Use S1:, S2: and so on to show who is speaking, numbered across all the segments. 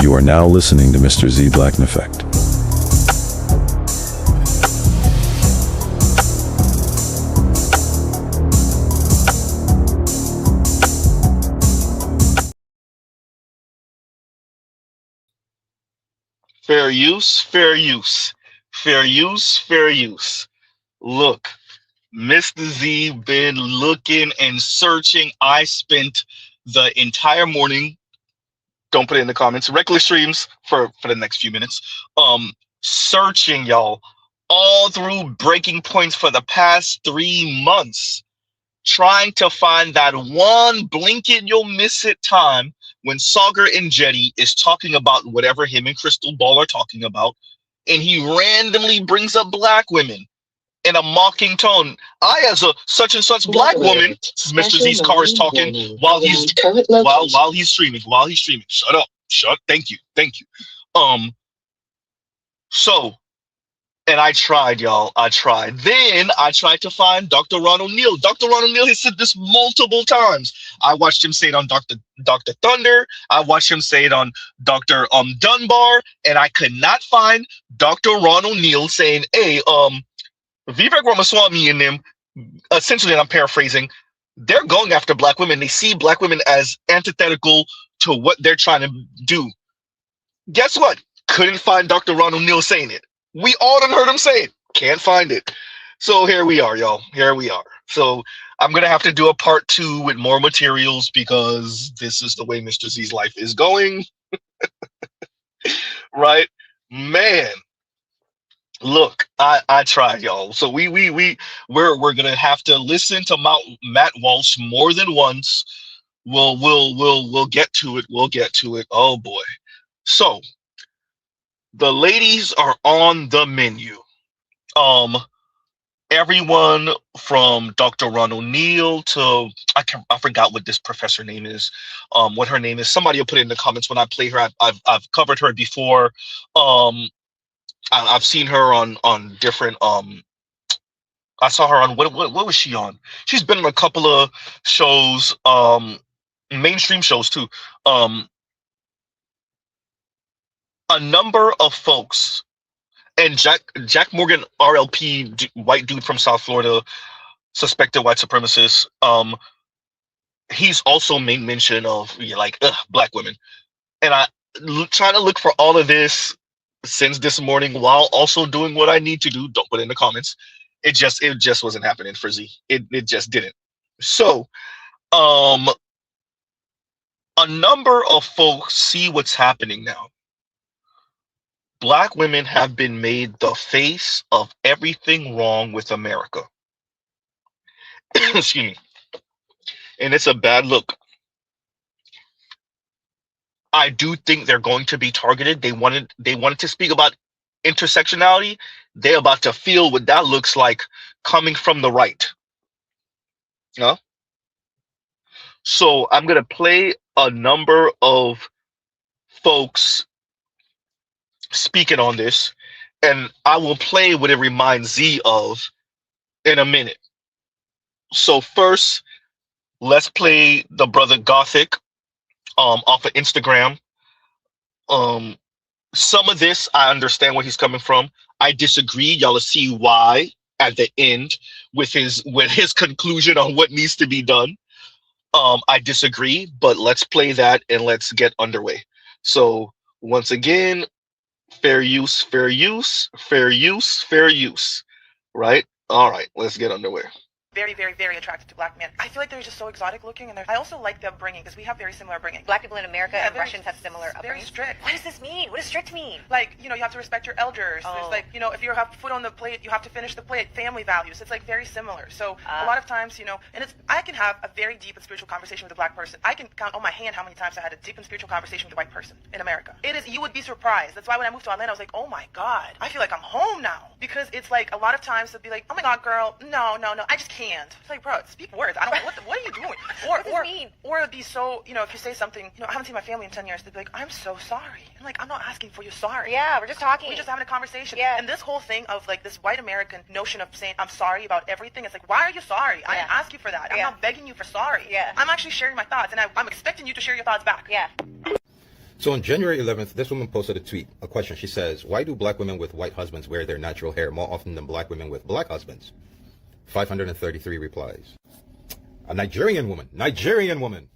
S1: You are now listening to MrZBlackneffect.
S2: Fair use, fair use. Fair use, fair use. Look, Mr. Z been looking and searching. I spent the entire morning, don't put it in the comments, regular streams for the next few minutes, searching, y'all, all through breaking points for the past 3 months, trying to find that one blink it, you'll miss it time when Sagar and Jetty is talking about whatever him and Crystal Ball are talking about, and he randomly brings up black women in a mocking tone. I, as a such and such black woman, Mr. Z's car is talking while he's streaming. Shut up. Thank you. So, and I tried, y'all. I tried. Then I tried to find Dr. Ron O'Neill. Dr. Ron O'Neill has said this multiple times. I watched him say it on Dr. Thunder. I watched him say it on Dr. Dunbar, and I could not find Dr. Ron O'Neill saying, "Hey, Vivek Ramaswamy and them," essentially, and I'm paraphrasing, they're going after black women. They see black women as antithetical to what they're trying to do. Guess what? Couldn't find Dr. Ron O'Neill saying it. We all done heard him say it. Can't find it. So here we are, y'all. Here we are. So I'm going to have to do a part 2 with more materials because this is the way Mr. Z's life is going. Right? Man. Look, I tried, y'all. So we're gonna have to listen to Matt Walsh more than once. We'll get to it. We'll get to it. Oh boy. So the ladies are on the menu. Everyone from Dr. Ron O'Neill to I forgot what this professor name is. What her name is. Somebody will put it in the comments when I play her. I've covered her before. I've seen her on different I saw her on what was she on? She's been on a couple of shows, mainstream shows too. A number of folks, and Jack Morgan, RLP, white dude from South Florida, suspected white supremacist. He's also made mention of black women, and I trying to look for all of this since this morning while also doing what I need to do. Don't put it in the comments. It just wasn't happening for Z. It just didn't. So a number of folks see what's happening now. Black women have been made the face of everything wrong with America. Excuse me. And it's a bad look. I do think they're going to be targeted. They wanted to speak about intersectionality. They're about to feel what that looks like coming from the right. You know? So I'm gonna play a number of folks speaking on this, and I will play what it reminds Z of in a minute. So first, let's play the brother Gothic off of Instagram. Some of this I understand where he's coming from. I disagree. Y'all will see why at the end with his conclusion on what needs to be done. I disagree, but let's play that and let's get underway. So once again, fair use, fair use, fair use, fair use. Right? All right, let's get underway.
S3: Very, very, very attracted to black men. I feel like they're just so exotic looking, and I also like the upbringing because we have very similar upbringing.
S4: Black people in America and Russians have similar upbringing.
S3: Very strict.
S4: What does this mean? What does strict mean?
S3: Like, you have to respect your elders.
S4: Oh.
S3: There's if you have food on the plate, you have to finish the plate. Family values. It's very similar. So a lot of times, and I can have a very deep and spiritual conversation with a black person. I can count on my hand how many times I had a deep and spiritual conversation with a white person in America. You would be surprised. That's why when I moved to Atlanta, I was like, oh my God, I feel like I'm home now. Because it's a lot of times they'll be like, oh my God, girl, no, I just can't. It's like, bro, speak words. I don't know what are you doing?
S4: What does it mean?
S3: Or it'd be so, if you say something, I haven't seen my family in 10 years, they'd be like, I'm so sorry. I'm like, I'm not asking for your sorry.
S4: Yeah, we're just talking.
S3: We're just having a conversation.
S4: Yeah.
S3: And this whole thing of this white American notion of saying I'm sorry about everything, it's why are you sorry? I didn't ask you for that. I'm not begging you for sorry.
S4: Yeah.
S3: I'm actually sharing my thoughts, and I'm expecting you to share your thoughts back.
S4: Yeah.
S5: So on January 11th, this woman posted a tweet, a question. She says, why do black women with white husbands wear their natural hair more often than black women with black husbands? 533 replies. A Nigerian woman.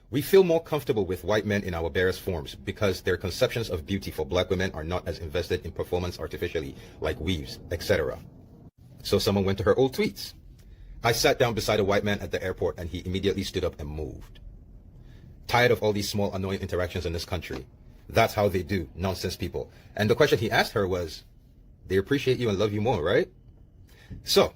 S5: We feel more comfortable with white men in our barest forms because their conceptions of beauty for black women are not as invested in performance artificially, like weaves, etc. So someone went to her old tweets. I sat down beside a white man at the airport and he immediately stood up and moved. Tired of all these small annoying interactions in this country. That's how they do, nonsense people. And the question he asked her was, they appreciate you and love you more, right? So,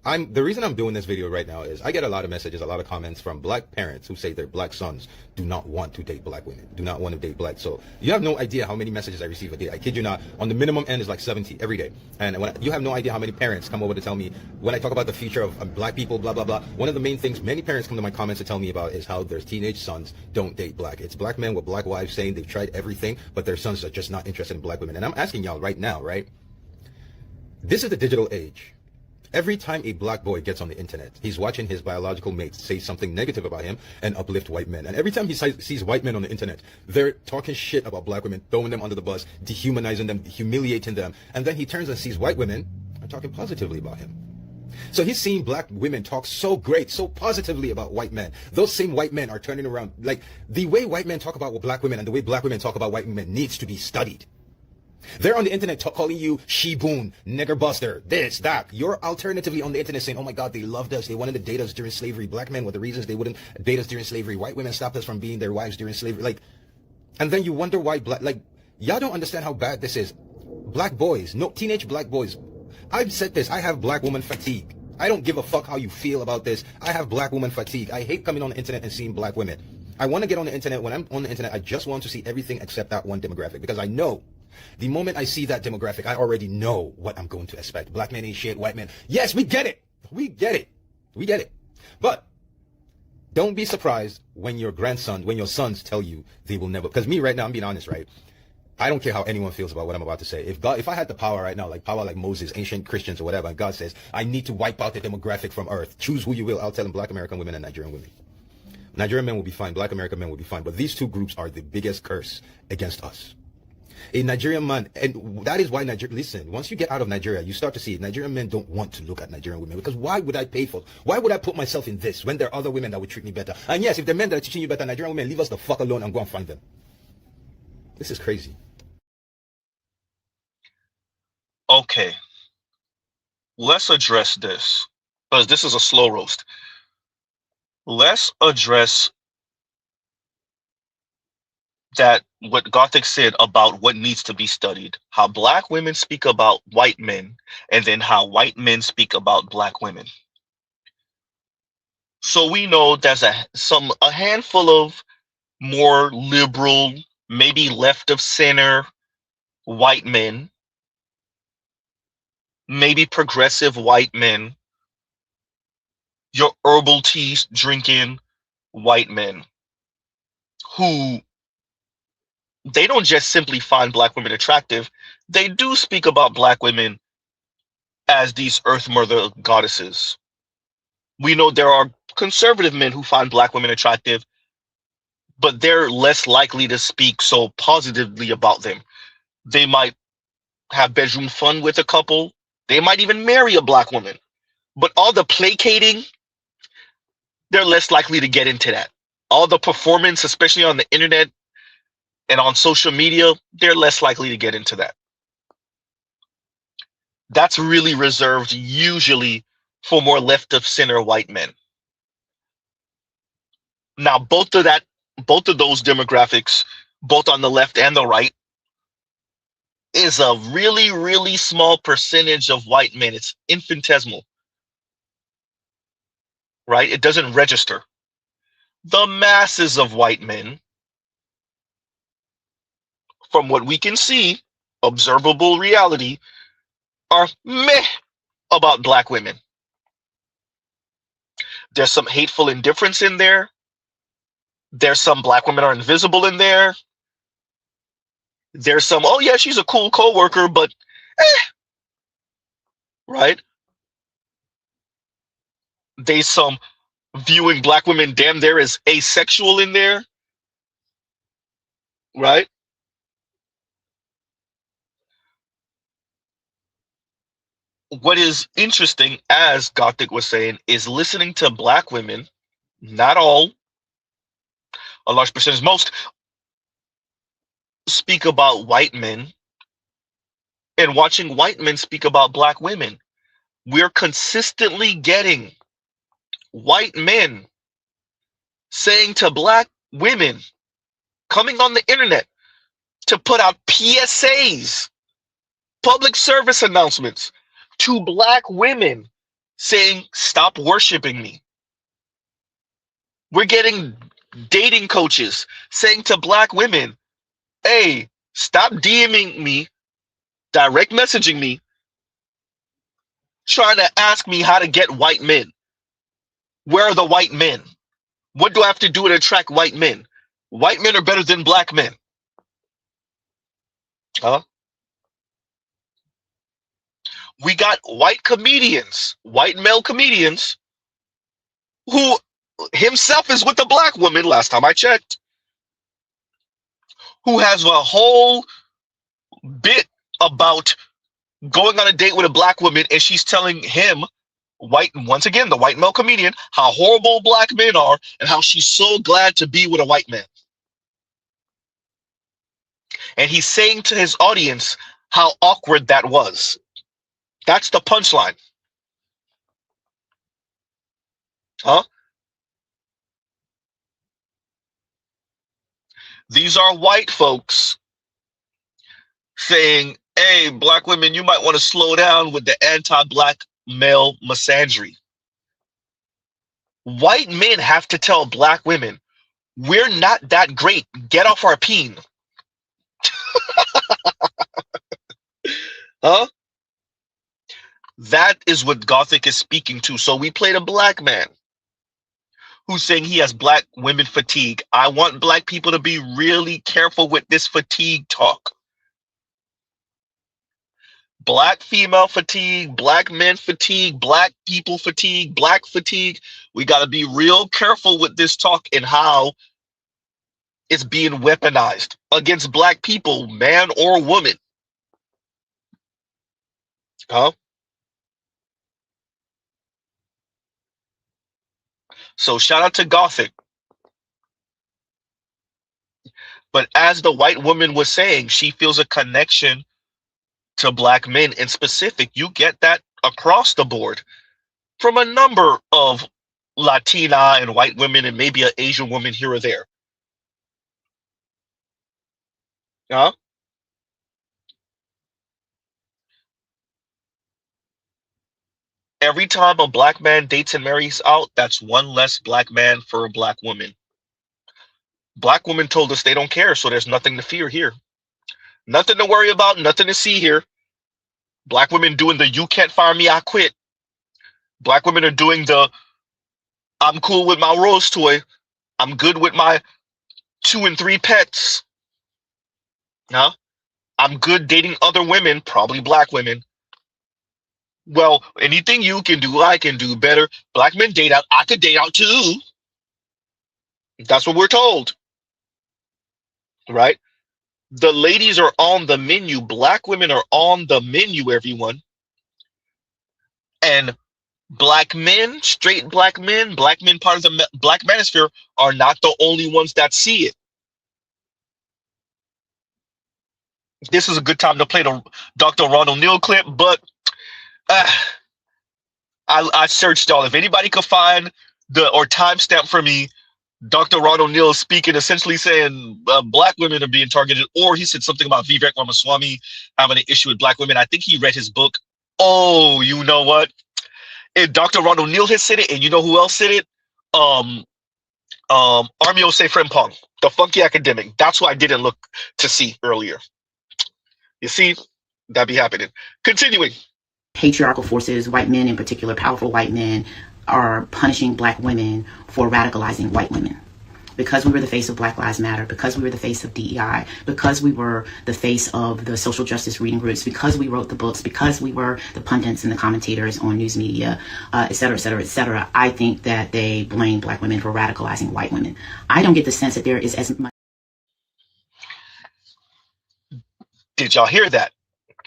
S5: the reason I'm doing this video right now is I get a lot of messages, a lot of comments from black parents who say their black sons do not want to date black women, do not want to date black. So you have no idea how many messages I receive a day. I kid you not. On the minimum end is like 70 every day. And you have no idea how many parents come over to tell me when I talk about the future of black people, blah, blah, blah. One of the main things many parents come to my comments to tell me about is how their teenage sons don't date black. It's black men with black wives saying they've tried everything, but their sons are just not interested in black women. And I'm asking y'all right now, right? This is the digital age. Every time a black boy gets on the internet, he's watching his biological mates say something negative about him and uplift white men. And every time he sees white men on the internet, they're talking shit about black women, throwing them under the bus, dehumanizing them, humiliating them. And then he turns and sees white women are talking positively about him. So he's seeing black women talk so great, so positively about white men. Those same white men are turning around. Like, the way white men talk about black women and the way black women talk about white women needs to be studied. They're on the internet calling you she-boon, nigger buster, this, that. You're alternatively on the internet saying, oh my God, they loved us. They wanted to date us during slavery. Black men were the reasons they wouldn't date us during slavery. White women stopped us from being their wives during slavery. Like, and then you wonder why y'all don't understand how bad this is. Black boys, no, teenage black boys. I've said this, I have black woman fatigue. I don't give a fuck how you feel about this. I have black woman fatigue. I hate coming on the internet and seeing black women. I want to get on the internet. When I'm on the internet, I just want to see everything except that one demographic, because I know the moment I see that demographic, I already know what I'm going to expect. Black men ain't shit, white men. Yes, we get it. We get it. We get it. But don't be surprised when your sons tell you they will never, because me right now, I'm being honest, right? I don't care how anyone feels about what I'm about to say. If I had the power right now, like power like Moses, ancient Christians or whatever, and God says, I need to wipe out the demographic from earth. Choose who you will. I'll tell them black American women and Nigerian women. Nigerian men will be fine. Black American men will be fine. But these two groups are the biggest curse against us. A Nigerian man, and that is why listen, once you get out of Nigeria, you start to see Nigerian men don't want to look at Nigerian women, because why would I put myself in this when there are other women that would treat me better? And yes, if the men that are teaching you better, Nigerian women, leave us the fuck alone and go and find them. This is crazy.
S2: Okay, let's address this, because this is a slow roast. Let's address that what Gothic said about what needs to be studied, how black women speak about white men, and then how white men speak about black women. So we know there's a handful of more liberal, maybe left of center white men, maybe progressive white men, your herbal tea drinking white men, who they don't just simply find black women attractive. They do speak about black women as these earth mother goddesses. We know there are conservative men who find black women attractive, but they're less likely to speak so positively about them. They might have bedroom fun with a couple. They might even marry a black woman. But all the placating, they're less likely to get into that. All the performance, especially on the internet and on social media, they're less likely to get into that. That's really reserved usually for more left of center white men. Now, both of those demographics, both on the left and the right, is a really, really small percentage of white men. It's infinitesimal, right? It doesn't register. The masses of white men, from what we can see, observable reality, are meh about black women. There's some hateful indifference in there. There's some black women are invisible in there. There's some, oh yeah, she's a cool coworker, but right? There's some viewing black women damn there as asexual in there. right? What is interesting, as Gothic was saying, is listening to black women, not all, a large percentage, most, speak about white men and watching white men speak about black women. We're consistently getting white men saying to black women, coming on the internet to put out PSAs, public service announcements to black women saying, stop worshiping me. We're getting dating coaches saying to black women, hey, stop DMing me, direct messaging me, trying to ask me how to get white men. Where are the white men? What do I have to do to attract white men? White men are better than black men. Huh? We got white comedians, white male comedians, who himself is with a black woman, last time I checked, who has a whole bit about going on a date with a black woman, and she's telling him, once again, the white male comedian, how horrible black men are and how she's so glad to be with a white man. And he's saying to his audience how awkward that was. That's the punchline. Huh? These are white folks saying, hey, black women, you might want to slow down with the anti-black male misandry. White men have to tell black women, we're not that great. Get off our peen. Huh? That is what Gothic is speaking to. So we played a black man who's saying he has black women fatigue. I want black people to be really careful with this fatigue talk. Black female fatigue, black men fatigue, black people fatigue, black fatigue. We got to be real careful with this talk and how it's being weaponized against black people, man or woman. Huh? So shout out to Gothic. But as the white woman was saying, she feels a connection to black men in specific. You get that across the board from a number of Latina and white women and maybe an Asian woman here or there. Huh? Every time a black man dates and marries out, that's one less black man for a black woman. Black women told us they don't care, so there's nothing to fear here. Nothing to worry about, nothing to see here. Black women doing the you can't fire me, I quit. Black women are doing the I'm cool with my rose toy. I'm good with my 2 and 3 pets. Huh? I'm good dating other women, probably black women. Well, anything you can do, I can do better. Black men date out. I could date out too. That's what we're told. Right? The ladies are on the menu. Black women are on the menu, everyone. And black men, straight black men part of the black manosphere are not the only ones that see it. This is a good time to play the Dr. Ron O'Neill clip, but I searched all. If anybody could find or timestamp for me, Dr. Ron O'Neill speaking, essentially saying black women are being targeted, or he said something about Vivek Ramaswamy having an issue with black women. I think he read his book. Oh, you know what? And Dr. Ron O'Neill has said it, and you know who else said it? Armio Frimpong, the funky academic. That's who I didn't look to see earlier. You see, that be happening. Continuing.
S6: Patriarchal forces, white men in particular, powerful white men, are punishing black women for radicalizing white women. Because we were the face of Black Lives Matter, because we were the face of DEI, because we were the face of the social justice reading groups, because we wrote the books, because we were the pundits and the commentators on news media, et cetera, et cetera, et cetera, I think that they blame black women for radicalizing white women. I don't get the sense that there is as much.
S2: Did y'all hear that?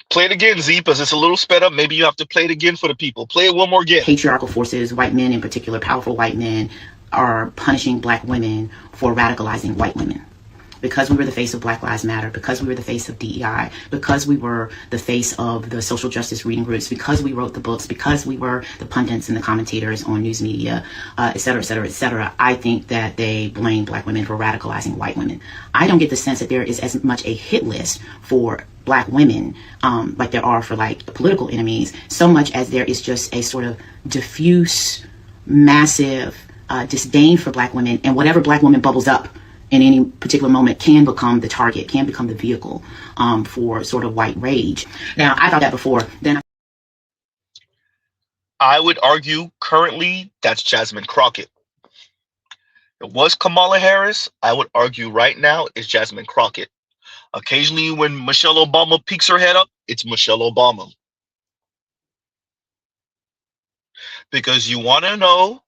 S2: Play it again, Z, because it's a little sped up. Maybe you have to play it again for the people. Play it one more again.
S6: Patriarchal forces, white men in particular, powerful white men, are punishing black women for radicalizing white women. Because we were the face of Black Lives Matter, because we were the face of DEI, because we were the face of the social justice reading groups, because we wrote the books, because we were the pundits and the commentators on news media, et cetera, et cetera, et cetera, I think that they blame black women for radicalizing white women. I don't get the sense that there is as much a hit list for black women like there are for like political enemies, so much as there is just a sort of diffuse, massive disdain for black women, and whatever black woman bubbles up in any particular moment can become the target, can become the vehicle for sort of white rage. Now, I thought that before. Then
S2: I would argue currently that's Jasmine Crockett. It was Kamala Harris. I would argue right now it's Jasmine Crockett. Occasionally when Michelle Obama peeks her head up, it's Michelle Obama. Because you want to know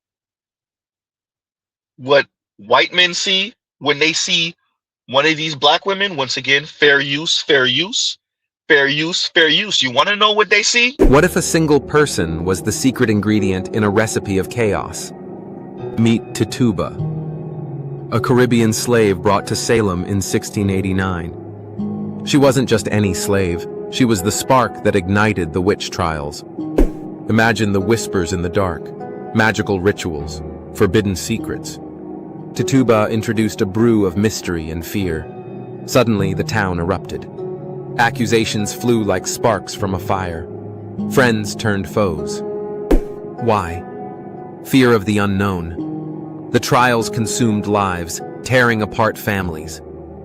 S2: what white men see when they see one of these black women. Once again, fair use, fair use, fair use, fair use. You want to know what they see?
S7: What if a single person was the secret ingredient in a recipe of chaos? Meet Tituba, a Caribbean slave brought to Salem in 1689. She wasn't just any slave. She was the spark that ignited the witch trials. Imagine the whispers in the dark, magical rituals, forbidden secrets. Tituba introduced a brew of mystery and fear. Suddenly, the town erupted. Accusations flew like sparks from a fire. Friends turned foes. Why? Fear of the unknown. The trials consumed lives, tearing apart families.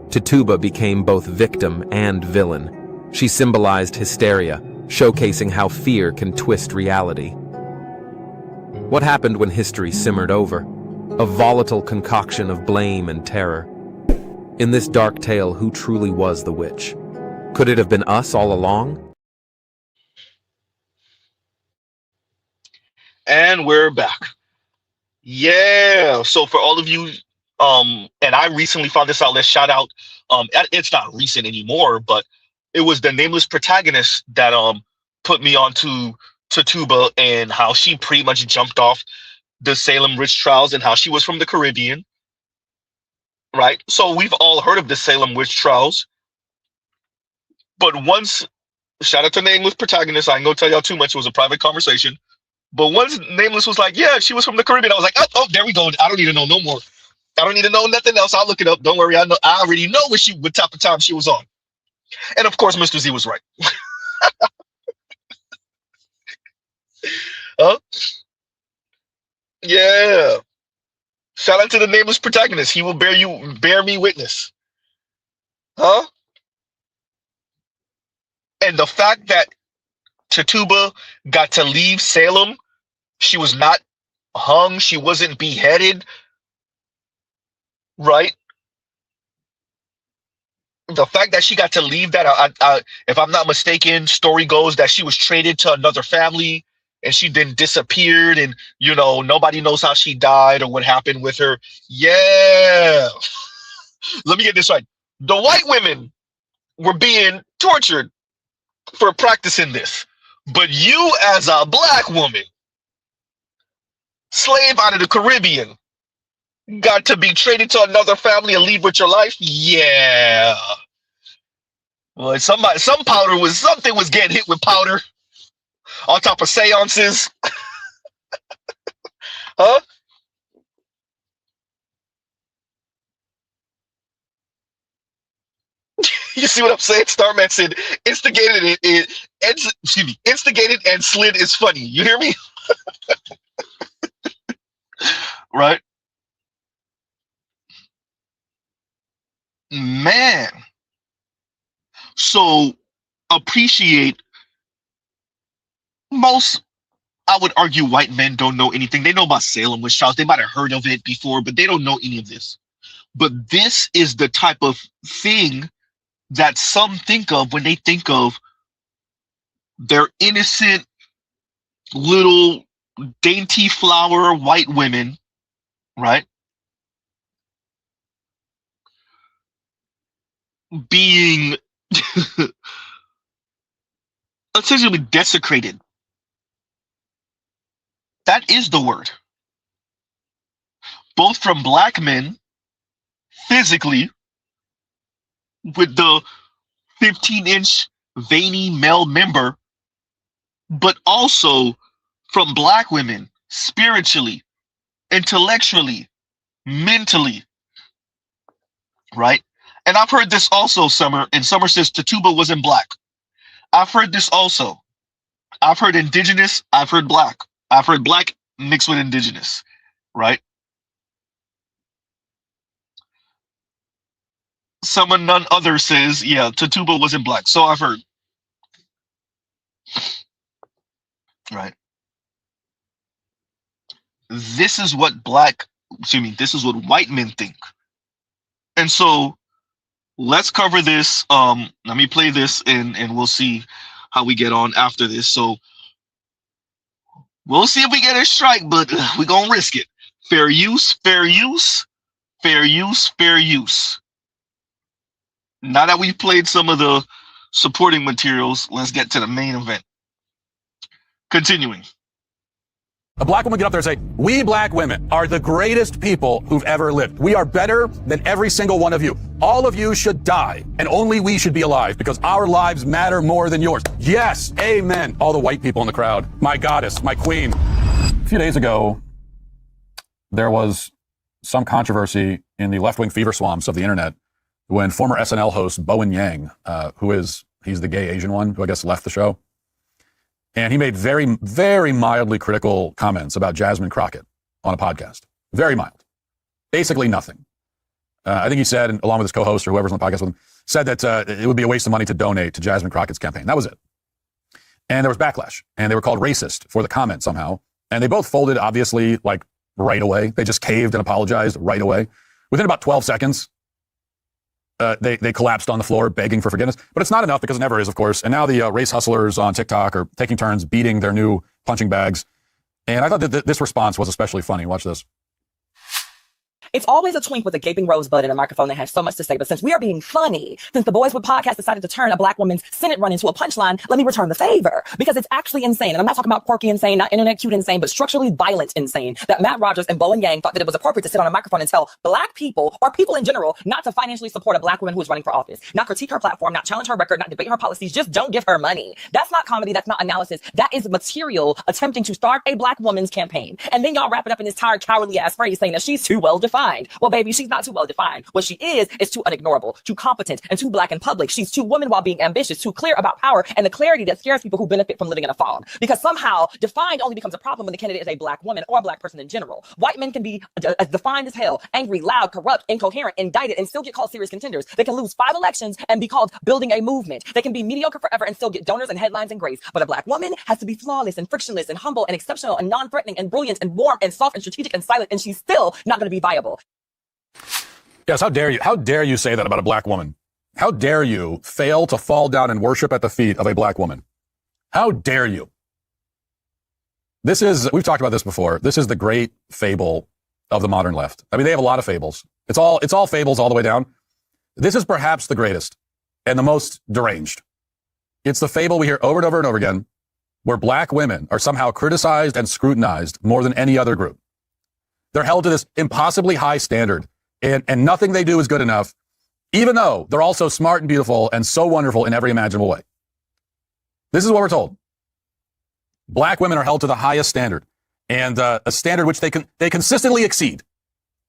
S7: Tituba became both victim and villain. She symbolized hysteria, showcasing how fear can twist reality. What happened when history simmered over? A volatile concoction of blame and terror. In this dark tale, who truly was the witch? Could it have been us all along?
S2: And we're back. Yeah. So for all of you, and I recently found this out. Let's shout out. It's not recent anymore, but it was the nameless protagonist that put me onto Tituba and how she pretty much jumped off the Salem witch trials and how she was from the Caribbean, right? So we've all heard of the Salem witch trials, but once, shout out to Nameless protagonist, I ain't gonna tell y'all too much, it was a private conversation, but once Nameless was like, yeah, she was from the Caribbean, I was like, oh, there we go, I don't need to know no more. I don't need to know nothing else, I'll look it up, don't worry, I already know what type of time she was on. And of course, Mr. Z was right. Huh? Yeah. Shout out to the nameless protagonist. He will bear me witness. Huh? And the fact that Tituba got to leave Salem, she was not hung, she wasn't beheaded, right? The fact that she got to leave that, if I'm not mistaken, story goes that she was traded to another family and she then disappeared and, you know, nobody knows how she died or what happened with her. Yeah. Let me get this right. The white women were being tortured for practicing this. But you as a black woman, slave out of the Caribbean, got to be traded to another family and leave with your life? Yeah. Well, some powder was, something was getting hit with powder on top of seances. Huh? You see what I'm saying? Starman said, instigated and slid is funny. You hear me? Right? Man. So appreciate most, I would argue, white men don't know anything. They know about Salem witch trials. They might have heard of it before, but they don't know any of this. But this is the type of thing that some think of when they think of their innocent little dainty flower white women, right? Being essentially desecrated. That is the word. Both from black men, physically, with the 15-inch veiny male member, but also from black women, spiritually, intellectually, mentally, right? And I've heard this also, Summer, and Summer says Tatuba wasn't black. I've heard this also. I've heard indigenous, I've heard black. I've heard black mixed with indigenous, right? Someone, none other says, yeah, Tatuba wasn't black. So I've heard. Right. This is what this is what white men think. And so let's cover this. Let me play this and we'll see how we get on after this. So we'll see if we get a strike, but we're gonna risk it. Fair use, fair use, fair use, fair use. Now that we've played some of the supporting materials, let's get to the main event. Continuing.
S8: A black woman get up there and say, we black women are the greatest people who've ever lived. We are better than every single one of you. All of you should die, and only we should be alive because our lives matter more than yours. Yes, amen. All the white people in the crowd. My goddess, my queen. A few days ago, there was some controversy in the left-wing fever swamps of the internet when former SNL host Bowen Yang, he's the gay Asian one who I guess left the show, and he made very, very mildly critical comments about Jasmine Crockett on a podcast. Very mild. Basically nothing. I think he said, along with his co-host or whoever's on the podcast with him, said that it would be a waste of money to donate to Jasmine Crockett's campaign. That was it. And there was backlash. And they were called racist for the comment somehow. And they both folded, obviously, like right away. They just caved and apologized right away. Within about 12 seconds, they collapsed on the floor begging for forgiveness. But it's not enough because it never is, of course. And now the race hustlers on TikTok are taking turns beating their new punching bags. And I thought that this response was especially funny. Watch this.
S9: It's always a twink with a gaping rosebud and a microphone that has so much to say. But since we are being funny, since the Boys with Podcast decided to turn a black woman's Senate run into a punchline, let me return the favor. Because it's actually insane. And I'm not talking about quirky insane, not internet cute insane, but structurally violent insane. That Matt Rogers and Bowen Yang thought that it was appropriate to sit on a microphone and tell black people, or people in general, not to financially support a black woman who is running for office. Not critique her platform, not challenge her record, not debate her policies. Just don't give her money. That's not comedy. That's not analysis. That is material attempting to start a black woman's campaign. And then y'all wrap it up in this tired, cowardly ass phrase saying that she's too well defined. Well, baby, she's not too well defined. What she is too unignorable, too competent, and too black in public. She's too woman while being ambitious, too clear about power, and the clarity that scares people who benefit from living in a fog. Because somehow defined only becomes a problem when the candidate is a black woman or a black person in general. White men can be as defined as hell, angry, loud, corrupt, incoherent, indicted, and still get called serious contenders. They can lose 5 elections and be called building a movement. They can be mediocre forever and still get donors and headlines and grace. But a black woman has to be flawless and frictionless and humble and exceptional and non-threatening and brilliant and warm and soft and strategic and silent, and she's still not going to be viable.
S8: Yes, how dare you? How dare you say that about a black woman? How dare you fail to fall down and worship at the feet of a black woman? How dare you? We've talked about this before. This is the great fable of the modern left. I mean, they have a lot of fables. It's all fables all the way down. This is perhaps the greatest and the most deranged. It's the fable we hear over and over and over again, where black women are somehow criticized and scrutinized more than any other group. They're held to this impossibly high standard. And nothing they do is good enough, even though they're also smart and beautiful and so wonderful in every imaginable way. This is what we're told. Black women are held to the highest standard, and a standard which they consistently exceed.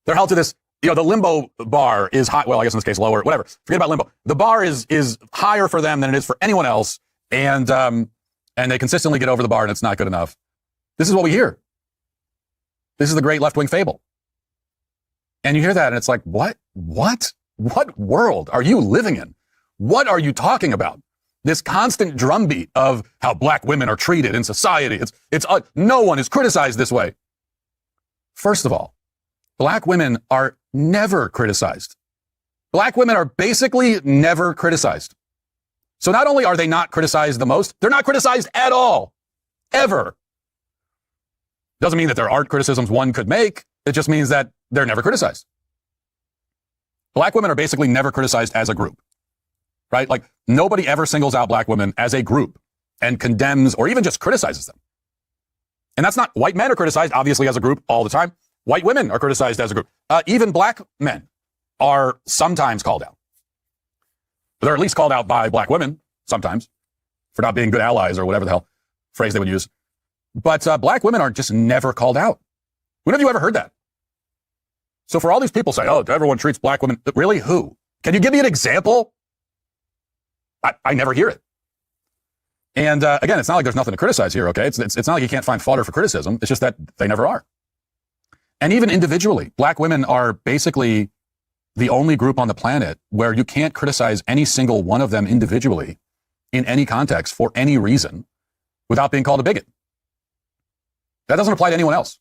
S8: They're held to this, the limbo bar is high. Well, I guess in this case, lower, whatever. Forget about limbo. The bar is higher for them than it is for anyone else. And they consistently get over the bar and it's not good enough. This is what we hear. This is the great left-wing fable. And you hear that and it's like, what world are you living in? What are you talking about? This constant drumbeat of how black women are treated in society. No one is criticized this way. First of all, black women are never criticized. Black women are basically never criticized. So not only are they not criticized the most, they're not criticized at all. Ever. Doesn't mean that there aren't criticisms one could make. It just means that they're never criticized. Black women are basically never criticized as a group. right? Like nobody ever singles out black women as a group and condemns or even just criticizes them. And that's not, white men are criticized obviously as a group all the time. White women are criticized as a group. Even black men are sometimes called out. They're at least called out by black women sometimes for not being good allies or whatever the hell phrase they would use. But black women are just never called out. When have you ever heard that? So for all these people saying, oh, everyone treats black women, really who? Can you give me an example? I never hear it. And again, it's not like there's nothing to criticize here, okay? It's not like you can't find fodder for criticism. It's just that they never are. And even individually, black women are basically the only group on the planet where you can't criticize any single one of them individually in any context for any reason without being called a bigot. That doesn't apply to anyone else.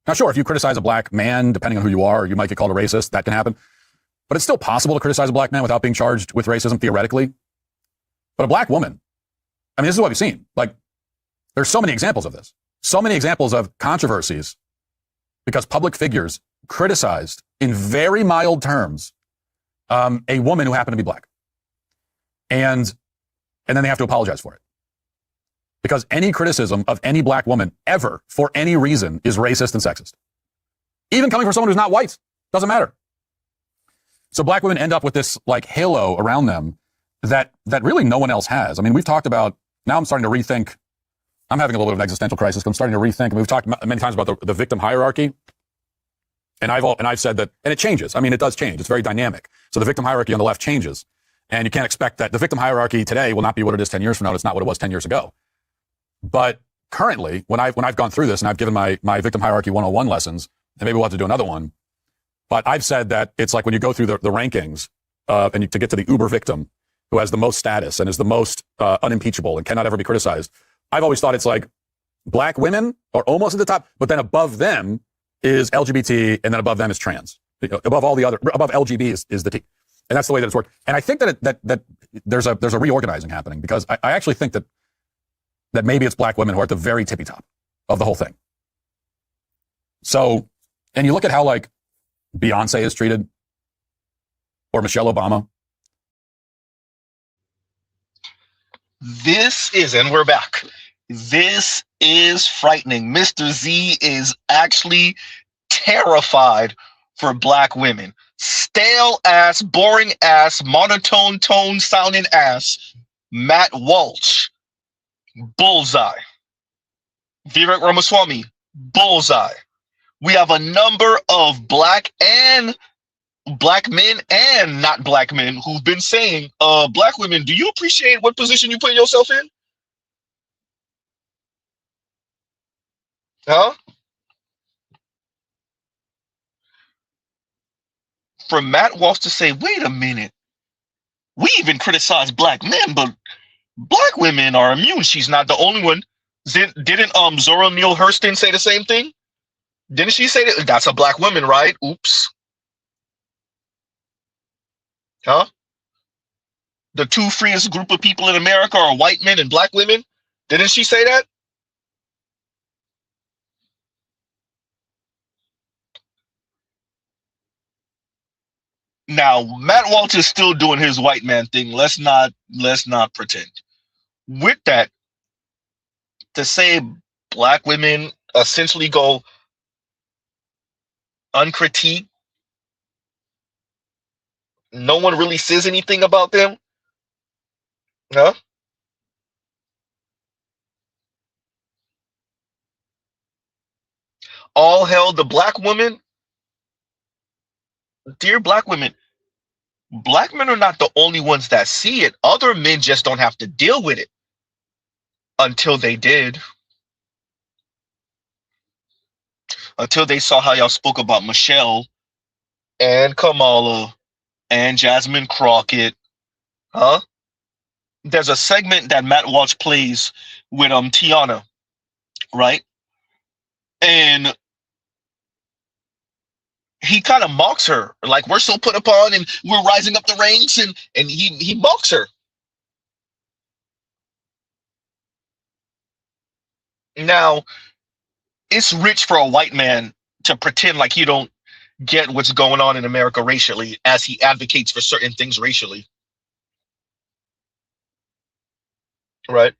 S8: Now, sure, if you criticize a black man, depending on who you are, you might get called a racist. That can happen. But it's still possible to criticize a black man without being charged with racism, theoretically. But a black woman, I mean, this is what we've seen. Like, there's so many examples of this. So many examples of controversies because public figures criticized in very mild terms a woman who happened to be black. And then they have to apologize for it. Because any criticism of any black woman ever, for any reason, is racist and sexist. Even coming from someone who's not white. Doesn't matter. So black women end up with this like halo around them that really no one else has. I mean, we've talked about, now I'm starting to rethink, I'm having a little bit of an existential crisis. I'm starting to rethink, and we've talked many times about the victim hierarchy. And I've said that, and it changes. I mean, it does change. It's very dynamic. So the victim hierarchy on the left changes. And you can't expect that the victim hierarchy today will not be what it is 10 years from now. It's not what it was 10 years ago. But currently, when I've gone through this and I've given my victim hierarchy 101 lessons, and maybe we'll have to do another one, but I've said that it's like when you go through the rankings to get to the uber victim who has the most status and is the most unimpeachable and cannot ever be criticized. I've always thought it's like black women are almost at the top, but then above them is LGBT, and then above them is trans. Above LGB is the T. And that's the way that it's worked. And I think that there's a reorganizing happening, because I actually think that maybe it's black women who are at the very tippy top of the whole thing. So, and you look at how like Beyonce is treated, or Michelle Obama.
S2: And we're back. This is frightening. Mr. Z is actually terrified for black women. Stale ass, boring ass, monotone tone sounding ass, Matt Walsh. Bullseye. Vivek Ramaswamy, bullseye. We have a number of black men and not black men who've been saying, black women, do you appreciate what position you put yourself in? Huh? For Matt Walsh to say, wait a minute, we even criticize black men, but black women are immune. She's not the only one. Didn't Zora Neale Hurston say the same thing? Didn't she say that? That's a black woman, right? Oops. Huh? The two freest group of people in America are white men and black women. Didn't she say that? Now, Matt Walsh is still doing his white man thing. Let's not pretend. With that, to say black women essentially go uncritiqued, no one really says anything about them. Huh? All hail the black woman. Dear black women, black men are not the only ones that see it. Other men just don't have to deal with it until they did. Until they saw how y'all spoke about Michelle and Kamala and Jasmine Crockett. Huh? There's a segment that Matt Walsh plays with Tiana, right? And he kind of mocks her, like we're so put upon and we're rising up the ranks, and he mocks her. Now, it's rich for a white man to pretend like you don't get what's going on in America racially, as he advocates for certain things racially. right?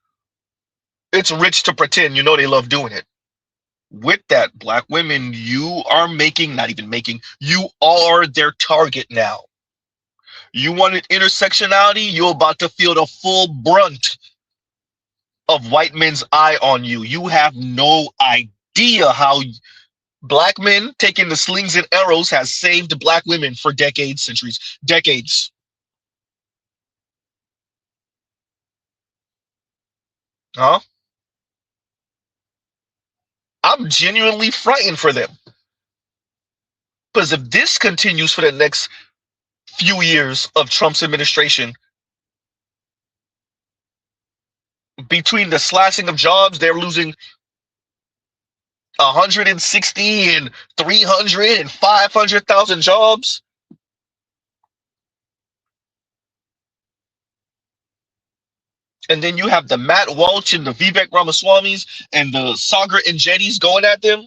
S2: It's rich to pretend they love doing it. With that, black women, you are not even making, you are their target now. You wanted intersectionality, you're about to feel the full brunt of white men's eye on you. You have no idea how black men taking the slings and arrows has saved black women for decades, centuries, decades. Huh? I'm genuinely frightened for them. Because if this continues for the next few years of Trump's administration, between the slashing of jobs, they're losing 160 and 300 and 500,000 jobs. And then you have the Matt Walsh and the Vivek Ramaswamis and the Sagar and Jetties going at them.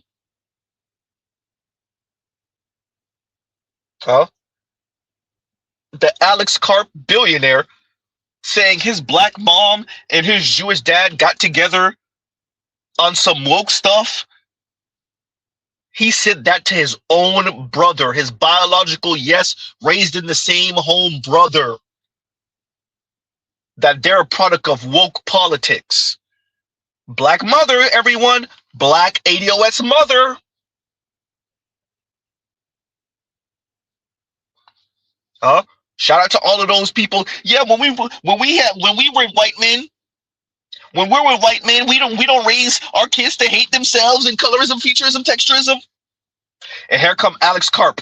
S2: Huh? The Alex Karp billionaire saying his black mom and his Jewish dad got together on some woke stuff. He said that to his own brother, his biological, yes, raised in the same home brother. That they're a product of woke politics. Black mother, everyone. Black ADOS mother. Huh? Shout out to all of those people. Yeah, when we were white men, when we're with white men, we don't raise our kids to hate themselves and colorism, futurism, texturism. And here come Alex Karp.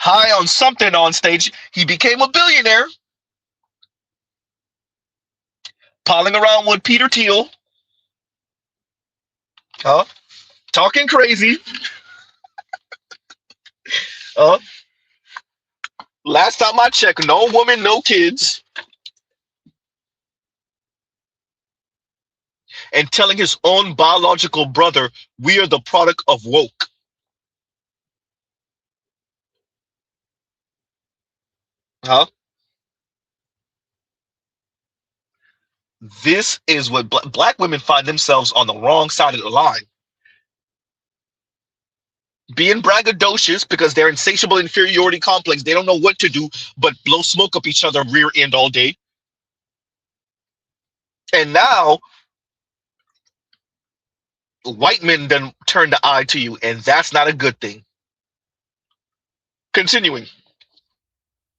S2: High on something on stage, he became a billionaire. Piling around with Peter Thiel. Huh? Talking crazy. Last time I checked, no woman, no kids. And telling his own biological brother, we are the product of woke. Huh? This is what black women find themselves on the wrong side of the line. Being braggadocious because their insatiable inferiority complex, they don't know what to do but blow smoke up each other rear end all day. And now, white men then turn the eye to you, and that's not a good thing. Continuing.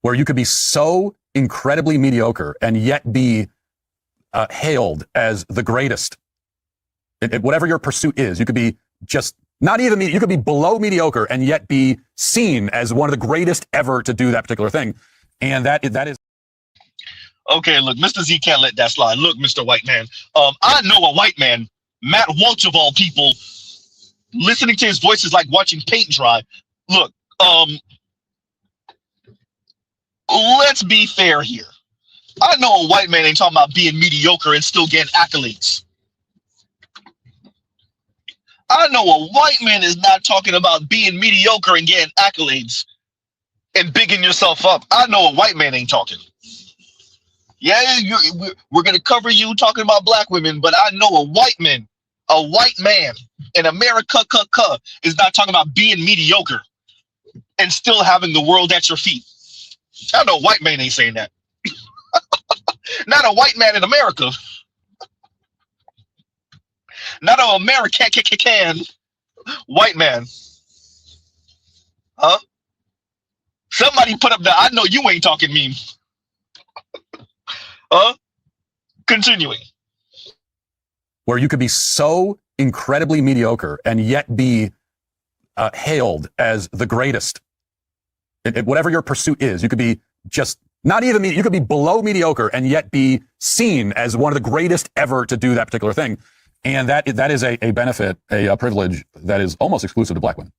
S8: Where you could be so incredibly mediocre and yet be hailed as the greatest. Whatever your pursuit is, you could be just not even, you could be below mediocre and yet be seen as one of the greatest ever to do that particular thing. And that is.
S2: Okay, look, Mr. Z can't let that slide. Look, Mr. White Man, I know a white man, Matt Walsh of all people, listening to his voice is like watching paint dry. Look, let's be fair here. I know a white man ain't talking about being mediocre and still getting accolades. I know a white man is not talking about being mediocre and getting accolades and bigging yourself up. I know a white man ain't talking. Yeah, we're going to cover you talking about black women, but I know a white man in America is not talking about being mediocre and still having the world at your feet. I know a white man ain't saying that. Not a white man in America. Not an American white man. Huh? Somebody put up the I know you ain't talking meme. Continuing.
S8: Where you could be so incredibly mediocre and yet be hailed as the greatest. Whatever your pursuit is, you could be just not even, you could be below mediocre and yet be seen as one of the greatest ever to do that particular thing. And that is a benefit, a privilege that is almost exclusive to black women.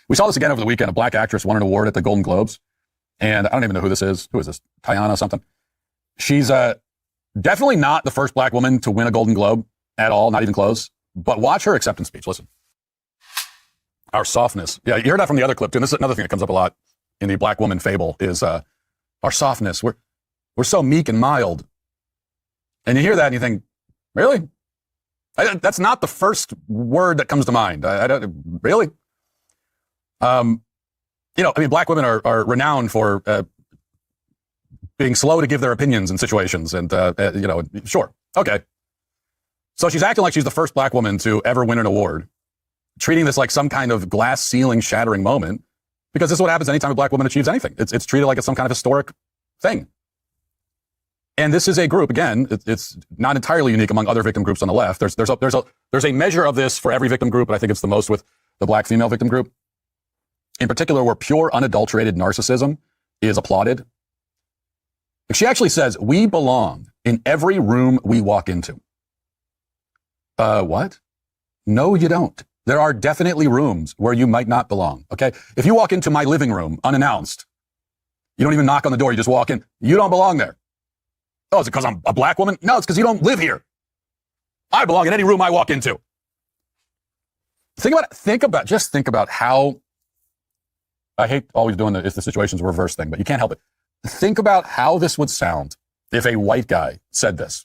S8: We saw this again over the weekend. A black actress won an award at the Golden Globes. And I don't even know who this is. Who is this? Tiana something. She's definitely not the first black woman to win a Golden Globe at all, not even close. But watch her acceptance speech. Listen. Our softness. Yeah, you heard that from the other clip too. And this is another thing that comes up a lot in the black woman fable is our our softness. We're so meek and mild. And you hear that and you think, really? That's not the first word that comes to mind. I don't really. Black women are renowned for being slow to give their opinions in situations, and sure, okay. So she's acting like she's the first black woman to ever win an award, treating this like some kind of glass ceiling shattering moment, because this is what happens anytime a black woman achieves anything. It's treated like it's some kind of historic thing. And this is a group, again, it's not entirely unique among other victim groups on the left. There's a measure of this for every victim group, but I think it's the most with the black female victim group. In particular, where pure, unadulterated narcissism is applauded. She actually says, we belong in every room we walk into. What? No, you don't. There are definitely rooms where you might not belong, okay? If you walk into my living room unannounced, you don't even knock on the door, you just walk in, you don't belong there. Oh, is it because I'm a black woman? No, it's because you don't live here. I belong in any room I walk into. Think about how, I hate always doing if the situation's a reverse thing, but you can't help it. Think about how this would sound if a white guy said this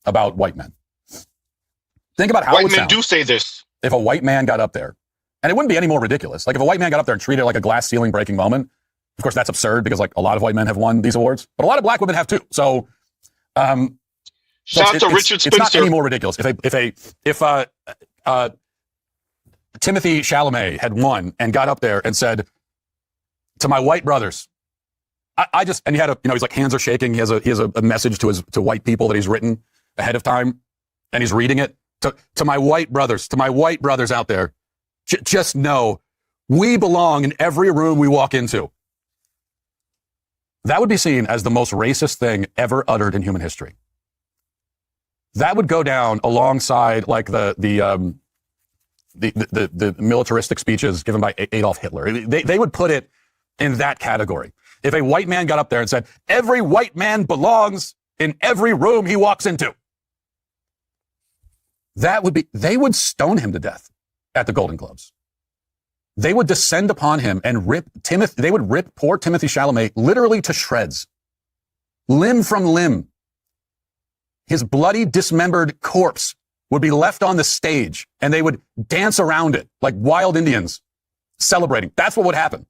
S8: about white men. Think about how
S2: white
S8: it would
S2: men
S8: sound
S2: do say this.
S8: if a white man got up there. And it wouldn't be any more ridiculous. Like if a white man got up there and treated it like a glass ceiling breaking moment. Of course, that's absurd because like a lot of white men have won these awards, but a lot of black women have too. So,
S2: shout out to Richard Spencer.
S8: It's not any more ridiculous. If Timothy Chalamet had won and got up there and said to my white brothers, and he had he's like hands are shaking. He has a message to white people that he's written ahead of time, and he's reading it to my white brothers out there. Just know we belong in every room we walk into. That would be seen as the most racist thing ever uttered in human history. That would go down alongside like the militaristic speeches given by Adolf Hitler. They would put it in that category. If a white man got up there and said, every white man belongs in every room he walks into, they would stone him to death at the Golden Globes. They would descend upon him and rip poor Timothy Chalamet literally to shreds, limb from limb. His bloody, dismembered corpse would be left on the stage and they would dance around it like wild Indians celebrating. That's what would happen.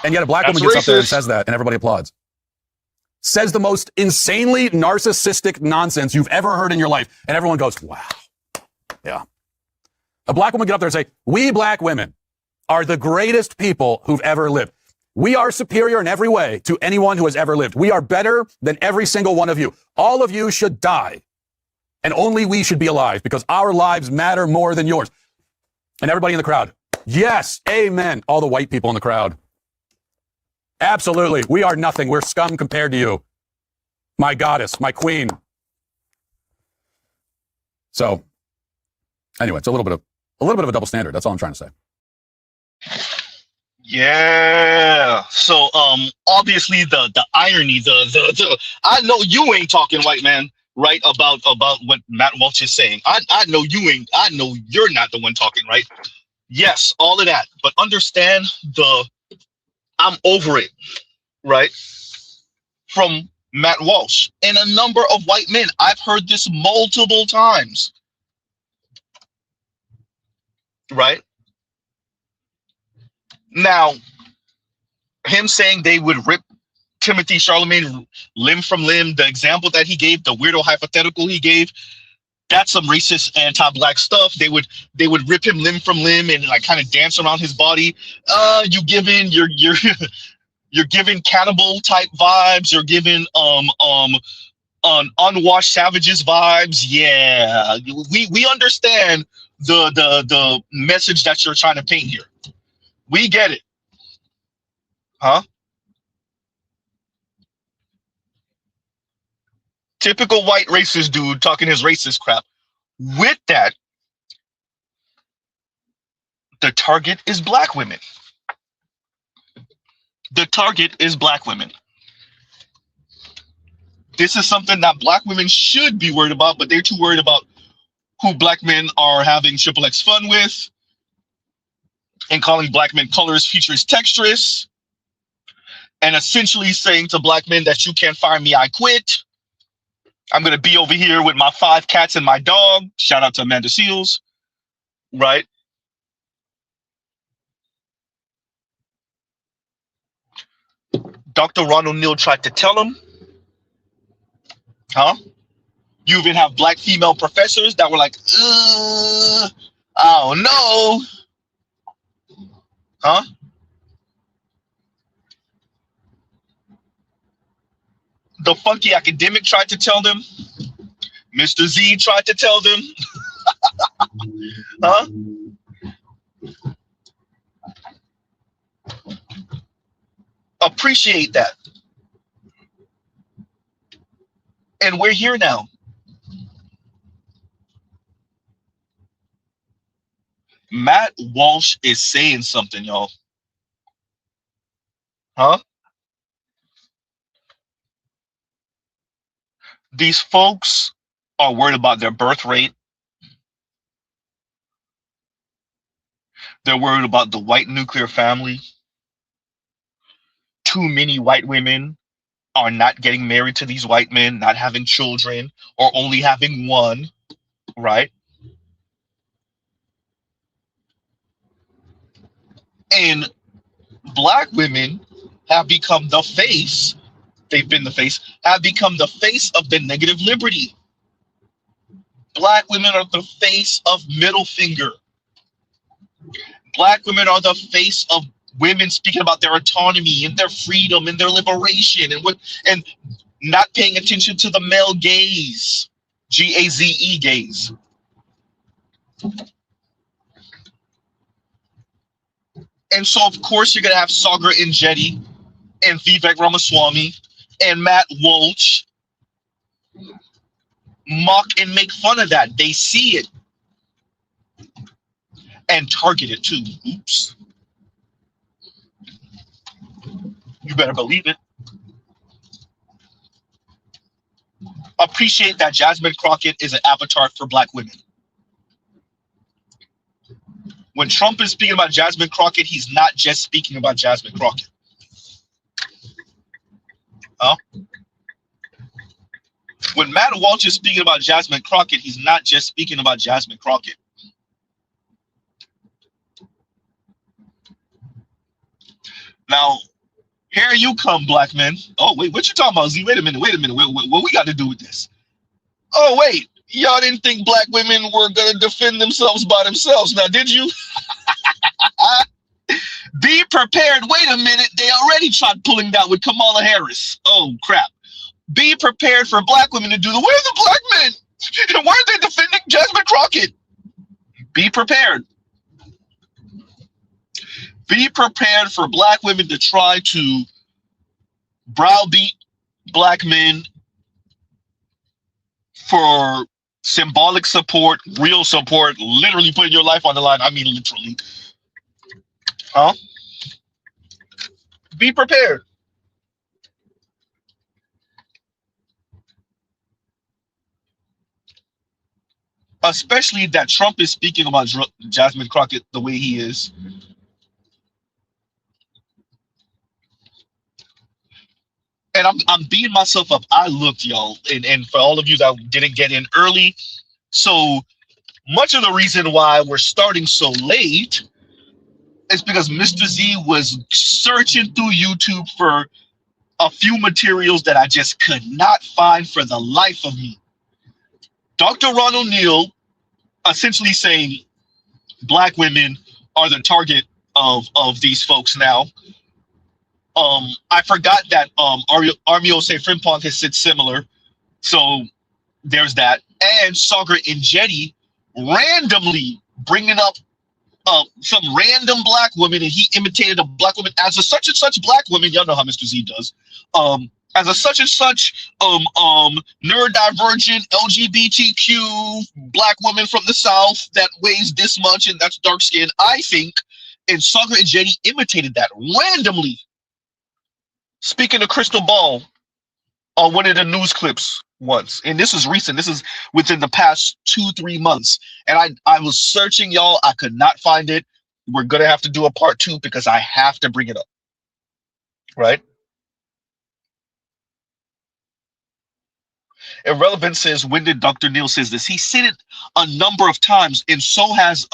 S8: And yet a black woman gets up there and says that and everybody applauds. Says the most insanely narcissistic nonsense you've ever heard in your life. And everyone goes, wow. Yeah. A black woman get up there and say, we black women are the greatest people who've ever lived. We are superior in every way to anyone who has ever lived. We are better than every single one of you. All of you should die. And only we should be alive because our lives matter more than yours. And everybody in the crowd, yes, amen. All the white people in the crowd. Absolutely. We are nothing. We're scum compared to you. My goddess, my queen. So anyway, it's a little bit of a double standard. That's all I'm trying to say.
S2: Yeah. So obviously the irony, the I know you ain't talking, white man, right, about what Matt Walsh is saying. I know you're not the one talking, right? Yes, all of that. But understand I'm over it, right? From Matt Walsh and a number of white men. I've heard this multiple times. Right? Now, him saying they would rip Timothy Chalamet limb from limb, the example that he gave, the weirdo hypothetical he gave, that's some racist anti-black stuff. They would rip him limb from limb and like kind of dance around his body. You're giving cannibal type vibes. You're giving unwashed savages vibes. Yeah, we understand the message that you're trying to paint here. We get it. Huh? Typical white racist dude talking his racist crap. With that, the target is black women. The target is black women. This is something that black women should be worried about, but they're too worried about who black men are having triple X fun with and calling black men colors, features, texturous. and essentially saying to black men that you can't fire me, I quit. I'm going to be over here with my 5 cats and my dog. Shout out to Amanda Seals, right? Dr. Ron O'Neill tried to tell him, huh? You even have black female professors that were like, I don't know, huh? The funky academic tried to tell them. Mr. Z tried to tell them, huh? Appreciate that. And we're here now. Matt Walsh is saying something, y'all. Huh? These folks are worried about their birth rate. They're worried about the white nuclear family. Too many white women are not getting married to these white men, not having children, or only having one, right? And black women have become the face, they've been the face, have become the face of the negative liberty. Black women are the face of middle finger. Black women are the face of women speaking about their autonomy and their freedom and their liberation and not paying attention to the male gaze, G-A-Z-E gaze. And so, of course, you're going to have Sagar Enjeti and Vivek Ramaswamy and Matt Walsh mock and make fun of that. They see it and target it too. Oops. You better believe it. Appreciate that Jasmine Crockett is an avatar for black women. When Trump is speaking about Jasmine Crockett, he's not just speaking about Jasmine Crockett. Huh? When Matt Walsh is speaking about Jasmine Crockett, he's not just speaking about Jasmine Crockett. Now, here you come, black men. Oh, wait, what you talking about, Z? Wait a minute. What we got to do with this? Oh, wait, y'all didn't think black women were going to defend themselves by themselves. Now, did you? Be prepared. Wait a minute. They already tried pulling that with Kamala Harris. Oh, crap. Be prepared for black women to do the, where are the black men? And why are they defending Jasmine Crockett? Be prepared. Be prepared for black women to try to browbeat black men for symbolic support, real support, literally putting your life on the line. I mean, literally. Huh? Be prepared. Especially that Trump is speaking about Jasmine Crockett the way he is. And I'm beating myself up. I looked, y'all, and for all of you that didn't get in early, so much of the reason why we're starting so late is because Mr. Z was searching through YouTube for a few materials that I just could not find for the life of me. Dr. Ron O'Neill essentially saying black women are the target of these folks now. I forgot that Armio Frimpong has said similar. So there's that. And Sagar Enjeti randomly bringing up some random black woman, and he imitated a black woman as a such and such black woman. Y'all know how Mr. Z does. As a such and such neurodivergent LGBTQ black woman from the South that weighs this much and that's dark skinned, I think. And Sagar Enjeti imitated that randomly. Speaking of Crystal Ball on one of the news clips once, and this is recent, this is within the past 2-3 months, and I was searching, y'all, I could not find it. We're gonna have to do a part 2 because I have to bring it up, right? Irrelevant says, when did Dr. Neil says this? He said it a number of times, and so has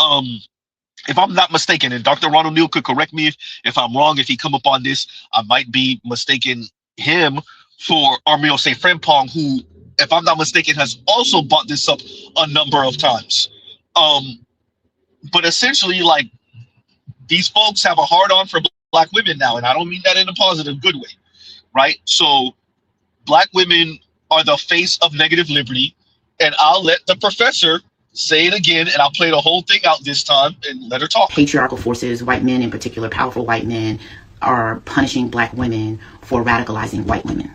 S2: if I'm not mistaken, and Dr. Ronald Neal could correct me if I'm wrong, if he come up on this, I might be mistaken him for Armio St. Frimpong, who, if I'm not mistaken, has also brought this up a number of times. But essentially, like, these folks have a hard-on for Black women now, and I don't mean that in a positive, good way, right? So Black women are the face of negative liberty, and I'll let the professor say it again, and I'll play the whole thing out this time and let her talk.
S6: Patriarchal forces, white men in particular, powerful white men, are punishing Black women for radicalizing white women.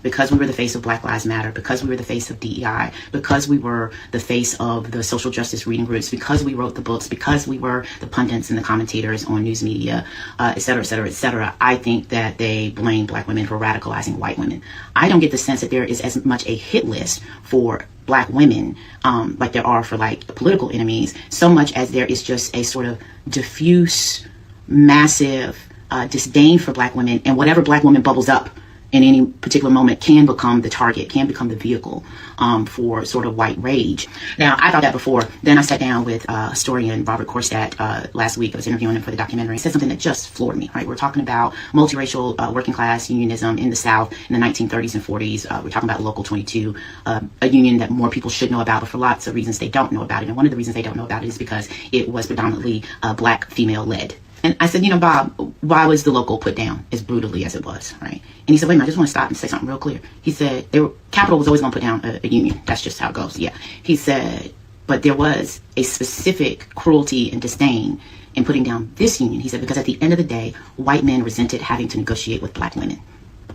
S6: Because we were the face of Black Lives Matter, because we were the face of DEI, because we were the face of the social justice reading groups, because we wrote the books, because we were the pundits and the commentators on news media, et cetera, et cetera, et cetera, I think that they blame Black women for radicalizing white women. I don't get the sense that there is as much a hit list for Black women, like there are for like political enemies, so much as there is just a sort of diffuse, massive disdain for Black women, and whatever Black woman bubbles up in any particular moment can become the target, can become the vehicle for sort of white rage. Now, I thought that before. Then I sat down with historian Robert Korstadt last week. I was interviewing him for the documentary. He said something that just floored me, right? We're talking about multiracial working class unionism in the South in the 1930s and 40s. We're talking about Local 22, a union that more people should know about, but for lots of reasons they don't know about it. And one of the reasons they don't know about it is because it was predominantly Black female-led. And I said, Bob, why was the Local put down as brutally as it was, right? And he said, wait a minute, I just want to stop and say something real clear. He said, Capital was always going to put down a union. That's just how it goes, yeah. He said, but there was a specific cruelty and disdain in putting down this union. He said, because at the end of the day, white men resented having to negotiate with Black women.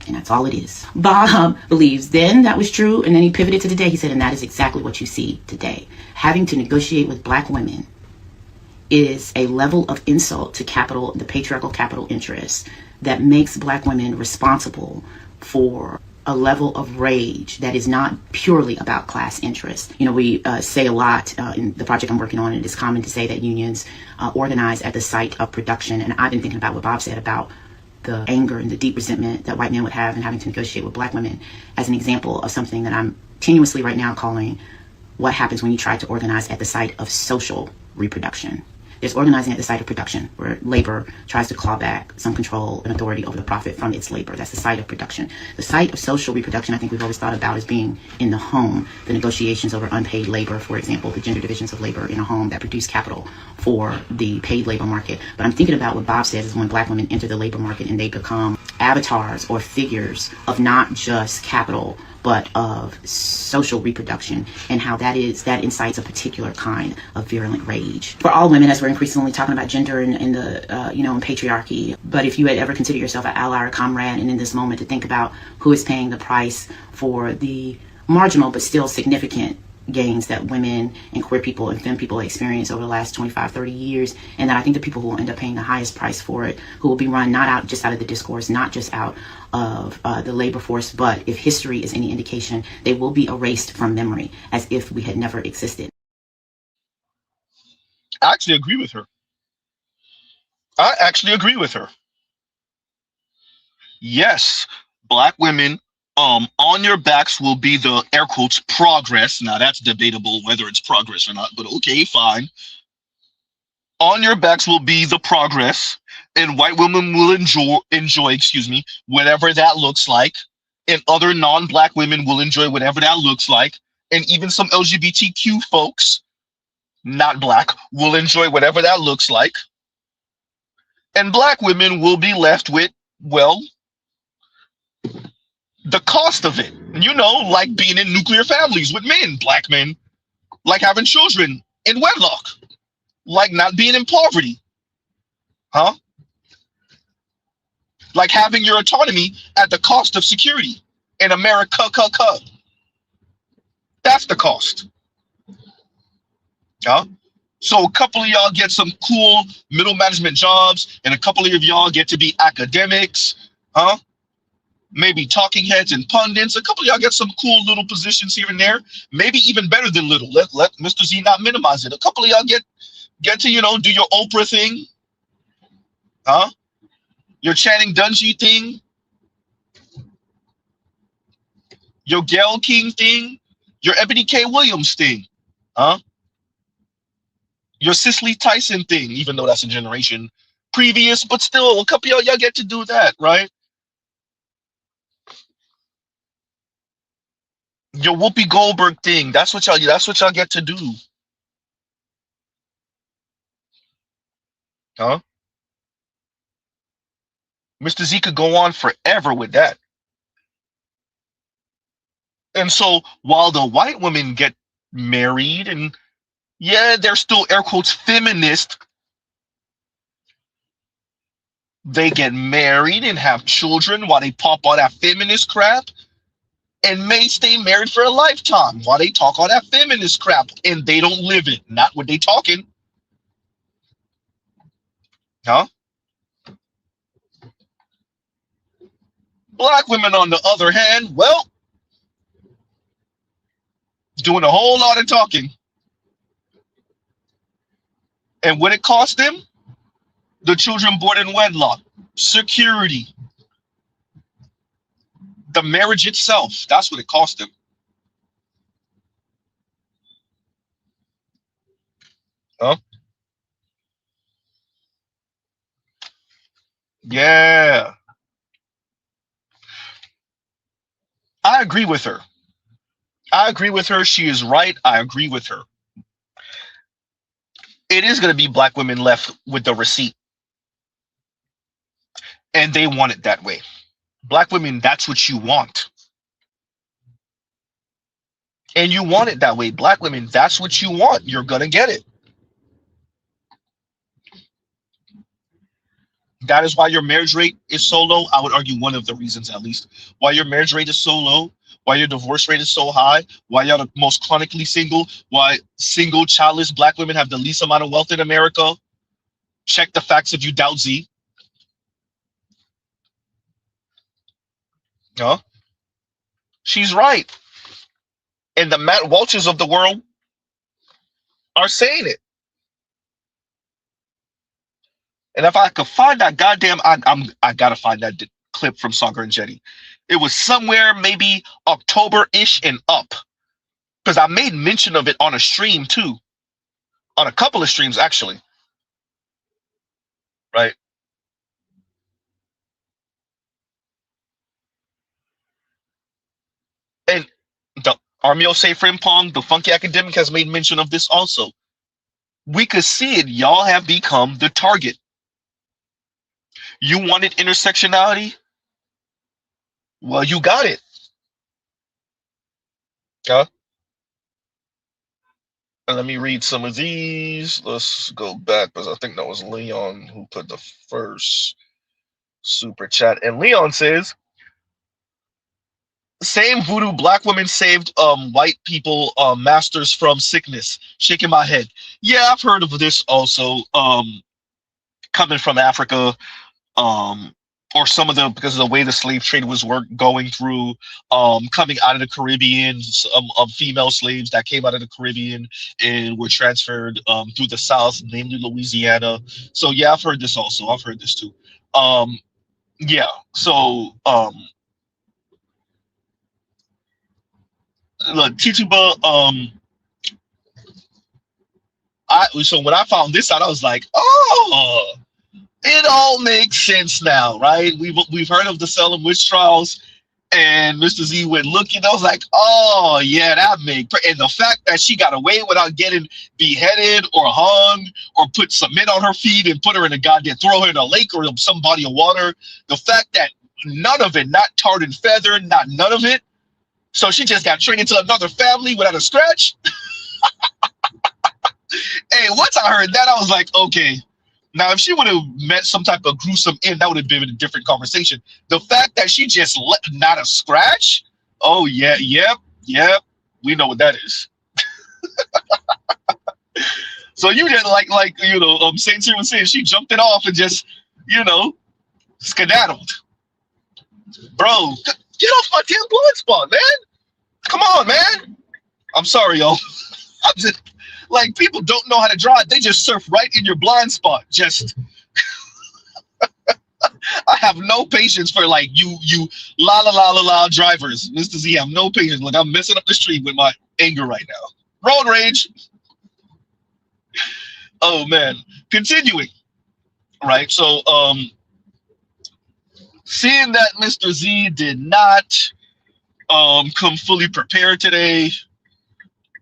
S6: And that's all it is. Bob believes then that was true, and then he pivoted to today. He said, and that is exactly what you see today. Having to negotiate with Black women is a level of insult to capital, the patriarchal capital interests, that makes Black women responsible for a level of rage that is not purely about class interests. We say a lot in the project I'm working on, and it's common to say that unions organize at the site of production. And I've been thinking about what Bob said about the anger and the deep resentment that white men would have in having to negotiate with Black women as an example of something that I'm tenuously right now calling what happens when you try to organize at the site of social reproduction. There's organizing at the site of production, where labor tries to claw back some control and authority over the profit from its labor. That's the site of production. The site of social reproduction, I think we've always thought about as being in the home, the negotiations over unpaid labor, for example, the gender divisions of labor in a home that produce capital for the paid labor market. But I'm thinking about what Bob says is when Black women enter the labor market and they become avatars or figures of not just capital, but of social reproduction, and how that incites a particular kind of virulent rage for all women, as we're increasingly talking about gender and the and patriarchy. But if you had ever considered yourself an ally or comrade, and in this moment to think about who is paying the price for the marginal but still significant gains that women and queer people and femme people experience over the last 25, 30 years, and that I think the people who will end up paying the highest price for it, who will be run not just out of the discourse, not just out of the labor force, but if history is any indication, they will be erased from memory as if we had never existed.
S2: I actually agree with her. Yes, Black women, on your backs will be the air quotes progress. Now that's debatable whether it's progress or not, but okay, fine. On your backs will be the progress, and white women will enjoy, whatever that looks like, and other non-Black women will enjoy whatever that looks like, and even some LGBTQ folks, not Black, will enjoy whatever that looks like, and Black women will be left with, well, the cost of it, like being in nuclear families with men, Black men, like having children in wedlock, like not being in poverty, like having your autonomy at the cost of security in America. That's the cost. So a couple of y'all get some cool middle management jobs, and a couple of y'all get to be academics, maybe talking heads and pundits. A couple of y'all get some cool little positions here and there, maybe even better than little. Let Mr. Z not minimize it. A couple of y'all get to, do your Oprah thing, your Channing Dungey thing, Your Gayle King thing, your Ebony K. Williams thing, huh? Your Cicely Tyson thing, even though that's a generation previous, but still, a couple of y'all get to do that, right? Your Whoopi Goldberg thing, that's what y'all get to do, huh? Mr. Z could go on forever with that. And so while the white women get married and yeah, they're still air quotes feminist, they get married and have children while they pop all that feminist crap and may stay married for a lifetime while they talk all that feminist crap and they don't live it. Not what they talking. Huh? Black women, on the other hand, well, doing a whole lot of talking. And what it cost them? The children born in wedlock, security, the marriage itself. That's what it cost them. Huh? Yeah. I agree with her. I agree with her. She is right. I agree with her. It is going to be black women left with the receipt. And they want it that way. Black women, that's what you want. And you want it that way. Black women, that's what you want. You're going to get it. That is why your marriage rate is so low. I would argue one of the reasons, at least, why your marriage rate is so low, why your divorce rate is so high, why you're the most chronically single, why single, childless black women have the least amount of wealth in America. Check the facts if you doubt Z. Huh? She's right. And the Matt Walshes of the world are saying it. And if I could find that goddamn, I gotta find that clip from Sagar and Jetty. It was somewhere maybe October-ish and up, because I made mention of it on a stream too, on a couple of streams actually. Right. And the Armio Say Frimpong, the Funky Academic, has made mention of this also. We could see it. Y'all have become the target. You wanted intersectionality? Well, you got it. Huh? And let me read some of these. Let's go back, because I think that was Leon who put the first super chat. And Leon says, same voodoo black women saved white people masters from sickness. Shaking my head. Yeah, I've heard of this also. Coming from Africa. Or some of the, because of the way the slave trade was going through, coming out of the Caribbean, female slaves that came out of the Caribbean and were transferred through the South, namely Louisiana. So yeah, I've heard this also. I've heard this too. Yeah. So look, Tituba. So when I found this out, I was like, oh. It all makes sense now, right? We've heard of the Salem witch trials, and Mr. Z went looking. I was like, oh yeah, that makes. And the fact that she got away without getting beheaded or hung or put cement on her feet and put her in a goddamn, throw her in a lake or some body of water. The fact that none of it, not tarred and feathered, not none of it. So she just got trained into another family without a scratch. Hey, once I heard that, I was like, okay. Now, if she would have met some type of gruesome end, that would have been a different conversation. The fact that she just let not a scratch, oh yeah, yep, we know what that is. So you didn't like Saint Cyr was saying, she jumped it off and just skedaddled. Bro, get off my damn blind spot, man. Come on, man. I'm sorry, y'all. I'm just. Like, people don't know how to drive. They just surf right in your blind spot. Just I have no patience for like you la la la la la drivers. Mr. Z, I have no patience. Like I'm messing up the street with my anger right now. Road rage. Oh man. Continuing. Right. So seeing that Mr. Z did not come fully prepared today.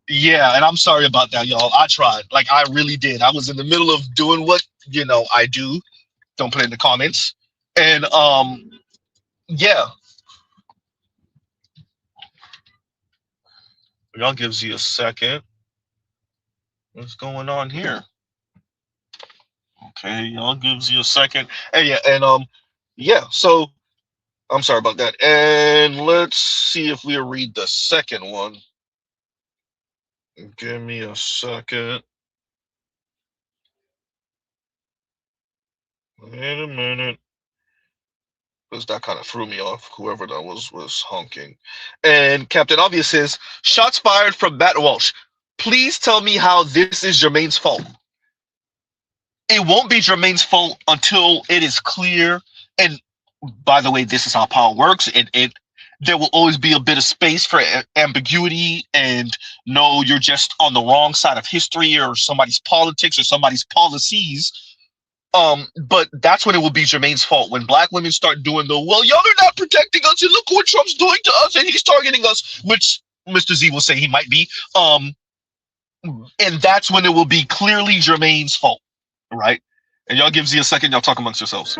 S2: Yeah, and I'm sorry about that, y'all. I tried. Like I really did. I was in the middle of doing what I do. Don't put it in the comments. And yeah. Y'all gives you a second. What's going on here? Okay, y'all gives you a second. Hey, yeah, and yeah, so I'm sorry about that. And let's see if we read the second one. Give me a second. Wait a minute. Because that kind of threw me off, whoever that was honking. And Captain Obvious says, shots fired from Matt Walsh. Please tell me how this is Jermaine's fault. It won't be Jermaine's fault until it is clear. And by the way, this is how power works. There will always be a bit of space for ambiguity and no, you're just on the wrong side of history or somebody's politics or somebody's policies. But that's when it will be Jermaine's fault. When black women start doing well, y'all are not protecting us, and look what Trump's doing to us, and he's targeting us, which Mr. Z will say he might be. And that's when it will be clearly Jermaine's fault, right? And y'all give Z a second, y'all talk amongst yourselves.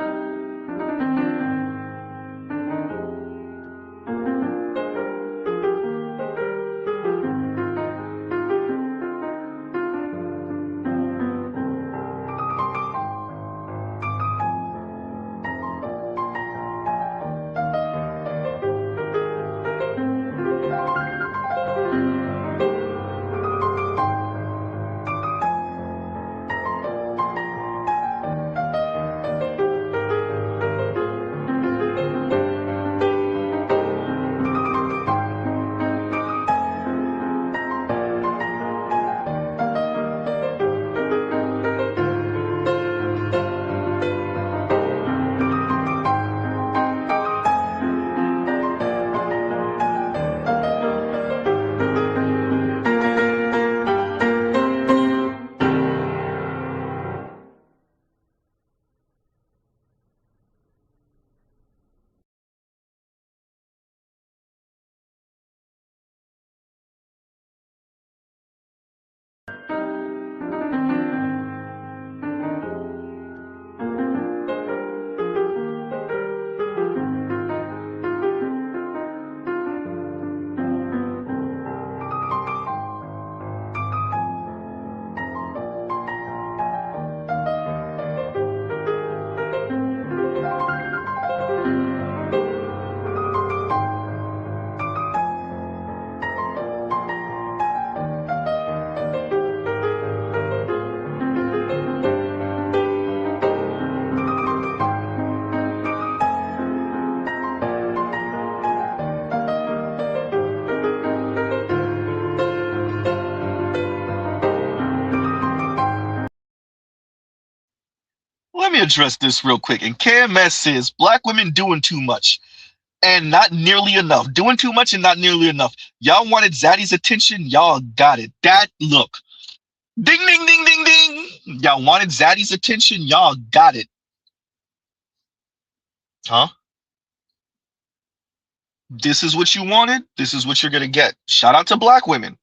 S2: Let me address this real quick. And KMS says black women doing too much and not nearly enough. Doing too much and not nearly enough. Y'all wanted Zaddy's attention. Y'all got it. That look. Ding, ding, ding, ding, ding. Y'all wanted Zaddy's attention. Y'all got it. Huh? This is what you wanted. This is what you're going to get. Shout out to black women.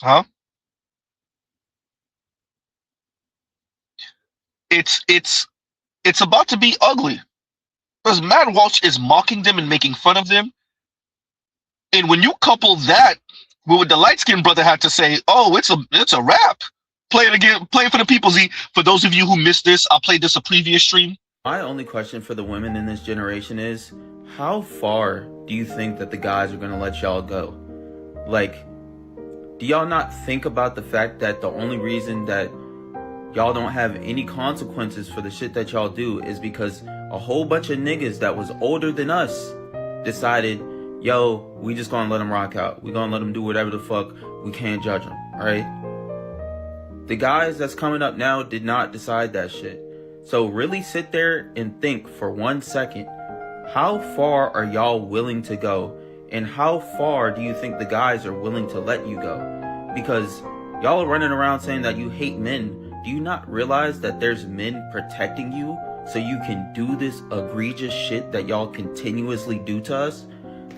S2: Huh? It's about to be ugly because Matt Walsh is mocking them and making fun of them. And when you couple that with what the light-skinned brother had to say, oh, it's a wrap. Play it again. Play it for the people, Z. For those of you who missed this, I played this a previous stream.
S10: My only question for the women in this generation is, how far do you think that the guys are going to let y'all go? Like, do y'all not think about the fact that the only reason that y'all don't have any consequences for the shit that y'all do is because a whole bunch of niggas that was older than us decided, yo, we just gonna let them rock out. We gonna let them do whatever the fuck. We can't judge them, alright? The guys that's coming up now did not decide that shit. So really sit there and think for 1 second, how far are y'all willing to go? And how far do you think the guys are willing to let you go? Because y'all are running around saying that you hate men. Do you not realize that there's men protecting you so you can do this egregious shit that y'all continuously do to us?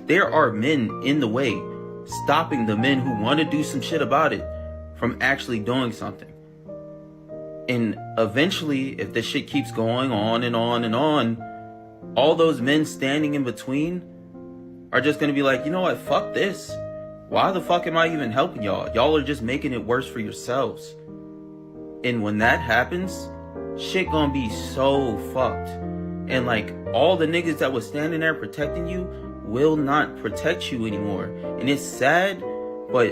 S10: There are men in the way, stopping the men who want to do some shit about it from actually doing something. And eventually, if this shit keeps going on and on and on, all those men standing in between are just going to be like, you know what, fuck this. Why the fuck am I even helping y'all? Y'all are just making it worse for yourselves. And when that happens, shit gonna be so fucked. And like, all the niggas that was standing there protecting you will not protect you anymore. And it's sad, but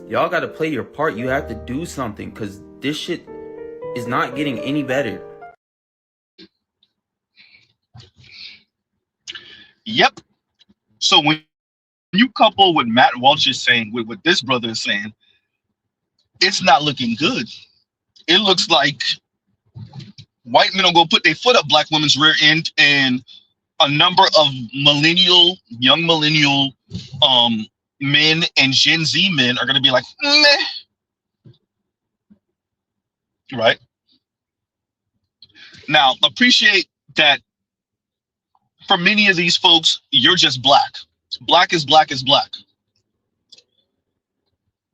S10: y'all gotta play your part. You have to do something, because this shit is not getting any better.
S2: Yep. So when you couple what Matt Walsh is saying with what this brother is saying, it's not looking good. It looks like white men will go put their foot up black women's rear end, and a number of young millennial men and Gen Z men are going to be like, meh. Right? Now, appreciate that for many of these folks, you're just black. Black is black is black.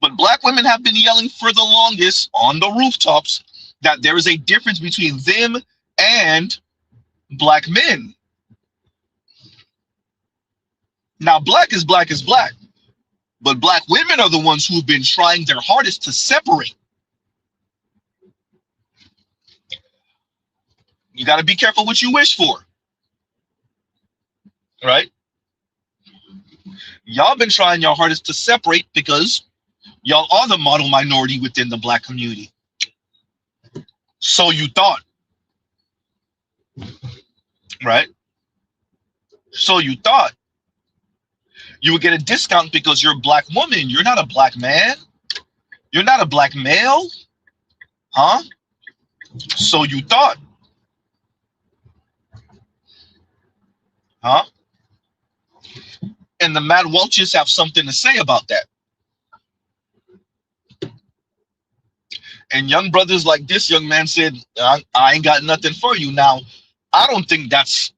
S2: But black women have been yelling for the longest on the rooftops that there is a difference between them and black men. Now, black is black is black, but black women are the ones who have been trying their hardest to separate. You got to be careful what you wish for, right? Y'all been trying your hardest to separate because y'all are the model minority within the black community. So you thought, right? So you thought you would get a discount because you're a black woman. You're not a black man. You're not a black male. Huh? So you thought. Huh? And the Mad Welches have something to say about that. And young brothers like this young man said, I ain't got nothing for you. Now, I don't think that's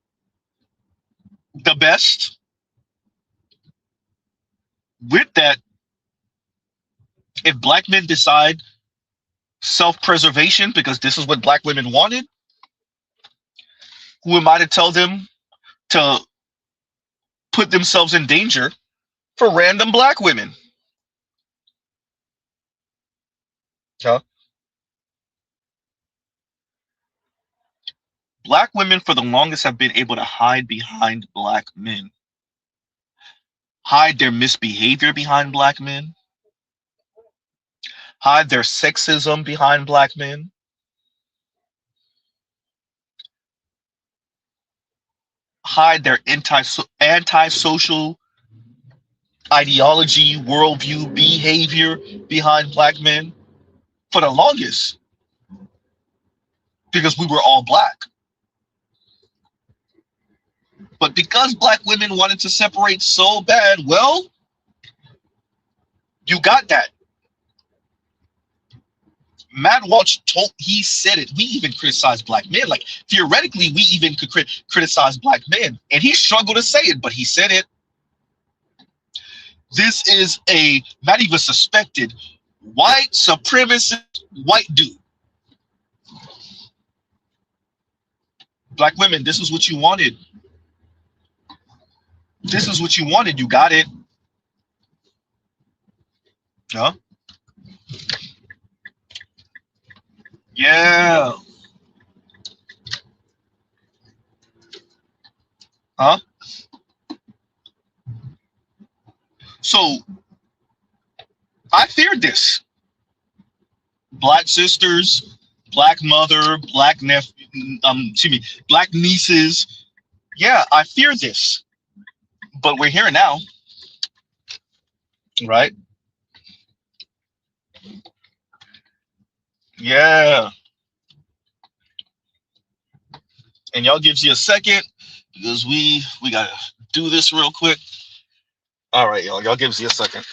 S2: the best. With that, if black men decide self-preservation because this is what black women wanted, who am I to tell them to put themselves in danger for random black women? Huh? Black women for the longest have been able to hide behind black men, hide their misbehavior behind black men, hide their sexism behind black men, hide their anti-social ideology, worldview, behavior behind black men for the longest because we were all black. But because black women wanted to separate so bad, well, you got that. Matt Walsh he said it. We even criticize black men. Like, theoretically, we even could criticize black men. And he struggled to say it, but he said it. This is a not even suspected white supremacist white dude. Black women, this is what you wanted. This is what you wanted. You got it. Huh? Yeah. Huh? So I feared this. Black sisters, black mother, black nephew, black nieces. Yeah, I fear this. But we're here now. Right? Yeah. And y'all gives you a second because we gotta do this real quick. All right, y'all. Y'all gives you a second.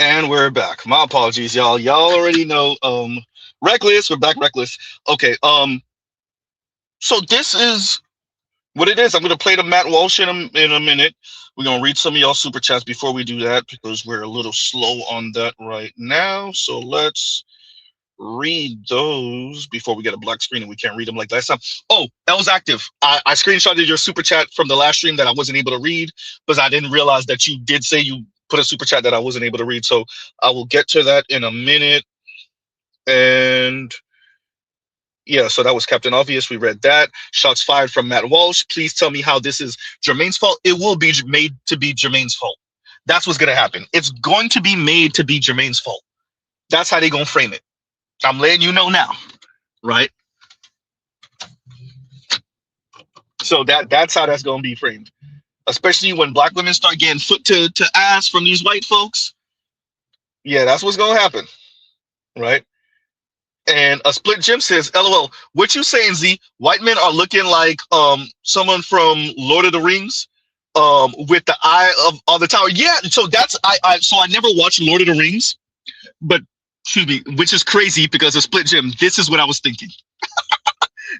S2: And we're back. My apologies, y'all. Y'all already know. Reckless. We're back. Reckless. Okay. So this is what it is. I'm gonna play the Matt Walsh in a minute. We're gonna read some of y'all super chats before we do that because we're a little slow on that right now. So let's read those before we get a black screen and we can't read them like last time. Oh, that was active. I screenshotted your super chat from the last stream that I wasn't able to read because I didn't realize that you did say you put a super chat that I wasn't able to read. So I will get to that in a minute. And yeah, so that was Captain Obvious. We read that. Shots fired from Matt Walsh. Please tell me how this is Jermaine's fault. It will be made to be Jermaine's fault. That's what's going to happen. It's going to be made to be Jermaine's fault. That's how they're going to frame it. I'm letting you know now, right? So that's how that's going to be framed. Especially when black women start getting foot to ass from these white folks. Yeah, that's what's going to happen, right? And a split Jim says, LOL, what you saying, Z? White men are looking like someone from Lord of the Rings with the eye of on the tower. Yeah, so that's I never watched Lord of the Rings, but excuse me, which is crazy because of Split Gym. This is what I was thinking.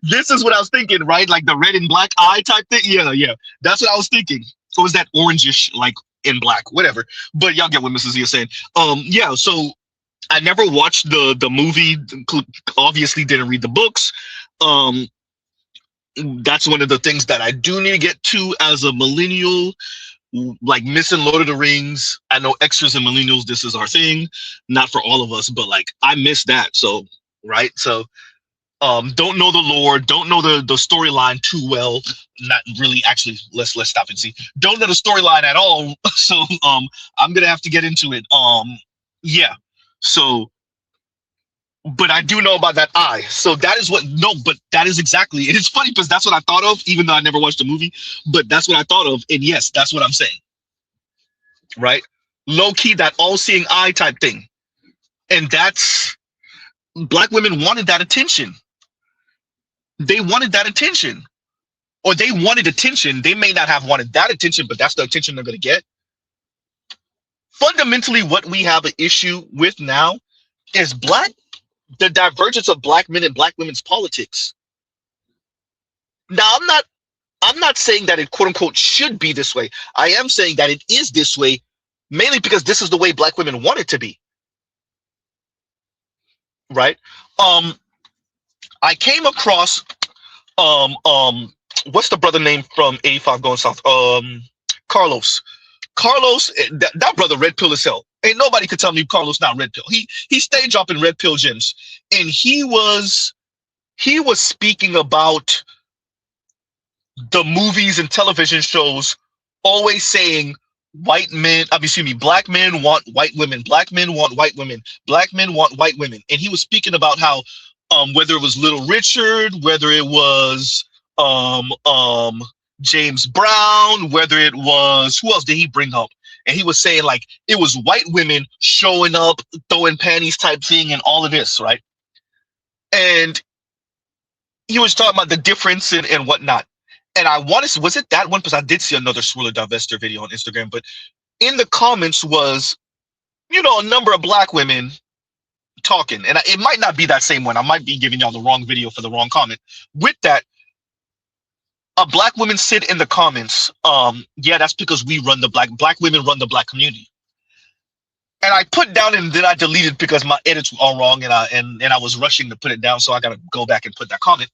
S2: This is what I was thinking, right? Like the red and black eye type thing. Yeah, yeah. That's what I was thinking. So is that orangish, like in black, whatever. But y'all get what Mrs. Z is saying. Yeah, so I never watched the movie, obviously didn't read the books. That's one of the things that I do need to get to as a millennial, like missing Lord of the Rings. I know extras and millennials, this is our thing. Not for all of us, but like I miss that. So, right? So don't know the lore, don't know the storyline too well. Not really, actually, let's stop and see. Don't know the storyline at all. So I'm gonna have to get into it. Yeah. So, but I do know about that eye. So that is what, no, but that is exactly, it is funny because that's what I thought of, even though I never watched the movie, but that's what I thought of. And yes, that's what I'm saying. Right? Low key, that all-seeing eye type thing. And that's, Black women wanted that attention. They wanted that attention. Or they wanted attention. They may not have wanted that attention, but that's the attention they're going to get. Fundamentally, what we have an issue with now is the divergence of black men and black women's politics. Now, I'm not saying that it quote unquote should be this way. I am saying that it is this way, mainly because this is the way black women want it to be. Right? I came across what's the brother name from 85 Going South? Carlos. Carlos, that brother red pill as hell. Ain't nobody could tell me Carlos not red pill. He stayed dropping red pill gems, and he was speaking about the movies and television shows, always saying black men want white women, black men want white women, black men want white women, and he was speaking about how whether it was Little Richard, whether it was James Brown, whether it was, who else did he bring up? And he was saying like it was white women showing up, throwing panties type thing and all of this, right? And he was talking about the difference and whatnot. And I wanted to, was it that one? Because I did see another Swirler Divester video on Instagram, but in the comments was, a number of black women talking. And it might not be that same one. I might be giving y'all the wrong video for the wrong comment. With that, a black woman said in the comments, yeah, that's because we run black women run the black community. And I put down and then I deleted because my edits were all wrong and I was rushing to put it down, so I gotta go back and put that comment.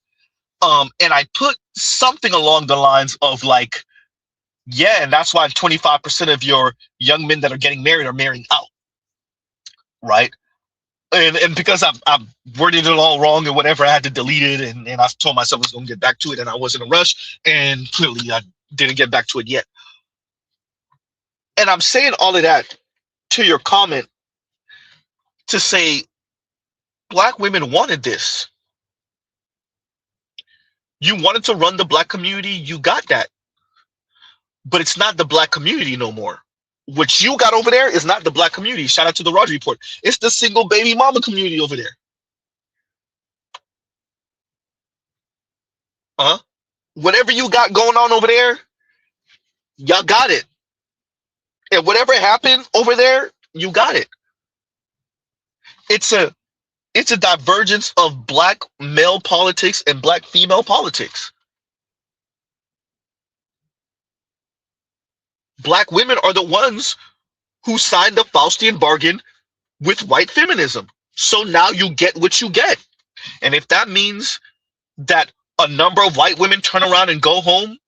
S2: And I put something along the lines of like, yeah, and that's why 25% of your young men that are getting married are marrying out. Right? And because I've worded it all wrong and whatever, I had to delete it, and I told myself I was going to get back to it, and I was in a rush, and clearly I didn't get back to it yet. And I'm saying all of that to your comment to say black women wanted this. You wanted to run the black community, you got that. But it's not the black community no more. What you got over there is not the black community. Shout out to the Roger Report. It's the single baby mama community over there. Whatever you got going on over there, y'all got it. And whatever happened over there, you got it. It's a divergence of black male politics and black female politics. Black women are the ones who signed the Faustian bargain with white feminism. So now you get what you get. And if that means that a number of white women turn around and go home,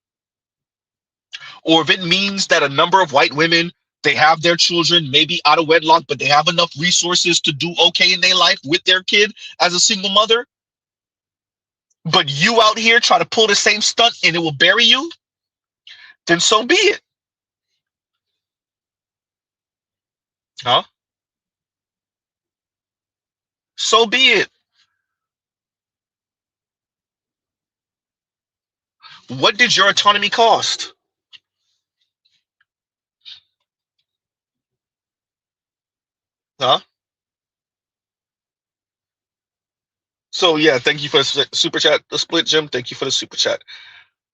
S2: or if it means that a number of white women, they have their children maybe out of wedlock, but they have enough resources to do okay in their life with their kid as a single mother, but you out here try to pull the same stunt and it will bury you, then so be it. So be it. What did your autonomy cost? So yeah, thank you for the super chat, the split gem. Thank you for the super chat.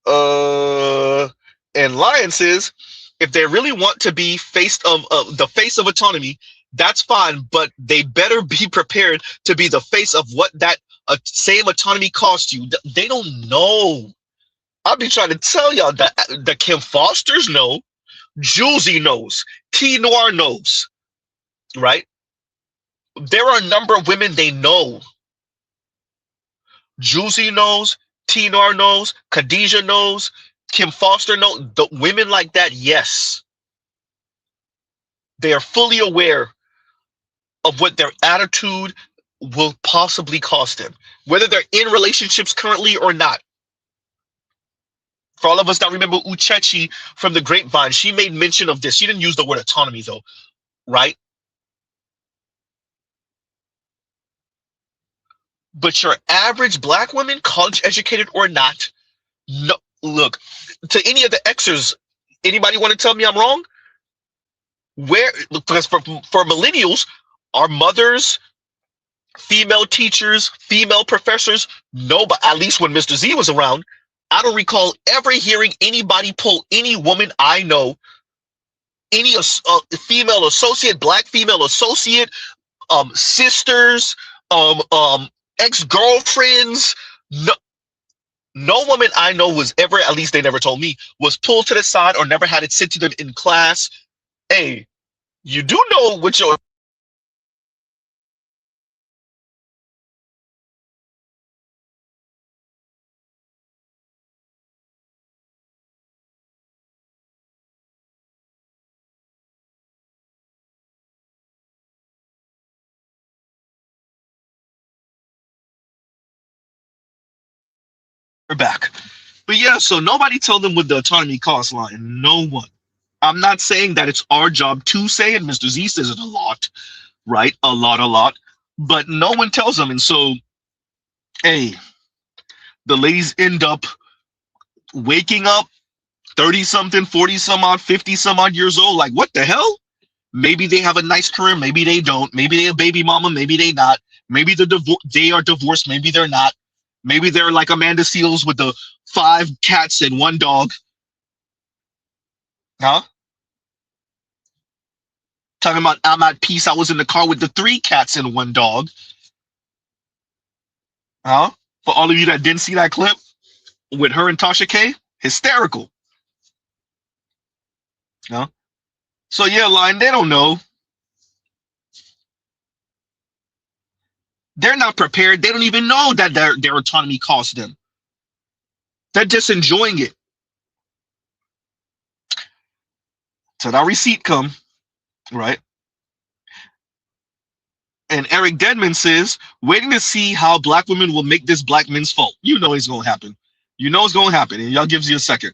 S2: And Lion says, if they really want to be the face of autonomy, That's fine, but they better be prepared to be the face of what that same autonomy cost you. They don't know. I'll be trying to tell y'all that the Kim Fosters know, Julesy knows, T Noir knows, right? There are a number of women they know. Julesy knows, T Noir knows, Khadijah knows, Kim Foster knows. The women like that, yes. They are fully aware of what their attitude will possibly cost them, whether they're in relationships currently or not. For all of us that remember Uchechi from the Grapevine, she made mention of this. She didn't use the word autonomy, though, right? But your average black woman, college educated or not, no, look, to any of the Xers, anybody want to tell me I'm wrong? Because for millennials, our mothers, female teachers, female professors, no, but at least when Mr. Z was around, I don't recall ever hearing anybody pull any woman I know, any female associate, black female associate, sisters, ex-girlfriends. No woman I know was ever, at least they never told me, was pulled to the side or never had it said to them in class, hey, you do know what your back. But yeah, so nobody told them what the autonomy cost line. No one. I'm not saying that it's our job to say it. Mr. Z says it a lot, right? A lot. But no one tells them. And so, hey, the ladies end up waking up 30 something, 40 some odd, 50 some odd years old. Like, what the hell? Maybe they have a nice career. Maybe they don't. Maybe they're a baby mama. Maybe they not. Maybe they are divorced. Maybe they're not. Maybe they're like Amanda Seals with the 5 cats and 1 dog. Huh? Talking about I'm at peace. I was in the car with the 3 cats and 1 dog. Huh? For all of you that didn't see that clip with her and Tasha K, hysterical. Huh? So yeah, Lion, they don't know. They're not prepared. They don't even know that their autonomy costs them. They're just enjoying it. So that receipt come, right? And Eric Deadman says, waiting to see how black women will make this black men's fault. You know it's going to happen. You know it's going to happen. And y'all gives you a second.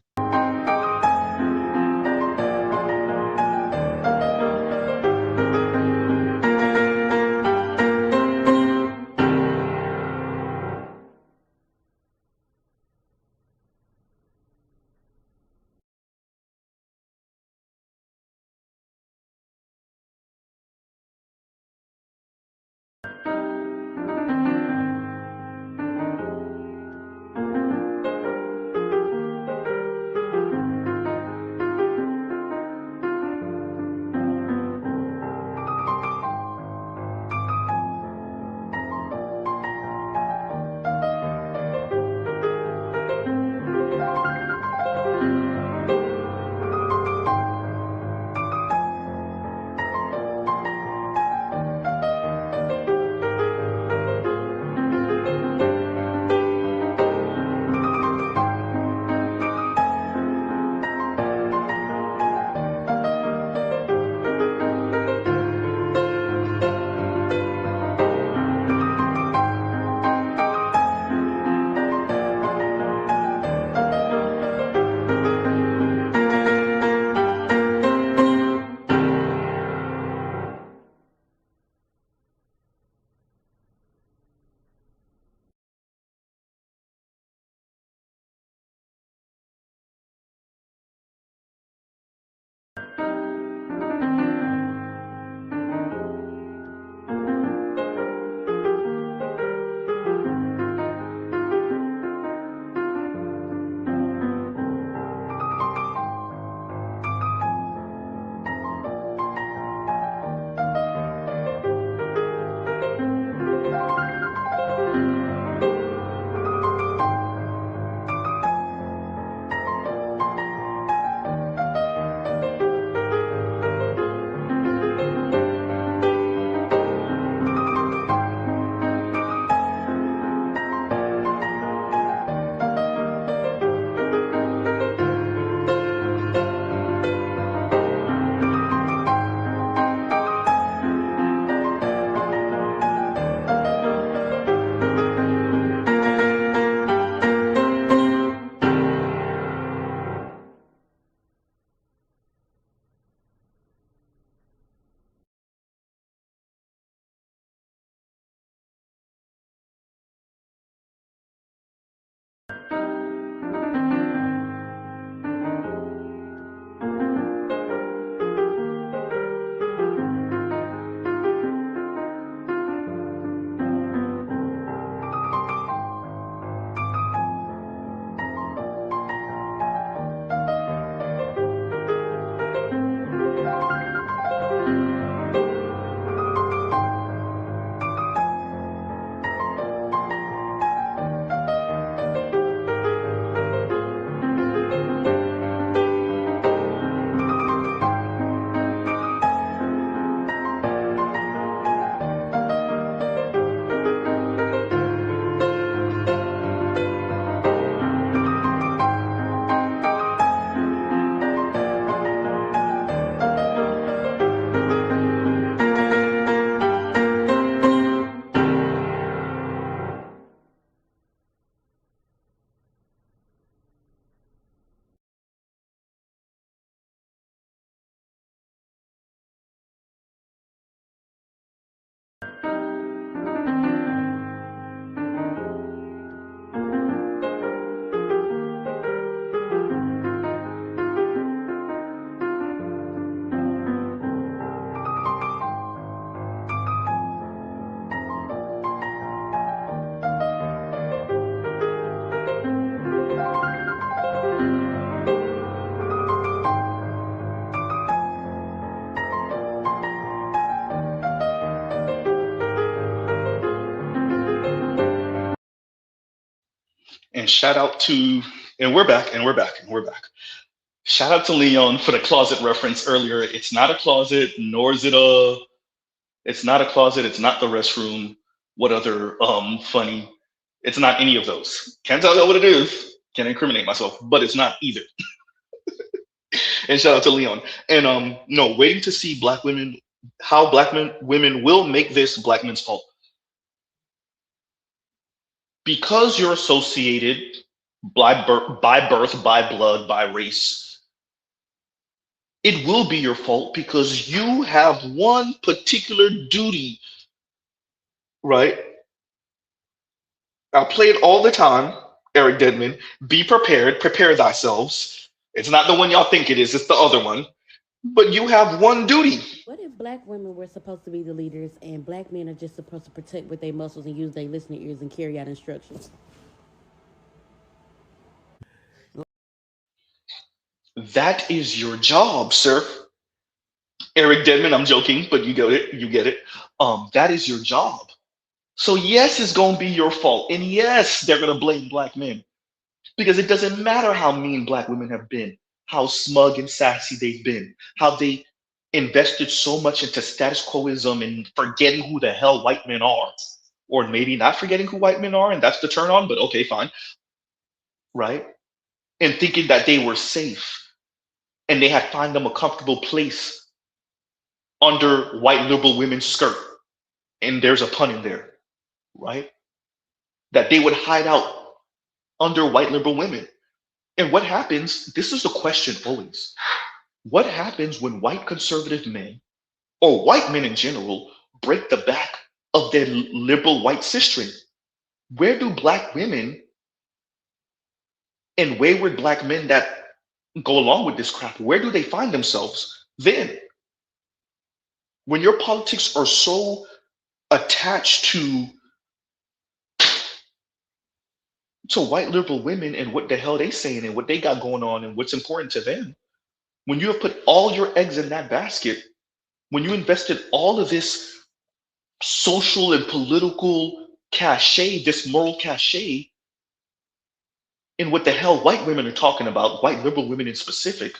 S2: shout out to, and we're back, and we're back, and we're back. Shout out to Leon for the closet reference earlier. It's not a closet, nor is it a. It's not a closet. It's not the restroom. What other funny? It's not any of those. Can't tell you what it is. Can't incriminate myself, but it's not either. And shout out to Leon. And no, waiting to see black women, how women will make this black men's fault because you're associated by birth, by blood, by race. It will be your fault because you have one particular duty, right? I play it all the time, Eric Deadman. Be prepared, prepare thyself. It's not the one y'all think it is, it's the other one. But you have one duty.
S11: What if black women were supposed to be the leaders and black men are just supposed to protect with their muscles and use their listening ears and carry out instructions?
S2: That is your job, sir. Eric Deadman, I'm joking, but you get it. You get it. That is your job. So yes, it's gonna be your fault, and yes, they're gonna blame black men because it doesn't matter how mean black women have been, how smug and sassy they've been, how they invested so much into status quoism and forgetting who the hell white men are, or maybe not forgetting who white men are, and that's the turn on. But okay, fine, right? And thinking that they were safe and they had find them a comfortable place under white liberal women's skirt. And there's a pun in there, right? That they would hide out under white liberal women. And what happens, this is the question always. What happens when white conservative men, or white men in general, break the back of their liberal white cisstring? Where do black women and wayward black men that go along with this crap, where do they find themselves then? When your politics are so attached to white liberal women and what the hell they saying and what they got going on and what's important to them, when you have put all your eggs in that basket, when you invested all of this social and political cachet, this moral cachet, in what the hell white women are talking about, white liberal women in specific.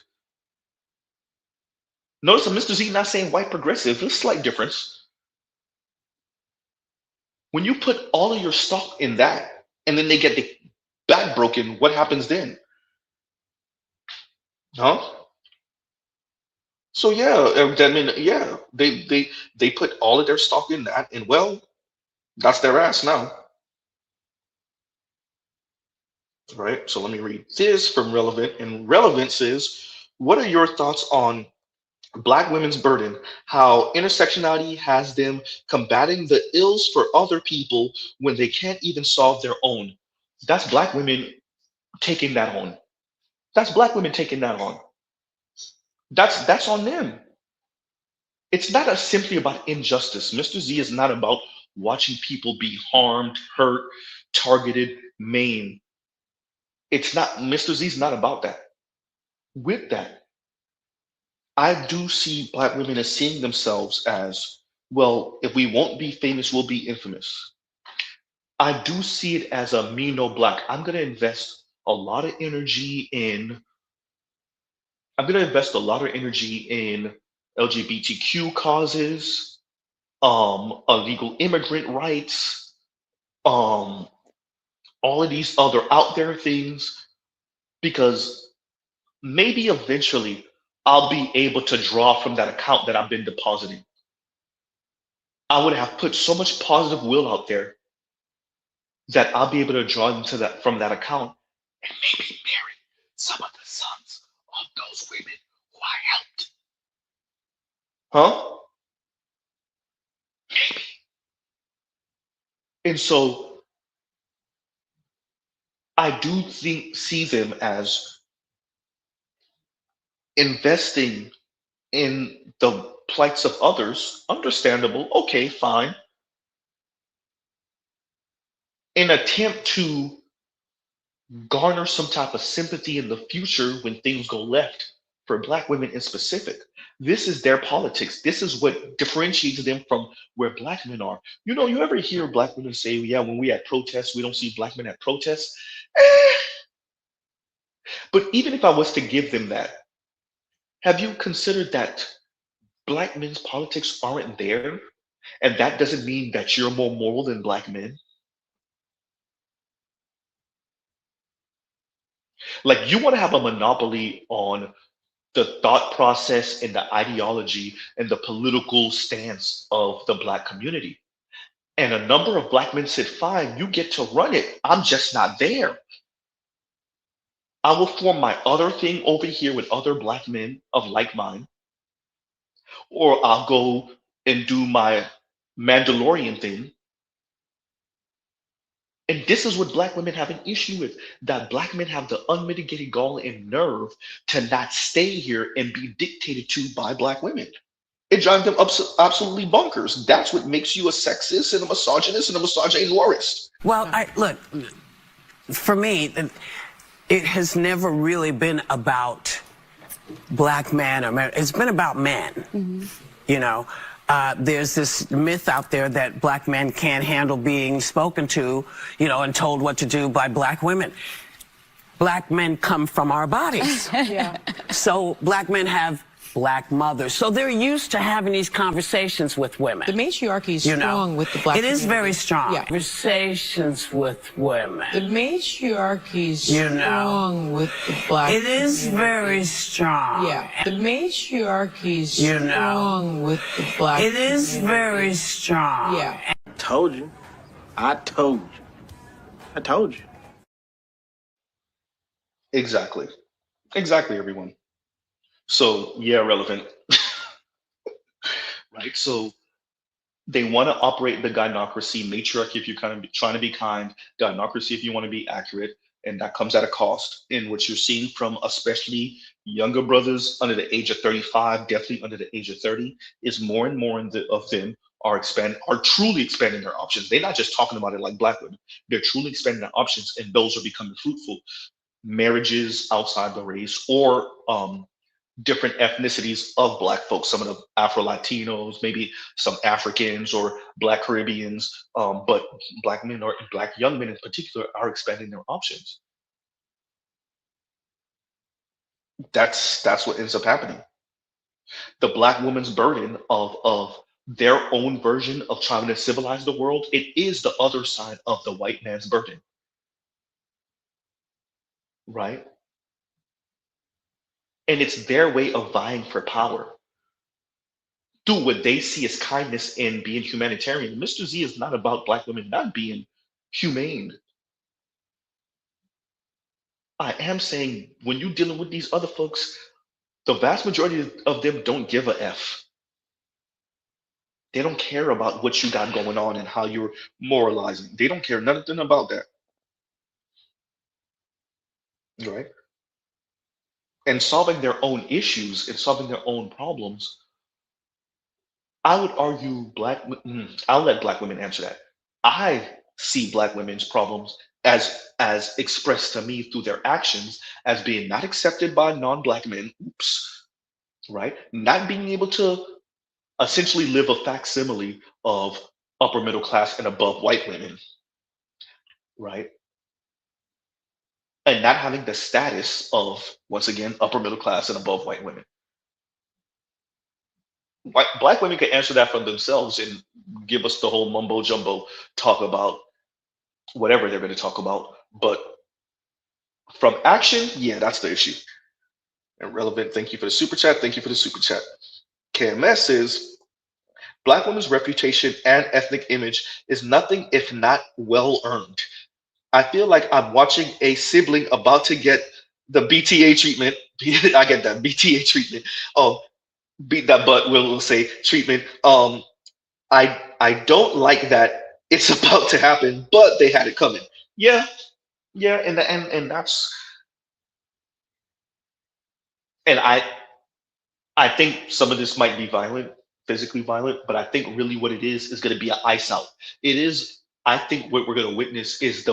S2: Notice that Mr. Z not saying white progressive. There's a slight difference. When you put all of your stock in that, and then they get the back broken, what happens then? Huh? So yeah, I mean, yeah, they put all of their stock in that, and well, that's their ass now. Right, so let me read this from Relevant. And Relevant says, what are your thoughts on Black women's burden, how intersectionality has them combating the ills for other people when they can't even solve their own? That's Black women taking that on. That's Black women taking that on. That's on them. It's not simply about injustice. Mr. Z is not about watching people be harmed, hurt, targeted, maimed. It's not, Mr. Z is not about that. With that, I do see Black women as seeing themselves as, well, if we won't be famous, we'll be infamous. I do see it as a me no black. I'm going to invest a lot of energy in LGBTQ causes, illegal immigrant rights, all of these other out there things, because maybe eventually I'll be able to draw from that account that I've been depositing. I would have put so much positive will out there that I'll be able to draw into that from that account and maybe marry some of the sons of those women who I helped. Huh? Maybe. And so I do see them as investing in the plights of others, understandable, okay, fine. An attempt to garner some type of sympathy in the future when things go left for Black women in specific. This is their politics. This is what differentiates them from where Black men are. You ever hear Black women say, yeah, when we at protests, we don't see Black men at protests? Eh. But even if I was to give them that, have you considered that Black men's politics aren't there? And that doesn't mean that you're more moral than Black men? Like, you want to have a monopoly on the thought process and the ideology and the political stance of the Black community. And a number of Black men said, fine, you get to run it. I'm just not there. I will form my other thing over here with other Black men of like mind, or I'll go and do my Mandalorian thing. And this is what Black women have an issue with, that Black men have the unmitigated gall and nerve to not stay here and be dictated to by Black women. It drives them absolutely bonkers. That's what makes you a sexist and a misogynist and a misogynoirist.
S12: Well, look, for me, it has never really been about Black man or man. It's been about men. Mm-hmm. There's this myth out there that Black men can't handle being spoken to, and told what to do by Black women. Black men come from our bodies. Yeah. So Black men have Black mothers. So they're used to having these conversations with women.
S13: The matriarchy is strong with the Black
S12: community. It is very strong.
S13: Yeah.
S12: Conversations with women.
S13: The matriarchy is strong with the Black
S12: community. It is
S13: community.
S12: very strong.
S13: Yeah. The matriarchy is strong with the Black community.
S12: It is very strong.
S13: Yeah.
S14: Told you. I told you. I told you.
S2: Exactly, everyone. So, yeah, relevant. Right? So they want to operate the gynocracy, matriarchy if you're kind of trying to be kind, gynocracy if you want to be accurate, and that comes at a cost. And what you're seeing from especially younger brothers under the age of 35, definitely under the age of 30, is more and more of them are truly expanding their options. They're not just talking about it like Black women. They're truly expanding their options, and those are becoming fruitful. Marriages outside the race, or different ethnicities of Black folks, some of the Afro-Latinos, maybe some Africans or Black Caribbeans, but Black men or Black young men in particular are expanding their options. That's what ends up happening. The Black woman's burden of their own version of trying to civilize the world, it is the other side of the white man's burden, right? And it's their way of vying for power. Do what they see as kindness in being humanitarian. Mr. Z is not about Black women not being humane. I am saying when you're dealing with these other folks, the vast majority of them don't give a F. They don't care about what you got going on and how you're moralizing. They don't care nothing about that. Right? And solving their own issues and solving their own problems, I would argue I'll let Black women answer that. I see Black women's problems as expressed to me through their actions as being not accepted by non-Black men, right? Not being able to essentially live a facsimile of upper middle class and above white women, right? And not having the status of, once again, upper middle class and above white women. Black women can answer that for themselves and give us the whole mumbo jumbo talk about whatever they're going to talk about. But from action, yeah, that's the issue. Irrelevant, thank you for the super chat. Thank you for the super chat. KMS says, Black women's reputation and ethnic image is nothing if not well earned. I feel like I'm watching a sibling about to get the BTA treatment. I get that BTA treatment. Beat that butt, we'll say treatment. I don't like that it's about to happen, but they had it coming. Yeah, and that's, and I think some of this might be violent, physically violent, but I think really what it is going to be an ice out. It is. I think what we're going to witness is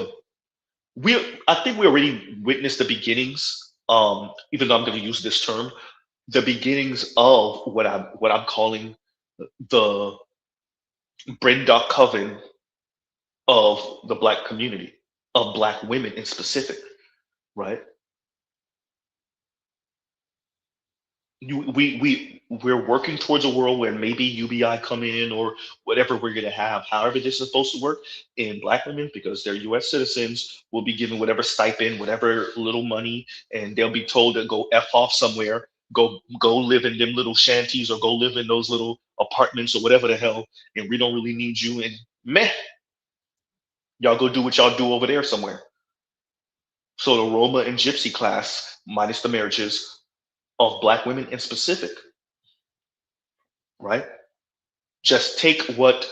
S2: I think we already witnessed the beginnings. Even though I'm going to use this term, the beginnings of what I'm calling the Brenda Coven of the Black community, of Black women in specific, right? We're working towards a world where maybe UBI come in or whatever we're going to have. However, this is supposed to work in Black women, because they're U.S. citizens, will be given whatever stipend, whatever little money, and they'll be told to go f off somewhere, go live in them little shanties or go live in those little apartments or whatever the hell, and we don't really need you. And meh, y'all go do what y'all do over there somewhere. So the Roma and Gypsy class, minus the marriages of Black women in specific, right? Just take what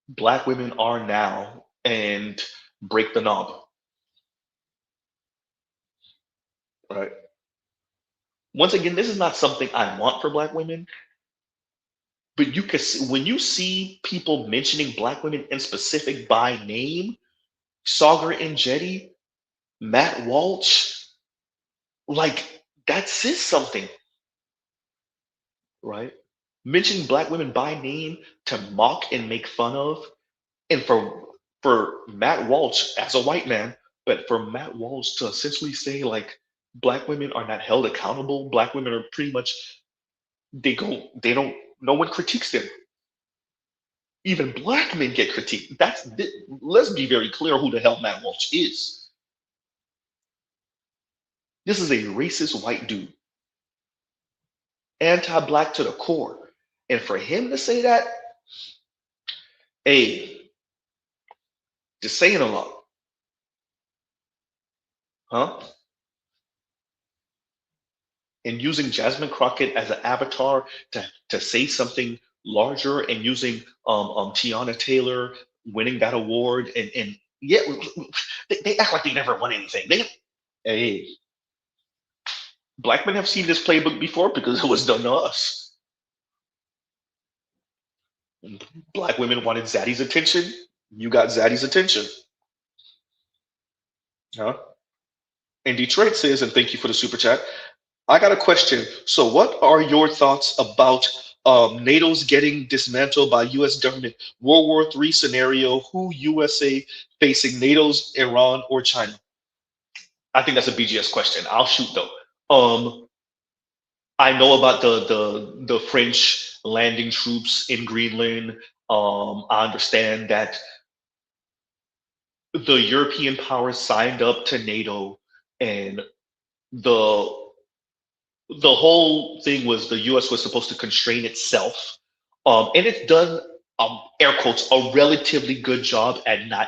S2: Black women are now and break the knob, right? Once again, this is not something I want for Black women, but you can see, when you see people mentioning Black women in specific by name, Sagar and Jetty, Matt Walsh, like that says something, right? Mentioning Black women by name to mock and make fun of, and for Matt Walsh as a white man, but for Matt Walsh to essentially say like Black women are not held accountable, Black women are pretty much they don't, no one critiques them. Even Black men get critiqued. Let's be very clear who the hell Matt Walsh is. This is a racist white dude, anti-Black to the core, and for him to say that, hey, just saying a lot, huh? And using Jasmine Crockett as an avatar to say something larger, and using Tiana Taylor winning that award, and yeah, they act like they never won anything. Hey, Black men have seen this playbook before because it was done to us. Black women wanted Zaddy's attention. You got Zaddy's attention, huh? And Detroit says, and thank you for the super chat. I got a question. So, what are your thoughts about NATO's getting dismantled by U.S. government? World War III scenario: who USA facing NATO's Iran or China? I think that's a BGS question. I'll shoot though. I know about the French landing troops in Greenland. I understand that the European powers signed up to NATO, and the the whole thing was the U.S. was supposed to constrain itself, and it's done, air quotes, a relatively good job at not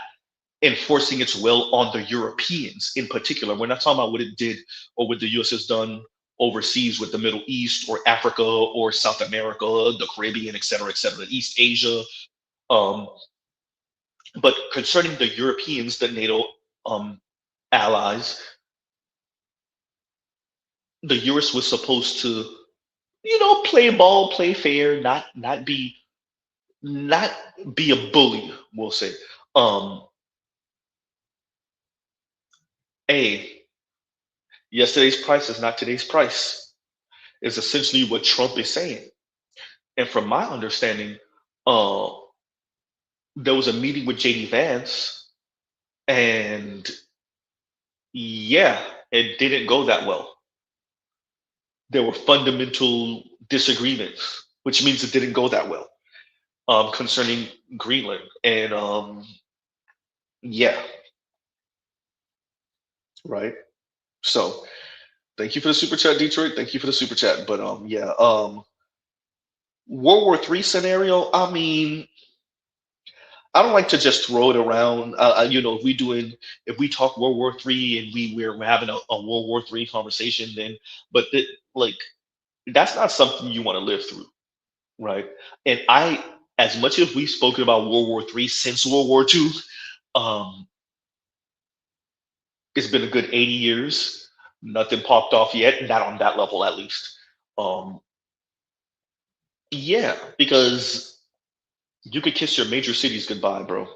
S2: enforcing its will on the Europeans in particular. We're not talking about what it did or what the U.S. has done overseas with the Middle East or Africa or South America, the Caribbean, et cetera, East Asia. But concerning the Europeans, the NATO allies, the US was supposed to, play ball, play fair, not be a bully, we'll say. A Yesterday's price is not today's price, is essentially what Trump is saying. And from my understanding, there was a meeting with JD Vance, and yeah, it didn't go that well. There were fundamental disagreements, which means it didn't go that well, concerning Greenland. And yeah, right. So thank you for the super chat, Detroit. Thank you for the super chat. But yeah, World War III scenario. I mean, I don't like to just throw it around. If we talk World War III and we're having a World War III conversation, then, but like, that's not something you want to live through, right? And as much as we've spoken about World War III since World War II, it's been a good 80 years. Nothing popped off yet, not on that level at least. Yeah, because you could kiss your major cities goodbye, bro.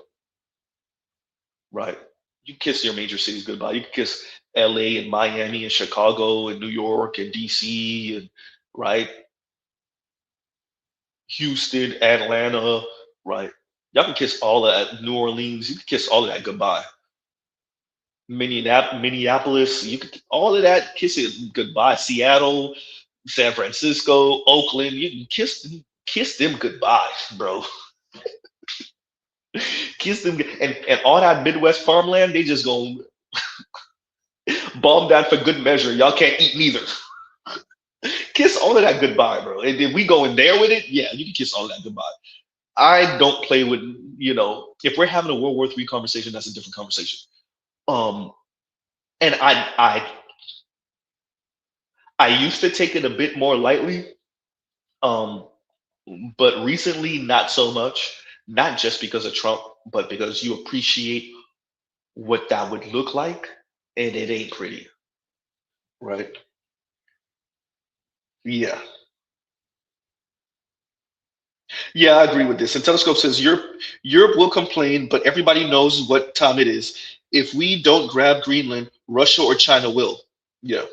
S2: Right? You kiss your major cities goodbye. You could kiss LA and Miami and Chicago and New York and DC and right? Houston, Atlanta, right? Y'all can kiss all of that. New Orleans, you can kiss all of that goodbye. Minneapolis, you could all of that kiss it goodbye. Seattle, San Francisco, Oakland, you can kiss them goodbye, bro. Kiss them, and all that Midwest farmland, they just gonna bomb that for good measure. Y'all can't eat neither. Kiss all of that goodbye, bro. And if we go in there with it, yeah, you can kiss all of that goodbye. I don't play with, if we're having a World War III conversation, that's a different conversation. Um, and I used to take it a bit more lightly, um, but recently not so much. Not just because of Trump, but because you appreciate what that would look like, and it ain't pretty, right? Yeah, yeah, I agree with this. And Telescope says Europe will complain, but everybody knows what time it is. If we don't grab Greenland, Russia or China will. Yeah,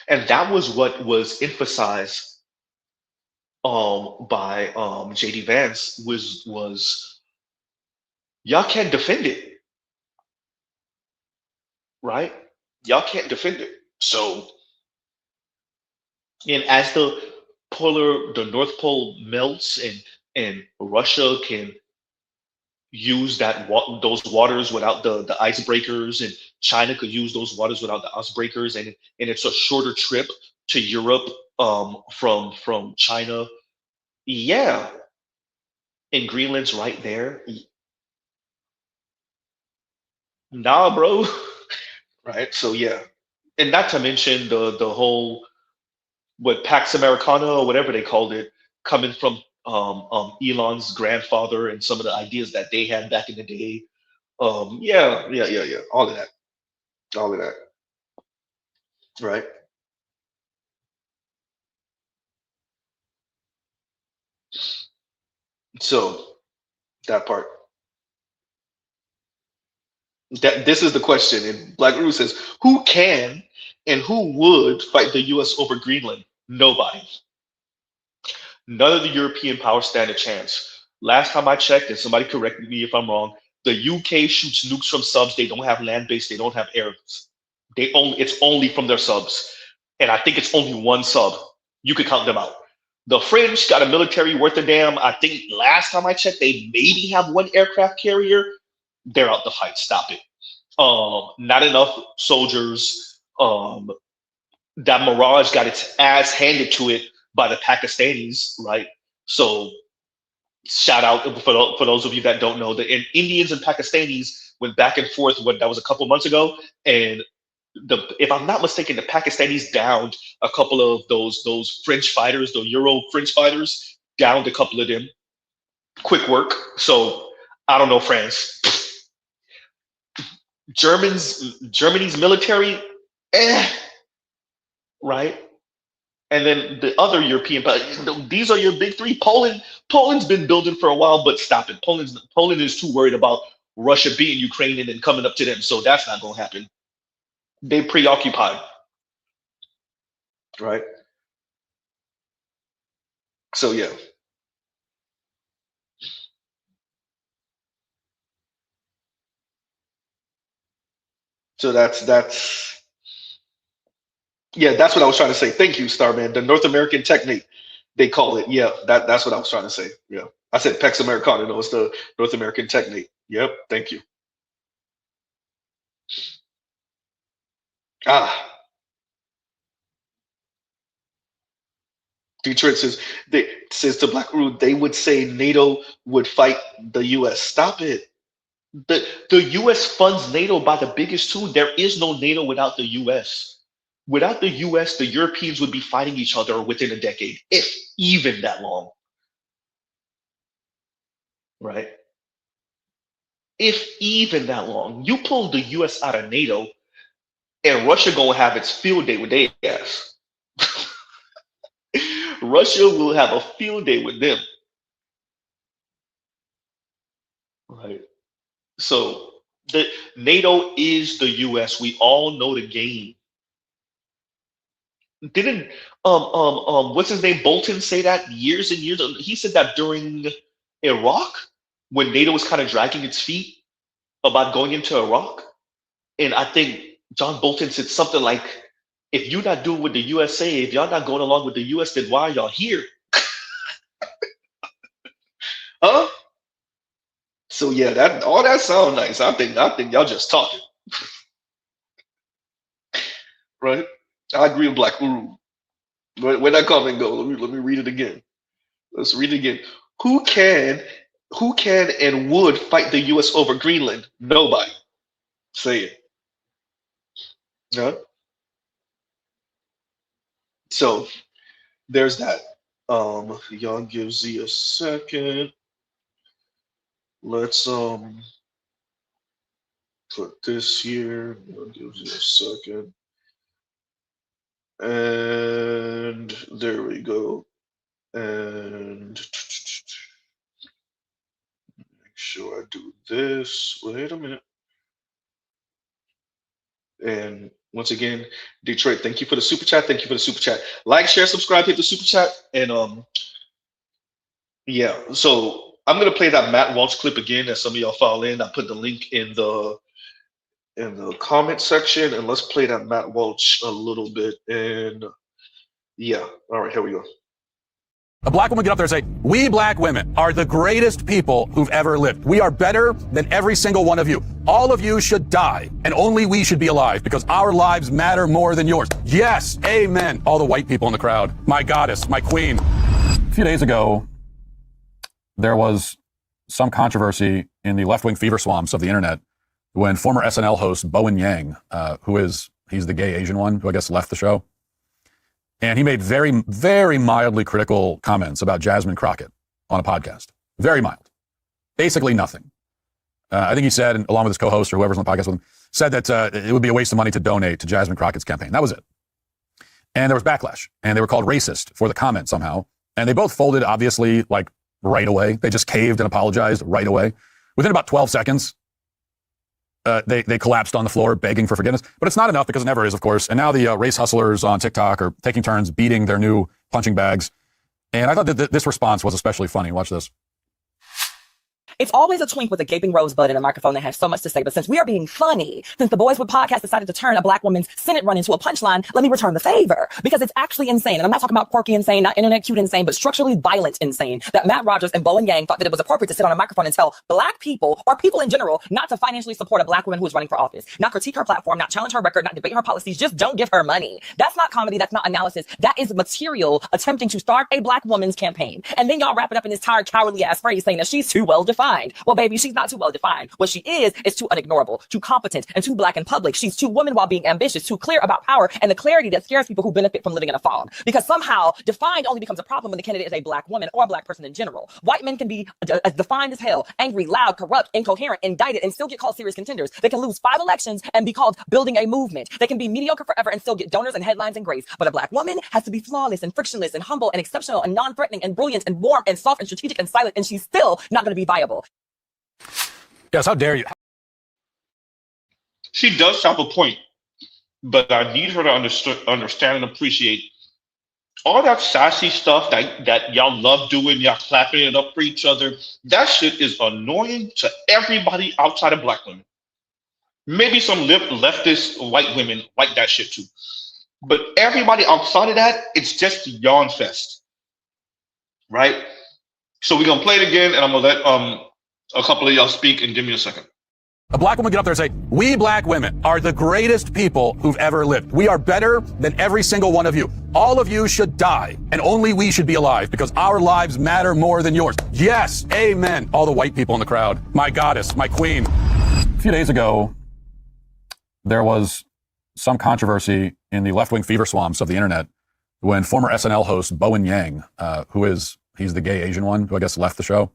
S2: and that was what was emphasized by JD Vance was y'all can't defend it, right? Y'all can't defend it. So, and as the North Pole melts and Russia can use those waters without the icebreakers, and China could use those waters without the icebreakers, and it's a shorter trip to Europe from China. Yeah, and Greenland's right there. Nah, bro. Right? So yeah. And not to mention the whole what Pax Americana or whatever they called it, coming from Elon's grandfather and some of the ideas that they had back in the day. Yeah, yeah, yeah, yeah. All of that. All of that. Right? So that part. That this is the question. And Black Roo says, who can and who would fight the US over Greenland? Nobody. None of the European powers stand a chance. Last time I checked, and somebody corrected me if I'm wrong, the UK shoots nukes from subs. They don't have land base. They don't have air. It's only from their subs, and I think it's only one sub. You could count them out. The French got a military worth a damn. I think last time I checked, they maybe have one aircraft carrier. They're out the fight. Stop it. Not enough soldiers. That Mirage got its ass handed to it by the Pakistanis, right? So shout out for those of you that don't know, the Indians and Pakistanis went back and forth. What that was a couple months ago, and if I'm not mistaken, the Pakistanis downed a couple of those French fighters, the Euro French fighters, downed a couple of them. Quick work. So I don't know, France. Germany's military, right? And then the other European, these are your big three. Poland's been building for a while, but stop it. Poland is too worried about Russia beating Ukraine and then coming up to them, so that's not going to happen. They preoccupied, right? So yeah. So that's yeah, that's what I was trying to say. Thank you, Starman. The North American technique, they call it. Yeah, that's what I was trying to say. Yeah, I said Pex Americana. No, it's the North American technique. Yep. Thank you. Ah, Detroit says to Black Root, they would say NATO would fight the U.S. Stop it. The U.S. funds NATO by the biggest two. There is no NATO without the U.S. Without the U.S., the Europeans would be fighting each other within a decade, if even that long, right? If even that long. You pull the U.S. out of NATO, and Russia gonna have its field day with their ass. Russia will have a field day with them, right? So the NATO is the U.S. We all know the game. Didn't what's his name, Bolton, say that years and years? He said that during Iraq when NATO was kind of dragging its feet about going into Iraq, and I think John Bolton said something like, "If you're not doing with the USA, if y'all not going along with the US, then why are y'all here?" Huh? So yeah, that all that sounds nice. I think y'all just talking, right? I agree with Black Uru. Where'd that comment go? Let me read it again. Let's read it again. Who can who can and would fight the US over Greenland? Nobody. Say it. Yeah. So there's that. Y'all give Z a second. Let's put this here. Y'all give Z a second. And there we go. And make sure I do this. Wait a minute. And once again, Detroit, thank you for the super chat. Thank you for the super chat. Like, share, subscribe, hit the super chat. And yeah, so I'm gonna play that Matt Walsh clip again as some of y'all file in. I put the link in the comment section, and let's play that Matt Walsh a little bit. And yeah, all right, here we go.
S8: A black woman get up there and say, "We black women are the greatest people who've ever lived. We are better than every single one of you. All of you should die, and only we should be alive because our lives matter more than yours." Yes, amen. All the white people in the crowd. My goddess, my queen. A few days ago, there was some controversy in the left-wing fever swamps of the internet when former SNL host Bowen Yang, he's the gay Asian one who I guess left the show, and he made very, very mildly critical comments about Jasmine Crockett on a podcast. Very mild. Basically nothing. I think he said, along with his co-host or whoever's on the podcast with him, said that it would be a waste of money to donate to Jasmine Crockett's campaign. That was it. And there was backlash. And they were called racist for the comment somehow. And they both folded, obviously, like right away. They just caved and apologized right away. Within about 12 seconds, they collapsed on the floor begging for forgiveness. But it's not enough because it never is, of course. And now the race hustlers on TikTok are taking turns beating their new punching bags. And I thought that this response was especially funny. Watch this.
S9: It's always a twink with a gaping rosebud and a microphone that has so much to say. But since we are being funny, since the Boys with Podcast decided to turn a black woman's Senate run into a punchline, let me return the favor. Because it's actually insane. And I'm not talking about quirky insane, not internet cute insane, but structurally violent insane. That Matt Rogers and Bowen Yang thought that it was appropriate to sit on a microphone and tell black people, or people in general, not to financially support a black woman who is running for office. Not critique her platform, not challenge her record, not debate her policies. Just don't give her money. That's not comedy. That's not analysis. That is material attempting to start a black woman's campaign. And then y'all wrap it up in this tired, cowardly ass phrase saying that she's too well defined. Well, baby, she's not too well defined. What she is too unignorable, too competent, and too black in public. She's too woman while being ambitious, too clear about power, and the clarity that scares people who benefit from living in a fog. Because somehow, defined only becomes a problem when the candidate is a black woman or a black person in general. White men can be as defined as hell, angry, loud, corrupt, incoherent, indicted, and still get called serious contenders. They can lose 5 elections and be called building a movement. They can be mediocre forever and still get donors and headlines and grace. But a black woman has to be flawless and frictionless and humble and exceptional and non-threatening and brilliant and warm and soft and strategic and silent, and she's still not going to be viable.
S8: Yes, how dare you?
S2: She does have a point, but I need her to understand and appreciate all that sassy stuff that y'all love doing. Y'all clapping it up for each other. That shit is annoying to everybody outside of black women. Maybe some leftist white women like that shit too. But everybody outside of that, it's just yawn fest. Right? So we're going to play it again, and I'm going to let a couple of y'all speak, and give me a second.
S8: A black woman get up there and say, "We black women are the greatest people who've ever lived. We are better than every single one of you. All of you should die, and only we should be alive because our lives matter more than yours." Yes, amen. All the white people in the crowd. My goddess, my queen. A few days ago, there was some controversy in the left-wing fever swamps of the internet when former SNL host Bowen Yang, he's the gay Asian one who I guess left the show,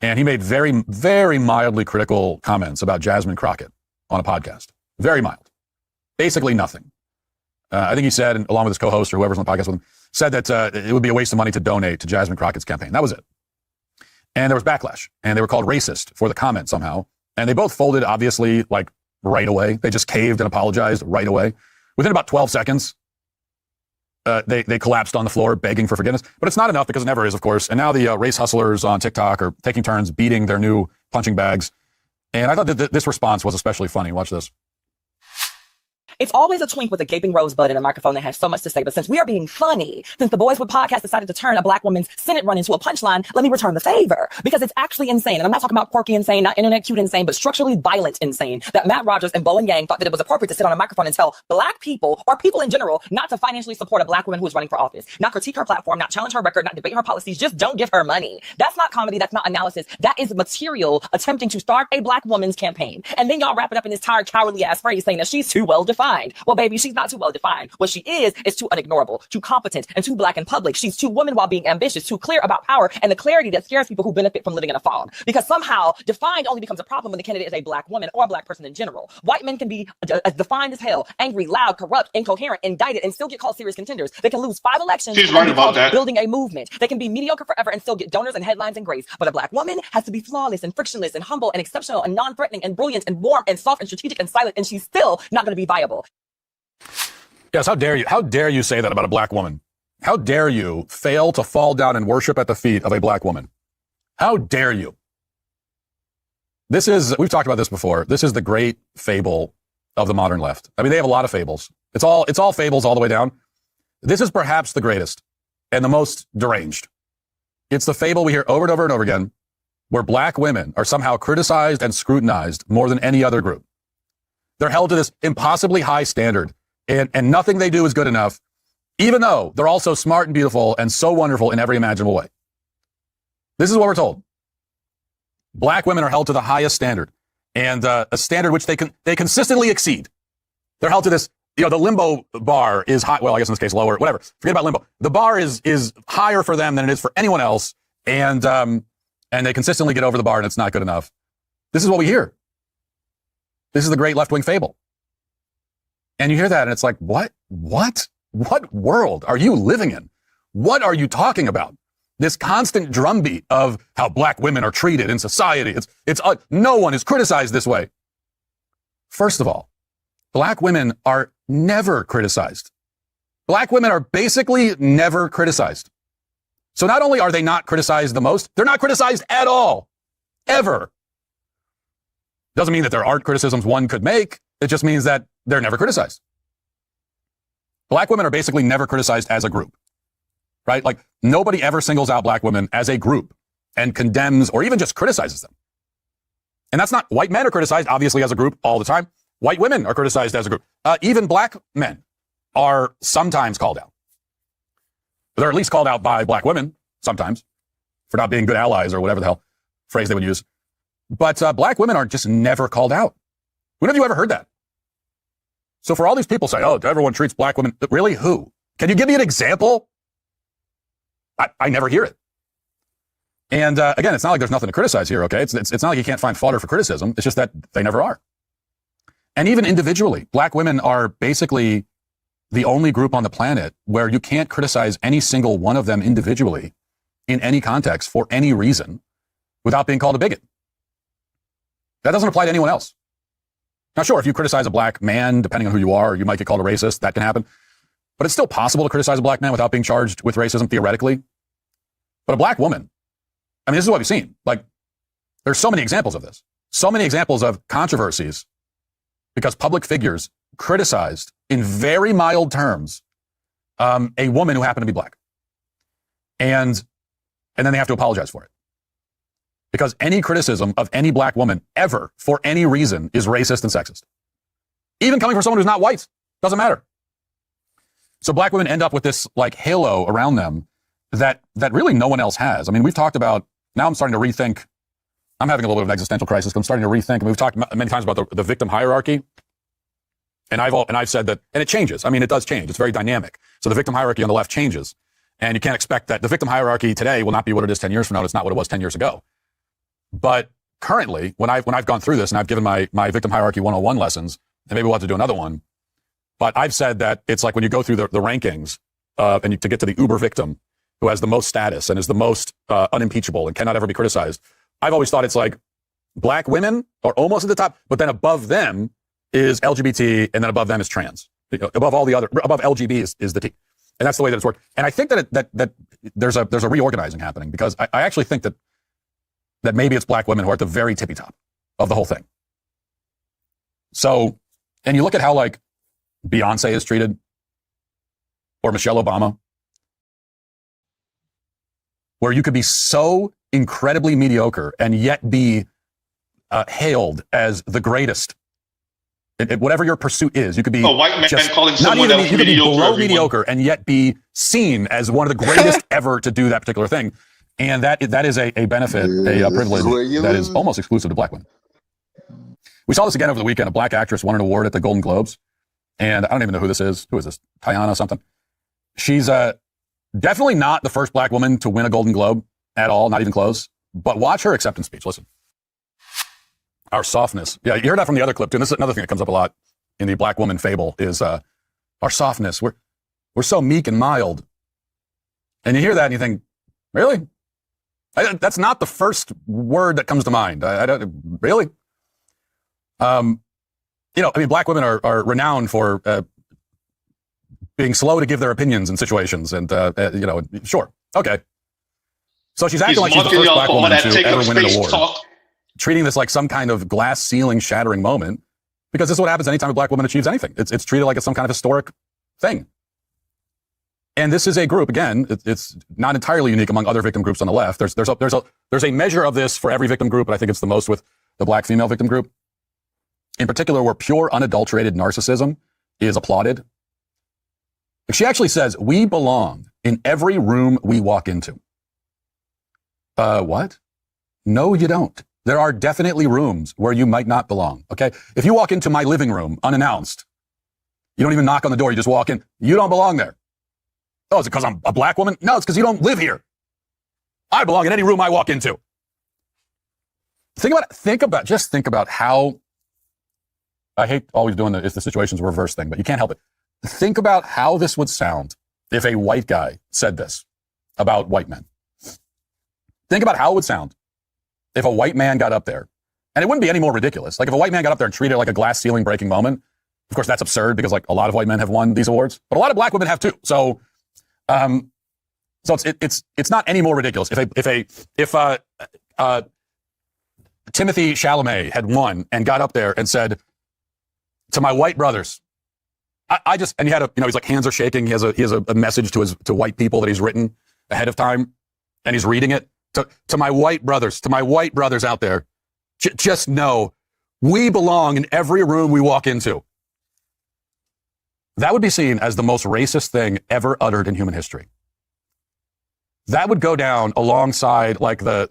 S8: and he made very, very mildly critical comments about Jasmine Crockett on a podcast. Very mild. Basically nothing. I think he said, along with his co-host or whoever's on the podcast with him, said that it would be a waste of money to donate to Jasmine Crockett's campaign. That was it. And there was backlash. And they were called racist for the comment somehow. And they both folded, obviously, like right away. They just caved and apologized right away. Within about 12 seconds, they collapsed on the floor begging for forgiveness. But it's not enough because it never is, of course. And now the race hustlers on TikTok are taking turns beating their new punching bags. And I thought that this response was especially funny. Watch this.
S9: It's always a twink with a gaping rosebud and a microphone that has so much to say. But since we are being funny, since the Boys with Podcast decided to turn a black woman's Senate run into a punchline, let me return the favor. Because it's actually insane. And I'm not talking about quirky insane, not internet cute insane, but structurally violent insane. That Matt Rogers and Bowen Yang thought that it was appropriate to sit on a microphone and tell black people, or people in general, not to financially support a black woman who is running for office. Not critique her platform, not challenge her record, not debate her policies. Just don't give her money. That's not comedy. That's not analysis. That is material attempting to start a black woman's campaign. And then y'all wrap it up in this tired, cowardly ass phrase saying that she's too well defined. Well, baby, she's not too well defined. What she is too unignorable, too competent, and too black in public. She's too woman while being ambitious, too clear about power, and the clarity that scares people who benefit from living in a fog. Because somehow defined only becomes a problem when the candidate is a black woman or a black person in general. White men can be as defined as hell, angry, loud, corrupt, incoherent, indicted, and still get called serious contenders. They can lose 5 elections.
S2: She's right about that.
S9: Building a movement. They can be mediocre forever and still get donors and headlines and grace. But a black woman has to be flawless and frictionless and humble and exceptional and non-threatening and brilliant and warm and soft and strategic and silent, and she's still not going to be viable.
S8: Yes, how dare you? How dare you say that about a black woman? How dare you fail to fall down and worship at the feet of a black woman? How dare you? We've talked about this before. This is the great fable of the modern left. I mean, they have a lot of fables. It's all fables all the way down. This is perhaps the greatest and the most deranged. It's the fable we hear over and over and over again, where black women are somehow criticized and scrutinized more than any other group. They're held to this impossibly high standard. And nothing they do is good enough, even though they're also smart and beautiful and so wonderful in every imaginable way. This is what we're told. Black women are held to the highest standard, and a standard which they consistently exceed. They're held to this, the limbo bar is high. Well, I guess in this case, lower, whatever. Forget about limbo. The bar is higher for them than it is for anyone else. And they consistently get over the bar and it's not good enough. This is what we hear. This is the great left-wing fable. And you hear that and it's like, what world are you living in? What are you talking about? This constant drumbeat of how black women are treated in society. No one is criticized this way. First of all, black women are never criticized. Black women are basically never criticized. So not only are they not criticized the most, they're not criticized at all. Ever. Doesn't mean that there aren't criticisms one could make. It just means that they're never criticized. Black women are basically never criticized as a group, right? Like nobody ever singles out black women as a group and condemns or even just criticizes them. And that's not, white men are criticized obviously as a group all the time. White women are criticized as a group. Even black men are sometimes called out. They're at least called out by black women sometimes for not being good allies or whatever the hell phrase they would use. But black women are just never called out. When have you ever heard that? So for all these people say, oh, everyone treats black women. Really? Who? Can you give me an example? I never hear it. And again, it's not like there's nothing to criticize here, okay? It's not like you can't find fodder for criticism. It's just that they never are. And even individually, black women are basically the only group on the planet where you can't criticize any single one of them individually in any context for any reason without being called a bigot. That doesn't apply to anyone else. Now, sure, if you criticize a black man, depending on who you are, you might get called a racist. That can happen. But it's still possible to criticize a black man without being charged with racism, theoretically. But a black woman, I mean, this is what we've seen. Like, there's so many examples of this. So many examples of controversies because public figures criticized in very mild terms a woman who happened to be black. And then they have to apologize for it. Because any criticism of any black woman ever, for any reason, is racist and sexist. Even coming from someone who's not white. Doesn't matter. So black women end up with this like halo around them that really no one else has. I mean, we've talked about, now I'm starting to rethink, I'm having a little bit of an existential crisis. I'm starting to rethink, and we've talked many times about the victim hierarchy. And I've said that, and it changes. I mean, it does change. It's very dynamic. So the victim hierarchy on the left changes. And you can't expect that the victim hierarchy today will not be what it is 10 years from now. It's not what it was 10 years ago. But currently, when I've gone through this and I've given my victim hierarchy 101 lessons, and maybe we'll have to do another one, but I've said that it's like when you go through the rankings to get to the uber victim who has the most status and is the most unimpeachable and cannot ever be criticized. I've always thought it's like black women are almost at the top, but then above them is LGBT, and then above them is trans. Above LGB is the T. And that's the way that it's worked. And I think that there's a reorganizing happening, because I actually think that maybe it's black women who are at the very tippy top of the whole thing. So, and you look at how like Beyonce is treated, or Michelle Obama, where you could be so incredibly mediocre and yet be hailed as the greatest. Whatever your pursuit is, you could be
S2: a white man
S8: just,
S2: calling
S8: not
S2: someone
S8: even
S2: else
S8: you could be
S2: mediocre,
S8: below
S2: everyone.
S8: mediocre and yet be seen as one of the greatest ever to do that particular thing. And that is a benefit, a privilege that is almost exclusive to black women. We saw this again over the weekend. A black actress won an award at the Golden Globes. And I don't even know who this is. Who is this? Tiana something. She's definitely not the first black woman to win a Golden Globe at all, not even close. But watch her acceptance speech. Listen. Our softness. Yeah, you heard that from the other clip too. And this is another thing that comes up a lot in the black woman fable is our softness. We're so meek and mild. And you hear that and you think, really? That's not the first word that comes to mind. I don't really. You know, I mean, black women are renowned for being slow to give their opinions in situations, and you know, sure, okay. So she's acting like she's the first black woman to ever win an award, treating this like some kind of glass ceiling shattering moment, because this is what happens anytime a black woman achieves anything. It's treated like it's some kind of historic thing. And this is a group, again, it's not entirely unique among other victim groups on the left. There's a measure of this for every victim group, but I think it's the most with the black female victim group. In particular, where pure, unadulterated narcissism is applauded. She actually says, we belong in every room we walk into. What? No, you don't. There are definitely rooms where you might not belong, okay? If you walk into my living room unannounced, you don't even knock on the door, you just walk in, you don't belong there. Oh, is it because I'm a black woman? No, it's because you don't live here. I belong in any room I walk into. Think about how, I hate always doing the situation's reverse thing, but you can't help it. Think about how this would sound if a white guy said this about white men. Think about how it would sound if a white man got up there, and it wouldn't be any more ridiculous. Like if a white man got up there and treated it like a glass ceiling breaking moment. Of course, that's absurd because like a lot of white men have won these awards, but a lot of black women have too. So it's not any more ridiculous. If Timothy Chalamet had won and got up there and said to my white brothers, and he had he's like, hands are shaking. He has a message to white people that he's written ahead of time, and he's reading it to my white brothers out there. Just know we belong in every room we walk into. That would be seen as the most racist thing ever uttered in human history. That would go down alongside like the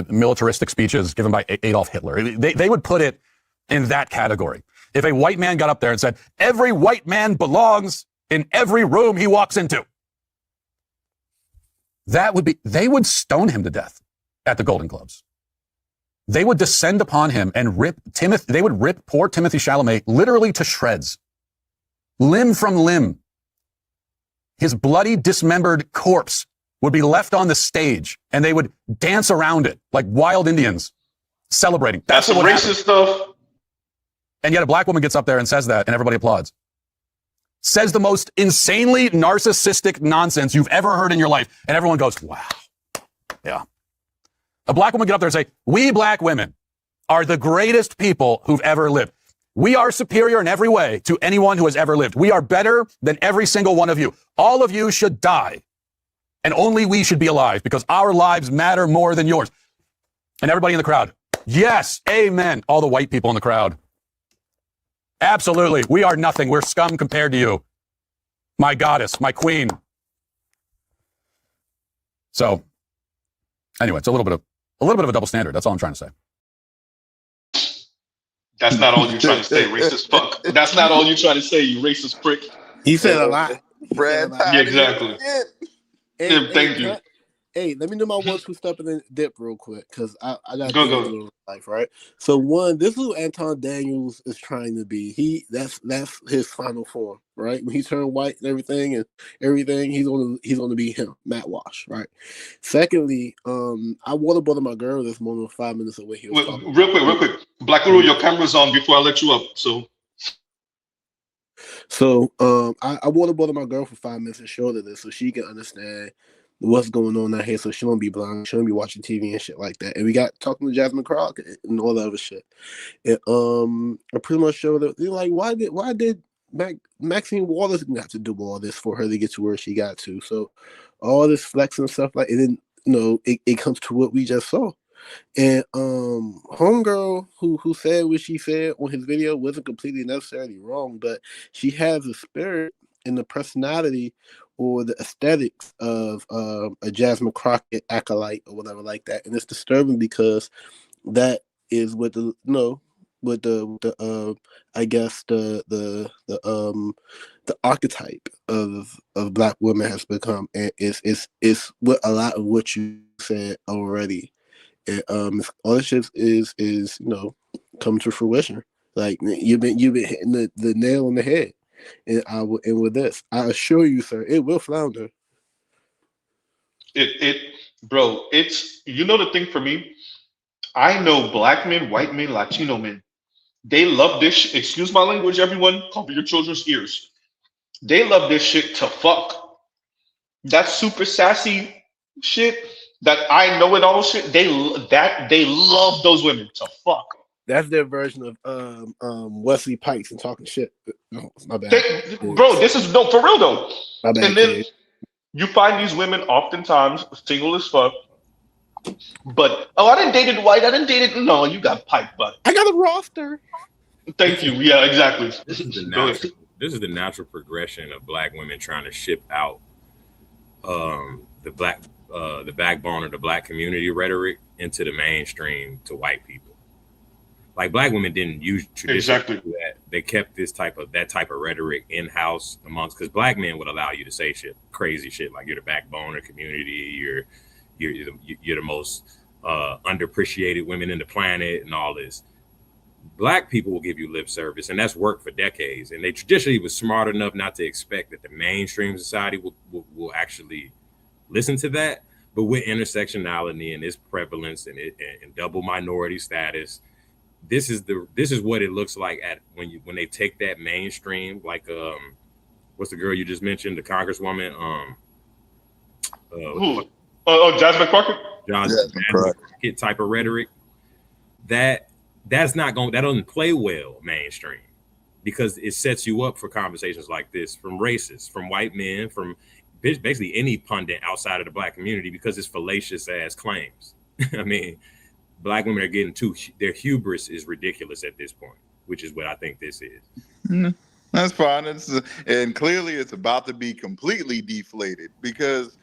S8: militaristic speeches given by Adolf Hitler. They would put it in that category. If a white man got up there and said, every white man belongs in every room he walks into, they would stone him to death at the Golden Globes. They would descend upon him and rip poor Timothy Chalamet literally to shreds, limb from limb. His bloody, dismembered corpse would be left on the stage, and they would dance around it like wild Indians, celebrating.
S2: That's some racist stuff.
S8: And yet a black woman gets up there and says that, and everybody applauds. Says the most insanely narcissistic nonsense you've ever heard in your life, and everyone goes, wow. Yeah. A black woman get up there and say, we black women are the greatest people who've ever lived. We are superior in every way to anyone who has ever lived. We are better than every single one of you. All of you should die, and only we should be alive because our lives matter more than yours. And everybody in the crowd, yes, amen. All the white people in the crowd. Absolutely. We are nothing. We're scum compared to you. My goddess, my queen. So anyway, it's a little bit of a double standard. That's all I'm trying to say.
S2: That's not all you're trying to say, racist fuck. That's not all you're trying to say, you racist prick.
S15: He said a lot.
S14: Brad,
S2: yeah, exactly. Thank you.
S15: Hey, let me do my 1-2 step and then dip real quick because I got
S2: go.
S15: Life, right? So one, this is who Anton Daniels is trying to be. That's his final form, right? When he turned white and everything, he's gonna be him, Matt Walsh, right? Secondly, I water brother my girl this morning 5 minutes away. He was
S2: real quick, Black Guru, your camera's on before I let you up. So
S15: So I waterboarded my girl for 5 minutes and showed her this so she can understand what's going on out here, so she won't be blind, she won't be watching TV and shit like that. And we got talking to Jasmine Crockett and all the other shit. And I pretty much showed her, like, why did Maxine Waters have to do all this for her to get to where she got to? So all this flex and stuff, like, it didn't, it comes to what we just saw. And homegirl who said what she said on his video wasn't completely necessarily wrong, but she has the spirit and the personality or the aesthetics of a Jasmine Crockett acolyte or whatever like that. And it's disturbing because that is what with the I guess the archetype of Black women has become, and it's what a lot of what you said already. And all this shit is come to fruition. Like, you've been hitting the nail on the head. And with this, I assure you, sir, it will flounder.
S2: Bro, it's, the thing for me. I know Black men, white men, Latino men. They love this. Excuse my language, everyone. Cover your children's ears. They love this shit to fuck. That super sassy shit, that I know it all shit. They love those women to fuck.
S15: That's their version of Wesley Pipes and talking shit. No, my bad.
S2: Bro, this is no, for real though.
S15: My bad,
S2: And then
S15: kid.
S2: you find these women oftentimes single as fuck. But I didn't date it white. I didn't date it. No, you got pipe butt.
S15: I got a roster.
S2: Thank you. Yeah, exactly.
S16: This is the
S2: Go ahead.
S16: natural progression of Black women trying to ship out the backbone of the Black community rhetoric into the mainstream to white people. Like, Black women didn't use traditionally do that. They kept that type of rhetoric in house amongst, because Black men would allow you to say crazy shit like you're the backbone of the community, you're the most underappreciated women in the planet, and all this. Black people will give you lip service, and that's worked for decades. And they traditionally was smart enough not to expect that the mainstream society will actually listen to that. But with intersectionality and its prevalence and double minority status, this is what it looks like when they take that mainstream, like what's the girl you just mentioned, the congresswoman,
S2: Jasmine Crockett?
S16: Jasmine Crockett type of rhetoric. That doesn't play well mainstream, because it sets you up for conversations like this from racists, from white men, from basically any pundit outside of the Black community, because it's fallacious ass claims. I mean, Black women are getting their hubris is ridiculous at this point, which is what I think this is.
S17: That's fine. And clearly it's about to be completely deflated, because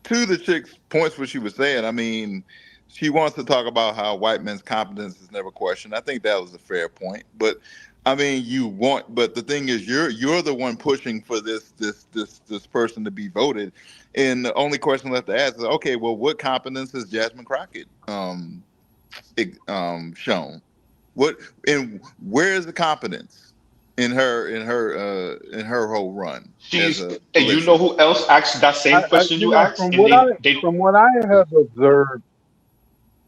S17: to the chick's points, what she was saying, I mean, she wants to talk about how white men's competence is never questioned. I think that was a fair point. But I mean, but the thing is, you're the one pushing for this person to be voted. And the only question left to ask is, okay, well, what competence has Jasmine Crockett shown? And where is the competence in her whole run?
S2: And you know who else asked that same question you asked?
S18: From what I have observed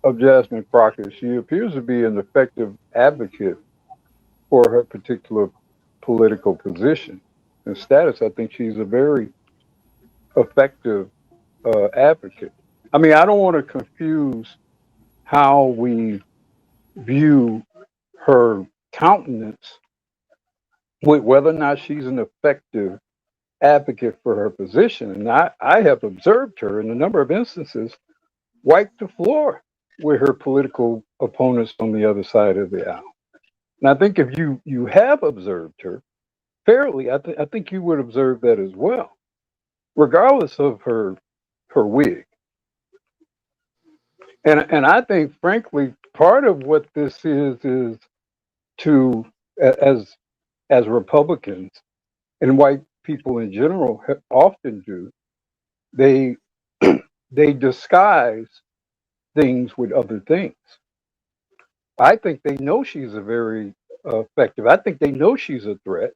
S18: of Jasmine Crockett, she appears to be an effective advocate for her particular political position and status. I think she's a very effective advocate. I mean, I don't want to confuse how we view her countenance with whether or not she's an effective advocate for her position. And I have observed her in a number of instances wipe the floor with her political opponents on the other side of the aisle. And I think if you have observed her fairly, I think you would observe that as well, regardless of her wig. And I think, frankly, part of what this is to, as Republicans and white people in general often do, they disguise things with other things. I think they know she's a very effective. I think they know she's a threat,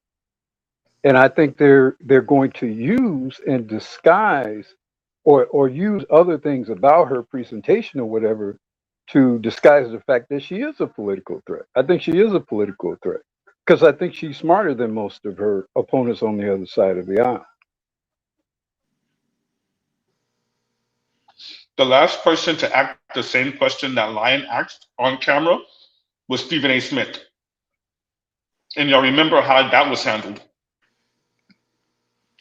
S18: and I think they're going to use and disguise or use other things about her presentation or whatever to disguise the fact that she is a political threat. I think she is a political threat. because I think she's smarter than most of her opponents on the other side of the aisle.
S19: The last person to ask the same question that Lion asked on camera was Stephen A. Smith. And y'all remember how that was handled.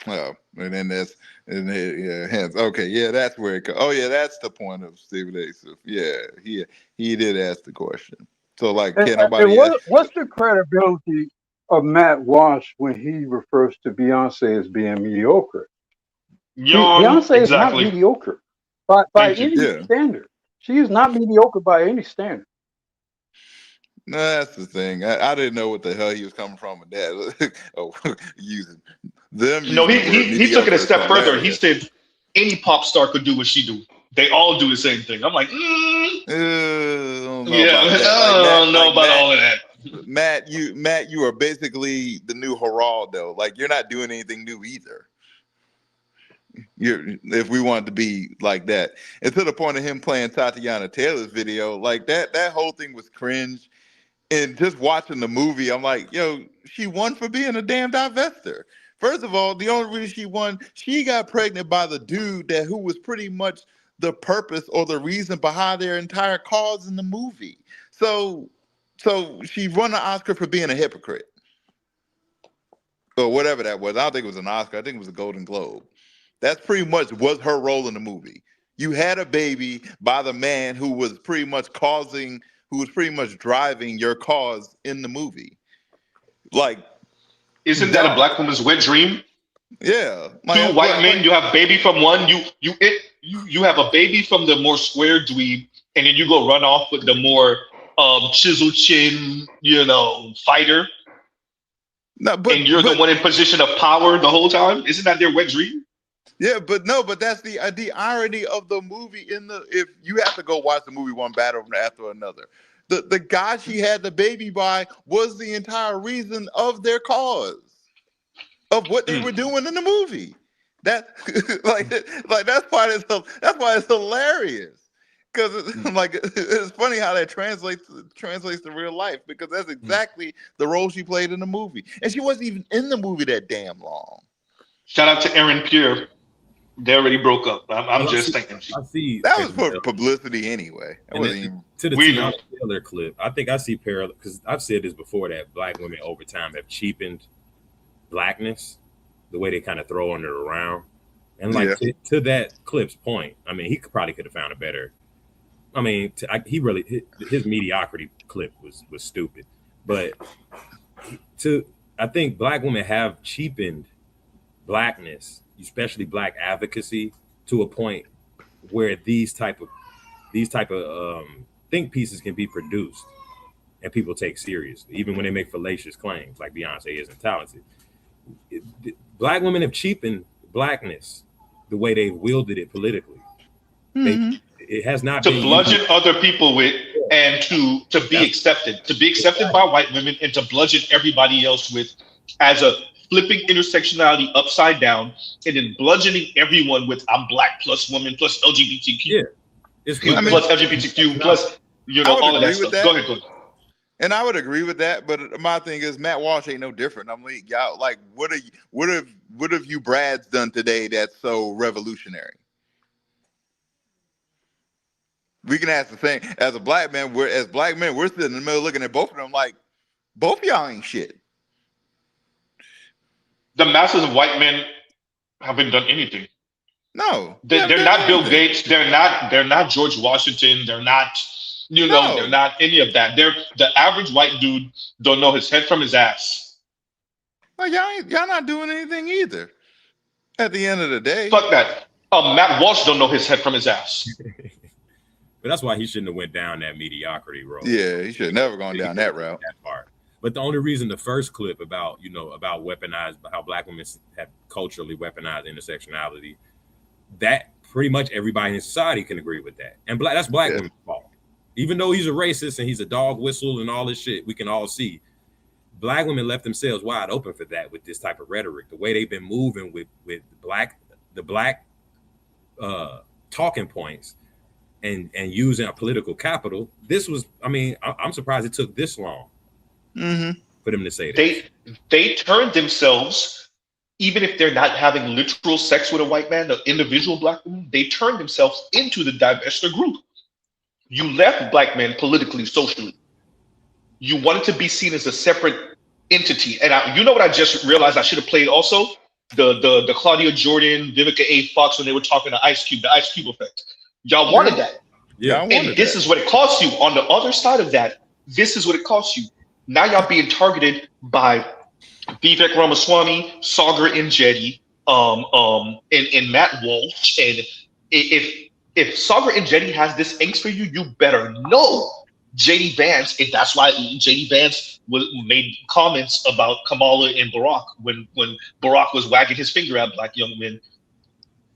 S17: Oh, and then hence, okay, yeah, that's where it goes. Oh, yeah, that's the point of Stephen A. Smith. Yeah, he did ask the question. So, like,
S18: And,
S17: can't nobody
S18: what's the credibility of Matt Walsh when he refers to Beyonce as being mediocre? Beyonce is not mediocre by any standard. She is not mediocre by any standard.
S17: No, that's the thing. I didn't know what the hell he was coming from with that. Using them.
S19: No,
S17: using
S19: he took it a step further. He
S17: hilarious.
S19: said any pop star could do what she do. They all do the same thing. I'm like,
S17: I don't know
S19: yeah,
S17: about that.
S19: I don't know about all of that.
S17: Matt, you are basically the new Geraldo. Like, you're not doing anything new either. If we wanted to be like that, and to the point of him playing Tatiana Taylor's video, like that whole thing was cringe. And just watching the movie, I'm like, yo, she won for being a damn divester. First of all, the only reason she won, she got pregnant by the dude who was pretty much the purpose or the reason behind their entire cause in the movie. So she won an Oscar for being a hypocrite. Or whatever that was. I don't think it was an Oscar. I think it was a Golden Globe. That's pretty much was her role in the movie. You had a baby by the man who was pretty much driving your cause in the movie. Like,
S19: isn't that a black woman's wet dream?
S17: Yeah,
S19: two white men. You have baby from one. You have a baby from the more square dweeb, and then you go run off with the more chisel chin, fighter.
S17: No,
S19: and you're the one in position of power the whole time. Isn't that their wet dream?
S17: Yeah, but that's the irony of the movie. If you have to go watch the movie one battle after another, the guy she had the baby by was the entire reason of their cause, of what they were doing in the movie. That's why it's hilarious. Because it's funny how that translates to real life, because that's exactly the role she played in the movie, and she wasn't even in the movie that damn long.
S19: Shout out to Aaron Pierre. They already broke up. I'm just thinking.
S16: I see
S17: that was for publicity anyway.
S16: To the Tiana Taylor clip, I think I see parallel, because I've said this before, that black women over time have cheapened blackness, the way they kind of throw it around, and to that clip's point, I mean, he probably could have found a better. I mean, his mediocrity clip was stupid, but I think black women have cheapened blackness, especially black advocacy, to a point where these type of think pieces can be produced and people take seriously, even when they make fallacious claims like Beyonce isn't talented. Black women have cheapened blackness the way they've wielded it politically. It has not
S19: to
S16: been
S19: bludgeon other people with, and to be accepted by white women, and to bludgeon everybody else with, as a flipping intersectionality upside down, and then bludgeoning everyone with I'm black plus woman plus LGBTQ.
S16: Yeah,
S19: plus LGBTQ plus all of that stuff. Go ahead.
S17: And I would agree with that, but my thing is Matt Walsh ain't no different. I'm like, y'all, like, what have you Brads done today that's so revolutionary? We can ask the thing as a black man. We're sitting in the middle looking at both of them like, both of y'all ain't shit.
S19: The masses of white men haven't done anything.
S17: No,
S19: they're not Bill Gates. They're not George Washington. They're not, they're not any of that. They're the average white dude. Don't know his head from his ass.
S17: Well, y'all not doing anything either. At the end of the day,
S19: fuck that. Matt Walsh don't know his head from his ass.
S16: But that's why he shouldn't have went down that mediocrity road.
S17: Yeah, he should have never gone down that route.
S16: That part. But the only reason the first clip about weaponized, how black women have culturally weaponized intersectionality, that pretty much everybody in society can agree with that. And that's black women's fault. Even though he's a racist and he's a dog whistle and all this shit, we can all see black women left themselves wide open for that with this type of rhetoric. The way they've been moving with the black talking points. And using our political capital, this was, I mean, I'm surprised it took this long.
S17: Mm-hmm.
S16: for them to say that.
S19: They turn themselves, even if they're not having literal sex with a white man, the individual black woman, they turn themselves into the divestiture group. You left black men politically, socially. You wanted to be seen as a separate entity. And you know what I just realized I should have played also? The Claudia Jordan, Vivica A. Fox when they were talking to Ice Cube, the Ice Cube effect. Y'all wanted that.
S16: Yeah,
S19: and this is what it costs you. On the other side of that, this is what it costs you. Now y'all being targeted by Vivek Ramaswamy, Sagar Enjeti, and Matt Walsh. And if Sagar Enjeti has this angst for you, you better know JD Vance, and that's why JD Vance made comments about Kamala and Barack when Barack was wagging his finger at black young men.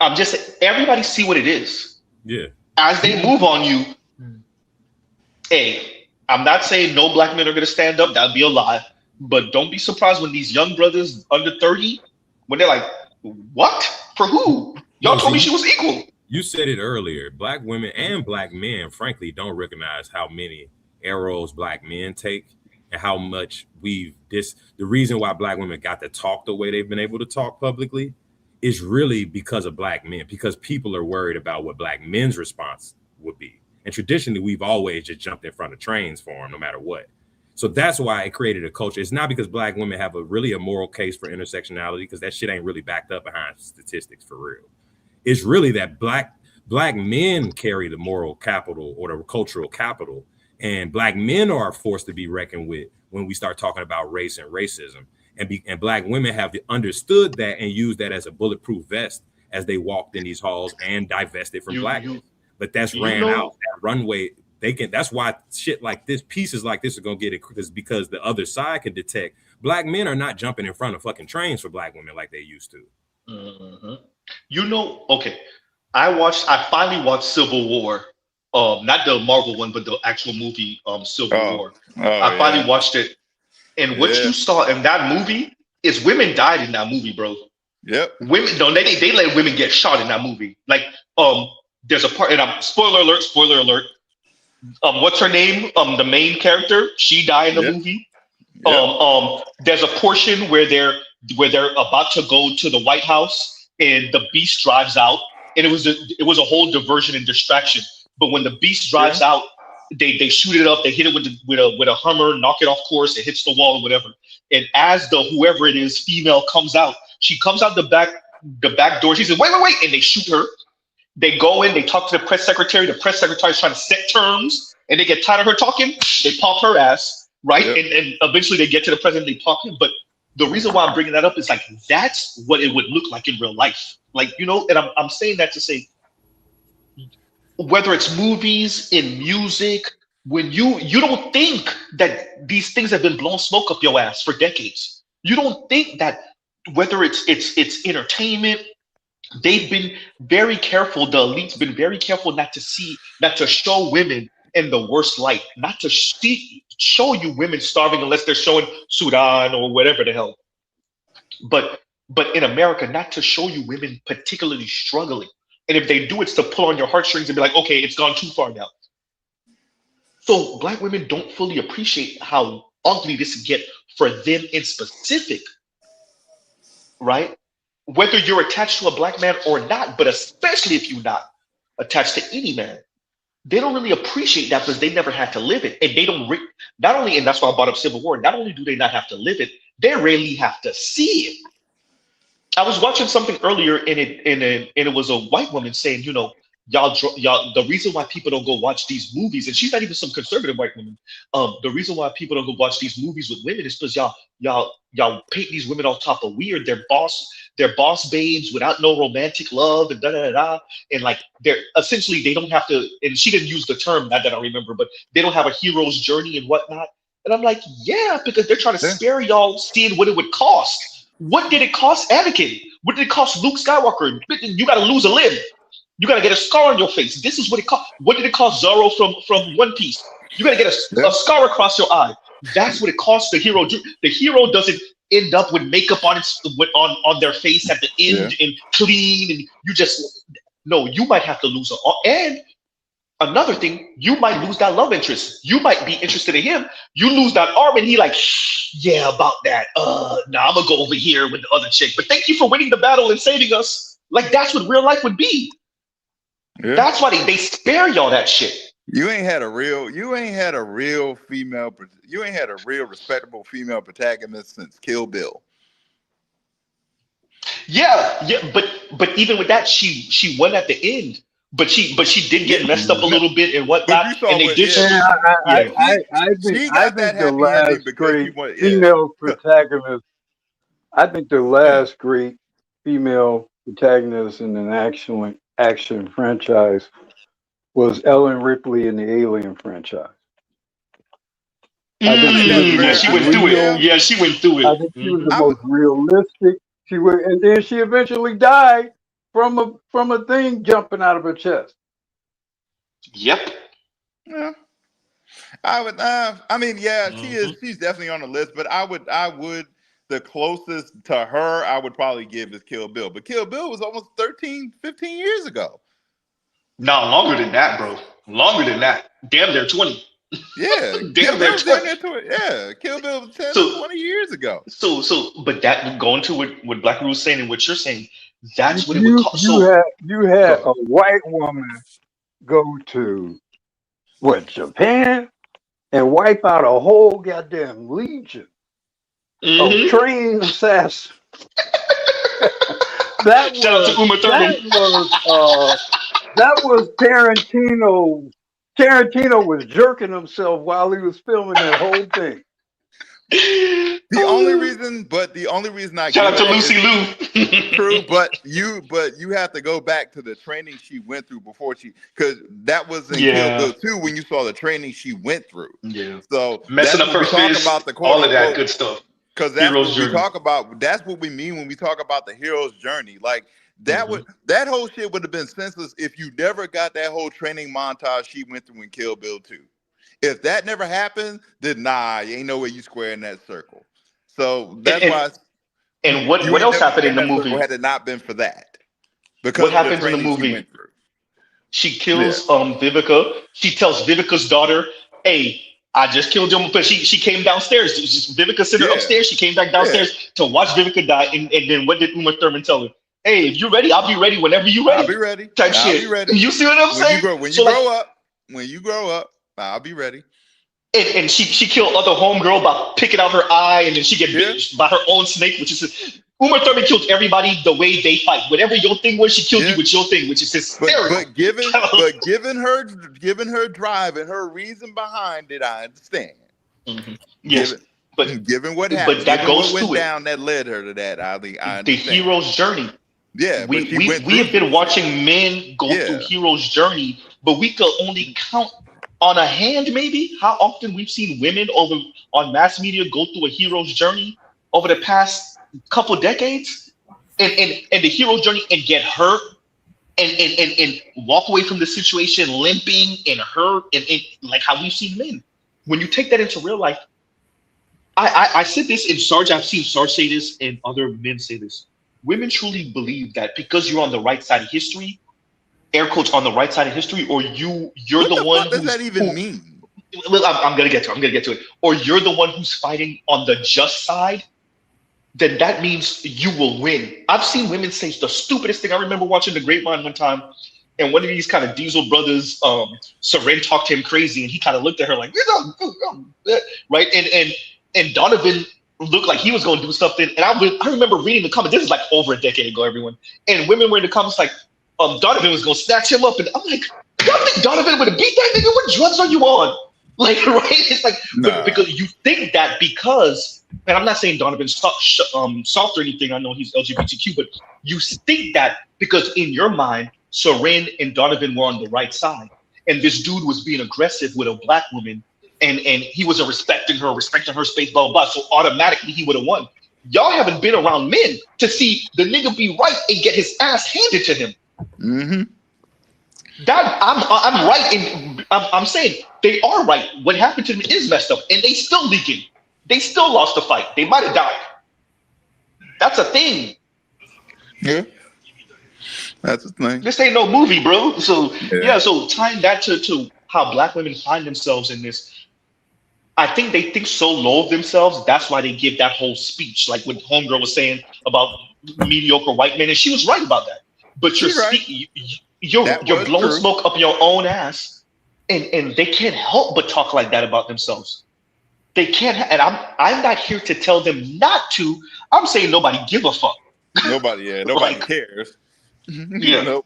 S19: I'm just everybody see what it is.
S16: Yeah.
S19: As they move on you, hey, I'm not saying no black men are gonna stand up. That'd be a lie. But don't be surprised when these young brothers under 30, when they're like, "What? For who? Y'all told me she was equal."
S16: You said it earlier. Black women and black men, frankly, don't recognize how many arrows black men take and how much the reason why black women got to talk the way they've been able to talk publicly is really because of black men, because people are worried about what black men's response would be. And traditionally, we've always just jumped in front of trains for them, no matter what. So that's why it created a culture. It's not because black women have a moral case for intersectionality, because that shit ain't really backed up behind statistics for real. It's really that black men carry the moral capital or the cultural capital, and black men are a force to be reckoned with when we start talking about race and racism. And black women have understood that and used that as a bulletproof vest as they walked in these halls and divested from blackness. But that's ran out. That runway, that's why shit like this, pieces like this are gonna get it, because the other side can detect black men are not jumping in front of fucking trains for black women like they used to.
S19: Mm-hmm. Okay. I finally watched Civil War. Not the Marvel one, but the actual movie, Civil War. I finally watched it. And what you saw in that movie is women died in that movie, bro.
S17: Yep.
S19: Women, they let women get shot in that movie. Like, there's a part, and spoiler alert. What's her name? The main character, she died in the movie. Yep. There's a portion where they're about to go to the White House, and the Beast drives out, and it was a whole diversion and distraction. But when the Beast drives out, they shoot it up, they hit it with a Hummer, knock it off course, it hits the wall or whatever. And as the whoever it is, female comes out, she comes out the back door. She says, "Wait," and they shoot her. They go in, they talk to the press secretary. The press secretary is trying to set terms, and they get tired of her talking. They pop her ass, right? Yep. And eventually they get to the president. They pop him. But the reason why I'm bringing that up is like that's what it would look like in real life. Like, you know, and I'm saying that to say, whether it's movies, in music, when you don't think that these things have been blown smoke up your ass for decades. You don't think that whether it's entertainment, they've been very careful. The elite's been very careful not to show women in the worst light, not to show you women starving unless they're showing Sudan or whatever the hell. But in America, not to show you women particularly struggling. And if they do, it's to pull on your heartstrings and be like, okay, it's gone too far now. So black women don't fully appreciate how ugly this can get for them in specific, right? Whether you're attached to a black man or not, but especially if you're not attached to any man, they don't really appreciate that because they never had to live it. And they don't, not only, and that's why I brought up Civil War, not only do they not have to live it, they rarely have to see it. I was watching something earlier and it was a white woman saying, you know, y'all, the reason why people don't go watch these movies, and she's not even some conservative white woman. The reason why people don't go watch these movies with women is because y'all paint these women on top of weird. They're boss babes without no romantic love and and like they're essentially they don't have to. And she didn't use the term that I don't remember, but they don't have a hero's journey and whatnot. And I'm like, yeah, because they're trying to spare y'all seeing what it would cost. What did it cost Anakin? What did it cost Luke Skywalker? You got to lose a limb. You got to get a scar on your face. This is what it cost. What did it cost Zoro from One Piece? You got to get a scar across your eye. That's what it costs the hero. The hero doesn't end up with makeup on their face at the end and clean. And you might have to lose and another thing, you might lose that love interest. You might be interested in him. You lose that arm, and he like, yeah, about that. Nah, I'm gonna go over here with the other chick. But thank you for winning the battle and saving us. Like that's what real life would be.
S17: Yeah.
S19: That's why they spare y'all that shit.
S17: You ain't had a real female. You ain't had a real respectable female protagonist since Kill Bill.
S19: Yeah, but even with that, she won at the end. But she did get messed up a little bit and whatnot. And they did.
S18: I think the last great female protagonist. I think the last great female protagonist in an action franchise was Ellen Ripley in the Alien franchise. I think
S19: she went through it. Yeah, she went through it.
S18: I think she was the most realistic. And then she eventually died from a thing jumping out of her chest.
S19: Yep.
S17: Yeah. I would. I mean, yeah, she is. She's definitely on the list. But I would. The closest to her I would probably give is Kill Bill. But Kill Bill was almost 13, 15 years ago.
S19: No, longer than that, bro. Longer than that. Damn, they're 20.
S17: Yeah,
S19: damn, they're 20.
S17: Yeah, Kill Bill was 10 20 years ago.
S19: But that going to what Black Rule's saying and what you're saying, that's what it would cost.
S18: You had a white woman go to Japan and wipe out a whole goddamn legion of trained assassins. Shout out to Uma Thurman. That was Tarantino. Tarantino was jerking himself while he was filming that whole thing.
S17: The only reason I
S19: shout out to Lucy Liu.
S17: True, but you have to go back to the training she went through before because that was in Kill Bill 2 when you saw the training she went through.
S19: Yeah.
S17: So
S19: messing up her fist, all of that good stuff.
S17: Because that's what we talk about. That's what we mean when we talk about the hero's journey. Like that that whole shit would have been senseless if you never got that whole training montage she went through in Kill Bill 2. If that never happened, then you ain't no way you square in that circle. So that's why.
S19: And what else happened in the movie?
S17: Had it not been for that, because
S19: what happens in the movie? She kills Vivica. She tells Vivica's daughter, "Hey, I just killed him." But she came downstairs. Vivica sent her upstairs. She came back downstairs to watch Vivica die. And then what did Uma Thurman tell her? Hey, if you're ready, I'll be ready whenever you're ready.
S17: I'll be ready.
S19: Type shit.
S17: Be ready.
S19: You see what I'm saying?
S17: When you grow up, I'll be ready.
S19: And she killed other homegirl by picking out her eye, and then she get bit by her own snake, which is Uma Thurman killed everybody the way they fight. Whatever your thing was, she killed you with your thing, which is hysterical.
S17: But given her drive and her reason behind it, I understand.
S19: Yes,
S17: given what happened,
S19: but that goes
S17: what went
S19: to
S17: down that led her to that. I understand.
S19: The hero's journey.
S17: Yeah,
S19: we have been watching men go through hero's journey, but we could only count on a hand maybe how often we've seen women on mass media go through a hero's journey over the past couple decades, and the hero's journey and get hurt and walk away from the situation limping and hurt and like how we've seen men. When you take that into real life, I said this in Sarge. I've seen Sarge say this and other men say this. Women truly believe that because you're on the right side of history, air quotes on the right side of history, or you're the one.
S17: What does that even mean?
S19: I'm gonna get to it. Or you're the one who's fighting on the just side, then that means you will win. I've seen women say the stupidest thing. I remember watching The Grapevine one time, and one of these kind of Diesel brothers, Seren, talked to him crazy, and he kind of looked at her like, right? And Donovan looked like he was going to do something, and I remember reading the comments. This is like over a decade ago, everyone. And women were in the comments like, Donovan was gonna snatch him up, and I'm like, y'all think Donovan would have beat that nigga? What drugs are you on? Like, right? It's like because you think that because, and I'm not saying Donovan's soft or anything. I know he's LGBTQ, but you think that because in your mind, Seren and Donovan were on the right side, and this dude was being aggressive with a black woman, and he wasn't respecting her space, blah blah blah. So automatically he would have won. Y'all haven't been around men to see the nigga be right and get his ass handed to him. That I'm right I'm saying they are right. What happened to them is messed up, and they still leaking. They still lost the fight. They might have died. That's a thing.
S17: Yeah. That's the thing.
S19: This ain't no movie, bro. So yeah, so tying that to how black women find themselves in this, I think they think so low of themselves. That's why they give that whole speech, like what Homegirl was saying about mediocre white men, and she was right about that. But you're you're blowing smoke up your own ass, and they can't help but talk like that about themselves. They can't, and I'm not here to tell them not to. I'm saying nobody give a fuck.
S17: Nobody cares.
S19: Yeah,
S17: no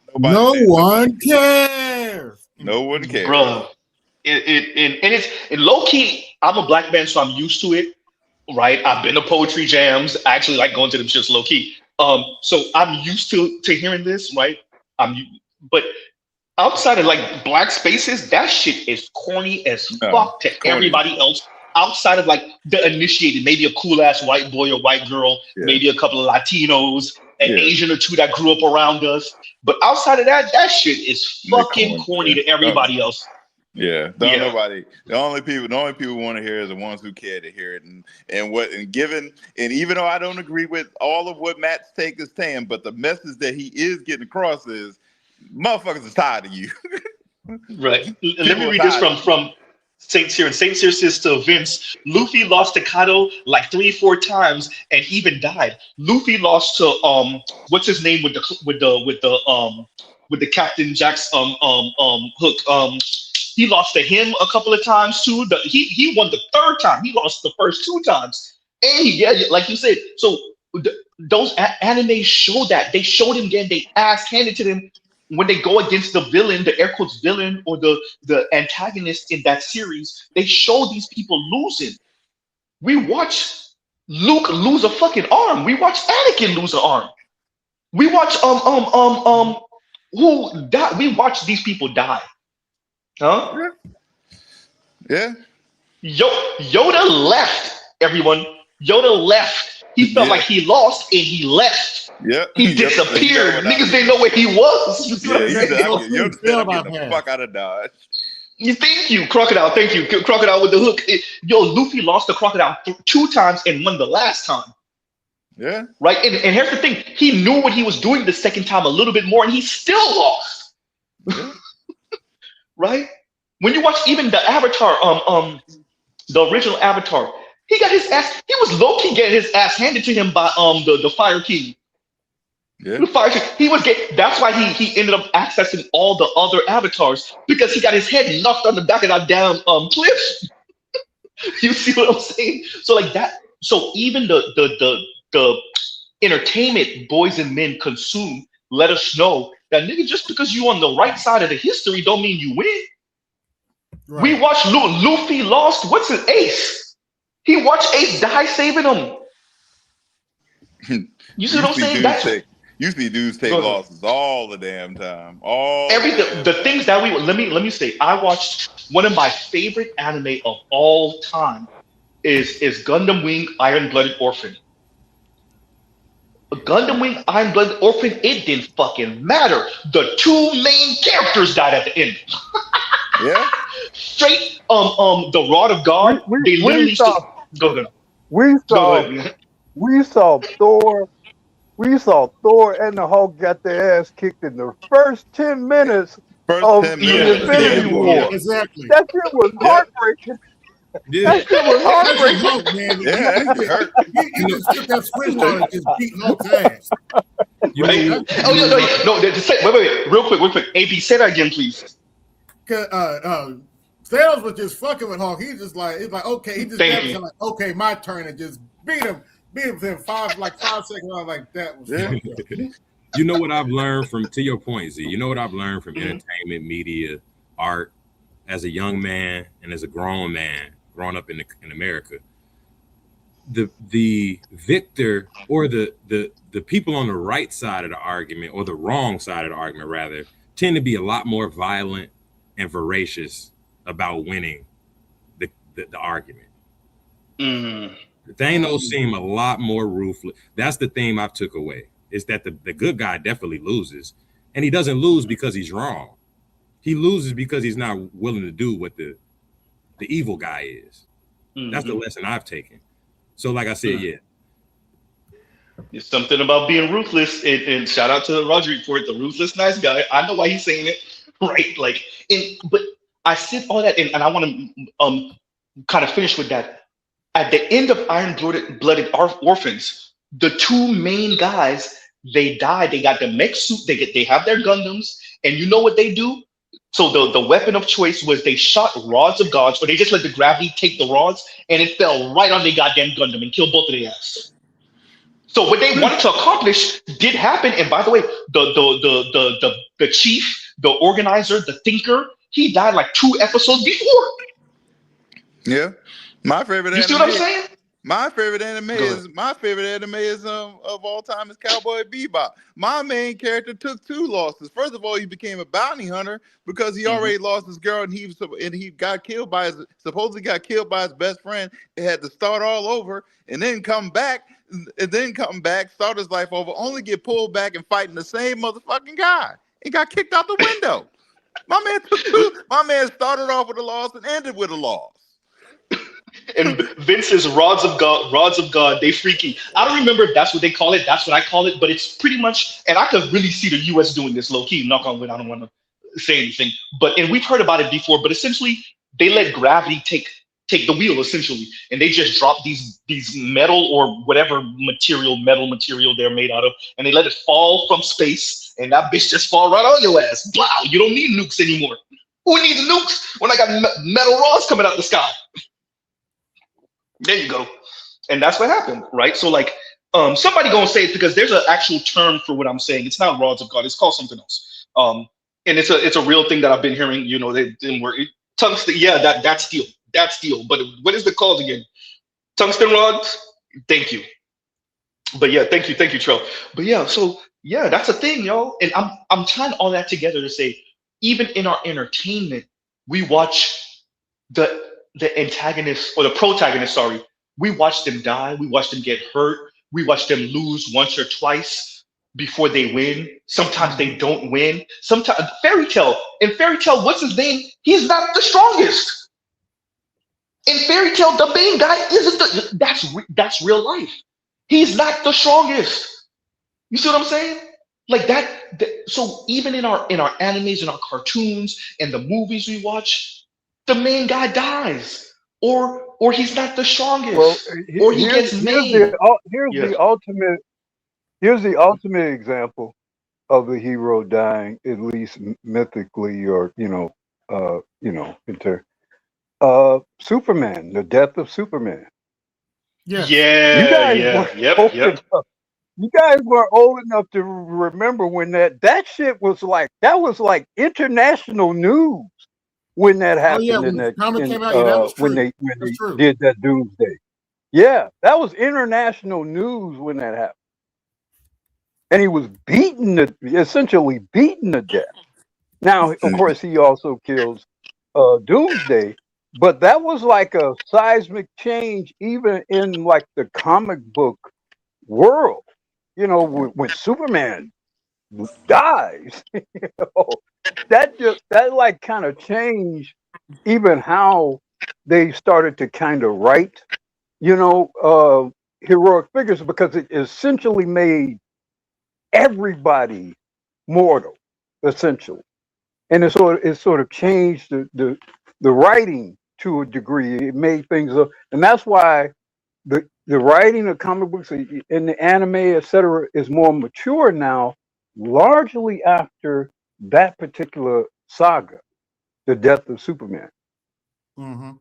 S14: one cares.
S17: No one cares,
S19: bro. And it's low key. I'm a black man, so I'm used to it, right? I've been to poetry jams. I actually like going to them shits low key. So I'm used to hearing this, right? But outside of like black spaces, that shit is corny as fuck to everybody else. Outside of like the initiated, maybe a cool ass white boy or white girl, maybe a couple of Latinos, an Asian or two that grew up around us. But outside of that, that shit is fucking corny to everybody else.
S17: Yeah, nobody. The only people want to hear is the ones who care to hear it, and even though I don't agree with all of what Matt's take is saying, but the message that he is getting across is, motherfuckers are tired of you.
S19: Right. Let me read this from Saint Cyr. And Saint Cyr says to Vince, Luffy lost to Kaido like 3-4 times and even died. Luffy lost to what's his name with the Captain Jack's hook. He lost to him a couple of times too. He won the third time. He lost the first 2 times. And like you said, so those animes show that. They showed him getting their ass handed to them when they go against the villain, the air quotes villain or the antagonist in that series. They show these people losing. We watch Luke lose a fucking arm. We watch Anakin lose an arm. We watch who died. We watch these people die. Huh?
S17: Yeah.
S19: Yoda left, everyone. Yoda left. He felt like he lost and he left.
S17: Yep.
S19: He disappeared. Niggas didn't know where he was.
S17: You're getting the fuck out of Dodge.
S19: Thank you, Crocodile. Thank you. Crocodile with the hook. Luffy lost the Crocodile 2 times and won the last time.
S17: Yeah.
S19: Right? And here's the thing. He knew what he was doing the second time a little bit more and he still lost.
S17: Yeah.
S19: Right? When you watch even the Avatar, the original Avatar, he got his ass. He was low key getting his ass handed to him by the Fire King.
S17: Yeah.
S19: The Fire King. He was getting. That's why he ended up accessing all the other avatars because he got his head knocked on the back of that damn cliff. You see what I'm saying? So like that. So even the entertainment boys and men consume let us know that nigga, just because you on the right side of the history don't mean you win. Right. We watched Luffy lost. What's his Ace? He watched Ace die saving him. You see what I'm saying?
S17: Usually dudes take losses all the damn time.
S19: The things that let me say, I watched one of my favorite anime of all time is Gundam Wing Iron Blooded Orphan. Gundam Wing Iron Blooded Orphan, it didn't fucking matter. The 2 main characters died at the end.
S17: Yeah.
S19: Straight the Rod of God. They literally
S18: We saw Thor. We saw Thor and the Hulk got their ass kicked in the first 10 minutes of the Infinity War.
S14: Exactly.
S18: That shit was heartbreaking.
S14: Yeah.
S18: That shit was heartbreaking.
S14: Hulk, man. He just took that switch on and just beat Hulk's ass.
S19: Right? No. Wait. Real quick. AB, say that again, please.
S14: Thanos was just fucking with Hulk. He's like, okay, he just like, okay, my turn, and just beat him within 5 seconds. I was like, that was
S16: You know what I've learned to your point, Z, you know what I've learned from entertainment, media, art, as a young man and as a grown man growing up in America. The victor or the people on the right side of the argument, or the wrong side of the argument rather, tend to be a lot more violent and voracious about winning the argument. Thanos seem a lot more ruthless. That's the theme I've took away, is that the good guy definitely loses, and he doesn't lose because he's wrong. He loses because he's not willing to do what the evil guy is. That's the lesson I've taken. So like I said,
S19: It's something about being ruthless. And shout out to Roger Report, the ruthless nice guy. I know why he's saying it, right? Like, but I said all that, and I want to kind of finish with that. At the end of Iron-Blooded Orphans, the two main guys, they died. They got the mech suit. They have their Gundams, and you know what they do? So the weapon of choice was they shot rods of gods, or they just let the gravity take the rods, and it fell right on their goddamn Gundam and killed both of their ass. So what they wanted to accomplish did happen. And by the way, the chief, the organizer, the thinker, he died like 2 episodes before.
S17: Yeah, my favorite.
S19: You see what I'm saying?
S17: My favorite anime is of all time is Cowboy Bebop. My main character took 2 losses. First of all, he became a bounty hunter because he already lost his girl, and he got killed by supposedly got killed by his best friend. He had to start all over and then come back, start his life over, only get pulled back and fighting the same motherfucking guy. He got kicked out the window. My man started off with a loss and ended with a loss.
S19: And Vince's rods of God, they freaky. I don't remember if that's what they call it. That's what I call it. But it's pretty much, and I could really see the U.S. doing this low key. Knock on wood. I don't want to say anything, and we've heard about it before. But essentially, they let gravity take the wheel, essentially, and they just drop these metal or whatever metal material they're made out of, and they let it fall from space, and that bitch just fall right on your ass. Wow, you don't need nukes anymore. Who needs nukes when I got metal rods coming out the sky? There you go. And that's what happened, right? So like, somebody gonna say it because there's an actual term for what I'm saying. It's not rods of God. It's called something else. And it's a real thing that I've been hearing. You know, they didn't work. Tungsten. Yeah, that's steel. That's steel. But what is the called again? Tungsten rods. Thank you. But yeah, thank you, Trill. But yeah, so yeah, that's a thing, yo. And I'm tying all that together to say, even in our entertainment, we watch the antagonist or the protagonist, sorry, we watch them die, we watch them get hurt, we watch them lose once or twice before they win. Sometimes they don't win. Sometimes in Fairy Tale, what's his name? He's not the strongest. In Fairy Tale, the main guy isn't that's real life. He's not the strongest. You see what I'm saying? Like that so even in our animes and our cartoons and the movies we watch, the main guy dies, or he's not the strongest, or he gets made.
S18: Here's the ultimate example of the hero dying, at least mythically, or Superman, the death of Superman.
S19: Yeah.
S18: You guys were old enough to remember when that shit was like international news. When that happened, when they did that Doomsday, yeah, that was international news when that happened, and he was essentially beaten to death. Now, of course, he also kills Doomsday, but that was like a seismic change, even in like the comic book world. You know, when Superman dies, that like kind of changed even how they started to kind of write, heroic figures, because it essentially made everybody mortal, essentially, and it sort of changed the writing to a degree. It made things up, and that's why the writing of comic books and the anime, etc., is more mature now, largely after that particular saga, the death of Superman.
S19: Mm-hmm.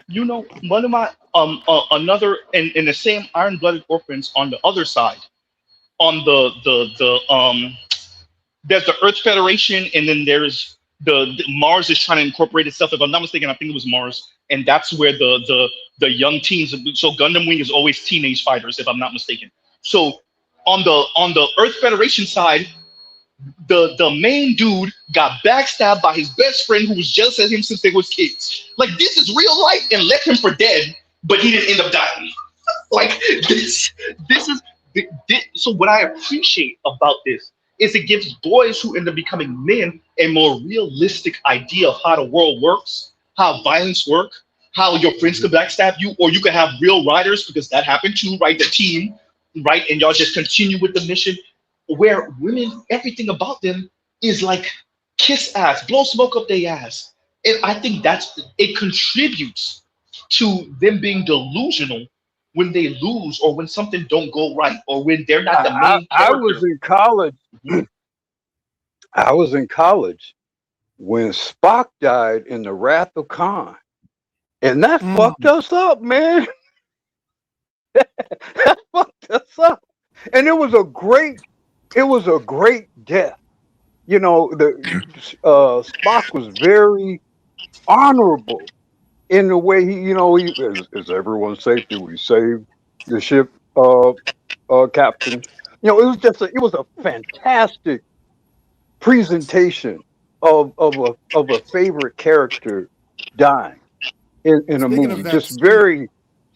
S19: You know, one of my another in the same Iron-Blooded Orphans on the other side, on there's the Earth Federation, and then there's the Mars is trying to incorporate itself. If I'm not mistaken, I think it was Mars, and that's where the young teens. So Gundam Wing is always teenage fighters, if I'm not mistaken. So on the Earth Federation side, the main dude got backstabbed by his best friend who was jealous of him since they was kids. Like, this is real life, and left him for dead, but he didn't end up dying. Like, this is so what I appreciate about this is it gives boys who end up becoming men a more realistic idea of how the world works, how violence works, how your friends could backstab you, or you could have real riders, because that happened too, right? The team right? And y'all just continue with the mission. Where women, everything about them is like kiss ass, blow smoke up their ass. And I think it contributes to them being delusional when they lose or when something don't go right or when they're not the main
S18: I
S19: character.
S18: was in college. I was in college when Spock died in the Wrath of Khan, and that fucked us up, man. That fucked us up, and it was a great death. You know, Spock was very honorable in the way he, is everyone safe? Did we save the ship, Captain? You know, it was a fantastic presentation of a favorite character dying in a
S14: Speaking
S18: movie.
S14: of that,
S18: Just very,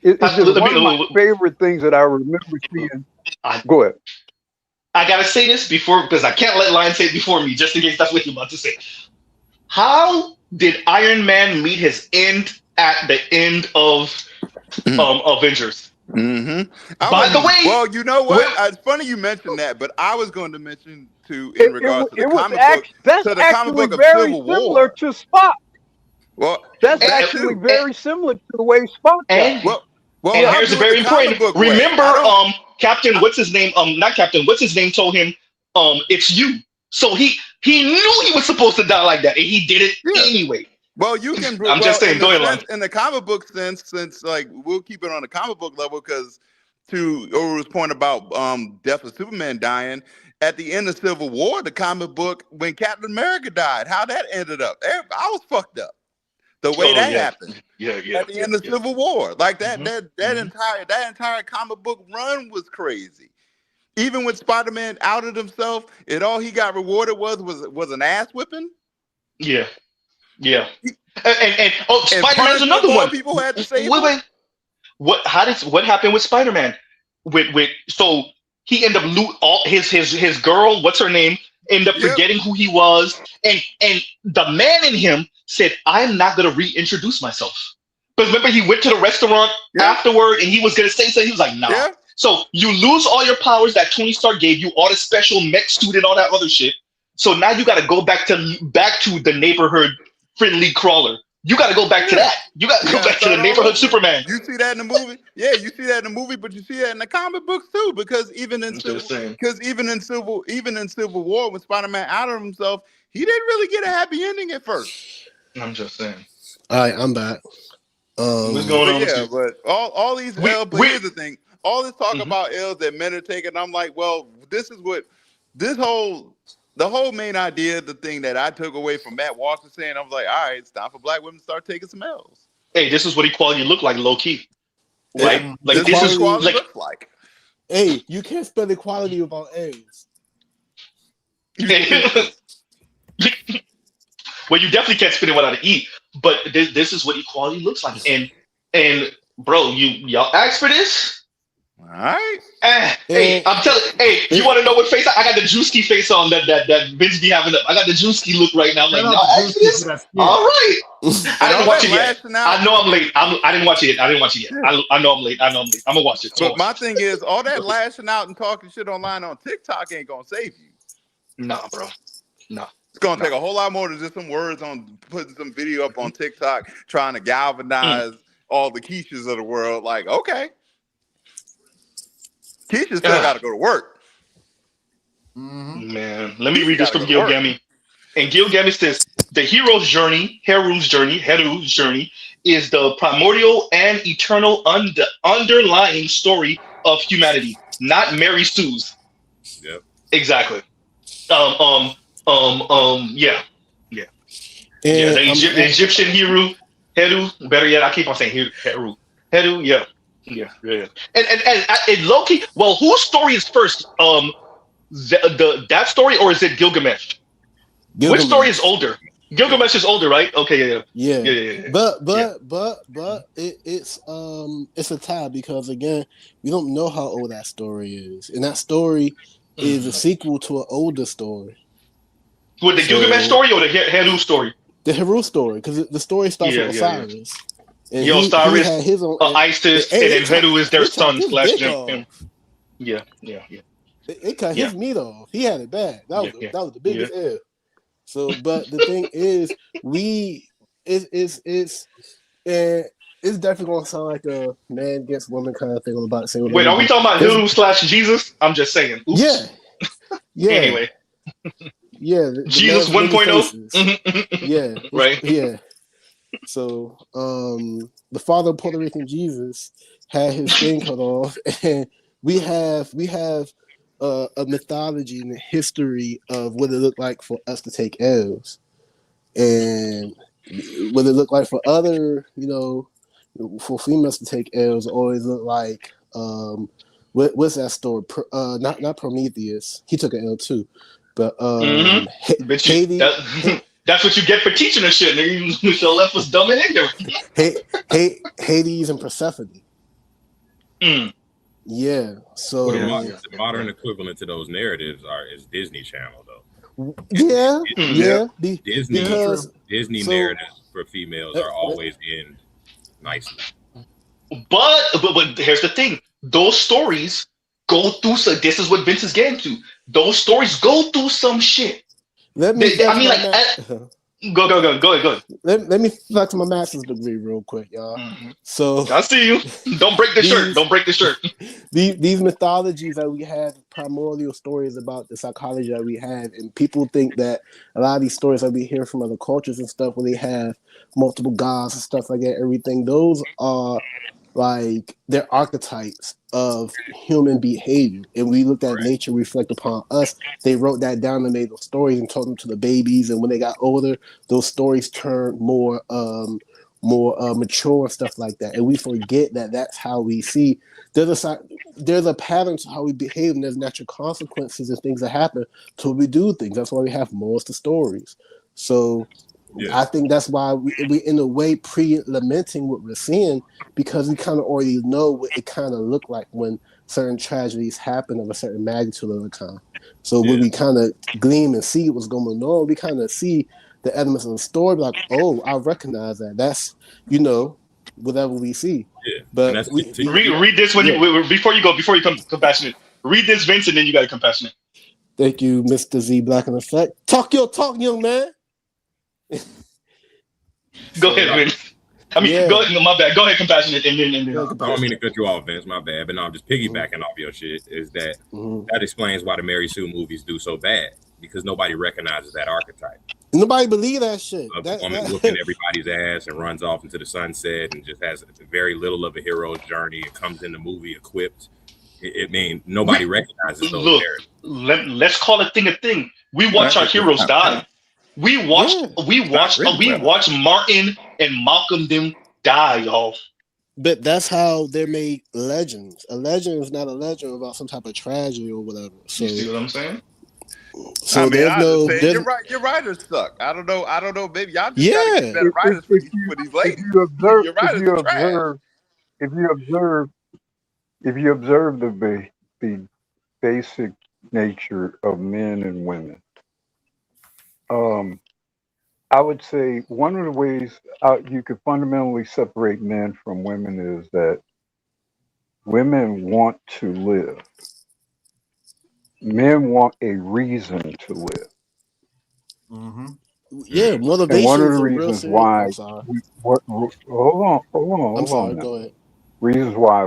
S18: it's just
S19: Let
S18: one of my
S19: me-
S18: favorite things that I remember seeing. Go ahead.
S19: I gotta say this before because I can't let Lion say it before me, just in case that's what you're about to say. How did Iron Man meet his end at the end of Avengers?
S17: Mm-hmm.
S19: By the way,
S17: well, you know what? It's funny you mentioned that, but I was going to mention in regards to the comic book,
S18: that's
S17: to the
S18: actually
S17: comic book of
S18: very
S17: Civil
S18: similar
S17: War.
S18: to Spock.
S17: Well,
S18: That's
S17: that
S18: actually
S17: too.
S18: very similar to the way Spock died.
S17: Well,
S19: and
S17: I'm
S19: here's a
S17: doing
S19: very
S17: the comic
S19: important.
S17: book way.
S19: Remember, Captain, what's his name? Not Captain. What's his name? Told him, it's you. So he knew he was supposed to die like that, and he did it anyway.
S17: Well, you can.
S19: I'm just saying. Go ahead, Lon.
S17: In the comic book sense, since like we'll keep it on the comic book level, because to Uru's point about Death of Superman dying at the end of Civil War, the comic book when Captain America died, how that ended up, I was fucked up. The way that happened, at the end of Civil War, like that entire comic book run was crazy. Even when Spider-Man outed himself, all he got rewarded was an ass whipping.
S19: Yeah. And Spider-Man's another one.
S17: People had to say
S19: wait. What happened with Spider-Man? So he ended up all his girl, what's her name, ended up forgetting who he was, and the man in him said, "I'm not gonna reintroduce myself." Because remember, he went to the restaurant afterward, and he was gonna say something. He was like, "Nah." Yeah. So you lose all your powers that Tony Stark gave you, all the special mech suit and all that other shit. So now you got to go back to the neighborhood friendly crawler. You got to go back to that. You got to go back to the neighborhood Superman.
S17: You see that in the movie? Yeah, you see that in the movie, but you see that in the comic books too. Because even in Civil War, when Spider-Man outed himself, he didn't really get a happy ending at first.
S19: I'm just saying.
S15: All right, I'm back.
S19: What's going on?
S17: Yeah, but all these L's. But here's the thing: all this talk about L's that men are taking. I'm like, well, this is what the whole main idea, the thing that I took away from Matt Walsh saying, I was like, all right, it's time for black women to start taking some L's.
S19: Hey, this is what equality look like, low key. Right?
S15: Yeah.
S19: Like this is
S17: what
S19: like.
S17: Looks like.
S15: Hey, you can't spell equality without A's.
S19: Well, you definitely can't spin it without an E. But this is what equality looks like. And bro, y'all asked for this.
S17: All right.
S19: Hey, I'm telling. Hey, you want to know what face I got? The Drewski face on that Vince be having up. I got the Drewski look right now. I'm like, y'all asked for this. All right. I didn't watch it yet. I know I'm late. I didn't watch it yet. I know I'm late. I'm gonna watch it.
S17: But my thing is, all that lashing out and talking shit online on TikTok ain't gonna save you.
S19: Nah, bro. Nah.
S17: It's gonna take a whole lot more than just some words on putting some video up on TikTok, trying to galvanize all the Keishas of the world. Like, okay, Keisha still got to go to work.
S19: Man, let me read this from Gilgami. And Gilgami says, the hero's journey, Heru's journey, is the primordial and eternal underlying story of humanity, not Mary Sue's.
S16: Yep.
S19: Exactly. Yeah. The Egyptian Heru, better yet, I keep on saying Heru, yeah. And low key, well, whose story is first? That story, or is it Gilgamesh? Which story is older? Gilgamesh is older, right? Okay, yeah.
S15: But it's a tie, because again, we don't know how old that story is, and that story is a sequel to an older story.
S19: With the Gilgamesh story or the Heru story?
S15: The Heru story, because the story starts with Osiris. And
S19: Osiris,
S15: he had his own,
S19: Isis, and then Heru is their son / him. Yeah.
S15: It cut his meat off. He had it bad. That was the
S19: Yeah.
S15: biggest L. So, but the thing is, it's definitely gonna sound like a man against woman kind of thing. I'm about to say
S19: Wait,
S15: whatever.
S19: are we talking about Hitler/Jesus? I'm just saying. Oops.
S15: Yeah.
S19: Anyway.
S15: Yeah.
S19: Jesus
S15: man's many
S19: 1.0.
S15: faces. Yeah.
S19: Right.
S15: Yeah. So, the father of Puerto Rican Jesus had his thing cut off, and we have a mythology and a history of what it looked like for us to take L's, and what it looked like for other, for females to take L's. Always looked like what's that story? Not Prometheus. He took an L too, but
S19: But
S15: Hades.
S19: that's what you get for teaching us shit. Nigga. You should have left us dumb and ignorant.
S15: Hades and Persephone.
S19: Mm.
S15: Yeah. So
S16: the modern equivalent to those narratives is Disney Channel, though. Disney narratives for females are always end nicely.
S19: But here's the thing: those stories go through. So this is what Vince is getting to. Those stories go through some shit.
S15: Let me.
S19: Go ahead.
S15: Let me flex my master's degree real quick, y'all.
S19: Mm-hmm.
S15: So
S19: I see you. Don't break the shirt. Don't break the shirt.
S15: These mythologies that we have primordial stories about the psychology that we have, and people think that a lot of these stories that we hear from other cultures and stuff, where they have multiple gods and stuff like that, everything, those are like they're archetypes of human behavior, and we looked at nature reflect upon us. They wrote that down and made those stories and told them to the babies, and when they got older, those stories turned more mature and stuff like that, and we forget that that's how we see. There's a pattern to how we behave, and there's natural consequences and things that happen to we do things. That's why we have morals to stories. So I think that's why we in a way pre-lamenting what we're seeing, because we kind of already know what it kind of looked like when certain tragedies happen of a certain magnitude of a kind. So when we kind of gleam and see what's going on, we kind of see the elements of the story, like, oh, I recognize that. That's, whatever we see.
S16: Yeah.
S15: But
S19: read this before you come compassionate. Read this, Vince, and then you got to compassionate.
S15: Thank you, Mr. Z Blackneffect. Talk your talk, young man.
S19: Go ahead, Vince. Go ahead. No, my bad. Go ahead, compassionate, and then.
S16: I don't mean to cut you off, Vince. My bad, but no, I'm just piggybacking off your shit. Is that that explains why the Mary Sue movies do so bad, because nobody recognizes that archetype.
S15: Nobody believe that shit.
S16: A woman whooping everybody's ass and runs off into the sunset and just has very little of a hero's journey and comes in the movie equipped. Nobody recognizes those narratives.
S19: Let's call a thing. We watch our heroes die. We watched Martin and Malcolm them die, y'all.
S15: But that's how they're made legends. A legend is not a legend about some type of tragedy or whatever. So,
S19: you see what I'm saying?
S15: So
S17: your writers suck. I don't know. Maybe y'all just gotta get better writers for these ladies.
S18: If you observe the basic nature of men and women, I would say one of the ways you could fundamentally separate men from women is that women want to live. Men want a reason to live.
S15: Mm-hmm. Yeah, motivation.
S18: And one of the reasons why. Hold on.
S15: I'm sorry. Go ahead.
S18: Reasons why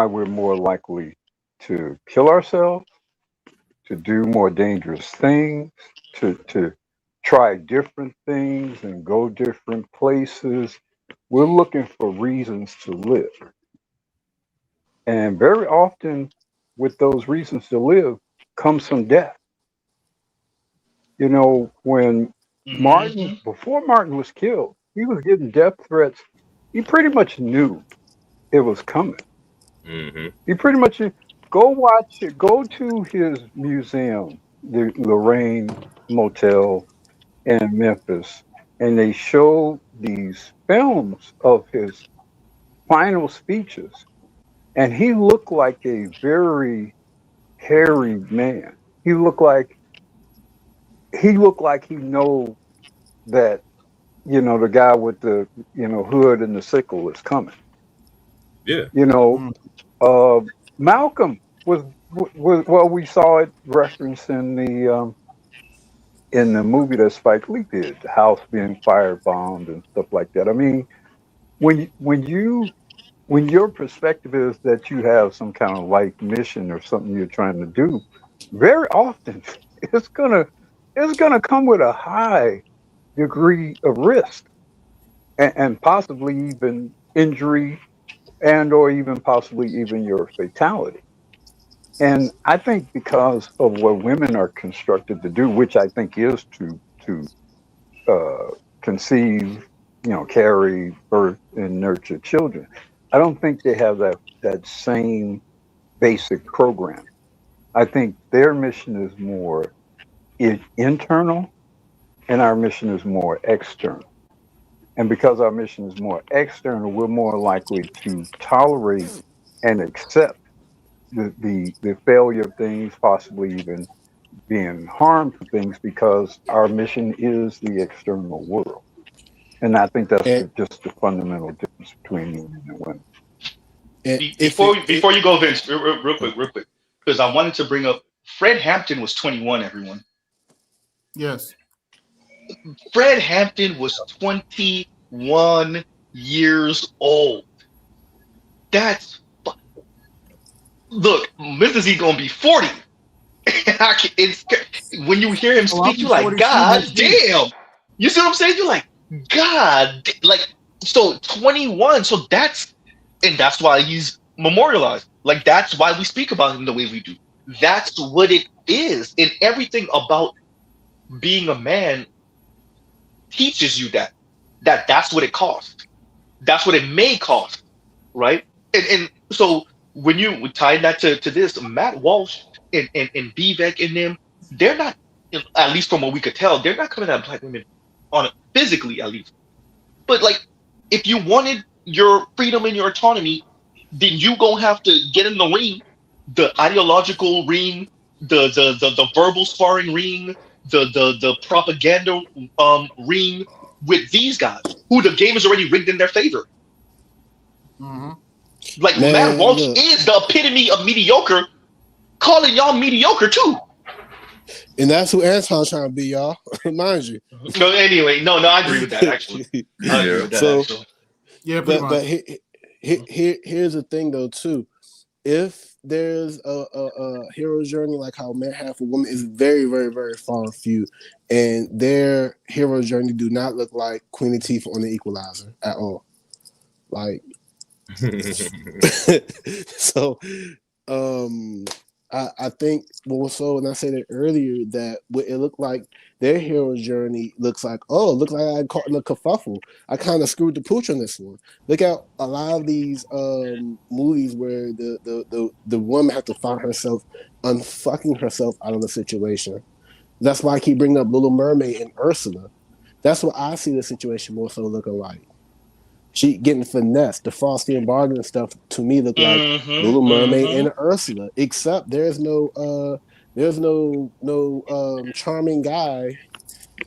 S18: we're more likely to kill ourselves, to do more dangerous things, to try different things and go different places. We're looking for reasons to live. And very often with those reasons to live comes some death. When before Martin was killed, he was getting death threats. He pretty much knew it was coming.
S16: Mm-hmm.
S18: He pretty much go watch it. Go to his museum, the Lorraine Motel in Memphis, and they show these films of his final speeches, and he looked like a very hairy man. He looked like he know that the guy with the hood and the sickle is coming.
S16: Yeah.
S18: Malcolm was well. We saw it referenced in the movie that Spike Lee did, the house being firebombed and stuff like that. I mean, when your perspective is that you have some kind of life mission or something you're trying to do, very often it's gonna it's gonna come with a high degree of risk and possibly even injury and or even possibly even your fatality. And I think because of what women are constructed to do, which I think is to conceive, carry, birth, and nurture children, I don't think they have that same basic program. I think their mission is more internal, and our mission is more external. And because our mission is more external, we're more likely to tolerate and accept the failure of things, possibly even being harmed for things, because our mission is the external world. And I think that's just the fundamental difference between men and women.
S19: Before you go, Vince, real quick, because I wanted to bring up Fred Hampton was 21. Everyone,
S14: Yes.
S19: Fred Hampton was 21 years old. Look, Mr. Z gonna be 40. When you hear him speak, you're like, God damn. You see what I'm saying? You're like, God, so 21. So that's why he's memorialized. Like, that's why we speak about him the way we do. That's what it is. And everything about being a man teaches you that's what it costs. That's what it may cost, right? And so when you tie that to this, Matt Walsh and Vivek and them, they're not, at least from what we could tell, they're not coming at black women on it physically, at least. But like, if you wanted your freedom and your autonomy, then you gonna have to get in the ring, the ideological ring, the verbal sparring ring, the propaganda ring with these guys, who the game is already rigged in their favor. Like, Matt Walsh is the epitome of mediocre, calling y'all mediocre too.
S15: And that's who Anton's trying to be, y'all. Mind you.
S19: No, anyway, no, I agree with that, actually. I agree with that, actually.
S14: Yeah,
S15: but here's the thing, though, too. If there's a hero journey like how men have for women, is very, very, very far and few. And their hero journey do not look like Queen Latifah on The Equalizer at all. Like, so I think more so, and I said it earlier, that what it looked like their hero journey looks like, look like I caught in a kerfuffle. I kind of screwed the pooch on this one. Look at a lot of these movies where the woman has to find herself unfucking herself out of the situation. That's why I keep bringing up Little Mermaid and Ursula. That's what I see the situation more so looking like. She getting finessed. The Faustian bargain and stuff to me look like Little Mermaid and Ursula, except there's no charming guy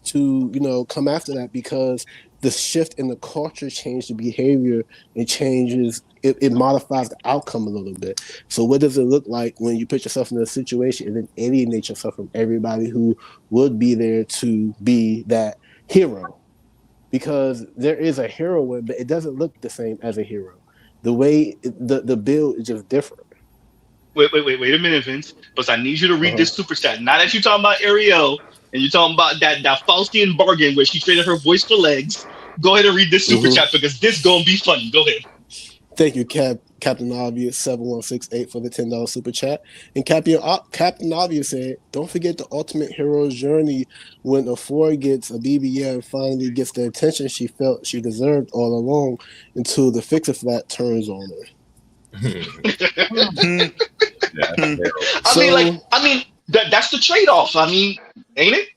S15: to come after that, because the shift in the culture changed the behavior. It changes. It modifies the outcome a little bit. So what does it look like when you put yourself in a situation and then alienate yourself from everybody who would be there to be that hero? Because there is a heroine, but it doesn't look the same as a hero. The way the build is just different.
S19: Wait a minute, Vince. Because I need you to read this super chat. Not that you're talking about Ariel and you're talking about that Faustian bargain where she traded her voice for legs. Go ahead and read this super chat, because this gonna be funny. Go ahead.
S15: Thank you, Captain Obvious 7168 for the $10 super chat. And Captain Obvious said, "Don't forget the ultimate hero's journey when a Ford gets a BBL and finally gets the attention she felt she deserved all along, until the fix-a-flat turns on her."
S19: That's the trade-off. I mean, ain't it?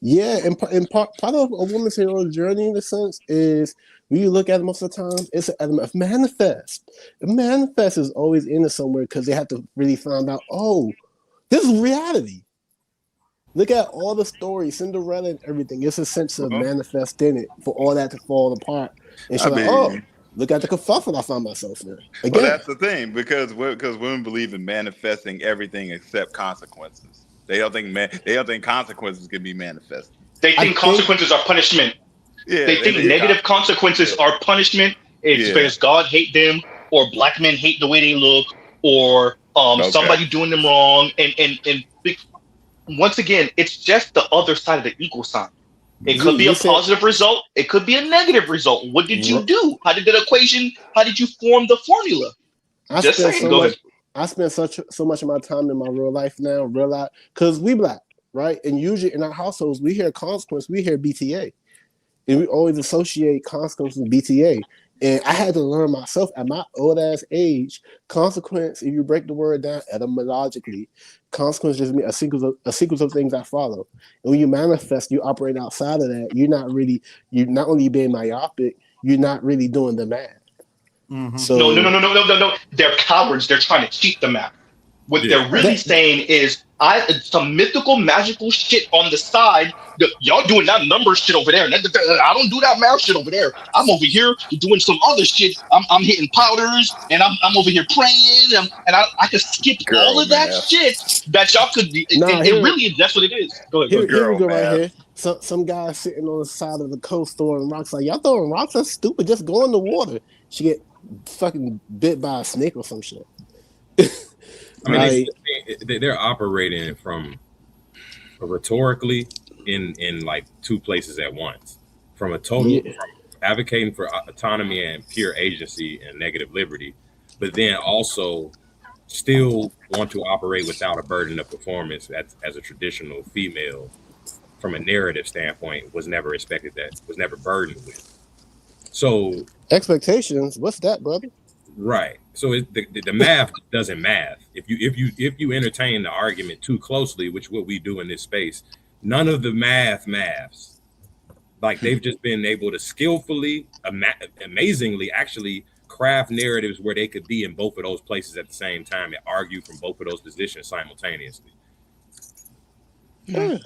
S15: Yeah, and part of a woman's hero's journey, in a sense, is when you look at it most of the time, it's an element of manifest. The manifest is always in it somewhere, because they have to really find out, this is reality. Look at all the stories, Cinderella and everything. It's a sense of manifest in it for all that to fall apart. And she's Look at the kerfuffle I found myself in. Again,
S17: Well, that's the thing, because women believe in manifesting everything except consequences. They don't think consequences can be manifested.
S19: They think consequences are punishment.
S17: Yeah,
S19: they think negative consequences are punishment. It's because God hate them, or black men hate the way they look, or somebody doing them wrong. And once again, it's just the other side of the equal sign. It could be a positive result. It could be a negative result. What did you do? How did the equation? How did you form the formula?
S15: I spend so much of my time in my real life now realize, because we black, right? And usually in our households, we hear consequence, we hear BTA. And we always associate consequence with BTA. And I had to learn myself at my old ass age, consequence, if you break the word down etymologically, consequence just means a sequence of things that follow. And when you manifest, you operate outside of that, you're not only being myopic, you're not really doing the math.
S19: Mm-hmm. So no. They're cowards. They're trying to cheat the math. What they're really saying is, some mythical, magical shit on the side. Y'all doing that number shit over there. I don't do that math shit over there. I'm over here doing some other shit. I'm hitting powders, and I'm over here praying, and I could skip all of that shit that y'all could. Really, that's what it is. Go ahead.
S15: Here we go right here. Some guy sitting on the side of the coast throwing rocks. Like, y'all throwing rocks? That's stupid. Just go in the water. She get fucking bit by a snake or some shit.
S16: I mean, they're operating from rhetorically in like two places at once. From from advocating for autonomy and pure agency and negative liberty, but then also still want to operate without a burden of performance as a traditional female, from a narrative standpoint, was never expected, that was never burdened with. So
S15: expectations, what's that, brother?
S16: Right. So the math doesn't math. If you entertain the argument too closely, which what we do in this space, none of the maths. Like, they've just been able to skillfully, amazingly, actually craft narratives where they could be in both of those places at the same time and argue from both of those positions simultaneously.
S17: Yeah.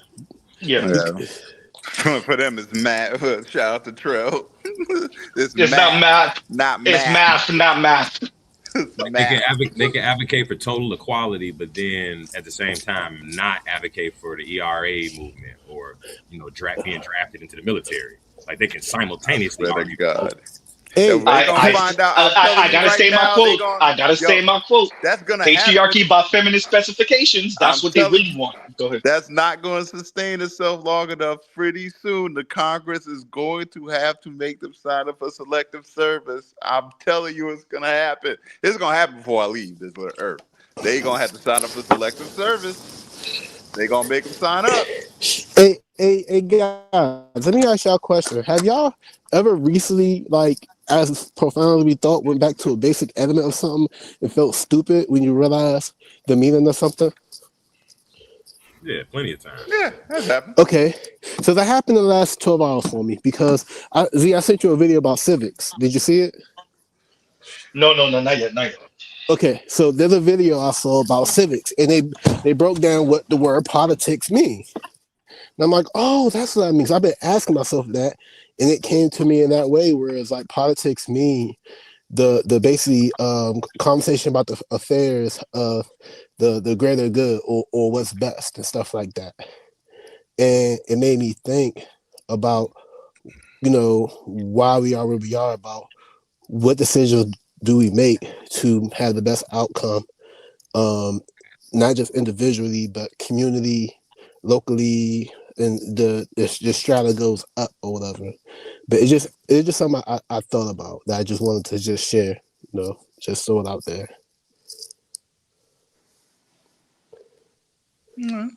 S17: For them, it's math. Shout out to Trell.
S19: It's not math. It's math, not math.
S16: They can advocate for total equality, but then at the same time not advocate for the ERA movement, or being drafted into the military. Like, they can simultaneously argue.
S19: I gotta say my quote. I gotta say my quote.
S17: That's gonna
S19: patriarchy by feminist specifications. That's what they really want. Go ahead.
S17: That's not going to sustain itself long enough. Pretty soon, the Congress is going to have to make them sign up for selective service. I'm telling you, it's gonna happen. It's gonna happen before I leave this earth. They gonna have to sign up for selective service. They gonna make them sign up.
S15: Hey guys, let me ask y'all a question. Have y'all ever recently, like, as profoundly we thought, went back to a basic element of something and felt stupid when you realize the meaning of something?
S16: Yeah, plenty of times.
S17: Yeah, that's happened.
S15: Okay, so that happened in the last 12 hours for me, because I sent you a video about civics. Did you see it?
S19: No, not yet.
S15: Okay, so there's a video I saw about civics, and they broke down what the word politics means. And I'm like, oh, that's what that means. I've been asking myself that, and it came to me in that way, where it's like politics mean the basically conversation about the affairs of the greater good, or what's best and stuff like that. And it made me think about, why we are where we are, about what decisions do we make to have the best outcome, not just individually, but community, locally, and the strata goes up or whatever. But it's just something I thought about that I just wanted to just share, just throw it out there.
S19: Mm-hmm.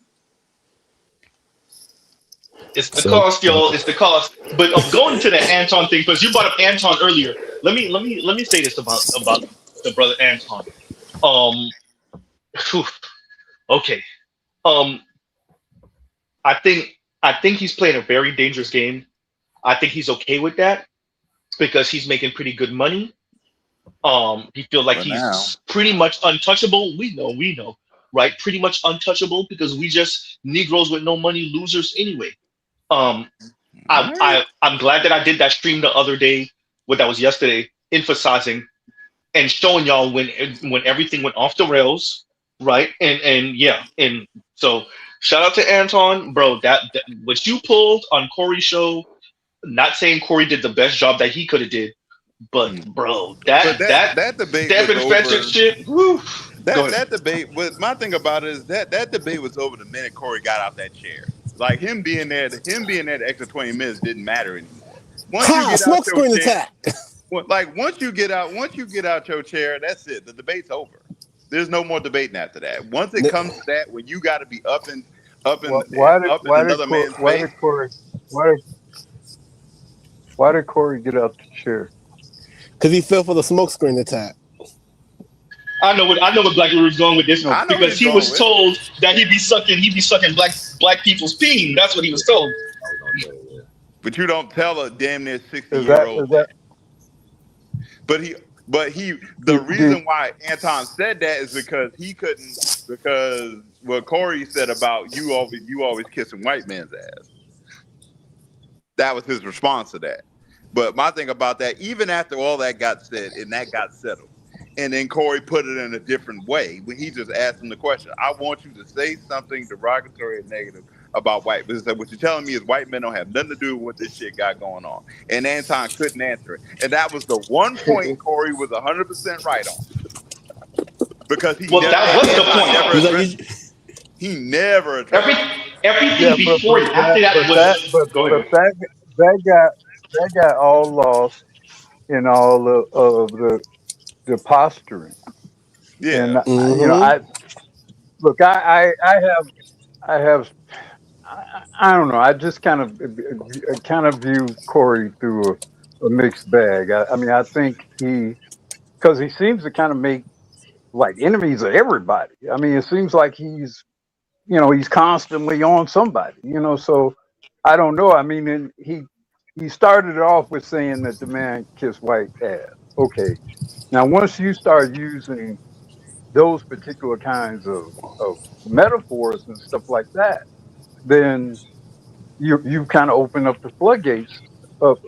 S19: It's the cost, y'all. It's the cost. But going to the Anton thing, because you brought up Anton earlier. Let me say this about the brother Anton. Okay. I think he's playing a very dangerous game. I think he's okay with that because he's making pretty good money. He feels like he's pretty much untouchable. We know, right? Pretty much untouchable because we just Negroes with no money losers anyway. I'm glad that I did that stream the other day. That was yesterday. emphasizing and showing y'all when everything went off the rails, right? And yeah, and so shout out to Anton, bro. That what you pulled on Corey's show. Not saying Corey did the best job that he could have did, but bro,
S17: But
S19: that
S17: that debate
S19: step
S17: was
S19: and fetch and
S17: over.
S19: shit. Woo. Go ahead.
S17: That debate. But my thing about it is that debate was over the minute Corey got out that chair. Like him being there, the extra 20 minutes didn't matter anymore. Once you
S15: Ha!
S17: get out
S15: Smoke
S17: your
S15: screen
S17: chair,
S15: attack.
S17: once you get out your chair, that's it. The debate's over. There's no more debating after that. Once it comes to that, when you got to be up in another man's face.
S18: Why did Corey get out the chair?
S15: Because he fell for the smoke screen attack.
S19: I know what Black River's going with this because he was told that he'd be sucking black people's peen. That's what he was told.
S17: But you don't tell a damn near 60-year-old that. But the reason why Anton said that is because what Corey said about you always kissing white man's ass. That was his response to that. But my thing about that, even after all that got said and that got settled, and then Corey put it in a different way when he just asked him the question, I want you to say something derogatory and negative about white men. What you're telling me is white men don't have nothing to do with what this shit got going on. And Anton couldn't answer it. And that was the one point Corey was 100% right on. Because he he never addressed
S19: everything before and after that was
S18: that got all lost in all of the posturing.
S17: Yeah.
S18: And you know, I don't know. I just kind of view Corey through a mixed bag. I mean, I think because he seems to kind of make like enemies of everybody. I mean, it seems like he's constantly on somebody, so I don't know. I mean, and he started it off with saying that the man kissed white ass. Okay. Now, once you start using those particular kinds of metaphors and stuff like that, then you kind of open up the floodgates of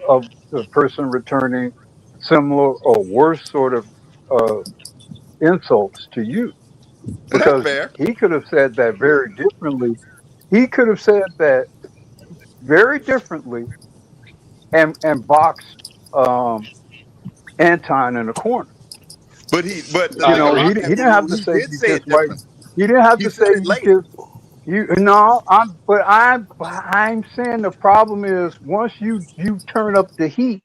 S18: the person returning similar or worse sort of insults to you. Because he could have said that very differently. He could have said that very differently and boxed Anton in a corner.
S17: But he
S18: didn't have to say you kissed white. He didn't have to say you kissed. I'm saying the problem is once you turn up the heat,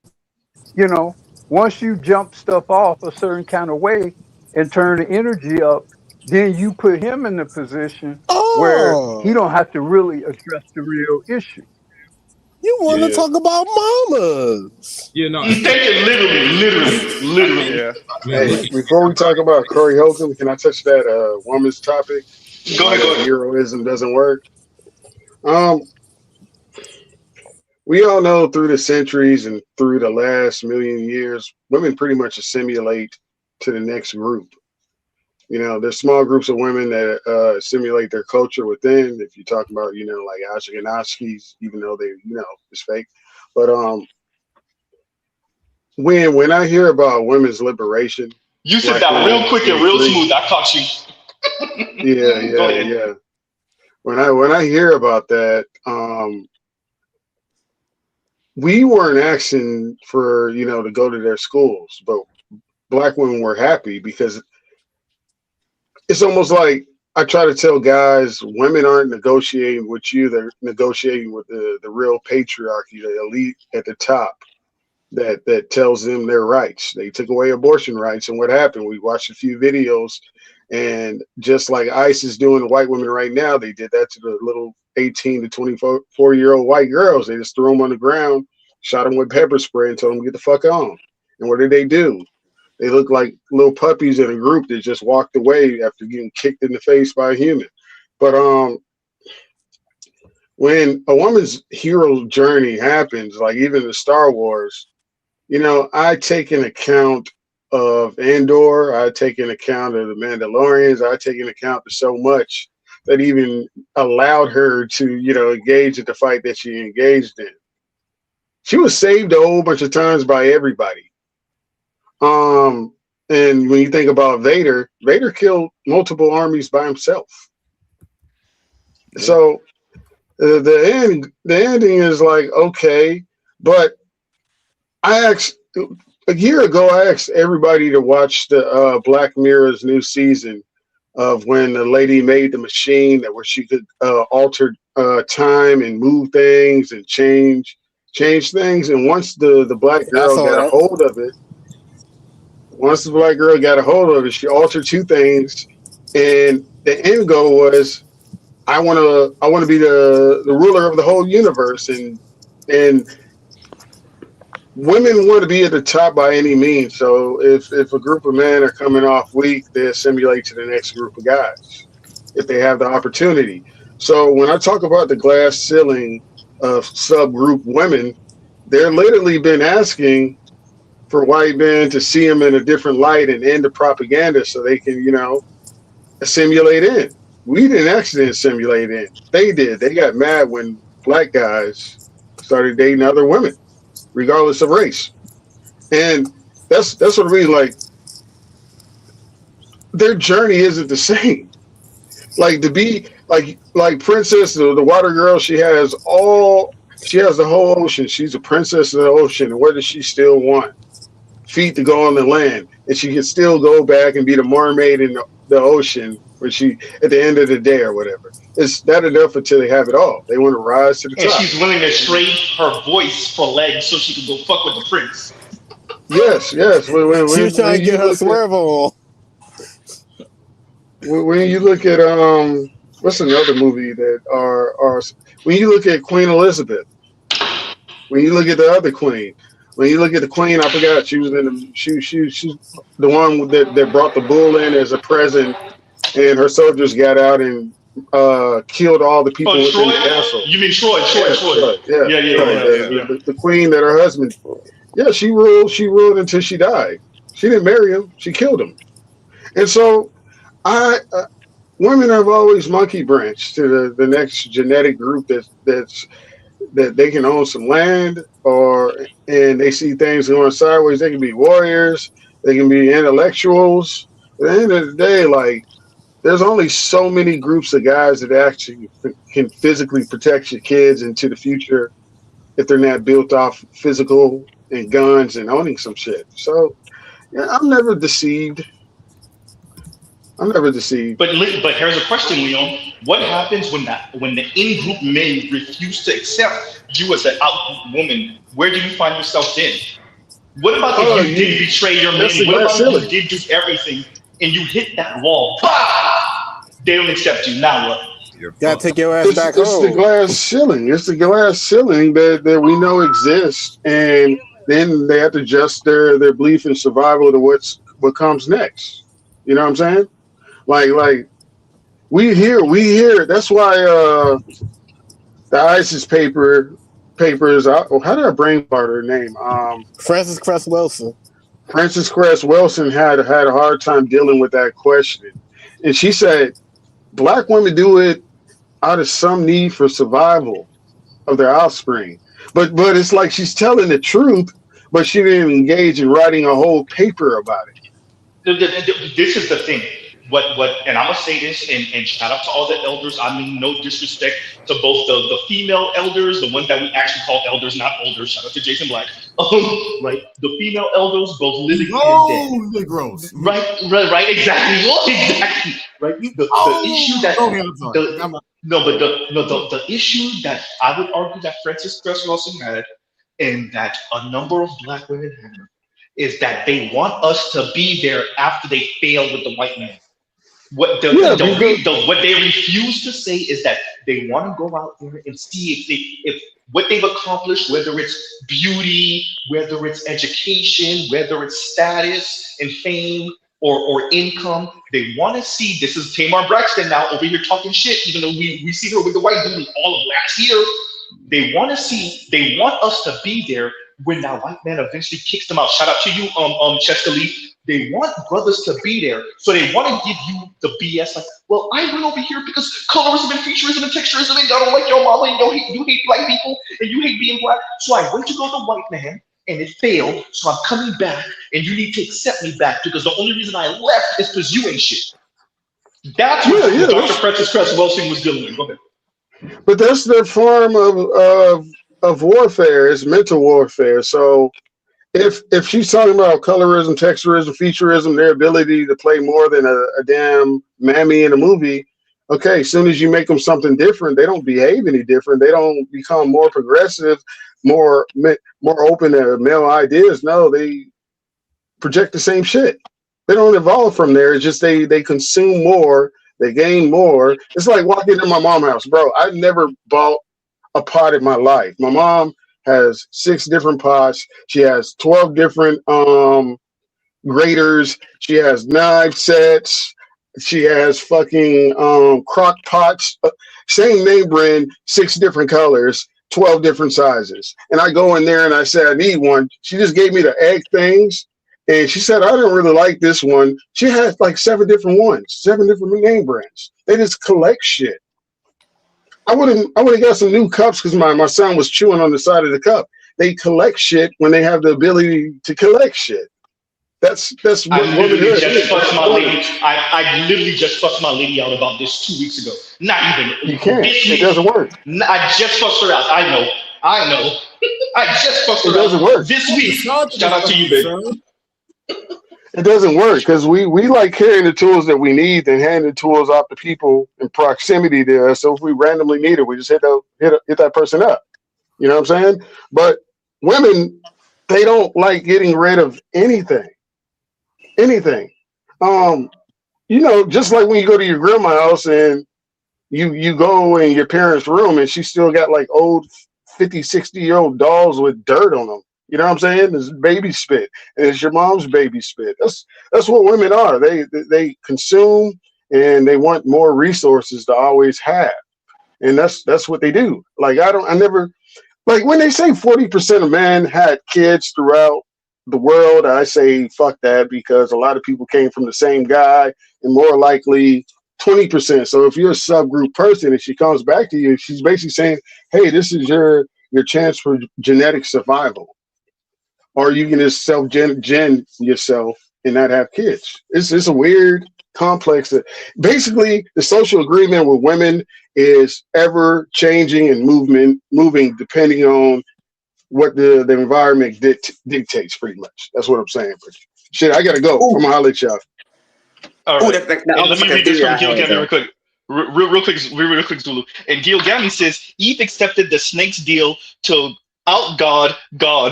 S18: once you jump stuff off a certain kind of way and turn the energy up, then you put him in the position where he don't have to really address the real issue.
S15: You want to talk about mamas?
S19: You take it literally.
S17: Yeah.
S20: Hey, before we talk about Corey Holcomb, can I touch that woman's topic?
S19: Go ahead.
S20: Heroism doesn't work. We all know through the centuries and through the last million years, women pretty much assimilate to the next group. There's small groups of women that assimilate their culture within. If you talk about, like Ashkenazis, even though they, it's fake. But when I hear about women's liberation,
S19: you said that real quick and real smooth. I caught you.
S20: Yeah. When I hear about that, we weren't asking for to go to their schools, but black women were happy because it's almost like I try to tell guys, women aren't negotiating with you; they're negotiating with the real patriarchy, the elite at the top that tells them their rights. They took away abortion rights, and what happened? We watched a few videos. And just like ICE is doing to white women right now, they did that to the little 18 to 24-year-old white girls. They just threw them on the ground, shot them with pepper spray, and told them to get the fuck on. And what did they do? They looked like little puppies in a group that just walked away after getting kicked in the face by a human. But when a woman's hero journey happens, like even in Star Wars, I take an account of Andor, I take an account of the Mandalorians, I take an account of so much that even allowed her to, engage in the fight that she engaged in. She was saved a whole bunch of times by everybody. And when you think about Vader, Vader killed multiple armies by himself. So the ending is like, okay, but I asked a year ago, I asked everybody to watch the Black Mirror's new season of when the lady made the machine that where she could alter time and move things and change things. And once the black girl got a hold of it, she altered two things, and the end goal was, I want to be the ruler of the whole universe, and women want to be at the top by any means. So if a group of men are coming off weak, they assimilate to the next group of guys if they have the opportunity. So when I talk about the glass ceiling of subgroup women, they're literally been asking for white men to see them in a different light and end the propaganda so they can, assimilate in. We didn't actually assimilate in. They did. They got mad when black guys started dating other women, regardless of race. And that's what I mean. Like, their journey isn't the same. Like, to be like Princess, the water girl, she has the whole ocean. She's a princess of the ocean. And what does she still want? Feet to go on the land. And she can still go back and be the mermaid in the ocean when she, at the end of the day or whatever. It's not enough until they have it all. They want to rise to the top.
S19: And she's willing to trade her voice for legs so she can go fuck with the prince.
S20: Yes.
S15: She was trying to get her swerve on.
S20: When you look at what's another movie that are when you look at Queen Elizabeth, when you look at the other queen, when you look at the queen, I forgot she was in she's the one that brought the bull in as a present, and her soldiers got out and killed all the people within the castle.
S19: You mean Troy?
S20: Yeah. The queen that her husband, she ruled until she died. She didn't marry him; she killed him. And so, women have always monkey branched to the next genetic group that they can own some land, and they see things going sideways. They can be warriors, they can be intellectuals. At the end of the day, like, there's only so many groups of guys that actually can physically protect your kids into the future if they're not built off physical and guns and owning some shit. So, I'm never deceived. But
S19: here's a question, Leon. What happens when the in-group men refuse to accept you as an out-group woman? Where do you find yourself then? What about if you did betray your men? What about if you did do everything and you hit that wall? Bah! They don't accept you. Now what?
S15: You gotta take your ass back home.
S20: It's the glass ceiling. It's the glass ceiling that we know exists, and then they have to adjust their belief in survival to what comes next. You know what I'm saying? Like we hear. That's why the ISIS papers. How did I brain fart her name?
S15: Frances Cress Welsing.
S20: Frances Cress Welsing had a hard time dealing with that question, and she said black women do it out of some need for survival of their offspring. But it's like she's telling the truth, but she didn't engage in writing a whole paper about it.
S19: This is the thing. And I'm gonna say this, and shout out to all the elders. I mean, no disrespect to both the female elders, the ones that we actually call elders, not elders. Shout out to Jason Black. Right, the female elders, both living and dead.
S14: Gross.
S19: Right, exactly. Right. The issue that the issue that I would argue that Frances Cress Welsing had, and that a number of black women have, is that they want us to be there after they fail with the white man. What they refuse to say is that they want to go out there and see if what they've accomplished, whether it's beauty, whether it's education, whether it's status and fame or income, they want to see. This is Tamar Braxton now over here talking shit, even though we see her with the white dude all of last year. They want us to be there when that white man eventually kicks them out. Shout out to you, Chester Lee. They want brothers to be there, so they want to give you the BS. Like, well, I went over here because colorism and featureism and texturism, and y'all don't like your mama, and you hate black people, and you hate being black. So I went to go to the white man, and it failed, so I'm coming back, and you need to accept me back because the only reason I left is because you ain't shit. That's what Dr. Francis Cress Welsing was dealing with. Go ahead.
S20: But that's their form of warfare. It's mental warfare. So if she's talking about colorism, texturism, featureism, their ability to play more than a damn mammy in a movie, okay, as soon as you make them something different, they don't behave any different. They don't become more progressive, more open to male ideas. No, they project the same shit. They don't evolve from there. It's just they consume more, they gain more. It's like walking into my mom's house, bro. I've never bought a pot in my life. My mom has 6 different pots. She has 12 different graters. She has knife sets. She has fucking crock pots. Same name brand, 6 different colors, 12 different sizes. And I go in there and I say, I need one. She just gave me the egg things. And she said, I don't really like this one. She has like 7 different ones, 7 different name brands. They just collect shit. I would have got some new cups because my son was chewing on the side of the cup. They collect shit when they have the ability to collect shit. That's what
S19: I literally just fussed my lady. I literally just fussed my lady out about this 2 weeks ago. Not even.
S20: You can't. It doesn't work.
S19: I just fussed her out. I know. I just fussed her out.
S20: It doesn't work.
S19: This week. Shout out to you, baby.
S20: It doesn't work because we like carrying the tools that we need and hand the tools off to people in proximity to us. So if we randomly need it, we just hit that person up. You know what I'm saying? But women, they don't like getting rid of anything. Anything. Just like when you go to your grandma's house and you go in your parents' room and she still got like old 50, 60-year-old dolls with dirt on them. You know what I'm saying? It's baby spit. And it's your mom's baby spit. That's what women are. They consume and they want more resources to always have. And that's what they do. Like when they say 40% of men had kids throughout the world, I say fuck that because a lot of people came from the same guy and more likely 20%. So if you're a subgroup person and she comes back to you, she's basically saying, hey, this is your chance for genetic survival. Or you can just self-gen yourself and not have kids. It's a weird complex. Basically, the social agreement with women is ever changing and moving depending on what the environment dictates, pretty much. That's what I'm saying. But shit, I gotta go. I'm gonna holler at y'all.
S19: All right. Let me read this from Gil Gami real quick. Real quick, Zulu. And Gil Gami says, Eve accepted the snake's deal to out God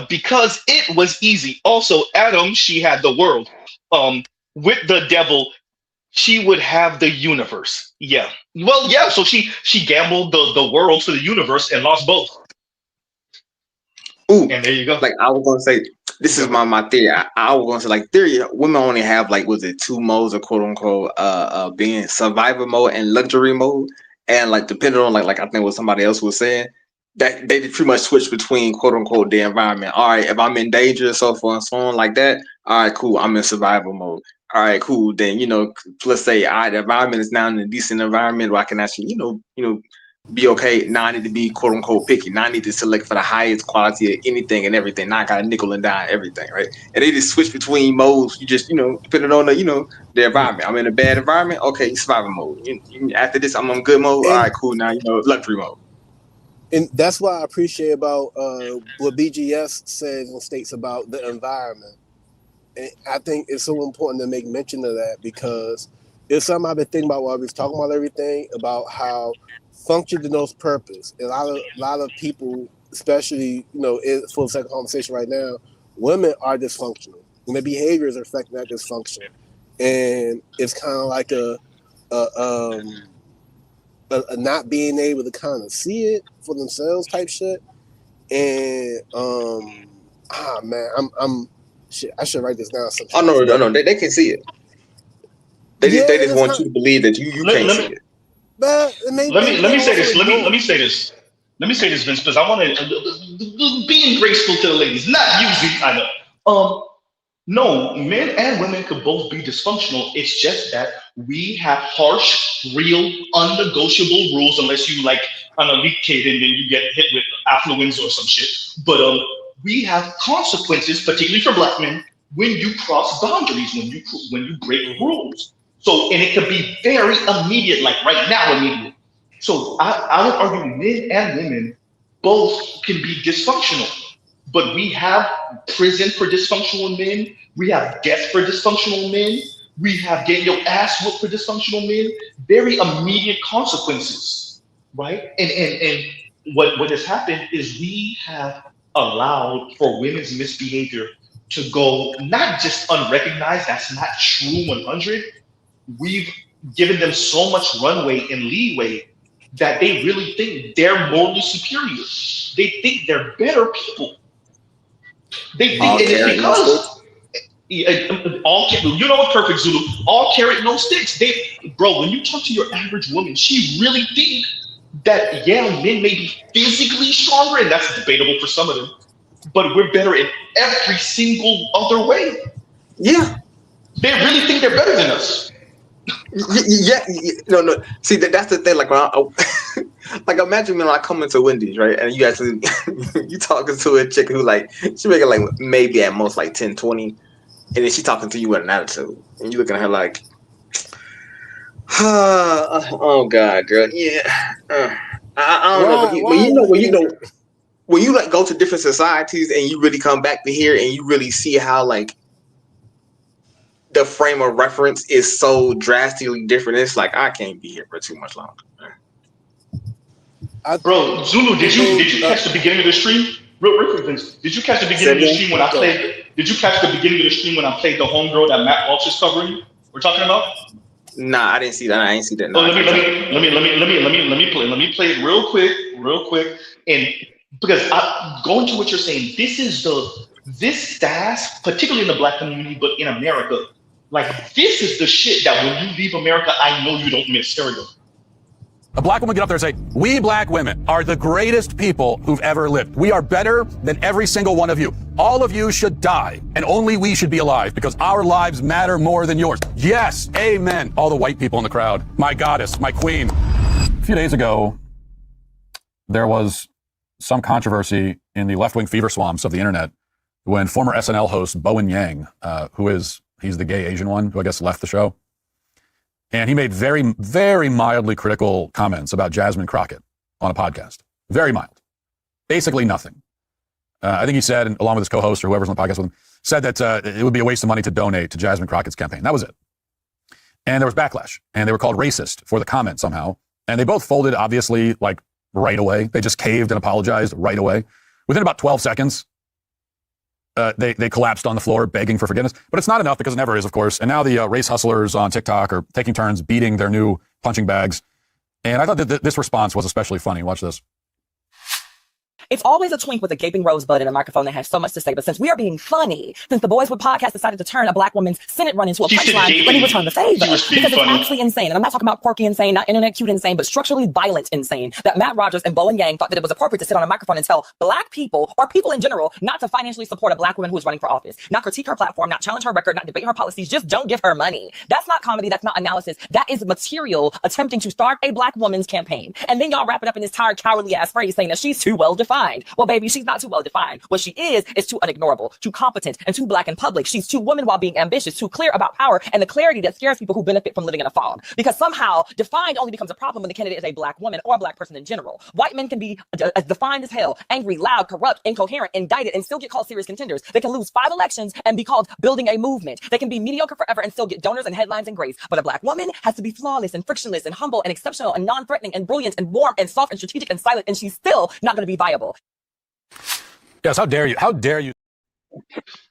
S19: because it was easy. Also, Adam, she had the world. With the devil, she would have the universe. Yeah. Well, yeah. So she gambled the world for the universe and lost both.
S21: Ooh,
S19: and there you go.
S21: Like I was gonna say, this is my theory. I was gonna say, like, theory. Women only have like, was it 2 modes of quote unquote being survivor mode and luxury mode, and like depending on like I think what somebody else was saying, that they pretty much switch between quote unquote the environment. All right, if I'm in danger, so forth and so on like that. All right, cool. I'm in survival mode. All right, cool. Then let's say the environment is now in a decent environment where I can actually be okay. Now I need to be quote unquote picky. Now I need to select for the highest quality of anything and everything. Now I got to nickel and dime everything, right? And they just switch between modes. You just depending on the environment. I'm in a bad environment. Okay, survival mode. After this, I'm on good mode. All right, cool. Now luxury mode.
S15: And that's why I appreciate about what BGS says and states about the environment. And I think it's so important to make mention of that because it's something I've been thinking about while we was talking about everything, about how function denotes purpose. And a lot of people, especially, for the second conversation right now, women are dysfunctional. And their behaviors are affecting that dysfunction. And it's kind of like a not being able to kind of see it for themselves type shit. And I'm shit. I should write this down sometime.
S21: Oh no, they can see it. They just want you to believe that you can't see it.
S15: But
S19: let me say this, Vince, because I want to being graceful to the ladies, not using. I know. No, men and women could both be dysfunctional. It's just that we have harsh, real, unnegotiable rules, unless you like an elite kid and then you get hit with affluence or some shit. But we have consequences, particularly for black men, when you cross boundaries, when you break rules. So, and it could be very immediate, like right now, immediate. So I would argue men and women both can be dysfunctional, but we have prison for dysfunctional men. We have death for dysfunctional men. We have getting your ass whooped for dysfunctional men. Very immediate consequences, right? And what has happened is we have allowed for women's misbehavior to go not just unrecognized. That's not true 100. We've given them so much runway and leeway that they really think they're morally superior. They think they're better people. They think, and it's because you know what, Perfect Zulu, all carrot, no sticks. Bro, when you talk to your average woman, she really think that, yeah, men may be physically stronger, and that's debatable for some of them, but we're better in every single other way.
S21: Yeah.
S19: They really think they're better than us.
S21: Yeah, no. See, that's the thing. Like, when like, imagine when I come into Wendy's, right, and you actually you talking to a chick who like she making like maybe at most like 10, 20, and then she talking to you with an attitude, and you looking at her like, oh God, girl, yeah, I don't know. But when you like go to different societies and you really come back to here and you really see how like the frame of reference is so drastically different. It's like I can't be here for too much longer.
S19: Bro, Zulu, did you catch the beginning of the stream? Real quick, Vince. Did you catch the beginning of the stream when I played? Did you catch the beginning of the stream when I played the homegirl that Matt Walsh is covering? We're talking about?
S21: Nah, I didn't see that. I ain't see that.
S19: No, let me play it real quick, and because going to what you're saying, this stance, particularly in the black community, but in America, like this is the shit that when you leave America, I know you don't miss. Here we go.
S8: A black woman get up there and say, we black women are the greatest people who've ever lived. We are better than every single one of you. All of you should die, and only we should be alive because our lives matter more than yours. Yes, amen. All the white people in the crowd. My goddess, my queen. A few days ago, there was some controversy in the left-wing fever swamps of the internet when former SNL host Bowen Yang, he's the gay Asian one who I guess left the show. And he made very, very mildly critical comments about Jasmine Crockett on a podcast. Very mild. Basically nothing. I think he said, along with his co-host or whoever's on the podcast with him, said that it would be a waste of money to donate to Jasmine Crockett's campaign. That was it. And there was backlash. And they were called racist for the comment somehow. And they both folded, obviously, like right away. They just caved and apologized right away. Within about 12 seconds, they collapsed on the floor begging for forgiveness. But it's not enough because it never is, of course. And now the race hustlers on TikTok are taking turns beating their new punching bags. And I thought that this response was especially funny. Watch this.
S9: It's always a twink with a gaping rosebud and a microphone that has so much to say. But since we are being funny, since the Boys with Podcast decided to turn a black woman's Senate run into a punchline, let me return the favor. Because it's actually insane. And I'm not talking about quirky insane, not internet cute insane, but structurally violent insane. That Matt Rogers and Bowen Yang thought that it was appropriate to sit on a microphone and tell black people, or people in general, not to financially support a black woman who is running for office. Not critique her platform, not challenge her record, not debate her policies. Just don't give her money. That's not comedy. That's not analysis. That is material attempting to start a black woman's campaign. And then y'all wrap it up in this tired, cowardly ass phrase saying that she's too well defined. Well, baby, she's not too well defined. What she is too unignorable, too competent, and too black in public. She's too woman while being ambitious, too clear about power, and the clarity that scares people who benefit from living in a fog. Because somehow defined only becomes a problem when the candidate is a black woman or a black person in general. White men can be as defined as hell, angry, loud, corrupt, incoherent, indicted, and still get called serious contenders. They can lose 5 elections and be called building a movement. They can be mediocre forever and still get donors and headlines and grace. But a black woman has to be flawless and frictionless and humble and exceptional and non-threatening and brilliant and warm and soft and strategic and silent, and she's still not going to be viable.
S8: Yes, how dare you? How dare you?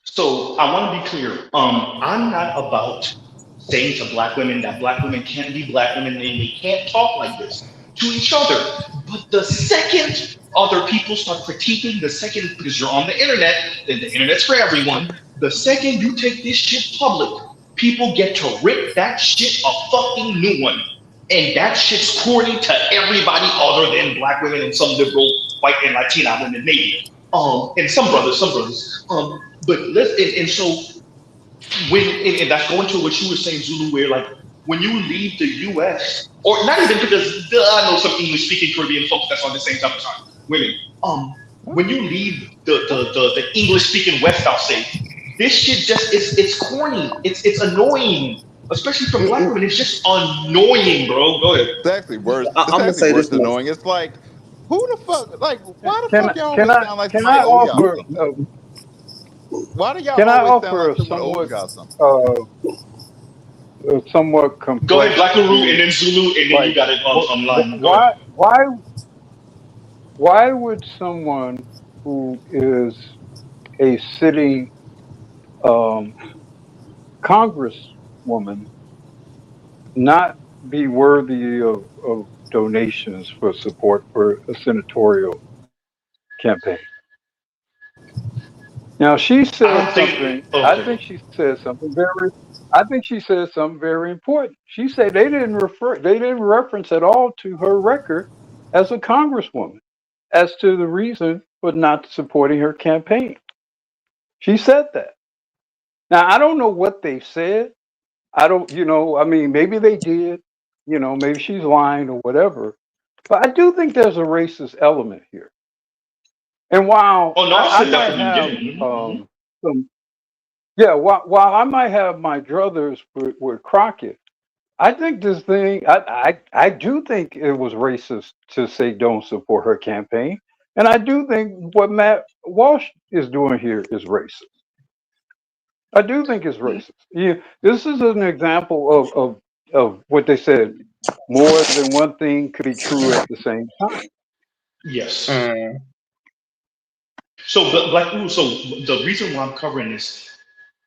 S19: So I want to be clear. I'm not about saying to black women that black women can't be black women and they can't talk like this to each other. But the second other people start critiquing, the second, because you're on the internet, and the internet's for everyone, the second you take this shit public, people get to rip that shit a fucking new one. And that shit's corny to everybody other than black women and some liberal white and Latina women, maybe. And some brothers. But and so and that's going to what you were saying, Zulu, where like when you leave the US, or not even because I know some English speaking Caribbean folks that's on the same type of time, women. when you leave the English speaking West, I'll say this shit just it's corny. It's annoying, especially for black women. It's just annoying, bro. Go ahead.
S17: It's actually worse.
S21: I'm
S17: It's
S21: gonna
S17: actually
S21: say
S17: worse
S21: this
S17: than
S21: much.
S17: annoying. It's like, who the fuck? Like, why the
S18: Can
S17: fuck y'all
S18: can
S17: always
S18: I
S17: sound like
S18: can
S17: somebody
S18: I
S17: owe y'all
S18: offer
S17: something? Why do y'all
S18: can I
S17: always sound
S18: offer
S17: like
S18: a
S17: someone owes
S18: somewhat
S17: y'all something?
S19: Go ahead,
S18: complex
S19: Black Guru, and
S18: view?
S19: then Zulu, and then you
S18: Like,
S19: got it online. Go ahead.
S18: why would someone who is a sitting um, congresswoman not be worthy of donations for support for a senatorial campaign? Now she
S19: I
S18: said
S19: don't think.
S18: something. I
S19: Okay.
S18: think she said something very. I think she said something very important. She said they didn't reference at all to her record as a congresswoman as to the reason for not supporting her campaign. She said that. Now I don't know what they said. I don't, I mean, maybe they did. Maybe she's lying or whatever. But I do think there's a racist element here. And while
S19: Oh no, I
S18: I
S19: said that
S18: might
S19: from the
S18: have
S19: beginning. Mhm.
S18: some, yeah, while I might have my druthers with Crockett, I think this thing, I do think it was racist to say don't support her campaign. And I do think what Matt Walsh is doing here is racist. I do think it's racist. Yeah, this is an example of what they said. More than one thing could be true at the same time.
S19: Yes. So, Black Guru. So the reason why I'm covering this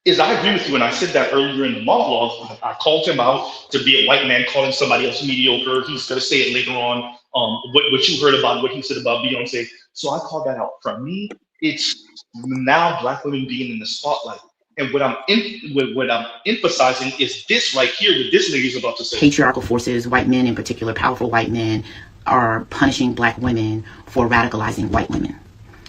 S19: is I agree with you, and I said that earlier in the monologue. I called him out to be a white man calling somebody else mediocre. He's gonna say it later on. What you heard about what he said about Beyonce. So I called that out. For me, it's now black women being in the spotlight. And what I'm emphasizing is this right here, what this nigga is about to say.
S6: Patriarchal forces, white men in particular, powerful white men, are punishing black women for radicalizing white women.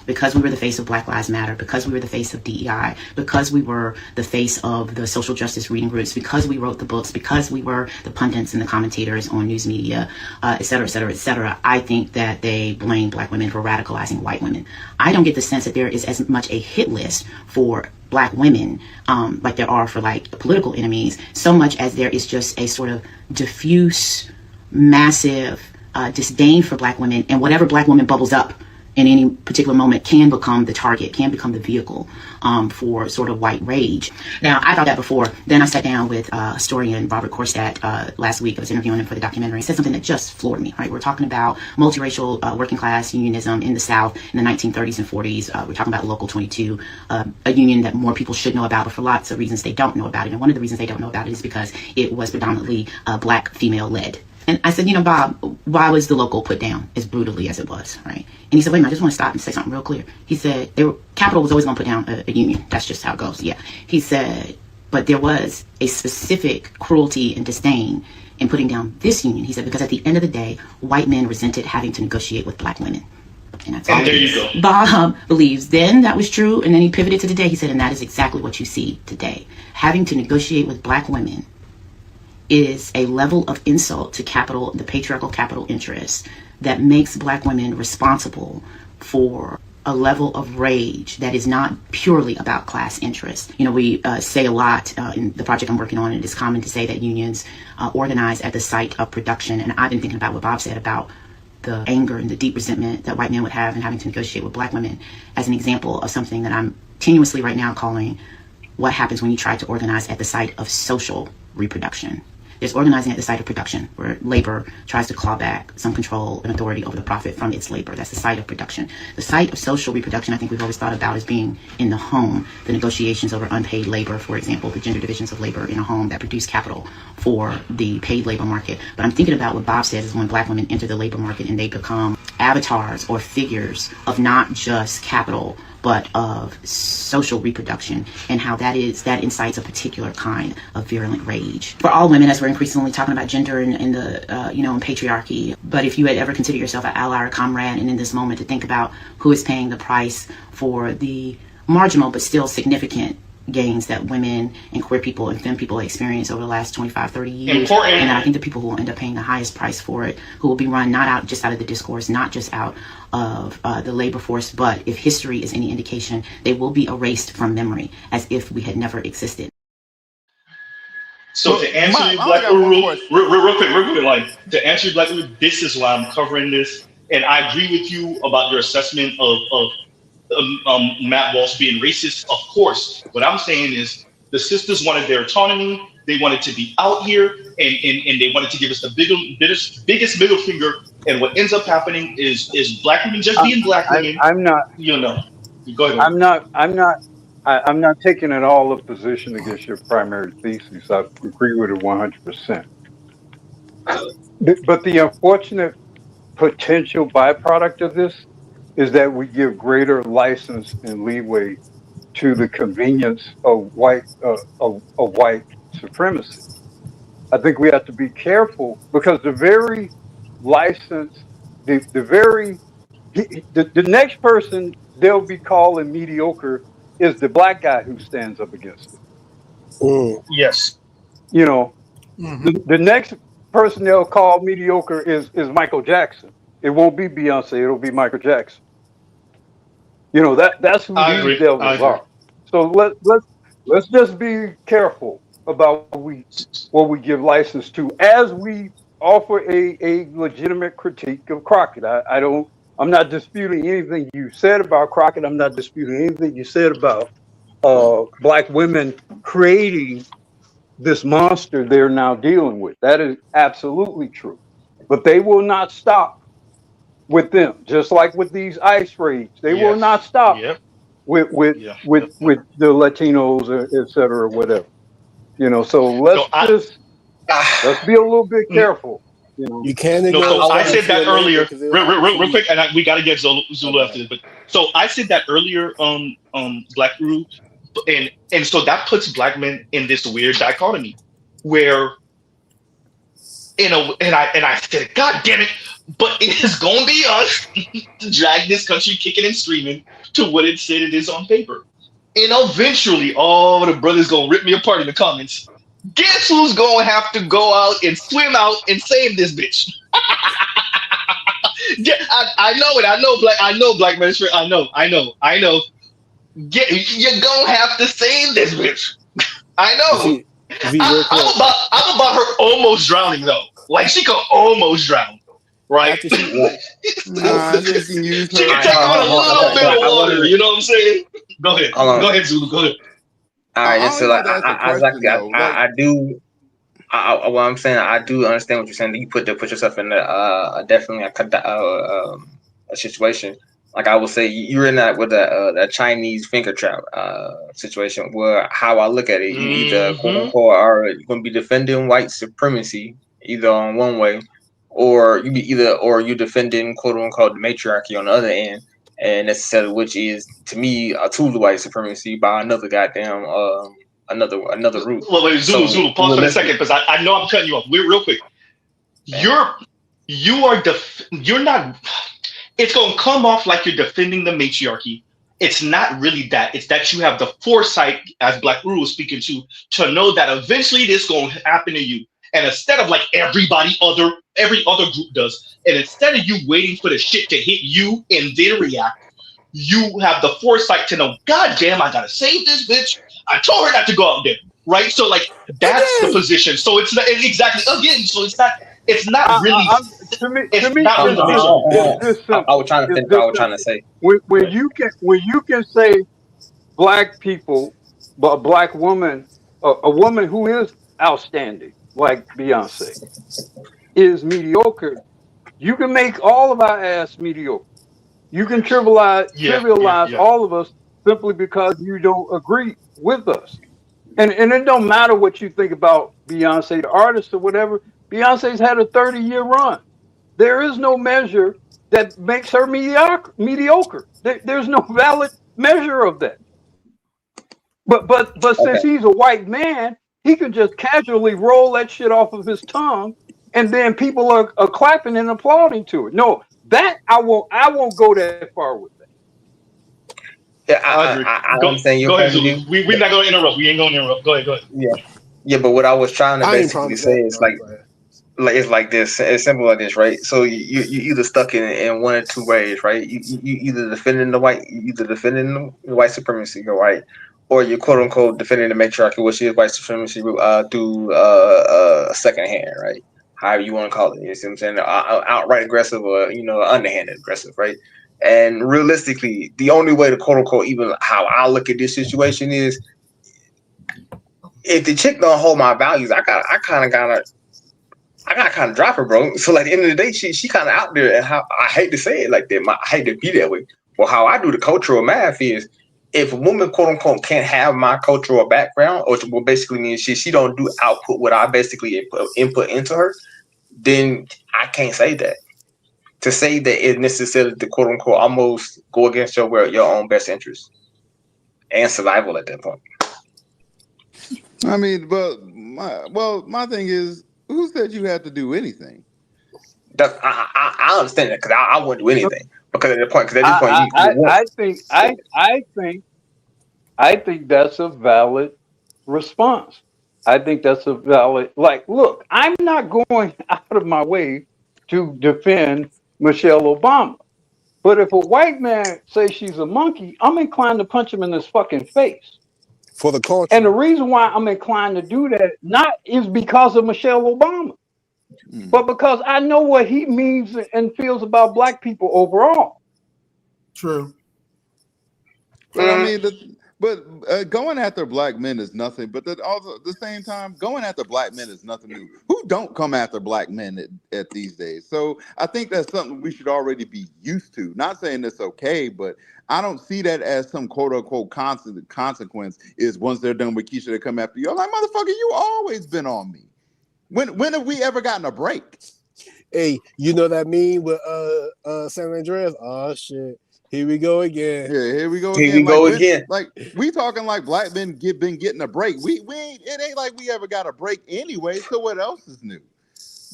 S6: Because we were the face of Black Lives Matter, because we were the face of DEI, because we were the face of the social justice reading groups, because we wrote the books, because we were the pundits and the commentators on news media, et cetera, et cetera, et cetera, I think that they blame black women for radicalizing white women. I don't get the sense that there is as much a hit list for black women like there are for like political enemies, so much as there is just a sort of diffuse, massive disdain for black women, and whatever black woman bubbles up in any particular moment can become the target, can become the vehicle for sort of white rage. Now, I thought that before. Then I sat down with historian Robert Korstadt last week. I was interviewing him for the documentary. He said something that just floored me, right? We're talking about multiracial working class unionism in the South in the 1930s and 40s. We're talking about Local 22, a union that more people should know about, but for lots of reasons they don't know about it. And one of the reasons they don't know about it is because it was predominantly black female-led. And I said, Bob, why was the Local put down as brutally as it was, right? And he said, wait a minute, I just want to stop and say something real clear. He said, Capital was always going to put down a union. That's just how it goes, yeah. He said, but there was a specific cruelty and disdain in putting down this union. He said, because at the end of the day, white men resented having to negotiate with black women. And that's all.
S19: And there you go.
S6: Bob believes then that was true, and then he pivoted to today. He said, and that is exactly what you see today. Having to negotiate with black women is a level of insult to capital, the patriarchal capital interests, that makes black women responsible for a level of rage that is not purely about class interests. We say a lot in the project I'm working on, and it is common to say that unions organize at the site of production. And I've been thinking about what Bob said about the anger and the deep resentment that white men would have in having to negotiate with black women as an example of something that I'm tenuously right now calling what happens when you try to organize at the site of social reproduction. There's organizing at the site of production, where labor tries to claw back some control and authority over the profit from its labor. That's the site of production. The site of social reproduction, I think we've always thought about as being in the home. The negotiations over unpaid labor, for example, the gender divisions of labor in a home that produce capital for the paid labor market. But I'm thinking about what Bob says is when black women enter the labor market and they become avatars or figures of not just capital, but of social reproduction, and how that incites a particular kind of virulent rage for all women, as we're increasingly talking about gender and the and patriarchy. But if you had ever considered yourself an ally or comrade, and in this moment to think about who is paying the price for the marginal but still significant gains that women and queer people and femme people experience over the last 25, 30 years.
S2: Important.
S6: And I think the people who will end up paying the highest price for it, who will be run not out just out of the discourse, not just out of the labor force, but if history is any indication, they will be erased from memory as if we had never existed.
S2: So to answer your Black real quick, like to answer your Black Rule, this is why I'm covering this, and I agree with you about your assessment of Matt Walsh being racist. Of course, what I'm saying is the sisters wanted their autonomy. They wanted to be out here, and they wanted to give us the biggest middle finger. And what ends up happening is Black women just being Black women.
S18: I'm not.
S2: You know. Go ahead.
S18: I'm not taking at all a position against your primary thesis. I agree with it 100%. But the unfortunate potential byproduct of this is that we give greater license and leeway to the convenience of white supremacy. I think we have to be careful because the very license, the next person they'll be calling mediocre is the black guy who stands up against it.
S2: Yes.
S18: You know, the next person they'll call mediocre is Michael Jackson. It won't be Beyonce. It'll be Michael Jackson. You know, that's who these devils are. So let's just be careful about what we give license to as we offer a legitimate critique of Crockett. I'm not disputing anything you said about Crockett. I'm not disputing anything you said about black women creating this monster they're now dealing with. That is absolutely true. But they will not stop with them, just like with these ICE raids. They will not stop with the Latinos, et cetera, whatever. You know, so let's be a little bit careful. You know,
S15: you can't.
S2: So I said that earlier, real quick, and we got to get Zulu after this. But so I said that earlier, Black Rule, and so that puts black men in this weird dichotomy, where, and I said, God damn it, but it is gonna be us to drag this country kicking and screaming to what it said it is on paper, and eventually, all the brothers gonna rip me apart in the comments. Guess who's gonna have to go out and swim out and save this bitch? Yeah, I know it. I know black men. I know. You're gonna have to save this bitch. I know. I'm about her almost drowning though. Like she could almost drown, right? She can take on a little bit of water. You know what I'm saying? Go ahead. Go ahead, Zulu. Go ahead.
S21: All right, so like I do. What I'm saying, I do understand what you're saying. You put yourself in definitely a situation. Like I would say, you're in that with that Chinese finger trap situation. Where how I look at it, you either quote unquote are going to be defending white supremacy either on one way, or you're defending quote unquote the matriarchy on the other end. And necessarily, which is to me a tool to white supremacy by another goddamn another route.
S2: Well, wait, Zulu, pause for a second because I know I'm cutting you off. Real quick. You're not. It's gonna come off like you're defending the matriarchy. It's not really that. It's that you have the foresight, as Black Rule was speaking to know that eventually this gonna happen to you. And instead of like every other group does, and instead of you waiting for the shit to hit you and then react, you have the foresight to know, God damn, I gotta save this bitch. I told her not to go out there, right? So like that's the position. So it's not exactly again. So it's not really.
S21: I was trying to think. I was trying to say
S18: when you can say black people, but a black woman, a woman who is outstanding, like Beyonce, is mediocre. You can make all of our ass mediocre. You can trivialize all of us simply because you don't agree with us. And it don't matter what you think about Beyonce, the artist or whatever. Beyonce's had a 30-year run. There is no measure that makes her mediocre. There's no valid measure of that. But since he's a white man, he can just casually roll that shit off of his tongue, and then people are clapping and applauding to it. No, that I won't go that far with that.
S19: I agree.
S10: I
S19: Go
S10: understand your
S19: go ahead,
S10: point of
S19: Zulu.
S10: view.
S19: We're not going to interrupt. We ain't going to interrupt. Go ahead. Go ahead.
S10: Yeah, yeah, but what I was trying to
S15: I ain't
S10: basically
S15: promised
S10: say
S15: that.
S10: is
S15: No, go ahead.
S10: like it's like this. It's simple like this, right? So you either stuck in one or two ways, right? You either defending the white supremacy, right? Or you quote unquote defending the matriarchy, which is white supremacy through second hand, right? However you want to call it. You see what I'm saying? Outright aggressive or underhanded aggressive, right? And realistically, the only way to quote unquote even how I look at this situation is if the chick don't hold my values, I gotta kind of drop her, bro. So like at the end of the day, she kind of out there, and how I hate to say it like that, I hate to be that way. Well, how I do the cultural math is, if a woman quote unquote can't have my cultural background, or what basically means she don't do output what I basically input into her, then I can't say that. To say that it necessarily to quote unquote almost go against your own best interest and survival at that point.
S17: I mean, but my thing is, who said you had to do anything?
S10: I understand that, because I wouldn't do anything, because at this point you
S18: I think that's a valid response. I think that's a valid, like, look, I'm not going out of my way to defend Michelle Obama. But if a white man says she's a monkey, I'm inclined to punch him in his fucking face.
S15: For the culture.
S18: And the reason why I'm inclined to do that not is because of Michelle Obama, but because I know what he means and feels about black people overall.
S14: True.
S17: But I mean, going after black men is nothing. But also at the same time, going after black men is nothing new. Who don't come after black men at these days? So I think that's something we should already be used to. Not saying it's okay, but I don't see that as some quote unquote consequence. Is once they're done with Keisha, they come after you. I'm like, motherfucker, you always been on me. When have we ever gotten a break?
S15: Hey, you know that meme with San Andreas? Oh shit. Here we go again.
S17: Yeah, here we go
S10: Here
S17: again.
S10: we go again.
S17: Like we talking like black men been getting a break. We ain't, it ain't like we ever got a break anyway. So what else is new?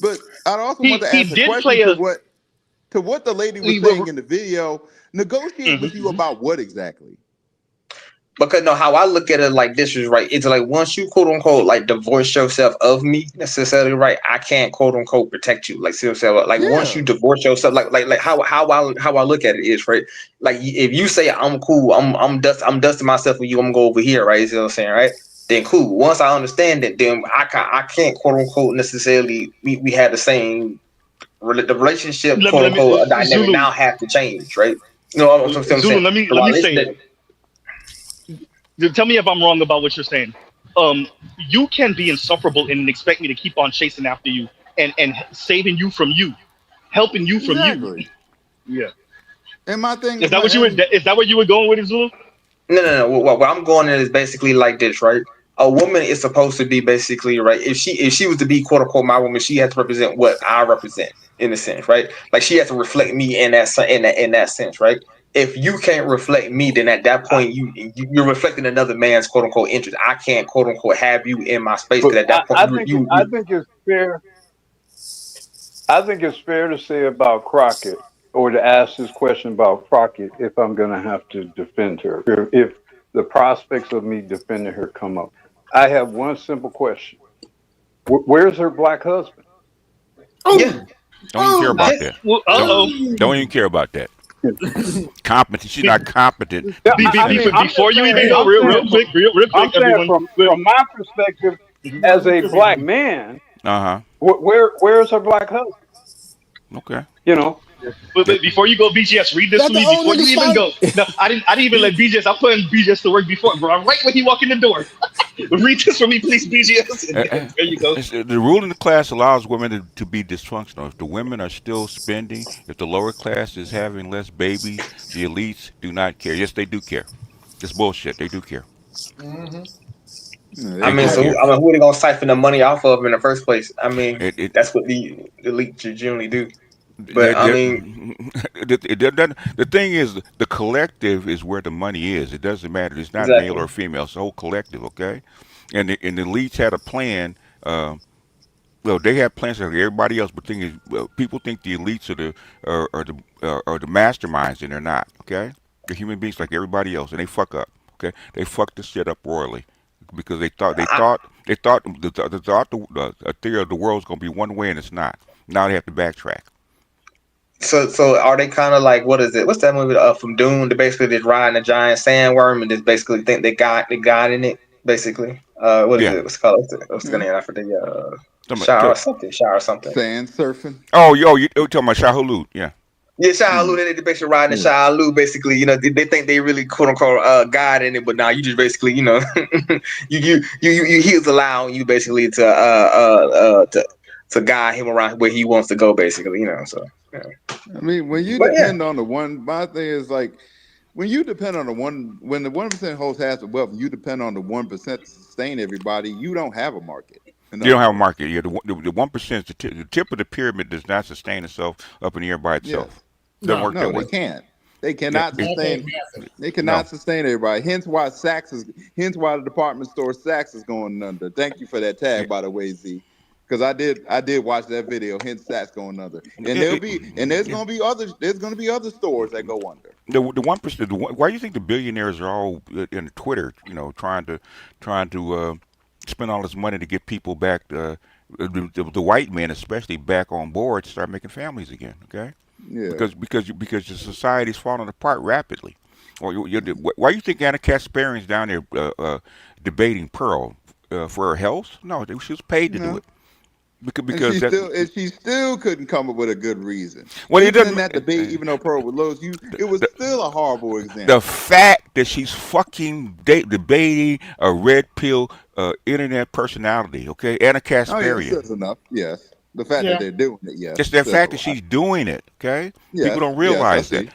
S17: But I also want to ask a question to what the lady was saying in the video. Negotiate with you about what exactly?
S10: Because no, how I look at it like this is right. It's like once you quote unquote like divorce yourself of me necessarily, right? I can't quote unquote protect you. Like seriously, like once you divorce yourself, like how I look at it is right. Like if you say I'm cool, I'm dusting myself with you, I'm gonna go over here, right? You know what I'm saying, right? Then cool. Once I understand it, then I can't quote unquote necessarily we had the same the relationship quote unquote dynamic
S19: Zulu.
S10: now have to change, right? You know what I'm saying?
S19: Zulu, let me say it. Tell me if I'm wrong about what you're saying. You can be insufferable and expect me to keep on chasing after you and saving you from you, helping you from you. Yeah.
S17: And my thing
S19: is that what you were? Is that what you were going with, Zulu?
S10: No. What I'm going in is basically like this, right? A woman is supposed to be basically right. If she was to be quote unquote my woman, she has to represent what I represent in a sense, right? Like she has to reflect me in that sense, right? If you can't reflect me, then at that point you're reflecting another man's quote unquote interest. I can't quote unquote have you in my space because at that point
S18: I think it's fair. I think it's fair to say about Crockett, or to ask this question about Crockett, if I'm going to have to defend her, if the prospects of me defending her come up. I have one simple question: where's her black husband?
S10: Yeah.
S1: Don't even care about that. Don't even care about that. Competent. She's not competent.
S19: Before you even go, real quick,
S18: I'm saying
S19: everyone.
S18: From my perspective, as a black man, where's her black husband?
S1: Okay.
S18: You know.
S19: But before you go, BGS, read this to me before you even go. No, I didn't even let BGS. I put in BGS to work before, bro. Right when he walked in the door. Read this for me, please, BGS. There you go.
S1: The rule in the class allows women to be dysfunctional. If the women are still spending, if the lower class is having less babies, the elites do not care. Yes, they do care. It's bullshit. They do care.
S10: I mean, who are they gonna siphon the money off of in the first place? I mean, that's what the elite generally do. But I mean,
S1: the thing is, the collective is where the money is. It doesn't matter. It's not male or female. It's the whole collective, okay? And the elites had a plan. Well, they have plans like everybody else, but the thing is, people think the elites are the masterminds, and they're not. Okay. They're human beings like everybody else, and they fuck up. Okay, they fucked this shit up royally because they thought a theory of the world was gonna be one way, and it's not. Now they have to backtrack.
S21: So are they kind of like, what is it? What's that movie from Dune? They basically just riding a giant sandworm and just basically think they got in it. Basically, what is
S1: Yeah.
S21: it? What's it called? What's the name? I forget. Shower or something.
S17: Sand surfing.
S1: Oh, you're talking about Shahulud, yeah.
S21: Yeah, Shia They basically riding the Shia Basically, they think they really quote unquote God in it, but now you just basically, he's allowing you basically to guide him around where he wants to go, basically, So yeah.
S17: I mean, when you depend on the one, my thing is like, when you depend on when the 1% holds half the wealth, you depend on the 1% to sustain everybody. You don't have a market.
S1: You don't have a market. Yeah, the 1%, the tip of the pyramid does not sustain itself up in the air by itself. Doesn't work that way.
S17: They can't. They cannot sustain. They cannot sustain everybody. Hence why the department store Saks is going under. Thank you for that tag, by the way, Z. Because I did watch that video. Hence Saks going under, and there's gonna be other stores that go under.
S1: The 1%. Why do you think the billionaires are all in Twitter? Trying to spend all this money to get people back. The white men, especially, back on board to start making families again. Okay.
S17: Yeah.
S1: Because the society's falling apart rapidly. Why do you think Anna Kasparian's down there debating Pearl for her health? No, she was paid to do it. Because
S17: she still couldn't come up with a good reason.
S1: Well,
S17: even in that debate, even though Pearl was low, it was still a horrible example.
S1: The fact that she's fucking debating a red pill internet personality, okay, Anna Kasparian.
S17: That's enough. Yes, the fact that they're doing it. Yes,
S1: just the fact that she's doing it. Okay, people don't realize that.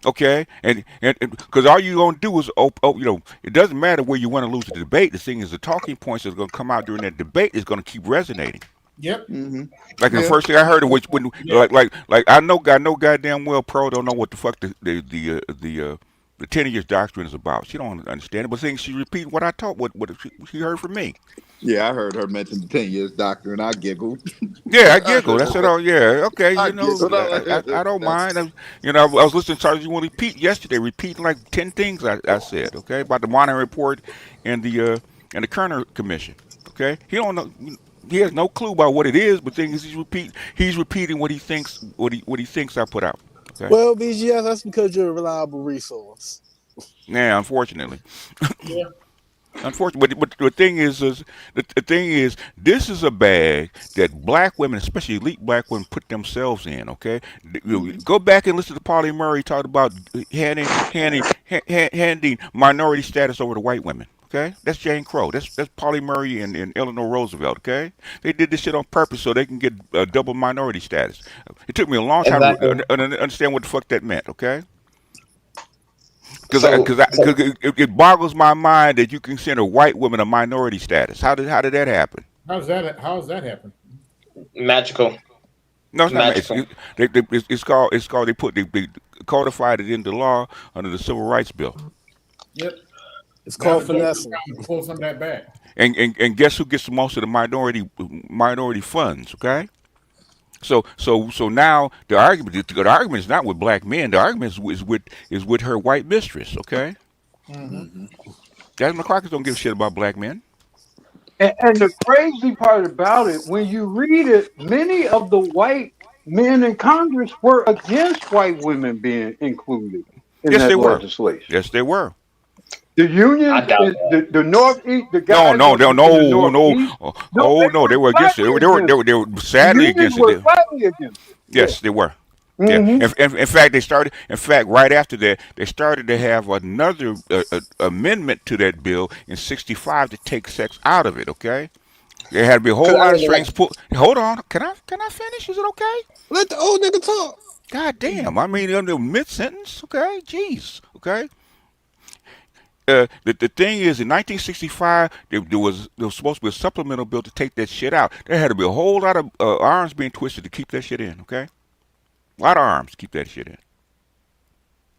S1: Okay, and because all you're gonna do is it doesn't matter where you want to lose the debate. The thing is, the talking points that's gonna come out during that debate is gonna keep resonating.
S14: Yep.
S17: Mm-hmm.
S1: Like the first thing I heard, which when like I know goddamn well Pro don't know what the fuck the 10 years doctrine is about. She don't understand it, but things she repeating what I taught, what she heard from me.
S17: Yeah, I heard her mention the 10 years doctrine. I giggled.
S1: Yeah, I giggled. I said, "Oh yeah, okay, I don't mind." I was listening to Sergeant Willie Pete yesterday, repeating like 10 things I said. Okay, about the Monterey Report and the Kerner Commission. Okay, he don't know. He has no clue about what it is, but thing is, he's repeating what he thinks I put out. Okay?
S15: Well, BGS, that's because you're a reliable resource.
S1: Yeah, unfortunately. Yeah. Unfortunately, but the thing is this is a bag that black women, especially elite black women, put themselves in. Okay, go back and listen to Polly Murray talk about handing minority status over to white women. Okay, that's Jane Crow. That's Polly Murray and Eleanor Roosevelt. Okay, they did this shit on purpose so they can get double minority status. It took me a long time to understand what the fuck that meant. Okay. Because it boggles my mind that you consider white women a minority status. How did that happen?
S14: How does that happen?
S21: Magical.
S1: No, it's not. It's called. They codified it into law under the Civil Rights Bill.
S14: Yep.
S15: It's called finessing.
S14: Pull some of that back.
S1: And guess who gets most of the minority funds? Okay. So now the argument is not with black men. The argument is with her white mistress. Okay.
S14: Mm-hmm.
S1: Jasmine Crockett don't give a shit about black men.
S18: And the crazy part about it, when you read it, many of the white men in Congress were against white women being included in that legislation.
S1: Yes, they were.
S18: The union, the Northeast, the guys.
S1: No. Oh no, they were against it. They were sadly against it. Yes, they were.
S18: Mm-hmm.
S1: Yeah. In fact, they started. In fact, right after that, they started to have another amendment to that bill in '65 to take sex out of it. Okay. There had to be a whole lot of strings pulled. Hold on. Can I finish? Is it okay?
S15: Let the old nigga talk.
S1: God damn. I mean, mid sentence. Okay. Jeez. Okay. The thing is, in 1965, there was supposed to be a supplemental bill to take that shit out. There had to be a whole lot of arms being twisted to keep that shit in. Okay, a lot of arms to keep that shit in,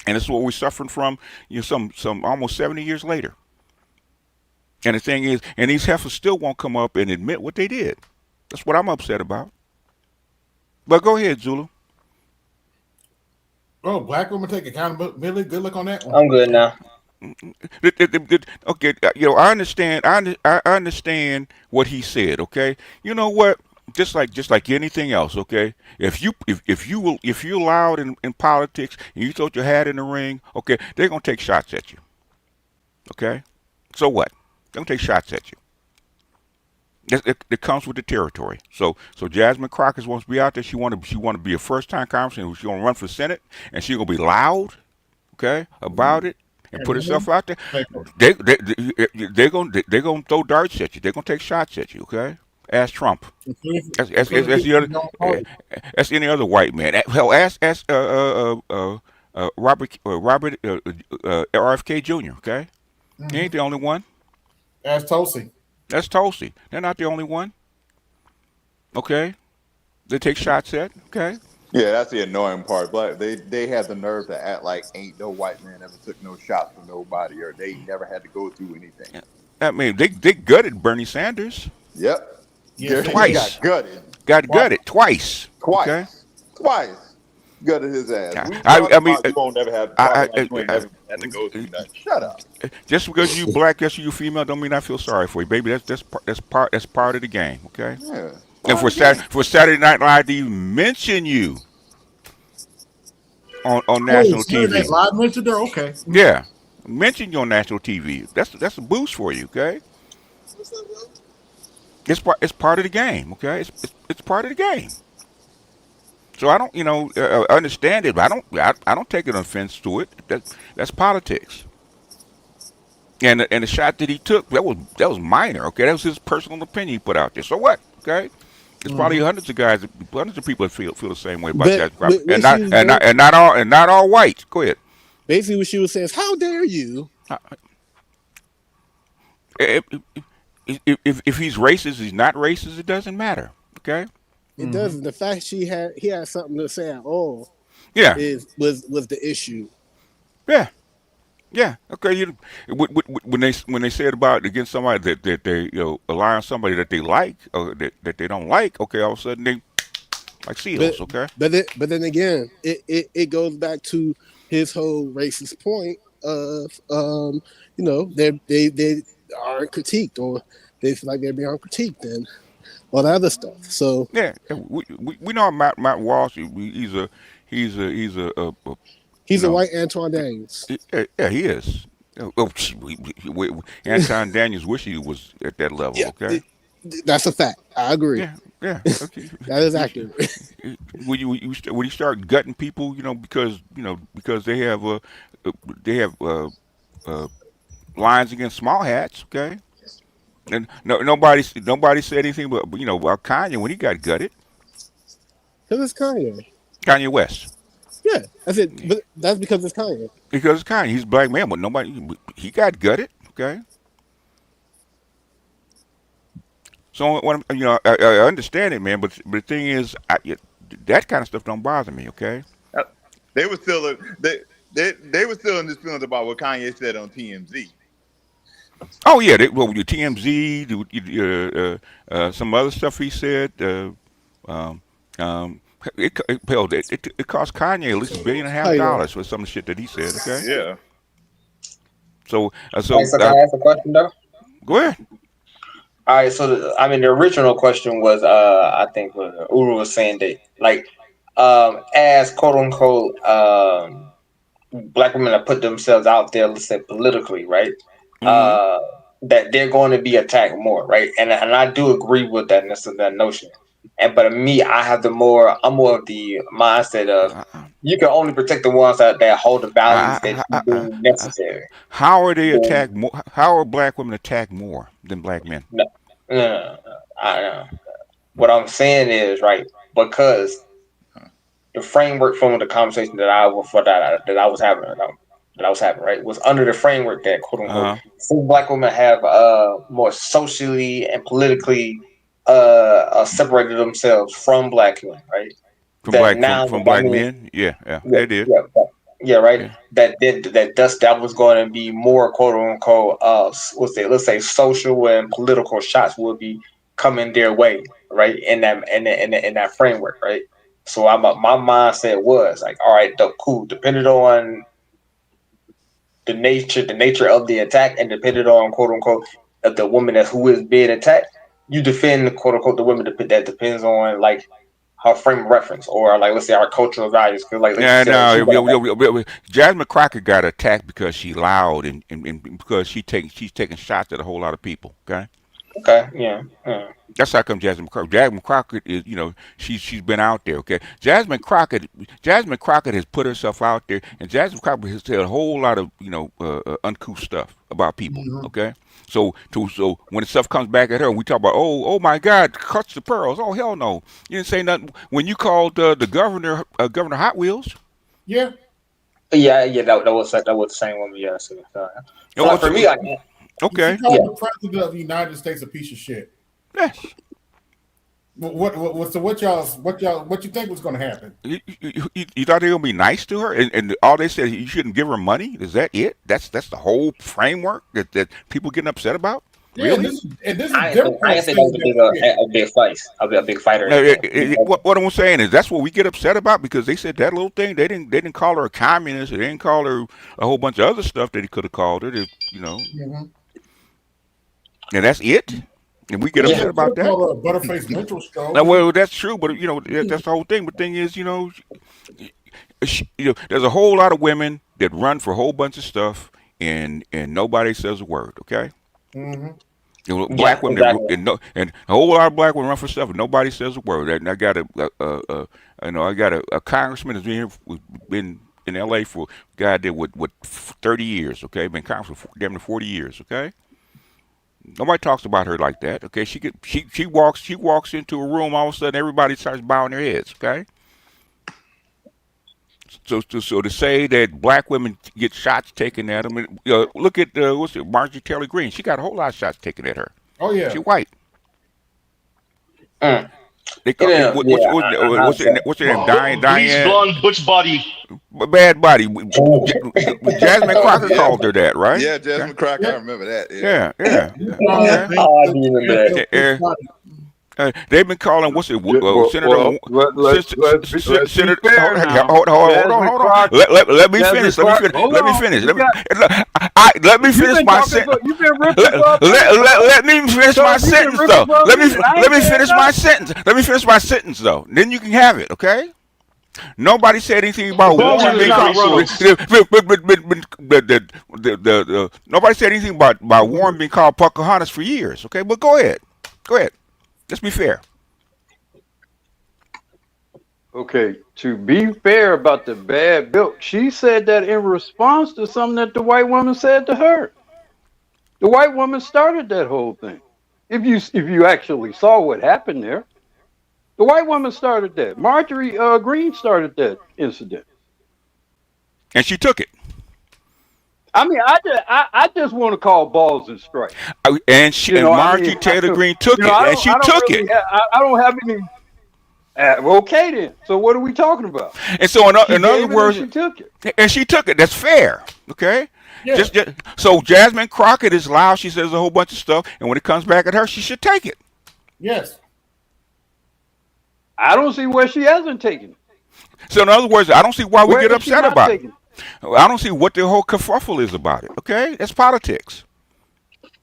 S1: and this is what we're suffering from. Some almost 70 years later. And the thing is, and these heifers still won't come up and admit what they did. That's what I'm upset about. But go ahead, Zulu.
S14: Oh, black women take accountability. Good luck on that one.
S21: I'm good now.
S1: Okay, I understand. I understand what he said. Okay, you know what? Just like anything else. Okay, if you allowed in politics and you throw your hat in the ring, okay, they're gonna take shots at you. Okay, so what? They're gonna take shots at you. It comes with the territory. So Jasmine Crockett wants to be out there. She want to be a first time congressman. She want to run for Senate, and she gonna be loud, okay, about it, and put herself out there. They're gonna throw darts at you. They're gonna take shots at you. Okay, ask Trump. That's the other. That's any other white man. Hell, ask Robert RFK Jr. Okay, he ain't the only one.
S14: That's Tulsi.
S1: That's Tulsi. They're not the only one. Okay, they take shots at. Okay.
S17: Yeah, that's the annoying part. But they had the nerve to act like ain't no white man ever took no shots from nobody, or they never had to go through anything.
S1: I mean, they gutted Bernie Sanders.
S17: Yep.
S14: Yes,
S17: He got gutted.
S1: Got gutted twice.
S17: Twice.
S1: Okay.
S17: Twice. Gutted his ass. We
S1: I mean,
S17: you won't never have you ain't never had to go through nothing. Shut up.
S1: Just because you black, just you female, don't mean I feel sorry for you, baby. That's part of the game. Okay.
S17: Yeah.
S1: And for Saturday Night Live to even mention you on national TV.
S14: Live mentioned her. Okay.
S1: Yeah. Mention you on national TV. That's a boost for you. Okay. It's part of the game. Okay. It's part of the game. So I don't, understand it, but I don't take an offense to it. That's politics. And the shot that he took, that was minor. Okay, that was his personal opinion he put out there. So what? Okay, there's probably hundreds of people that feel the same way about that, and not all whites. Go ahead.
S15: Basically, what she was saying is, "How dare you?"
S1: If he's racist, he's not racist. It doesn't matter. Okay.
S15: It doesn't. The fact he had something to say at all,
S1: yeah,
S15: was the issue.
S1: Yeah. Yeah. Okay. When they said about against somebody that they ally on somebody that they like or that they don't like, okay, all of a sudden they like seals. Okay.
S15: But then again, it goes back to his whole racist point of they aren't critiqued, or they feel like they're beyond critiqued and all that other stuff. So
S1: yeah, we know Matt Walsh. He's
S15: a white Antoine Daniels.
S1: Yeah, he is. Anton Daniels wish he was at that level.
S15: Yeah,
S1: okay,
S15: that's a fact. I agree.
S1: Yeah. Okay.
S15: That is accurate.
S1: When you start gutting people, because they have lines against small hats. Okay, and nobody said anything but about Kanye when he got gutted.
S15: Because it's Kanye.
S1: Kanye West.
S15: Yeah, that's it. But that's because it's Kanye.
S1: Because it's Kanye. He's a black man, but he got gutted. Okay. So I understand it, man. But the thing is, that kind of stuff don't bother me. Okay.
S17: They were still they were still in this feelings about what Kanye said on TMZ.
S1: Oh yeah, the TMZ, some other stuff he said. It cost Kanye at least $1.5 billion for some of the shit that he said. Okay.
S17: Yeah.
S1: So
S21: can I ask a question though?
S1: Go ahead.
S21: All right. So the original question was, I think Uru was saying that as quote unquote black women that put themselves out there, let's say politically, right? That they're going to be attacked more, right? And I do agree with that notion. But me, I'm more of the mindset of you can only protect the ones that hold the values that you deem necessary.
S1: How are they attacked more? How are black women attacked more than black men?
S21: No. What I'm saying is right because the framework from the conversation that I was having right was under the framework that quote unquote some black women have more socially and politically separated themselves from black men, right?
S1: From black men, yeah, they did.
S21: Yeah, right. Yeah. That was going to be more quote unquote let's say social and political shots would be coming their way, right? In that framework, right? So my mindset was like, all right, cool. Depending on the nature of the attack, and depending on quote unquote of the woman who is being attacked, you defend quote unquote the women that depends on like her frame of reference or like let's say our cultural values. Because like you
S1: Yeah,
S21: said,
S1: no,
S21: she got
S1: Jasmine Crockett got attacked because she loud and because she's taking shots at a whole lot of people. Okay.
S21: okay, yeah.
S1: That's how come Jasmine Crockett is, she's been out there, okay? Jasmine Crockett has put herself out there, and Jasmine Crockett has said a whole lot of, uncouth stuff about people, okay? So when the stuff comes back at her, we talk about, oh my God, cuts the pearls. Oh hell no, you didn't say nothing when you called the governor Governor Hot Wheels.
S21: Yeah, that was the same woman. Yeah, so like for me, like
S1: okay,
S14: She called the president of the United States a piece of shit.
S1: Yes.
S14: So what you think was going to happen?
S1: You thought they were gonna be nice to her, and all they said you shouldn't give her money. Is that it? That's the whole framework that people getting upset about.
S14: Yeah,
S1: Really?
S14: and this is
S21: I didn't think that was a big fighter.
S1: What I'm saying is that's what we get upset about because they said that little thing. They didn't call her a communist. They didn't call her a whole bunch of other stuff that he could have called her. And that's it. And we get upset about that.
S14: Butterface Mitchell show.
S1: Now, well, that's true, but that's the whole thing. But the thing is, there's a whole lot of women that run for a whole bunch of stuff, and nobody says a word. Okay. Black women and a whole lot of black women run for stuff, and nobody says a word. And I got a congressman that's been in L.A. for a guy that with 30 years. Okay, been congressman for damn near 40 years. Okay. Nobody talks about her like that. Okay, she walks into a room, all of a sudden everybody starts bowing their heads. Okay. So to say that black women get shots taken at them, look at Marjorie Taylor Greene. She got a whole lot of shots taken at her.
S14: Oh yeah,
S1: she white. They call what's her name? Diane.
S19: Bleach blonde, butch body.
S1: Bad body. Jasmine Crockett called her that, right?
S17: Yeah, Jasmine Crockett. I remember that.
S1: Yeah.
S21: Oh, I do remember that.
S1: They've been calling Senator. Hold on. Let me finish. Let me finish my sentence. Let me finish my sentence though. Let me finish my sentence. Let me finish my sentence though. Then you can have it. Okay. Nobody said anything about Warren being called. Nobody said anything about Warren being called Pocahontas for years. Okay, but go ahead. Let's be fair.
S18: Okay, to be fair about the bad build, she said that in response to something that the white woman said to her. The white woman started that whole thing. If you actually saw what happened there, the white woman started that. Marjorie Greene started that incident,
S1: and she took it.
S18: I mean, I just want to call balls and strikes.
S1: And Marjorie Taylor Greene took it, and she took it.
S18: I don't have any. Okay, then. So what are we talking about?
S1: And so, in other words,
S18: she took it.
S1: And she took it. That's fair. Okay.
S14: Yeah.
S1: Just so Jasmine Crockett is loud. She says a whole bunch of stuff, and when it comes back at her, she should take it.
S14: Yes.
S18: I don't see where she hasn't taken it.
S1: So in other words, I don't see why we get upset about it. I don't see what the whole kerfuffle is about it. Okay, that's politics.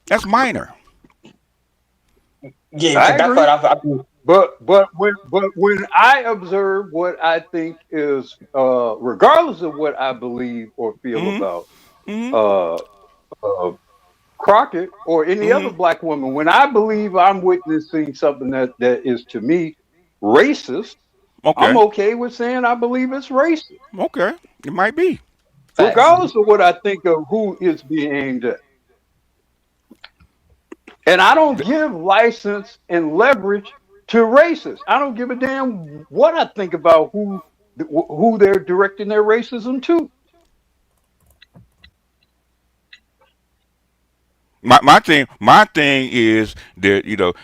S1: That's minor.
S21: Yeah,
S18: I agree. But when I observe what I think is, regardless of what I believe or feel about Crockett or any other black woman, when I believe I'm witnessing something that is to me racist, I'm okay with saying I believe it's racist.
S1: Okay, it might be.
S18: Regardless of what I think of who is being aimed at. And I don't give license and leverage to racists. I don't give a damn what I think about who they're directing their racism to.
S1: My thing is that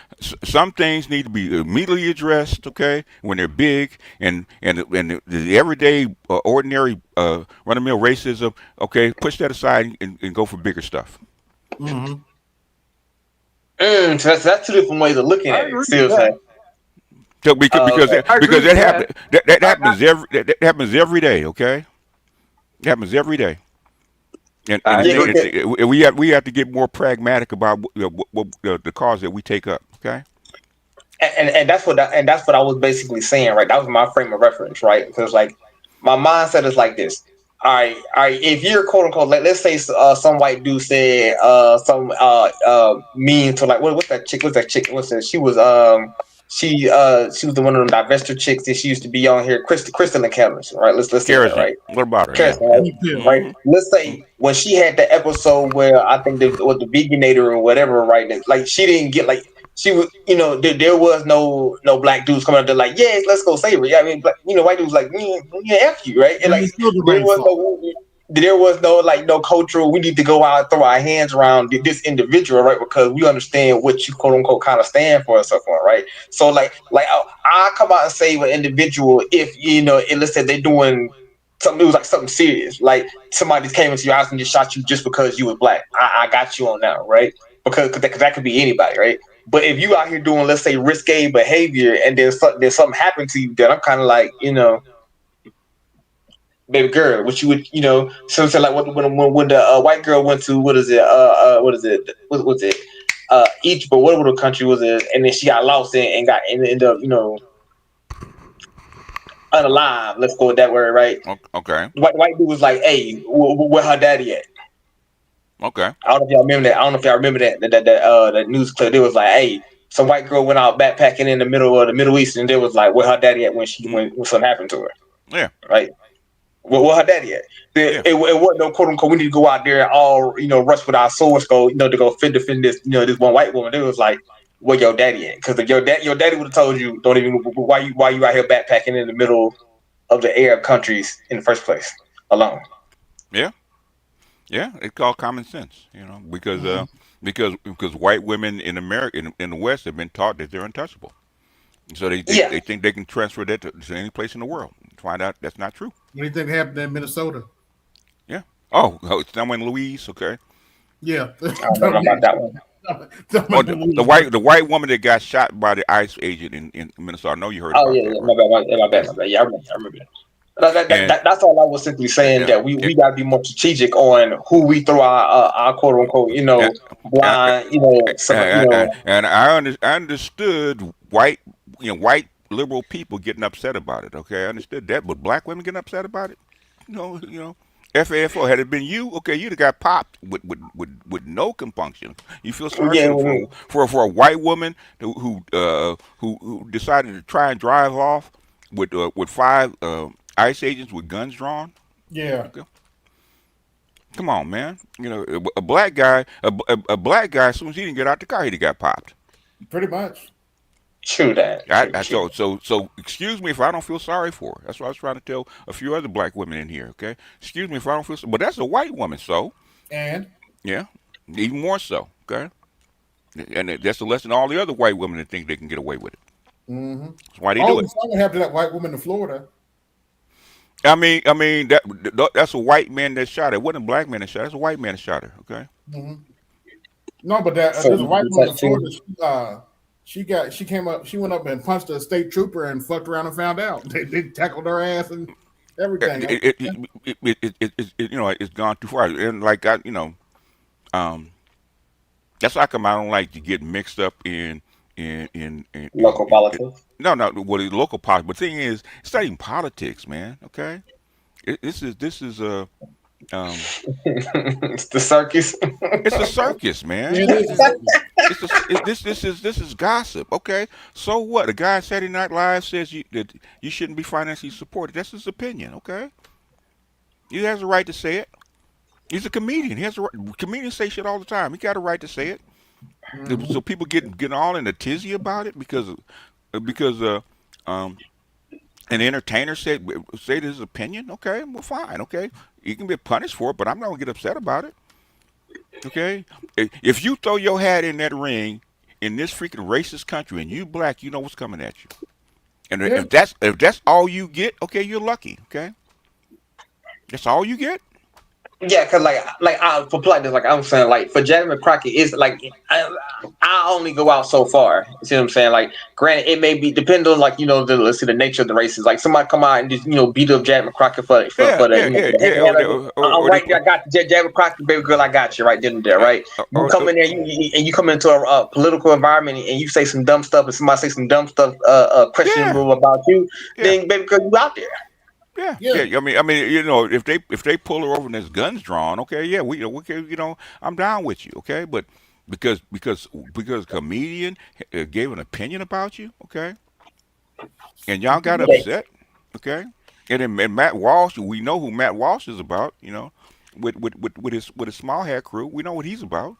S1: some things need to be immediately addressed. Okay, when they're big and the everyday ordinary run-of-the-mill racism. Okay, push that aside and go for bigger stuff.
S21: So that's two different ways of looking at it.
S1: So because
S21: Okay.
S1: that happens that happens every day. Okay, it happens every day. And the
S21: Yeah,
S1: thing
S21: because
S1: we have to get more pragmatic about the cause that we take up. Okay.
S21: and that's what I was basically saying, right? That was my frame of reference, right? Because like my mindset is like this. All right. If you're quote unquote, like, let's say some white dude said some mean to like what's that chick? What's that chick? What's that? She was the one of them divester chicks that she used to be on here, Kristen McCandless, right? Let's say that,
S1: Kerosene.
S21: right?
S1: What about her? Yeah.
S21: Kirsten, right? Right.
S1: Mm-hmm.
S21: Let's say when she had the episode where I think it was the Veganator or whatever, right? Like she didn't get like she was, there was no black dudes coming up there like, yes, let's go save her. Yeah, I mean, white dudes like, yeah, f you, right? And
S14: And
S21: like
S14: it's still the
S21: there
S14: rain's
S21: was
S14: fault.
S21: no like no cultural. We need to go out and throw our hands around this individual, right? Because we understand what you quote unquote kind of stand for and stuff, right? So I come out and save an individual if and let's say they're doing something. It was like something serious, like somebody came into your house and just shot you just because you was black. I got you on that, right? Because that could be anybody, right? But if you out here doing, let's say, risque behavior, and there's something happened to you, then I'm kind of like, baby girl, what you would, something like when the white girl went to what is it, what was it, Egypt or whatever the country was it, and then she got lost and ended up, unalive. Let's go with that word, right?
S1: Okay.
S21: White dude was like, hey, where her daddy at?
S1: Okay.
S21: I don't know if y'all remember that. I don't know if y'all remember that news clip. It was like, hey, some white girl went out backpacking in the middle of the Middle East, and there was like, where her daddy at when something happened to her,
S1: Yeah.
S21: right? Where her daddy at?
S1: Yeah.
S21: It wasn't no quote unquote. We need to go out there and all rush with our swords, to go defend this this one white woman. It was like, where your daddy at? Because your daddy would have told you, don't even why you out here backpacking in the middle of the Arab countries in the first place alone.
S1: Yeah. Yeah. It's called common sense. Because white women in America in the West have been taught that they're untouchable. So
S21: Yeah.
S1: they think they can transfer that to any place in the world. Find out that's not true.
S14: Anything happened in Minnesota?
S1: Yeah. Oh, it's someone Louise. Okay.
S14: Yeah.
S21: I don't know about that one.
S1: Oh, the white woman that got shot by the ICE agent in Minnesota. I know you heard
S21: Oh
S1: about
S21: yeah,
S1: that,
S21: yeah,
S1: right?
S21: my bad. Yeah, I remember that.
S1: And
S21: That's all I was simply saying,
S1: yeah,
S21: that we got to be more strategic on who we throw our quote unquote
S1: and, and,
S21: blind
S1: and I understood white liberal people getting upset about it. Okay, I understood that, but black women getting upset about it. FAFO. Had it been you, okay, you'd have got popped with no compunction. You feel sorry
S21: yeah.
S1: for a white woman who decided to try and drive off with five ICE agents with guns drawn.
S14: Yeah.
S1: Okay. Come on, man. A black guy, a black guy. As soon as he didn't get out the car, he got popped.
S14: Pretty much.
S21: True that.
S1: So excuse me if I don't feel sorry for her. That's what I was trying to tell a few other black women in here. Okay, excuse me if I don't feel, but that's a white woman. So
S14: And
S1: yeah, even more so. Okay, and that's the lesson to all the other white women that think they can get away with it. That's why they do it.
S14: Something happened to that white woman in Florida.
S1: I mean that's a white man that shot her. It wasn't a black man that shot her. It's a white man that shot her. Okay.
S14: No, but there's a white woman in Florida. She came up. She went up and punched a state trooper and fucked around and found out. They tackled her ass and everything.
S1: It's gone too far. And like that's how come I don't like to get mixed up in
S21: local politics.
S1: No, what is local politics? But the thing is, it's not even politics, man. Okay, this is
S21: it's the circus.
S1: It's a circus, man. This is gossip. Okay, so what? A guy on Saturday Night Live says that you shouldn't be financially supported. That's his opinion. Okay, he has a right to say it. He's a comedian. He has a right. Comedians say shit all the time. He got a right to say it. So people get all in a tizzy about it because an entertainer say his opinion. Okay, well, fine. Okay, he can be punished for it, but I'm not gonna get upset about it. Okay, if you throw your hat in that ring in this freaking racist country and you black, you know what's coming at you. And if that's all you get, okay, you're lucky. Okay, that's all you get.
S21: Yeah, cause for like like I'm saying, like for Jasmine Crockett, is like I only go out so far. You see what I'm saying? Like, granted, it may be depending on like let's see the nature of the races. Like somebody come out and just beat up Jasmine Crockett
S1: Yeah,
S21: for the
S1: yeah, yeah,
S21: the
S1: yeah.
S21: I'm
S1: Or they
S21: right there. I got Jasmine Crockett, baby girl. I got you right then and there. Right? You
S1: or,
S21: come in there, you come into a political environment and you say some dumb stuff, and somebody say some dumb stuff,
S1: yeah,
S21: questionable about you.
S1: yeah.
S21: Then baby girl, you out there.
S1: Yeah, yeah. I mean, if they pull her over and there's guns drawn, okay, yeah, we can, I'm down with you, okay. But because a comedian gave an opinion about you, okay, and y'all got upset, okay, and Matt Walsh, we know who Matt Walsh is about, with his small hair crew, we know what he's about.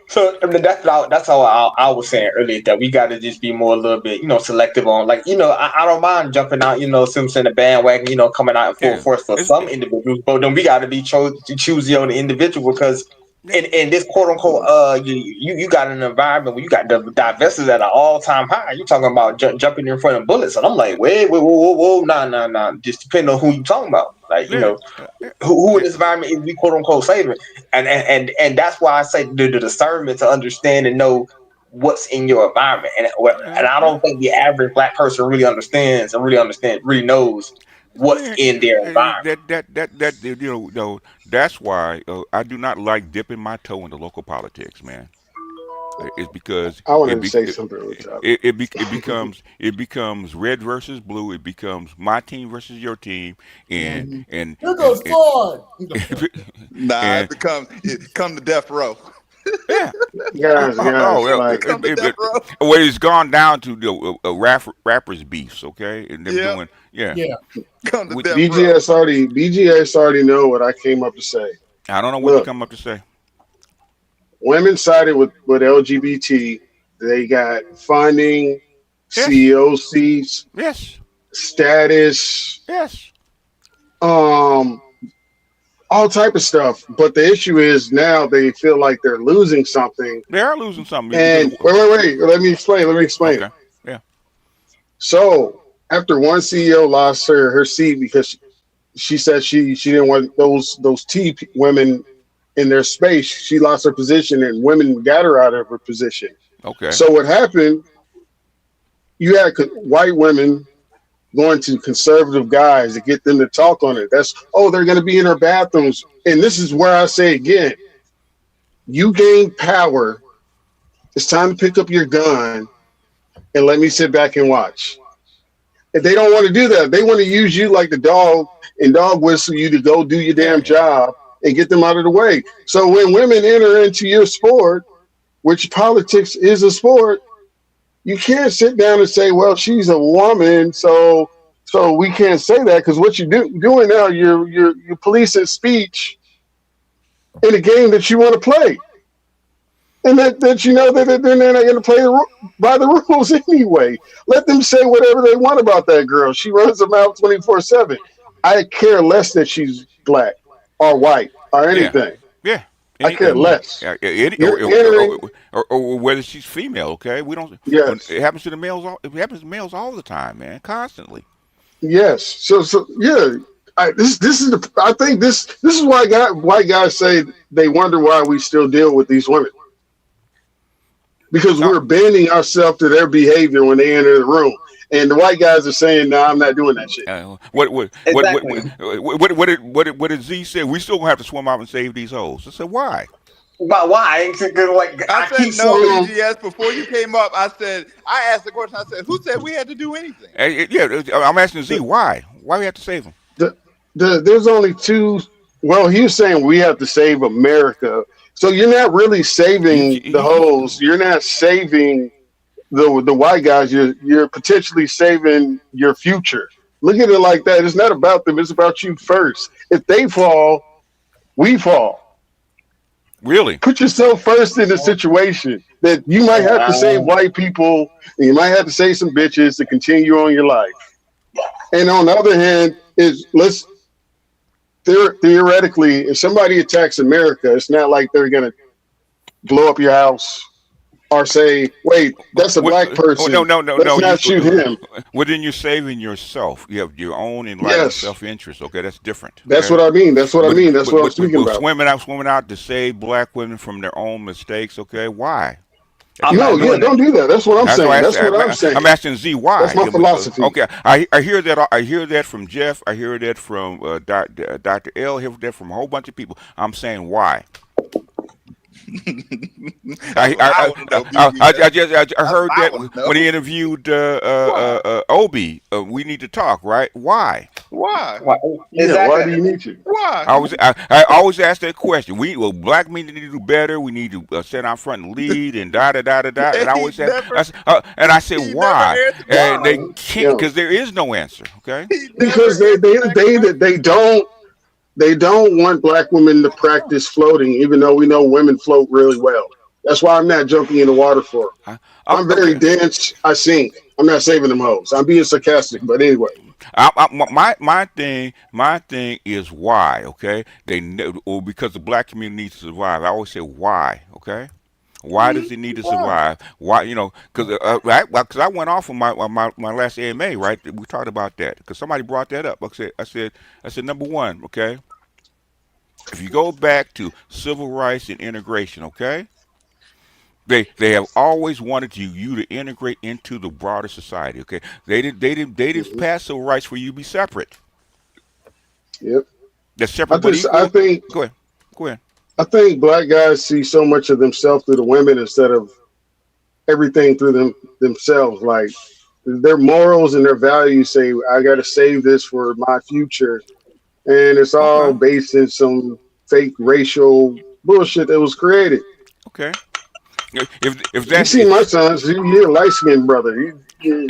S21: So I mean, that's how I was saying earlier that we got to just be more a little bit, selective on like, I don't mind jumping out, Simpson the bandwagon, coming out in full
S1: Yeah,
S21: force for some individuals, but then we got to be choosy on the individual because in this quote unquote, you got an environment where you got the divestors at an all time high. You talking about jumping in front of bullets, and I'm like, wait, whoa, nah. Just depending on who you talking about, like
S1: yeah,
S21: who in this environment is we quote unquote saving, and that's why I say the discernment to understand and know what's in your environment, and I don't think the average black person really knows what's
S1: yeah,
S21: in their environment.
S1: that's why I do not like dipping my toe into local politics, man. It's because
S20: I wanted to say something real time.
S1: it becomes red versus blue. It becomes my team versus your team, and
S14: Mhm.
S1: and
S14: Here
S1: and,
S14: goes Ford.
S17: Nah,
S1: and
S17: it come to death row.
S1: yeah.
S20: Guys,
S1: Well,
S20: like
S17: Come to death row.
S1: well, it's gone down to the rappers beefs, okay, and them
S17: Yep.
S1: doing, yeah.
S14: Yeah.
S17: Come to
S1: We,
S17: death row.
S20: BGS already know what I came up to say.
S1: I don't know what you
S20: Look,
S1: come up to say.
S20: women sided with LGBT. They got funding,
S1: Yes,
S20: CEO seats,
S1: yes,
S20: status,
S1: yes.
S20: um, all type of stuff. But the issue is now they feel like they're losing something.
S1: They are losing something because
S20: And wait. Let me explain.
S1: okay, yeah,
S20: So after one CEO lost her seat because she said she didn't want those women in their space, she lost her position and women got her out of her position.
S1: okay,
S20: So what happened? You had white women going to conservative guys to get them to talk on it. They're going to be in our bathrooms. And this is where I say again, you gain power. It's time to pick up your gun and let me sit back and watch. If they don't want to do that, they want to use you like the dog and dog whistle you to go do your damn
S1: yeah,
S20: job and get them out of the way. So when women enter into your sport, which politics is a sport, you can't sit down and say, "Well, she's a woman, so we can't say that," because what you're doing now, you're policing speech in a game that you want to play, and that you know that they're not going to play by the rules anyway. Let them say whatever they want about that girl. She runs them out 24/7. I care less that she's black or white or
S1: yeah,
S20: anything.
S1: yeah.
S20: I care less. You're entering.
S1: Or whether she's female, okay. We don't.
S20: Yes.
S1: It happens to the males. It happens to males all the time, man, constantly.
S20: Yes. So yeah. This is I think this is why white guys say they wonder why we still deal with these women, because
S1: No,
S20: we're bending ourselves to their behavior when they enter the room, and the white guys are saying, "No, I'm not doing that shit."
S21: Exactly.
S1: What did Z say? We still gonna have to swim out and save these hoes. I said, why?
S21: But why? Like
S17: I
S21: I
S17: said
S21: keep
S17: no,
S21: saying,
S17: BGS. Before you came up, I asked the question. I said, who said we had to do anything?
S1: Yeah, I'm asking Z why? Why we have to save them?
S20: There's only two. Well, he was saying we have to save America. So you're not really saving the hoes. You're not saving the white guys. You're potentially saving your future. Look at it like that. It's not about them. It's about you first. If they fall, we fall.
S1: Really?
S20: Put yourself first in a situation that you might have to save white people, and you might have to save some bitches to continue on your life. And on the other hand, theoretically, if somebody attacks America, it's not like they're going to blow up your house, or say, wait, that's a black
S1: Oh, no,
S20: person.
S1: no, no,
S20: Let's
S1: no.
S20: not shoot him.
S1: Well, then you're saving yourself. You have your own enlightened
S20: Yes,
S1: self-interest. Okay, that's different.
S20: that's
S1: Okay,
S20: what I mean. That's what I mean. That's what I'm speaking
S1: but
S20: about.
S1: swimming out to save black women from their own mistakes. Okay, why?
S2: I'm
S20: No,
S2: not
S20: yeah,
S2: doing that.
S20: don't do that. That's what I'm
S1: That's why
S20: saying. That's what I'm saying.
S1: I'm asking Z
S20: That's
S1: why.
S20: my philosophy.
S1: Okay, I hear that. I hear that from Jeff. I hear that from Dr. L. I hear that from a whole bunch of people. I'm saying why. I heard that when he interviewed Obi. We need to talk, right? Why?
S17: Why?
S20: Yeah, why do you need to?
S17: Why?
S1: I always ask that question. Black men need to do better. We need to stand out front and lead and da da da da da. And I always ask, and I say why, and they can't because there is no answer. Okay,
S20: Because they don't want black women to practice floating, even though we know women float really well. That's why I'm not jumping in the water for them. I'm very dense. I sink. I'm not saving them hoes. I'm being sarcastic, but anyway.
S1: My thing is why. Okay, or because the black community needs to survive. I always say why. Okay. Why does it need to survive? Why, because I went off on my last AMA, right? We talked about that because somebody brought that up. I said number one, okay. If you go back to civil rights and integration, okay, they have always wanted you to integrate into the broader society. Okay, they didn't pass civil rights for you to be separate.
S20: Yep.
S1: That's separate but equal.
S20: I think.
S1: Go ahead.
S20: I think black guys see so much of themselves through the women instead of everything through themselves. Like their morals and their values say, I got to save this for my future. And it's all based in some fake racial bullshit that was created.
S1: Okay. If
S20: you see my sons, you're a light skinned brother. Who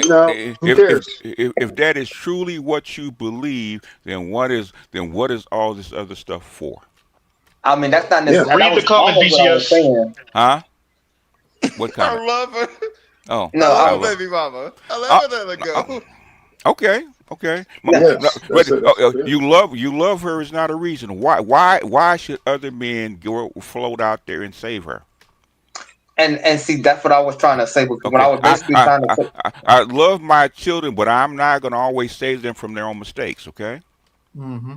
S20: cares?
S1: If that is truly what you believe, then what is all this other stuff for?
S21: I mean, that's not necessarily.
S19: Read the comment, BGS.
S1: Huh? What comment?
S17: I love her.
S1: Oh,
S21: no,
S17: I love baby mama. I let her go.
S1: Okay. You love her is not a reason. Why should other men float out there and save her?
S21: And see, that's what I was trying to say. Because when I was basically trying to say,
S1: I love my children, but I'm not going to always save them from their own mistakes. Okay.
S14: Mm-hmm.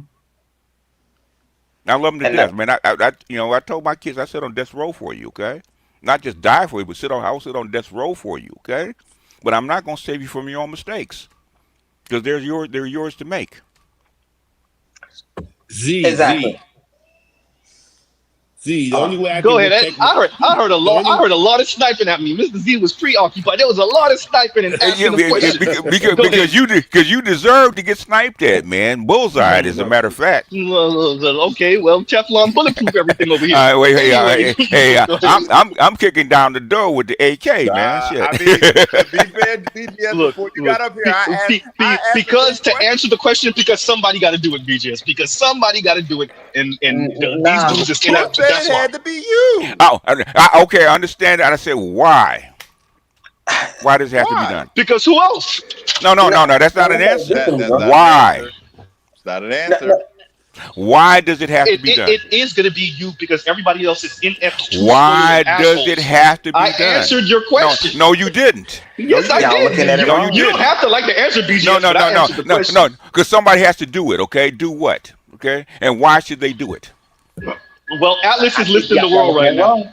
S1: I love them to death, man. I told my kids, I sit on death row for you, okay? Not just die for you, but I'll sit on death row for you, okay? But I'm not going to save you from your own mistakes because they're yours to make.
S21: Exactly.
S3: Z, the only way I
S19: go
S3: can
S19: ahead. I heard a lot of sniping at me. Mr. Z was preoccupied. There was a lot of sniping and asking the question.
S1: Because you deserve to get sniped at, man. Bullseye, as a matter of fact.
S19: Okay, well, Teflon bulletproof everything over here.
S1: All right, wait, I'm kicking down the door with the AK, man. Shit.
S17: I mean, BGS, before you got up here, I asked
S19: because to answer the question, because somebody got to do it, BGS. Because somebody got to do it, and these dudes just cannot.
S17: It had to be you.
S1: Oh, okay, I understand that. I said, why? Why does it have to be done?
S19: Because who else?
S1: No. That's not an answer.
S17: Why? It's not an answer.
S1: Why does it have to be done?
S19: It is going to be you because everybody else is inept.
S1: Why does it have to be done?
S19: I answered your question.
S1: No, you didn't.
S19: Yes, I did.
S1: No, you
S19: don't have to like the answer, BGS.
S1: No. Because somebody has to do it. Okay, do what? Okay, and why should they do it?
S19: Well, Atlas is listing the world right now.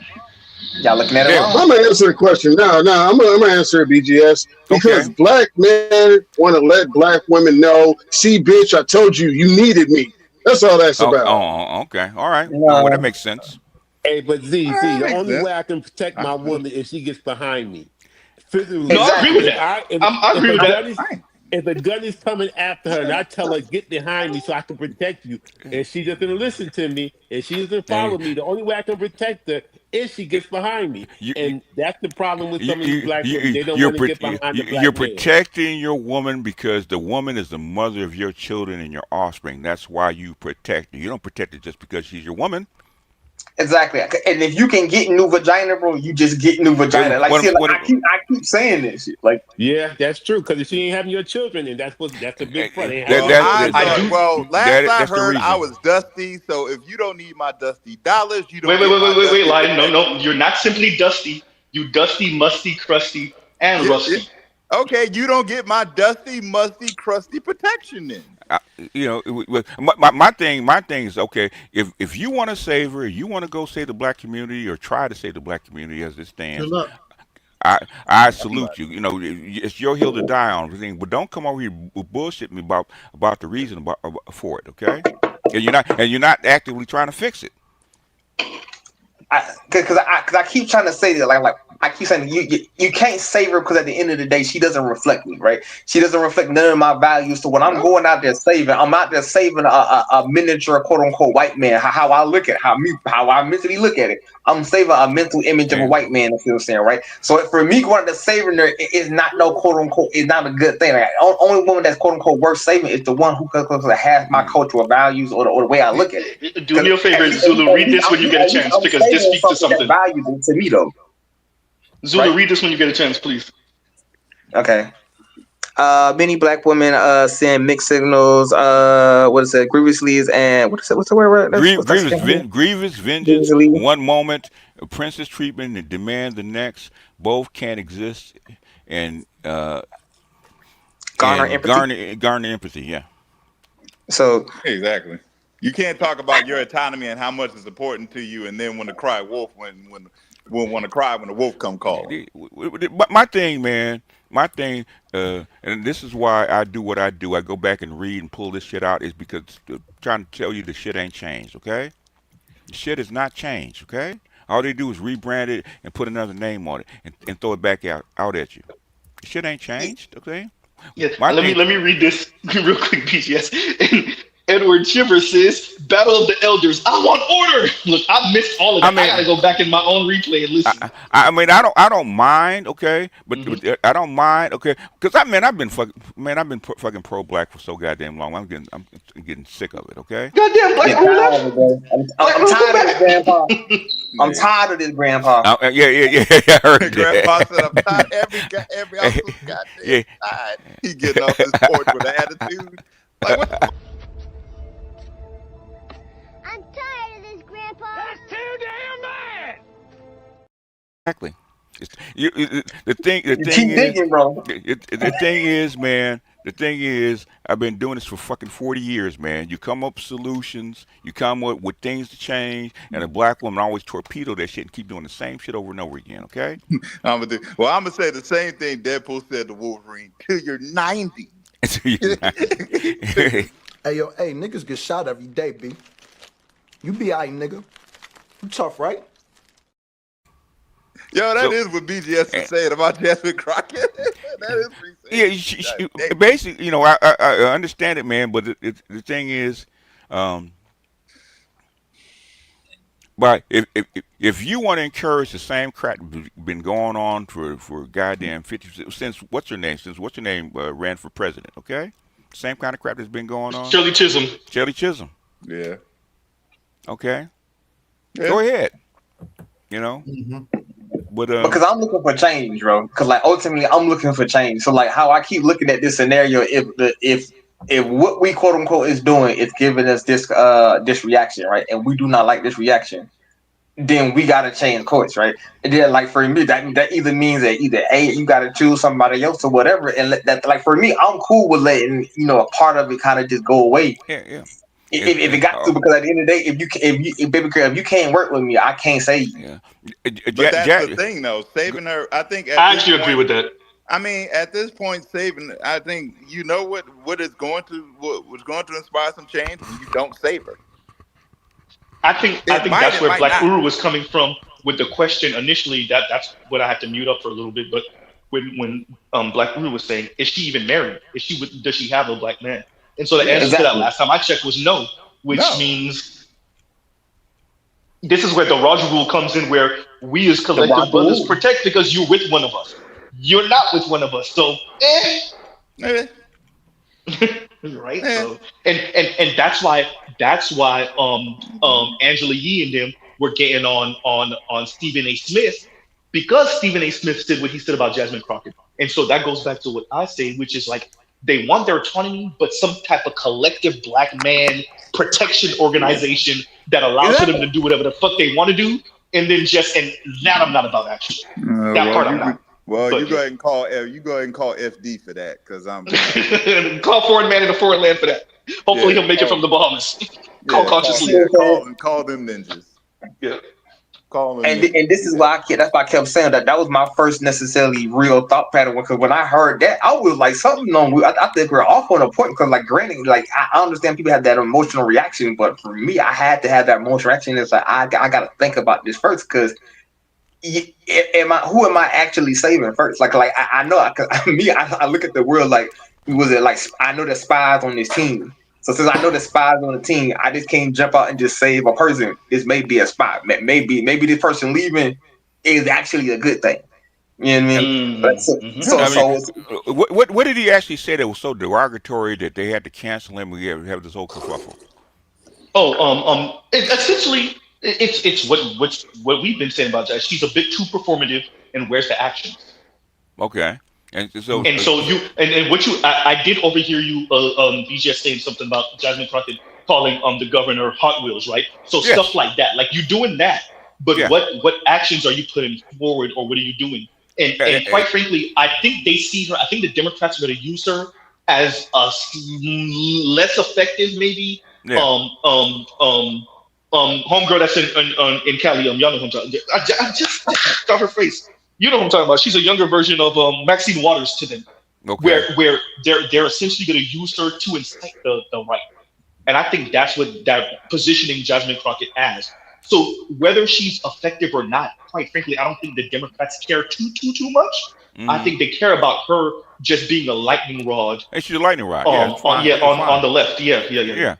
S21: Y'all looking at it wrong.
S20: I'm gonna answer the question. No, I'm gonna answer it, BGS. Because black men want to let black women know, see, bitch, I told you, you needed me. That's all that's about.
S1: Oh, okay. All right. Well, that makes sense.
S3: Hey, but Z, the only way I can protect my woman is she gets behind me. Physically.
S19: No, I agree with that. I agree with that.
S3: If a gun is coming after her and I tell her, get behind me so I can protect you, and she doesn't listen to me, and she doesn't follow me, the only way I can protect her is she gets behind me. And that's the problem with some of these black women. They don't want to get behind the black
S1: You're
S3: man.
S1: protecting your woman because the woman is the mother of your children and your offspring. That's why you protect her. You don't protect her just because she's your woman.
S21: Exactly, and if you can get new vagina, bro, you just get new vagina. Like, I keep saying this shit. Like,
S3: yeah, that's true. Because if she ain't having your children, and that's a big front.
S17: Last I heard, I was dusty. So if you don't need my dusty dollars, you don't.
S19: Wait, Lion. No, you're not simply dusty. You dusty, musty, crusty, and rusty.
S17: Okay, you don't get my dusty, musty, crusty protection then.
S1: My thing is okay. If you want to save her, you want to go save the black community or try to save the black community as it
S14: Good
S1: stands.
S14: luck.
S1: I salute you. It's your hill to die on, everything. But don't come over here bullshit me about the reason for it. Okay, and you're not actively trying to fix it.
S21: Because I keep trying to say that like I keep saying you can't save her because at the end of the day she doesn't reflect me, right? She doesn't reflect none of my values. So when I'm going out there saving, I'm out there saving a miniature quote unquote white man. How I look at how I mentally look at it. I'm saving a mental image of a white man. If you're saying right. So for me going out there saving her is not no quote unquote is not a good thing. Like, only woman that's quote unquote worth saving is the one who has my cultural values or the way I look at it.
S19: Do me a favor, Zulu. Read this when you get a chance because this speaks to something.
S21: Valuable to me though.
S19: Zulu, read this when you get a chance, please.
S21: Okay. Many black women send mixed signals. What is it? Grievously and what's the word?
S1: Grievous vengeance. One moment, a princess treatment, and demand the next. Both can't exist, and
S21: garner empathy.
S1: Garner empathy. Yeah.
S21: So
S17: exactly. You can't talk about your autonomy and how much is important to you, and then want to cry wolf when want to cry when the wolf come call.
S1: But my thing, man, and this is why I do what I do. I go back and read and pull this shit out is because trying to tell you the shit ain't changed. Okay, the shit has not changed. Okay, all they do is rebrand it and put another name on it and throw it back out at you. The shit ain't changed. Okay.
S19: Yeah. Let me read this real quick, BGS. Edward Chivers says, "Battle of the Elders. I want order." Look, I missed all of that. I gotta go back in my own replay and listen.
S1: I don't mind, okay, but I don't mind, okay, because I've been fucking pro black for so goddamn long. I'm getting sick of it, okay.
S19: Goddamn black
S21: I'm tired of this, grandpa. I'm tired of this, grandpa.
S1: Yeah. I heard
S17: Grandpa said, "I'm tired." Every uncle's goddamn tired. He getting off his porch with an attitude. Like what?
S4: I'm tired of this, Grandpa. That's too damn bad.
S1: Exactly. The thing is,
S21: digging, bro.
S1: The thing is, man. The thing is, I've been doing this for fucking 40 years, man. You come up with solutions, you come up with things to change, and a black woman always torpedo that shit and keep doing the same shit over and over again, okay?
S17: I'm gonna say the same thing Deadpool said to Wolverine till you're 90.
S22: Hey, niggas get shot every day, B. You be alright, nigga. You tough, right?
S17: Yo, that is what BGS is saying about Jasmine Crockett. That is pretty
S1: sad. Yeah, basically, I understand it, man. But the thing is, but if you want to encourage the same crap that's been going on for goddamn 50 since what's her name ran for president, okay? Same kind of crap that's been going on.
S19: Shirley Chisholm.
S17: Yeah.
S1: Okay. Yeah. Go ahead. But
S21: because I'm looking for change, bro. Because like ultimately, I'm looking for change. So like how I keep looking at this scenario, if what we quote unquote is doing is giving us this reaction, right, and we do not like this reaction, then we gotta change course, right? And then like for me, that either means that either A, you gotta choose somebody else or whatever, and that like for me, I'm cool with letting a part of it kind of just go away.
S1: Yeah.
S21: If it got to, because at the end of the day, if you can't work with me, I can't save you.
S1: Yeah.
S17: But that's the thing, though. Saving her, I think.
S19: I actually agree with that.
S17: I mean, at this point, saving, I think what is going to inspire some change when you don't save her.
S19: I think that's where Black Uru was coming from with the question initially. That's what I had to mute up for a little bit. But when Black Uru was saying, is she even married? Does she have a black man? And so the answer to that last time I checked was no, which means this is where the Roger rule comes in, where we as collective brothers protect because you're with one of us. You're not with one of us, so right. So and that's why Angela Yee and them were getting on Stephen A. Smith, because Stephen A. Smith said what he said about Jasmine Crockett. And so that goes back to what I say, which is like, they want their autonomy, but some type of collective black man protection organization that allows for them to do whatever the fuck they want to do and then and that I'm not about actually. That part I'm not.
S17: Well,
S19: But
S17: you go ahead and call FD for that, because I'm
S19: call foreign man in a foreign land for that. Hopefully he'll make it from the Bahamas. Call consciously.
S17: Call them ninjas.
S19: Yeah.
S21: And this is why that's why I kept saying that was my first necessarily real thought pattern, because when I heard that, I was like, something on. I think we're off on a point, because like granted, like I understand people have that emotional reaction, but for me, I had to have that emotional reaction. It's like I got to think about this first, because who am I actually saving first? Like I know, I look at the world like, was it like, I know the spies on this team. So since I know the spies on the team, I just can't jump out and just save a person. This may be a spy. Maybe this person leaving is actually a good thing. You know what I mean?
S1: What did he actually say that was so derogatory that they had to cancel him? We have this whole kerfuffle.
S19: Essentially, it's what we've been saying about Jazz. She's a bit too performative and where's the action?
S1: Okay. And so
S19: I did overhear you, BJ, saying something about Jasmine Crockett calling the governor Hot Wheels, right? So stuff like that, like you're doing that, but what actions are you putting forward, or what are you doing? And quite frankly, I think they see her. I think the Democrats are going to use her as a less effective, maybe. Homegirl that's in Cali, y'all know who I'm talking. I just got her face. You know what I'm talking about. She's a younger version of Maxine Waters to them, where they're essentially going to use her to incite the right. And I think that's what that positioning Jasmine Crockett as. So whether she's effective or not, quite frankly, I don't think the Democrats care too much. I think they care about her just being a lightning rod.
S1: And she's a lightning rod.
S19: On the left. Yeah.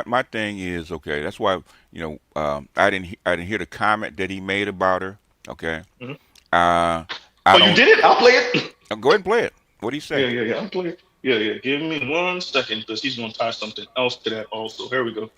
S1: My thing is, okay, that's why, I didn't hear the comment that he made about her. Okay.
S19: Mm-hmm.
S1: You
S19: did it? I'll play it.
S1: Go ahead and play it. What do you say?
S19: Yeah. I'll play it. Yeah. Give me 1 second, because he's going to tie something else to that also. Here we go.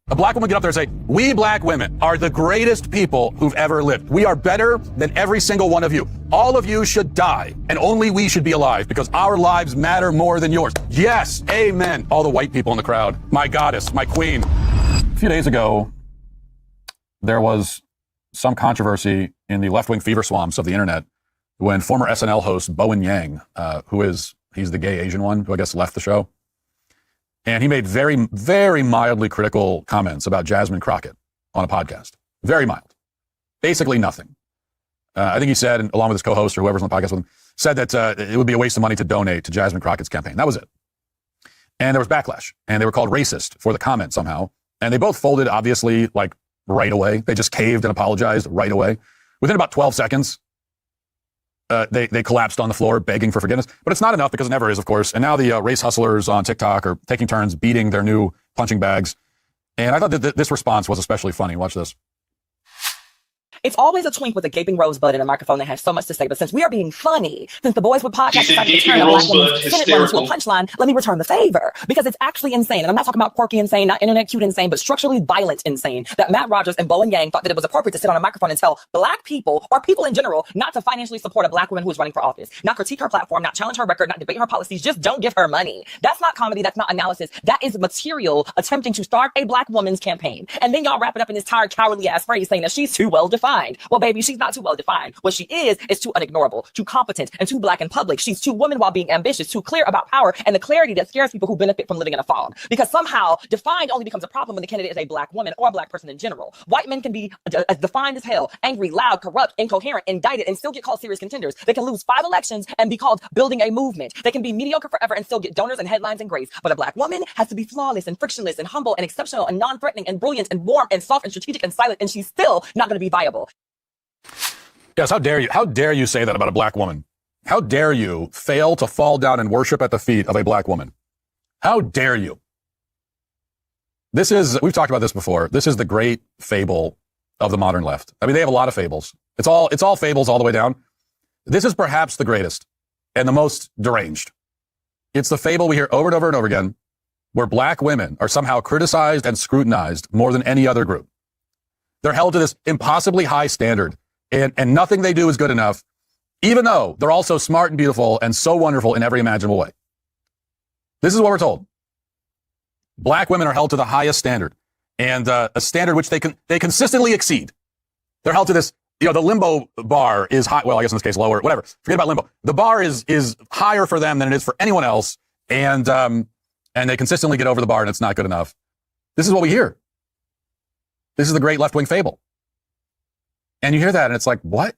S8: A black woman get up there and say, we black women are the greatest people who've ever lived. We are better than every single one of you. All of you should die, and only we should be alive, because our lives matter more than yours. Yes, amen. All the white people in the crowd. My goddess, my queen. A few days ago, there was some controversy in the left-wing fever swamps of the internet when former SNL host Bowen Yang, he's the gay Asian one who I guess left the show, and he made very, very mildly critical comments about Jasmine Crockett on a podcast. Very mild. Basically nothing. I think he said, along with his co-host or whoever's on the podcast with him, said that it would be a waste of money to donate to Jasmine Crockett's campaign. That was it. And there was backlash. And they were called racist for the comment somehow. And they both folded, obviously, like right away. They just caved and apologized right away. Within about 12 seconds, they collapsed on the floor begging for forgiveness. But it's not enough, because it never is, of course. And now the race hustlers on TikTok are taking turns beating their new punching bags. And I thought that this response was especially funny. Watch this.
S9: It's always a twink with a gaping rosebud and a microphone that has so much to say. But since we are being funny, since the boys with podcasts decided to turn a black woman's Senate run into a punchline, let me return the favor. Because it's actually insane. And I'm not talking about quirky insane, not internet cute insane, but structurally violent insane. That Matt Rogers and Bowen Yang thought that it was appropriate to sit on a microphone and tell black people, or people in general, not to financially support a black woman who is running for office. Not critique her platform, not challenge her record, not debate her policies. Just don't give her money. That's not comedy. That's not analysis. That is material attempting to start a black woman's campaign. And then y'all wrap it up in this tired, cowardly ass phrase saying that she's too well defined. Well, baby, she's not too well defined. What she is too unignorable, too competent, and too black in public. She's too woman while being ambitious, too clear about power, and the clarity that scares people who benefit from living in a fog. Because somehow defined only becomes a problem when the candidate is a black woman or a black person in general. White men can be as defined as hell, angry, loud, corrupt, incoherent, indicted, and still get called serious contenders. They can lose 5 elections and be called building a movement. They can be mediocre forever and still get donors and headlines and grace. But a black woman has to be flawless and frictionless and humble and exceptional and non-threatening and brilliant and warm and soft and strategic and silent, and she's still not going to be viable.
S8: Yes, how dare you? How dare you say that about a black woman? How dare you fail to fall down and worship at the feet of a black woman? How dare you? We've talked about this before. This is the great fable of the modern left. I mean, they have a lot of fables. It's all fables all the way down. This is perhaps the greatest and the most deranged. It's the fable we hear over and over and over again, where black women are somehow criticized and scrutinized more than any other group. They're held to this impossibly high standard. And nothing they do is good enough, even though they're also smart and beautiful and so wonderful in every imaginable way. This is what we're told. Black women are held to the highest standard. and a standard which they consistently exceed. They're held to this. You know, the limbo bar is high. Well, I guess in this case, lower. Whatever. Forget about limbo. The bar is higher for them than it is for anyone else, and they consistently get over the bar, and it's not good enough. This is what we hear. This is the great left-wing fable. And you hear that, and it's like, what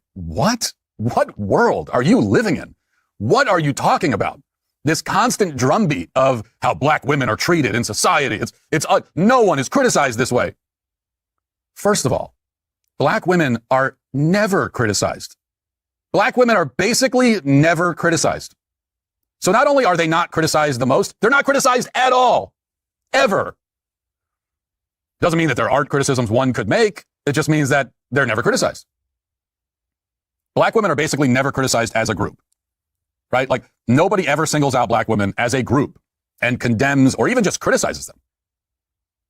S8: world are you living in? What are you talking about? This constant drumbeat of how black women are treated in society. It's no one is criticized this way. First of all, black women are never criticized. Black women are basically never criticized. So not only are they not criticized the most, they're not criticized at all, ever. Doesn't mean that there aren't criticisms one could make. It just means that they're never criticized. Black women are basically never criticized as a group, right? Like nobody ever singles out black women as a group and condemns or even just criticizes them.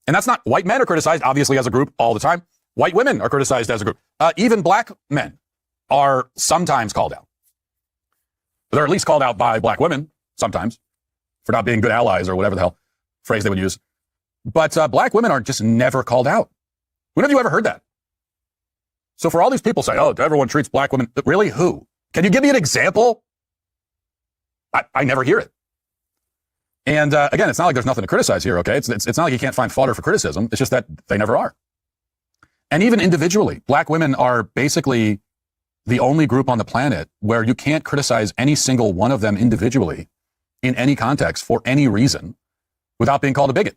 S8: And that's not, white men are criticized obviously as a group all the time. White women are criticized as a group. Even black men are sometimes called out. They're at least called out by black women sometimes for not being good allies or whatever the hell phrase they would use. But black women are just never called out. When have you ever heard that? So for all these people say, oh, everyone treats black women. Really? Who? Can you give me an example? I never hear it. And again, it's not like there's nothing to criticize here, okay? It's not like you can't find fodder for criticism. It's just that they never are. And even individually, black women are basically the only group on the planet where you can't criticize any single one of them individually in any context for any reason without being called a bigot.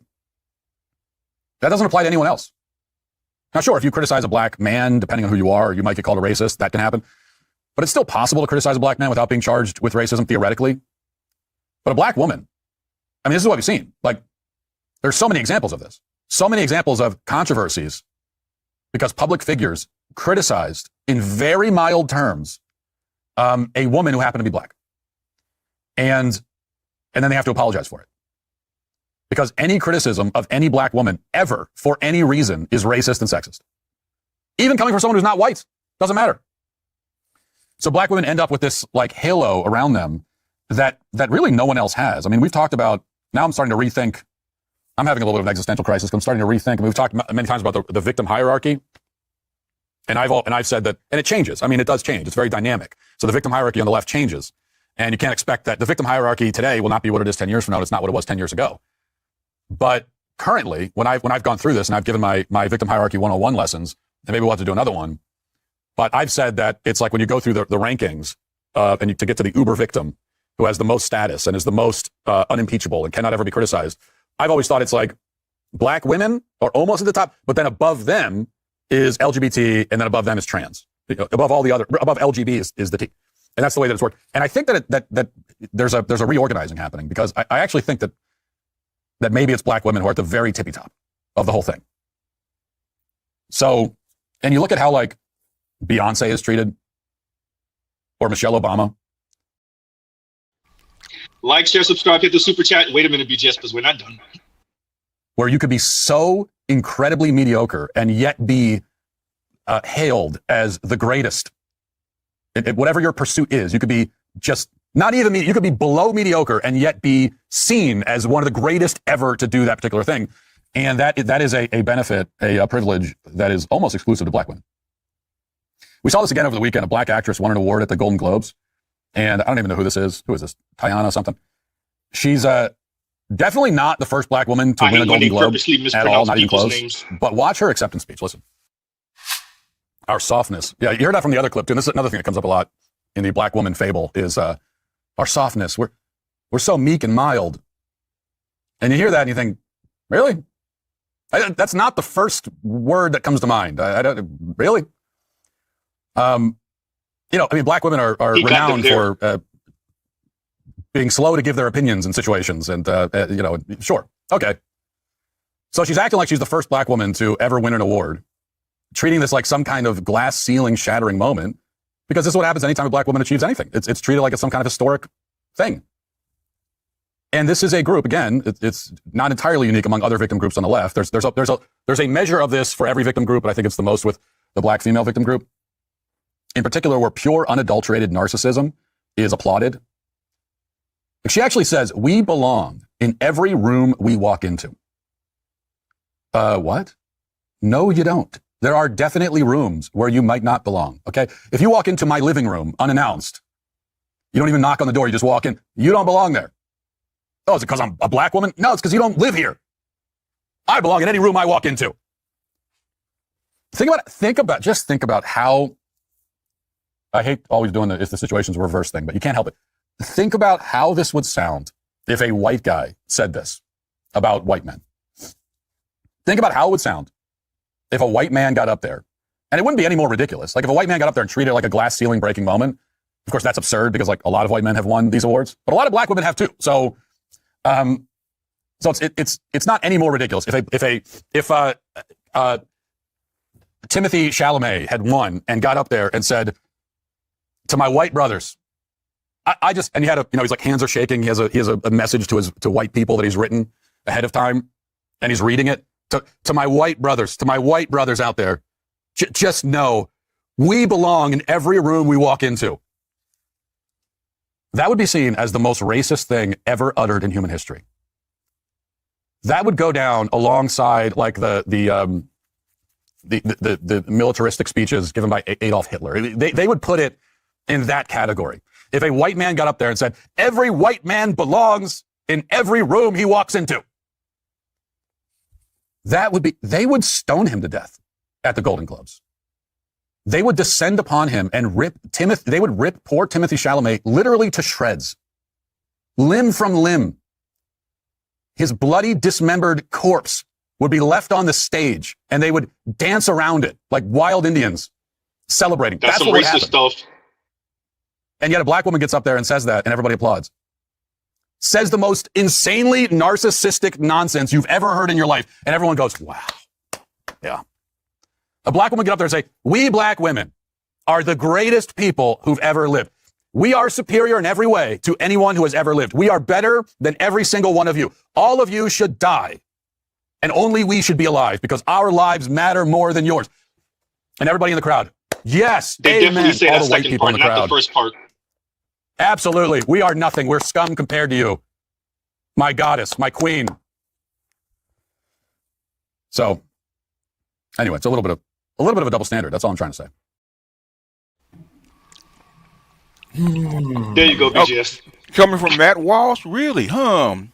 S8: That doesn't apply to anyone else. Now, sure, if you criticize a black man, depending on who you are, you might get called a racist. That can happen. But it's still possible to criticize a black man without being charged with racism, theoretically. But a black woman, I mean, this is what we've seen. Like, there's so many examples of this. So many examples of controversies because public figures criticized in very mild terms a woman who happened to be black. And then they have to apologize for it. Because any criticism of any black woman ever, for any reason, is racist and sexist. Even coming from someone who's not white. Doesn't matter. So black women end up with this like halo around them that really no one else has. I mean, we've talked about, now I'm starting to rethink, I'm having a little bit of an existential crisis. I'm starting to rethink, and we've talked many times about the victim hierarchy. And I've said that, and it changes. I mean, it does change. It's very dynamic. So the victim hierarchy on the left changes. And you can't expect that the victim hierarchy today will not be what it is 10 years from now. It's not what it was 10 years ago. But currently, when I've gone through this and I've given my victim hierarchy 101 lessons, and maybe we'll have to do another one, but I've said that it's like when you go through the rankings to get to the uber victim who has the most status and is the most unimpeachable and cannot ever be criticized. I've always thought it's like black women are almost at the top, but then above them is LGBT, and then above them is trans. Above LGB is the T. And that's the way that it's worked. And I think that there's a reorganizing happening, because I actually think that maybe it's black women who are at the very tippy top of the whole thing. So, and you look at how like Beyonce is treated, or Michelle Obama.
S19: Like, share, subscribe, hit the super chat. Wait a minute, BGS, because we're not done.
S8: Where you could be so incredibly mediocre and yet be hailed as the greatest. Whatever your pursuit is, you could be just not even, you could be below mediocre and yet be seen as one of the greatest ever to do that particular thing. And that is a benefit, a privilege that is almost exclusive to black women. We saw this again over the weekend. A black actress won an award at the Golden Globes. And I don't even know who this is. Who is this? Tiana something. She's definitely not the first black woman to win a Golden Globe at all, not even close. Names. But watch her acceptance speech. Listen. Our softness. Yeah, you heard that from the other clip too. And this is another thing that comes up a lot in the black woman fable is our softness. We're so meek and mild. And you hear that and you think, really? That's not the first word that comes to mind. I don't really. Black women are renowned for being slow to give their opinions in situations, and sure, okay. So she's acting like she's the first black woman to ever win an award, treating this like some kind of glass ceiling shattering moment, because this is what happens anytime a black woman achieves anything. It's treated like it's some kind of historic thing. And this is a group, again, it's not entirely unique among other victim groups on the left. There's a measure of this for every victim group, but I think it's the most with the black female victim group. In particular, where pure, unadulterated narcissism is applauded. She actually says, we belong in every room we walk into. What? No, you don't. There are definitely rooms where you might not belong. Okay. If you walk into my living room unannounced, you don't even knock on the door. You just walk in. You don't belong there. Oh, is it because I'm a black woman? No, it's because you don't live here. I belong in any room I walk into. Think about how, I hate always doing the situations reverse thing, but you can't help it. Think about how this would sound if a white guy said this about white men. Think about how it would sound if a white man got up there, and it wouldn't be any more ridiculous. Like if a white man got up there and treated it like a glass ceiling breaking moment. Of course, that's absurd because like a lot of white men have won these awards, but a lot of black women have too. So it's not any more ridiculous if Timothy Chalamet had won and got up there and said to my white brothers, and he had he's like hands are shaking. He has a message to white people that he's written ahead of time, and he's reading it to my white brothers out there. Just know we belong in every room we walk into. That would be seen as the most racist thing ever uttered in human history. That would go down alongside like the militaristic speeches given by Adolf Hitler. They would put it in that category. If a white man got up there and said, every white man belongs in every room he walks into, they would stone him to death at the Golden Globes. They would descend upon him and they would rip poor Timothy Chalamet literally to shreds, limb from limb. His bloody, dismembered corpse would be left on the stage, and they would dance around it like wild Indians, celebrating.
S19: That's some
S8: what
S19: racist stuff.
S8: And yet a black woman gets up there and says that, and everybody applauds. Says the most insanely narcissistic nonsense you've ever heard in your life, and everyone goes, wow. Yeah. A black woman get up there and say, we black women are the greatest people who've ever lived. We are superior in every way to anyone who has ever lived. We are better than every single one of you. All of you should die. And only we should be alive because our lives matter more than yours. And everybody in the crowd, yes,
S19: they
S8: amen.
S19: definitely say
S8: All
S19: that
S8: the white
S19: second
S8: people
S19: part,
S8: in the
S19: not
S8: crowd.
S19: the first part.
S8: Absolutely. We are nothing. We're scum compared to you. My goddess, my queen. So anyway, it's a little bit of a double standard. That's all I'm trying to say.
S19: There you go, BGS.
S1: Coming from Matt Walsh, really? I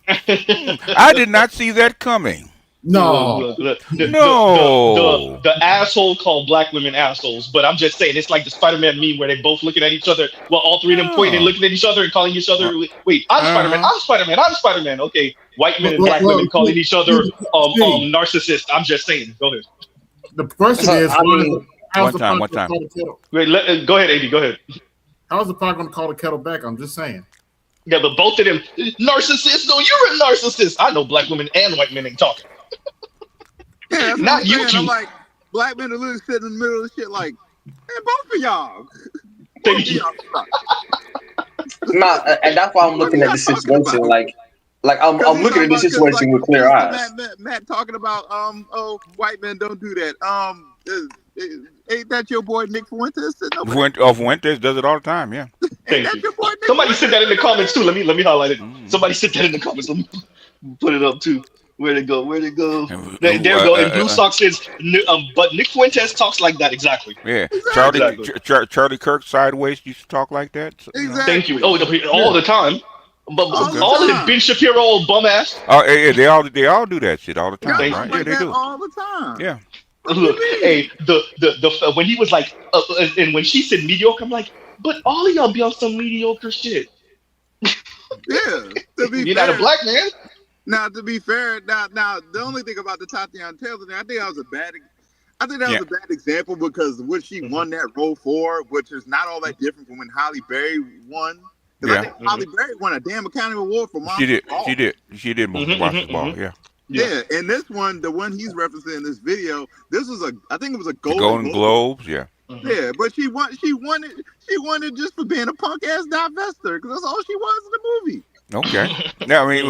S1: did not see that coming.
S14: No.
S19: The asshole called black women assholes, but I'm just saying it's like the Spider-Man meme where they both looking at each other, well, all three of them pointing and looking at each other and calling each other. Wait, I'm Spider-Man. I'm Spider-man. I'm Spider-Man. Okay, white men and black women calling each other narcissists. I'm just saying. Go ahead.
S14: The question is,
S1: one time.
S19: Wait, go ahead, AD. Go ahead.
S14: How's the pot going to call the kettle back? I'm just saying.
S19: Yeah, but both of them narcissists. No, you're a narcissist. I know black women and white men ain't talking.
S5: Yeah, that's
S19: not
S5: what
S19: you.
S5: I'm like, black men are literally sitting in the middle of the shit like, man, both of y'all.
S19: Thank you.
S21: Nah, and that's why I'm looking at this situation like I'm looking at this situation with clear eyes.
S5: Matt talking about white men don't do that. Ain't that your boy Nick Fuentes?
S1: Fuentes does it all the time, yeah.
S19: Thank you. Somebody said that in the comments too. Let me highlight it. Somebody said that in the comments. Let me put it up too. Where'd it go? There we go. And Blue Sox says, but Nick Fuentes talks like that exactly.
S1: Yeah,
S19: Exactly.
S1: Charlie Kirk sideways used to talk like that. So.
S5: Exactly.
S19: Thank you. All the time. But all of his Ben Shapiro old bum ass.
S1: Oh, yeah, they all do that shit all the time, right?
S5: Like
S1: Yeah, they do.
S5: all the time.
S1: Yeah.
S19: Look, hey, the when he was like, and when she said mediocre, I'm like, but all of y'all be on some mediocre shit.
S5: Yeah, to be
S19: You're
S5: fair,
S19: not a black man.
S5: Now, to be fair, now the only thing about the Tatiana Taylor thing, I think that was a bad example because what she won that role for, which is not all that different from when Halle Berry won. Because I think Halle Berry won a damn Academy Award for Monsters Ball.
S1: She did Monsters Ball, yeah.
S5: Yeah, and this one, the one he's referencing in this video, I think it was a
S1: Golden Globes, yeah.
S5: Yeah, but she won it just for being a punk ass divester because that's all she was in the movie.
S1: Okay. Now, I mean,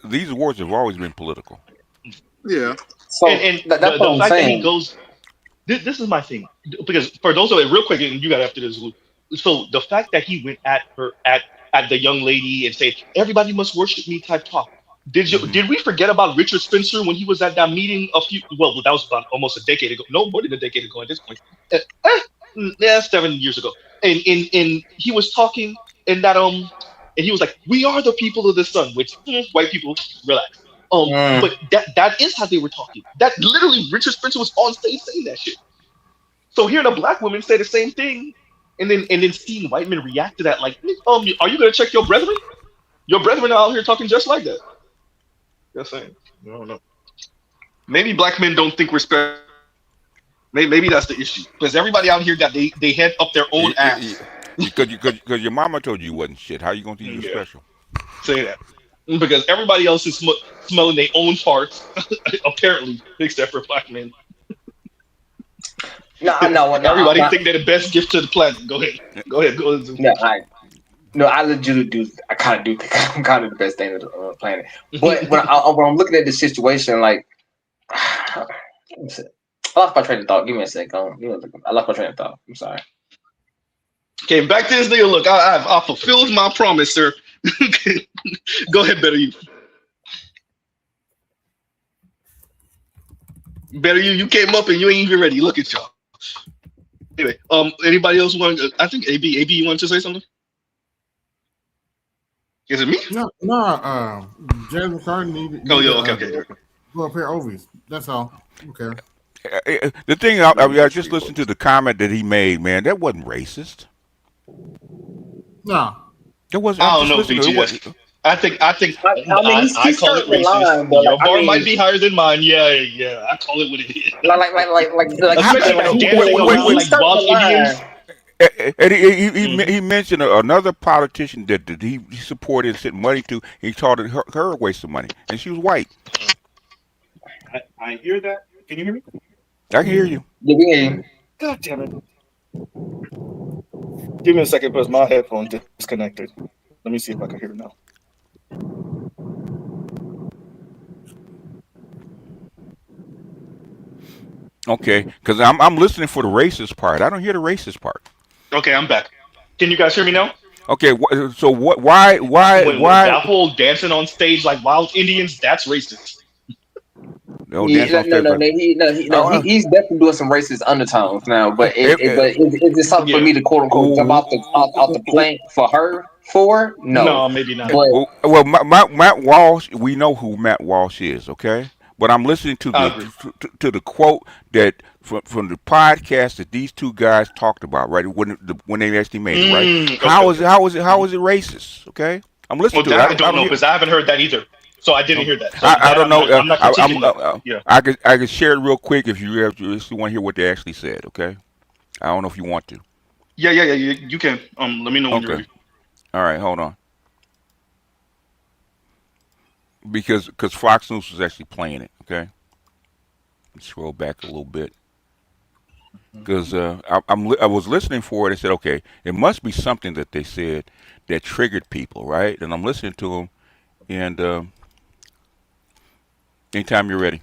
S1: these awards have always been political.
S5: Yeah.
S21: So
S19: and
S21: that's
S19: the
S21: what I'm
S19: fact that
S21: saying.
S19: he goes, this is my thing, because for those of it, real quick, and you got after this. So the fact that he went at her at the young lady and said everybody must worship me type talk. Did we forget about Richard Spencer when he was at that meeting that was about almost a decade ago. No, more than a decade ago at this point. Yeah, 7 years ago. And he was talking and he was like, "We are the people of the sun," which white people relax. But that is how they were talking. That literally Richard Spencer was on stage saying that shit. So hearing a black woman say the same thing, and then seeing white men react to that, like, are you gonna check your brethren? Your brethren are out here talking just like that. Just saying. I don't know. Maybe black men don't think we're special. Maybe that's the issue. Because everybody out here got they head up their own ass.
S1: Because your mama told you wasn't shit. How you gonna think you're special?
S19: Say that. Because everybody else is smelling their own farts, apparently, except for black men.
S21: No,
S19: everybody think they're the best gift to the planet. Go ahead.
S21: I legitimately do. I kind of do think I'm kind of the best thing on the planet. But when I'm looking at the situation, like, I lost my train of thought. Give me a second. I lost my train of thought. I'm sorry.
S19: Okay, back to this nigga. Look, I fulfilled my promise, sir. Go ahead, Better You. Better You. You came up and you ain't even ready. Look at y'all. Anyway, anybody else want? I think AB, you wanted to say something? Is it me?
S14: No. Jasmine Carter needed.
S19: Oh, yeah. Okay.
S14: Go up here, Ovies. That's all. Okay.
S1: The thing, I just listened to the comment that he made, man. That wasn't racist.
S14: No.
S1: It wasn't.
S19: I don't know, BGS. I call it racist. Your bar might be higher than mine. Yeah. I call it what it is.
S1: And he mentioned another politician that he supported and sent money to. He called it her a waste of money, and she was white.
S7: I hear that. Can you hear me?
S1: I can hear you.
S21: Yeah, we hear you.
S7: God damn it. Give me a second because my headphone disconnected. Let me see if I can hear it now.
S1: Okay, because I'm listening for the racist part. I don't hear the racist part.
S19: Okay, I'm back. Can you guys hear me now?
S1: Okay, so what? Why?
S19: That whole dancing on stage like wild Indians? That's racist.
S21: He's definitely doing some racist undertones now. But is this something for me to quote unquote jump off the plane for her? No,
S19: maybe not.
S1: Well, Matt Walsh, we know who Matt Walsh is, okay? But I'm listening to the quote that from the podcast that these two guys talked about, right? When they actually made it, right? How is it racist? Okay, I'm listening to it.
S19: I don't know because I haven't heard that either. So I didn't hear that. So
S1: I don't know.
S19: I'm not critiquing that.
S1: I can share it real quick if you want to hear what they actually said. Okay, I don't know if you want to.
S19: Yeah. You can. Let me know when you're ready.
S1: All right, hold on. Because Fox News was actually playing it. Okay, let's scroll back a little bit. Because I was listening for it. I said, okay, it must be something that they said that triggered people, right? And I'm listening to them, and anytime you're ready.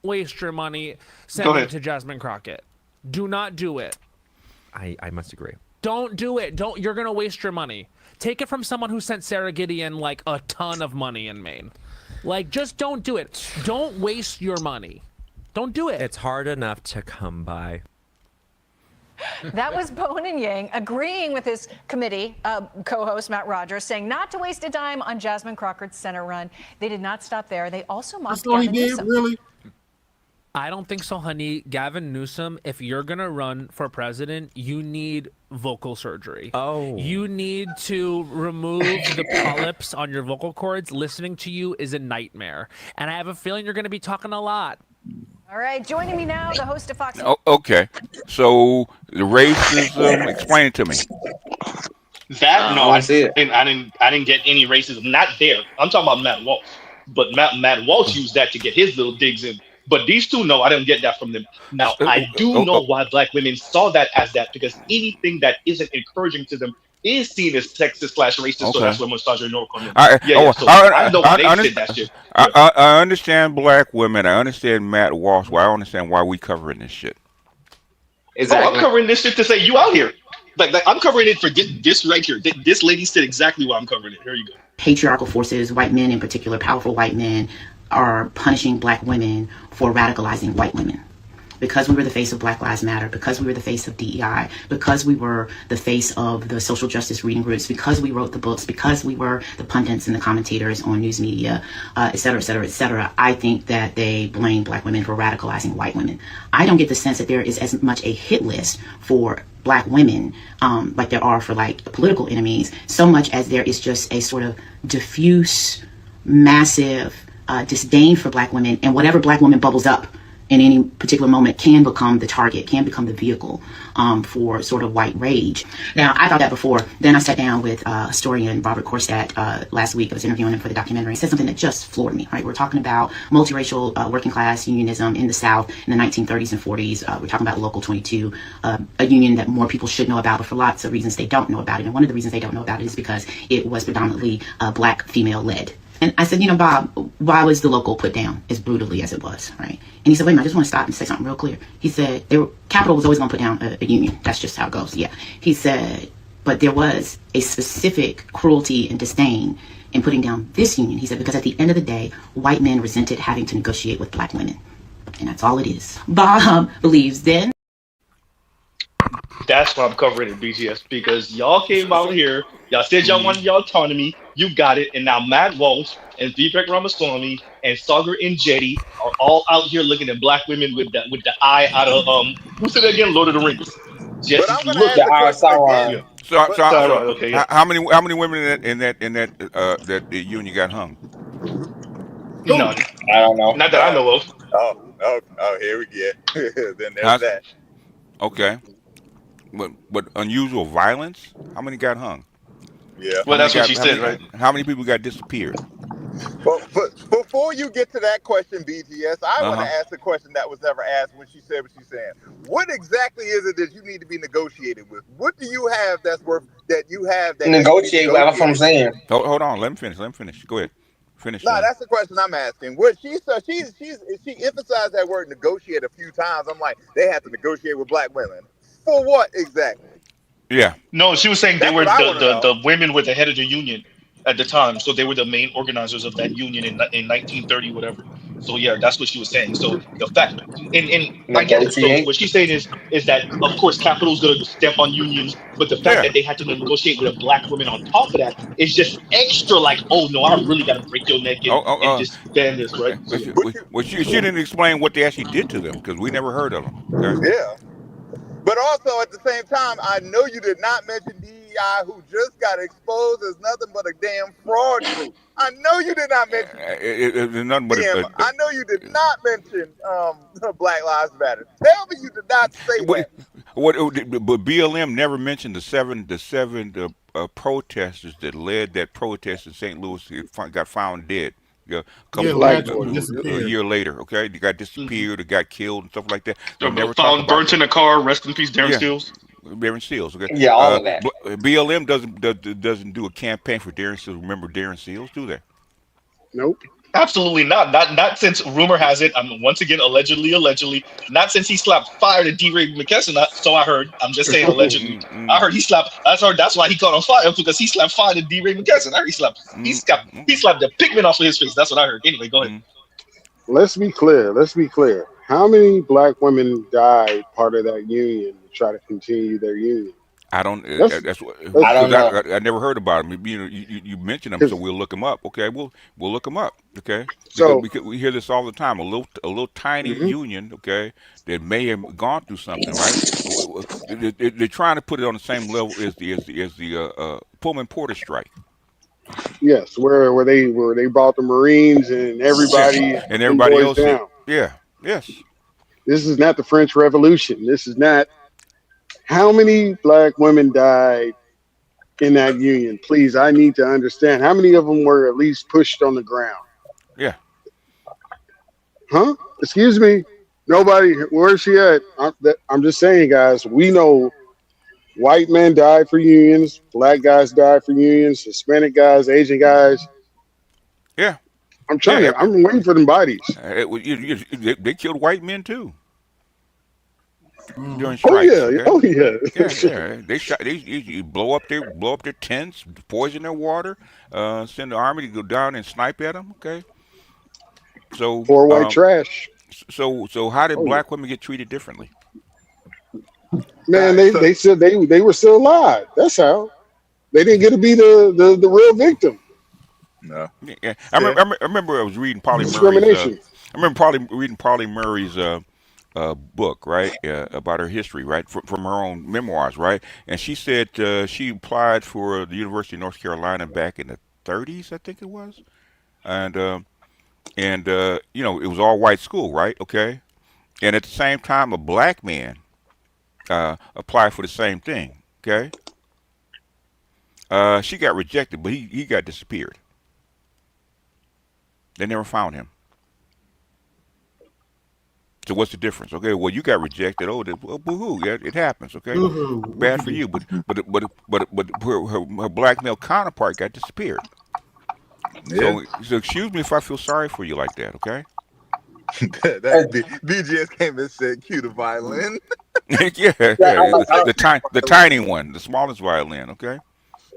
S11: Waste your money sending it to Jasmine Crockett. Do not do it.
S23: I must agree.
S11: Don't do it. You're gonna waste your money. Take it from someone who sent Sarah Gideon like a ton of money in Maine. Like, just don't do it. Don't waste your money. Don't do it.
S23: It's hard enough to come by.
S24: That was Bowen and Yang agreeing with his committee co-host Matt Rogers, saying not to waste a dime on Jasmine Crockett's Senate run. They did not stop there. They also mocked Gavin Newsom.
S14: Really?
S11: I don't think so, honey. Gavin Newsom, if you're going to run for president, you need vocal surgery.
S23: Oh.
S11: You need to remove the polyps on your vocal cords. Listening to you is a nightmare. And I have a feeling you're going to be talking a lot.
S24: All right, joining me now, the host of Fox.
S1: Oh, okay. So the racism, explain it to me.
S19: That no, I didn't get any racism. Not there. I'm talking about Matt Walsh. But Matt Walsh used that to get his little digs in. But these two, no, I didn't get that from them. Now, I do know why black women saw that as that, because anything that isn't encouraging to them is seen as sexist/racist. Okay. So that's what misogyny North comes in. I know why they said that shit.
S1: I understand black women. I understand Matt Walsh. Well, I understand why we covering this shit.
S19: Exactly. I'm covering this shit to say you out here. Like I'm covering it for this right here. This lady said exactly why I'm covering it. Here you go.
S9: Patriarchal forces, white men in particular, powerful white men, are punishing black women for radicalizing white women. Because we were the face of Black Lives Matter, because we were the face of DEI, because we were the face of the social justice reading groups, because we wrote the books, because we were the pundits and the commentators on news media, et cetera, et cetera, et cetera, I think that they blame black women for radicalizing white women. I don't get the sense that there is as much a hit list for black women like there are for like political enemies, so much as there is just a sort of diffuse, massive disdain for black women, and whatever black woman bubbles up in any particular moment can become the target, can become the vehicle for sort of white rage. Now, I thought that before. Then I sat down with historian Robert Korstadt last week. I was interviewing him for the documentary. He said something that just floored me, right? We're talking about multiracial working class unionism in the South in the 1930s and 40s. We're talking about Local 22, a union that more people should know about, but for lots of reasons they don't know about it. And one of the reasons they don't know about it is because it was predominantly black female-led. And I said, Bob, why was the local put down as brutally as it was, right? And he said, wait a minute, I just want to stop and say something real clear. He said, Capital was always going to put down a union. That's just how it goes, yeah. He said, but there was a specific cruelty and disdain in putting down this union. He said, because at the end of the day, white men resented having to negotiate with black women. And that's all it is. Bob believes then.
S19: That's why I'm covering it, BGS, because y'all came out here, y'all said y'all wanted your autonomy, you got it, and now Matt Walsh and Vivek Ramaswamy and Sagar and Jetty are all out here looking at black women with the eye out of who said it again? Lord of the Rings. Just
S5: But I'm gonna
S19: look
S5: ask
S19: at
S5: the
S19: our
S5: question
S19: Sauron.
S5: again.
S19: Yeah.
S5: But
S19: Sauron, okay, yeah.
S1: How many women in that union got hung?
S19: None.
S21: I don't know.
S19: Not that I know of.
S5: Here we go. Then there's
S1: Huh?
S5: that.
S1: Okay. But unusual violence? How many got hung?
S5: Yeah.
S19: Well, that's what she said, right?
S1: How many people got disappeared?
S5: But before you get to that question, BGS, I want to
S1: Uh-huh.
S5: ask a question that was never asked when she said what she's saying. What exactly is it that you need to be negotiated with? What do you have that's worth that you have that needs to be
S21: Negotiate. That's what I'm
S5: negotiated?
S21: saying.
S1: Hold on. Let me finish. Go ahead. Finish,
S5: No,
S1: son.
S5: that's the question I'm asking. What she said, she emphasized that word negotiate a few times. I'm like, they have to negotiate with black women for what exactly?
S1: Yeah.
S19: No, she was saying they
S5: That's
S19: were
S5: what I want to know.
S19: the women were the head of the union at the time, so they were the main organizers of that union in 1930 whatever. So yeah, that's what she was saying. So the fact, and I get it. So
S21: Negotiate.
S19: what she's saying is that of course capital's going to step on unions, but the fact
S1: Yeah.
S19: that they had to negotiate with a black woman on top of that is just extra. Like, oh no, I really got to break your neck and just stand this, right? So yeah.
S1: She didn't explain what they actually did to them because we never heard of them. Okay.
S5: Yeah. But also at the same time, I know you did not mention DEI, who just got exposed as nothing but a damn fraud group. I know you did not mention
S1: It's nothing but
S5: them. I know you did not mention Black Lives Matter. Tell me you did not say that.
S1: But BLM never mentioned the seven protesters that led that protest in St. Louis got found dead. Yeah,
S14: Black boy
S1: a
S14: disappeared.
S1: year later. Okay, they got disappeared or got killed and stuff like that. They never talk
S19: Found
S1: about
S19: burnt
S1: that.
S19: in a car. Rest in peace, Darren
S1: Yeah.
S19: Stills.
S1: Darren Seals. Okay.
S21: Yeah, all of that.
S1: BLM doesn't do a campaign for Darren Seals. Remember Darren Seals? Do they?
S20: Nope.
S19: Absolutely not. Not since rumor has it. I'm once again allegedly. Not since he slapped fire to D-Ray McKesson. So I heard. I'm just saying allegedly. I heard he slapped. I heard that's why he caught on fire because he slapped fire to D-Ray McKesson. I heard he slapped the pigment off of his face. That's what I heard. Anyway, go ahead.
S20: Let's be clear. How many black women died part of that union to try to continue their union?
S1: I don't.
S20: That's
S1: What.
S21: I don't know.
S1: I never heard about them. You mentioned them, so we'll look them up. Okay, we'll look them up. Okay,
S20: So
S1: because we hear this all the time. A little tiny union. Okay, that may have gone through something. Right? They're trying to put it on the same level as the Pullman Porter strike.
S20: yes, where they brought the Marines and everybody
S1: And
S20: them
S1: everybody
S20: boys
S1: else here.
S20: down.
S1: Yeah. Yes.
S20: This is not the French Revolution. This is not. How many black women died in that union? Please, I need to understand. How many of them were at least pushed on the ground?
S1: Yeah.
S20: Huh? Excuse me. Nobody. Where's she at? I'm just saying, guys. We know white men died for unions. Black guys died for unions. Hispanic guys, Asian guys.
S1: Yeah.
S20: I'm trying to. I'm waiting for them bodies.
S1: They killed white men too. during
S20: Oh
S1: strikes.
S20: yeah,
S1: Okay.
S20: oh yeah.
S1: Yeah. They shot. They you blow up their tents, poison their water, send the army to go down and snipe at them. Okay. So,
S20: Poor white trash.
S1: so how did
S20: Oh yeah.
S1: black women get treated differently?
S20: Man,
S17: right, so
S20: they said they were still alive. That's how. They didn't get to be the real victim.
S17: no,
S1: Yeah.
S17: yeah,
S1: I remember I was reading Polly Murray's.
S20: Discrimination.
S1: I remember probably reading Polly Murray's book, right, about her history, right, from her own memoirs, right, and she said she applied for the University of North Carolina back in the 30s, I think it was, and you know it was all white school, right, okay, and at the same time a black man applied for the same thing, okay, she got rejected, but he got disappeared. They never found him. So what's the difference? Okay, well you got rejected. Oh, well, boo-hoo. Yeah, it happens. Okay,
S14: Boo-hoo. What
S1: bad
S14: you
S1: for
S14: do?
S1: you. But her black male counterpart got disappeared.
S17: yeah.
S1: So excuse me if I feel sorry for you like that. Okay.
S17: BGS came and said, "Cue the violin."
S1: Yeah, yeah. The tiny one, the smallest violin. Okay.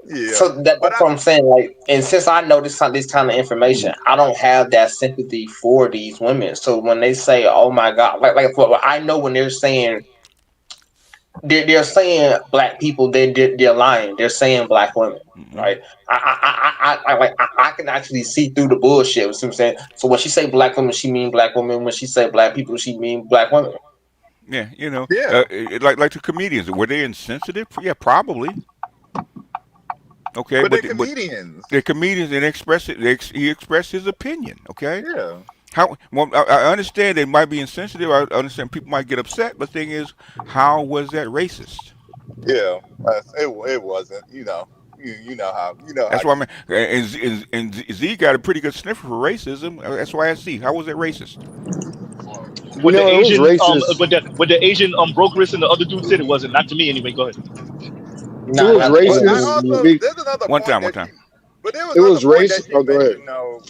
S17: Yeah,
S21: So
S17: but
S21: that's what I'm saying. Like, and since I know this kind of information, I don't have that sympathy for these women. So when they say, "Oh my God," what I know when they're saying they're saying black people, they're lying. They're saying black women,
S1: Mm-hmm.
S21: right? I can actually see through the bullshit. You know what I'm saying? So when she say black women, she mean black women. When she say black people, she mean black women.
S1: Yeah, you know,
S17: yeah,
S1: like the comedians, were they insensitive? Yeah, probably. Okay,
S17: but
S1: but
S17: they're comedians.
S1: they're comedians and express it. He expressed his opinion. Okay.
S17: Yeah,
S1: How? Well, I understand they might be insensitive. I understand people might get upset. But the thing is, how was that racist?
S17: yeah. It wasn't. You know how.
S1: That's why I mean, and Z got a pretty good sniffer for racism. That's why I see. How was that racist?
S20: You know, it was racist.
S19: With the Asian brokeress and the other dude said it wasn't. Not to me anyway. Go ahead.
S20: It
S21: Nah,
S20: was
S21: not
S17: But I
S20: racist.
S17: also there's another
S1: One
S17: point
S1: time, one
S17: that she.
S1: time.
S17: But there was
S20: It
S17: another
S20: was
S17: point that
S20: racist.
S17: she
S20: Oh, go ahead.
S17: mentioned. No,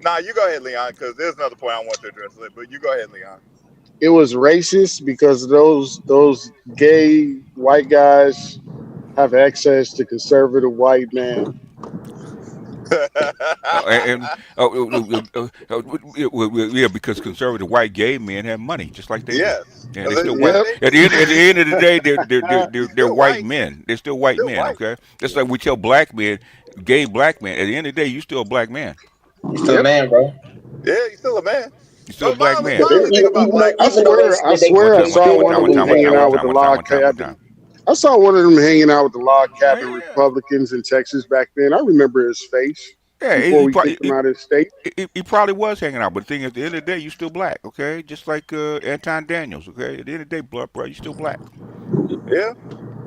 S17: nah, you go ahead, Leon, because there's another point I want to address later. But you go ahead, Leon.
S20: It was racist because those gay white guys have access to conservative white men.
S1: Yeah, because conservative white gay men have money, just like they do.
S17: Yes,
S1: Yeah, they still white.
S20: Yep.
S1: At the end of the day,
S17: he's
S1: they're
S17: still
S1: white
S17: white.
S1: men. They're still white
S17: Still
S1: men.
S17: white.
S1: Okay, just like we tell black men, gay black men. At the end of the day, you still a black man.
S21: you still a
S17: Yep.
S21: man, bro.
S17: Yeah, he's still a man.
S1: You still a
S17: But
S1: black
S17: my
S1: man.
S17: only thing about black
S20: I
S21: Even
S17: women.
S21: though
S20: swear, I
S21: they
S1: One
S20: swear, I
S1: time,
S21: do
S1: one
S20: saw
S1: time,
S21: still
S1: one
S20: one
S1: time,
S20: of
S1: one
S20: them
S1: time, one
S20: hanging
S1: time,
S20: out
S1: one
S20: with
S1: time,
S20: the
S1: one time,
S20: log
S1: one time, one
S20: cabin.
S1: time.
S20: I saw one of them hanging out with the log
S1: Oh,
S20: cabin
S1: yeah,
S20: Republicans in Texas back then. I remember his face
S1: yeah.
S20: before we kicked him out of the state.
S1: He probably was hanging out, but the thing is, at the end of the day, you still black. Okay, just like Anton Daniels. Okay, at the end of the day, blood, bro, you still black.
S17: Yeah,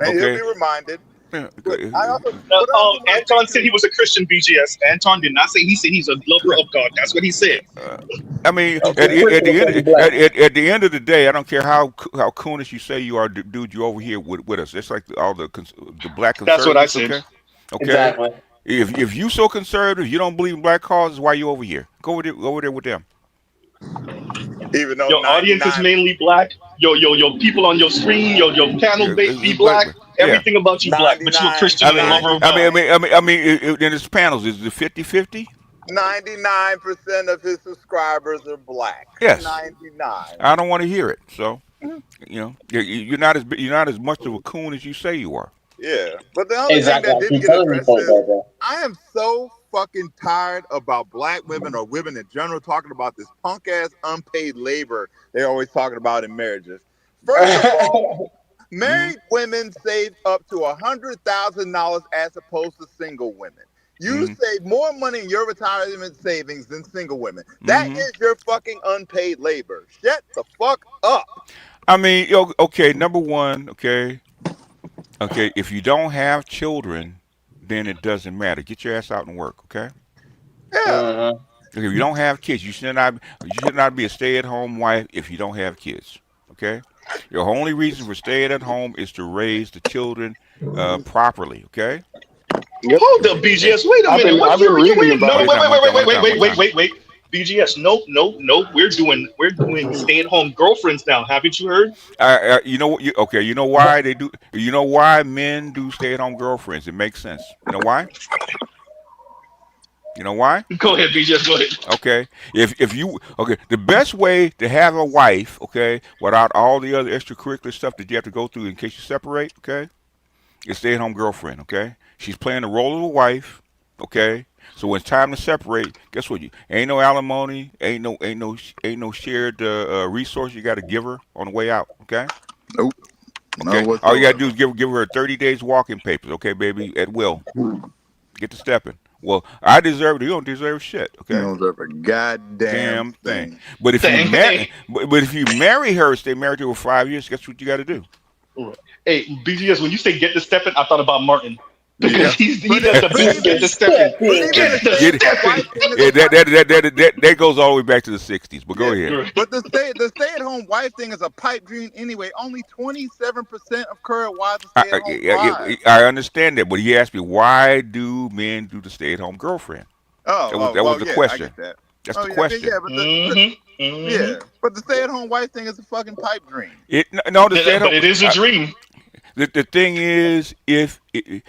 S17: and he'll be
S1: Okay.
S17: reminded.
S1: Yeah,
S17: But I also,
S19: Now,
S17: but I also want to
S19: Anton
S17: speak
S19: said
S17: to.
S19: he was a Christian. BGS. Anton did not say. He said he's a lover of God. That's what he said.
S1: uh, I mean,
S21: a Christian because he's black.
S1: at the end of the day, I don't care how coonish you say you are, dude. You're over here with us. It's like all the black
S19: That's what I
S1: conservatives.
S19: said.
S1: Okay, okay.
S21: Exactly.
S1: If you so conservative, you don't believe in black causes. Why you over here? Go over there with them.
S17: Even though
S19: Your audience is
S17: 99,
S19: mainly black. Your people on your screen, your panel
S1: Yeah,
S19: be black.
S1: yeah.
S19: Everything about you black, but you a
S17: 99,
S19: Christian and a lover of God.
S1: In his panels, is it 50-50?
S17: 99% of his subscribers are black.
S1: Yes.
S17: 99.
S1: I don't want to hear it. So, you're not as much of a coon as you say you are.
S17: Yeah, but the other thing
S21: Exactly.
S17: that
S21: I
S17: didn't
S21: keep
S17: get
S21: telling you
S17: addressed
S21: folks
S17: is
S21: that, bro.
S17: I am so fucking tired about black women or women in general talking about this punk ass unpaid labor they're always talking about in marriages. First of all, married women save up to $100,000 as opposed to single women. You
S1: Mm-hmm.
S17: save more money in your retirement savings than single women. That
S1: Mm-hmm.
S17: is your fucking unpaid labor. Shut the fuck up.
S1: I mean, okay. Number one, okay. If you don't have children, then it doesn't matter. Get your ass out and work. Okay.
S17: Yeah.
S1: If you don't have kids, you should not be a stay-at-home wife if you don't have kids. Okay. Your only reason for staying at home is to raise the children properly. Okay.
S20: Yep.
S19: Hold up, BGS. Wait a minute.
S20: I've
S19: What
S20: been
S19: you
S20: reading
S19: wait?
S20: about
S19: No,
S20: it.
S19: wait. BGS. Nope. We're doing stay-at-home girlfriends now. Haven't you heard?
S1: You know what? Okay, you know why they do? You know why men do stay-at-home girlfriends? It makes sense. You know why? You know why?
S19: Go ahead, BGS. Go ahead.
S1: Okay, if you the best way to have a wife, okay, without all the other extracurricular stuff that you have to go through in case you separate, okay, is stay-at-home girlfriend. Okay, she's playing the role of a wife. Okay, so when it's time to separate, guess what? You ain't no alimony, ain't no shared resource you got to give her on the way out. Okay.
S5: Nope.
S1: Okay.
S5: No
S1: All you gotta
S5: whatsoever.
S1: do is give her 30 days walking papers. Okay, baby, at will. Get to stepping. Well, I deserve it. You don't deserve shit.
S5: You
S1: Okay.
S5: don't deserve a goddamn
S1: Damn thing.
S5: thing.
S1: But if you
S19: Thing.
S1: marry, but if you marry her, stay married to her for 5 years. Guess what you got to do?
S19: Hey, BGS. When you say get to stepping, I thought about Martin
S5: Yeah.
S19: because he does the best get to stepping. Get to stepping.
S1: Yeah, that goes all the way back to the '60s. But go ahead.
S5: But the stay-at-home wife thing is a pipe dream anyway. Only 27% of current wives are stay-at-home wives.
S1: I understand that, but he asked me why do men do the stay-at-home girlfriend? That was the question.
S5: I get that.
S1: That's the question.
S5: Yeah, but the stay-at-home wife thing is a fucking pipe dream.
S19: But it is a dream.
S1: The thing is, if you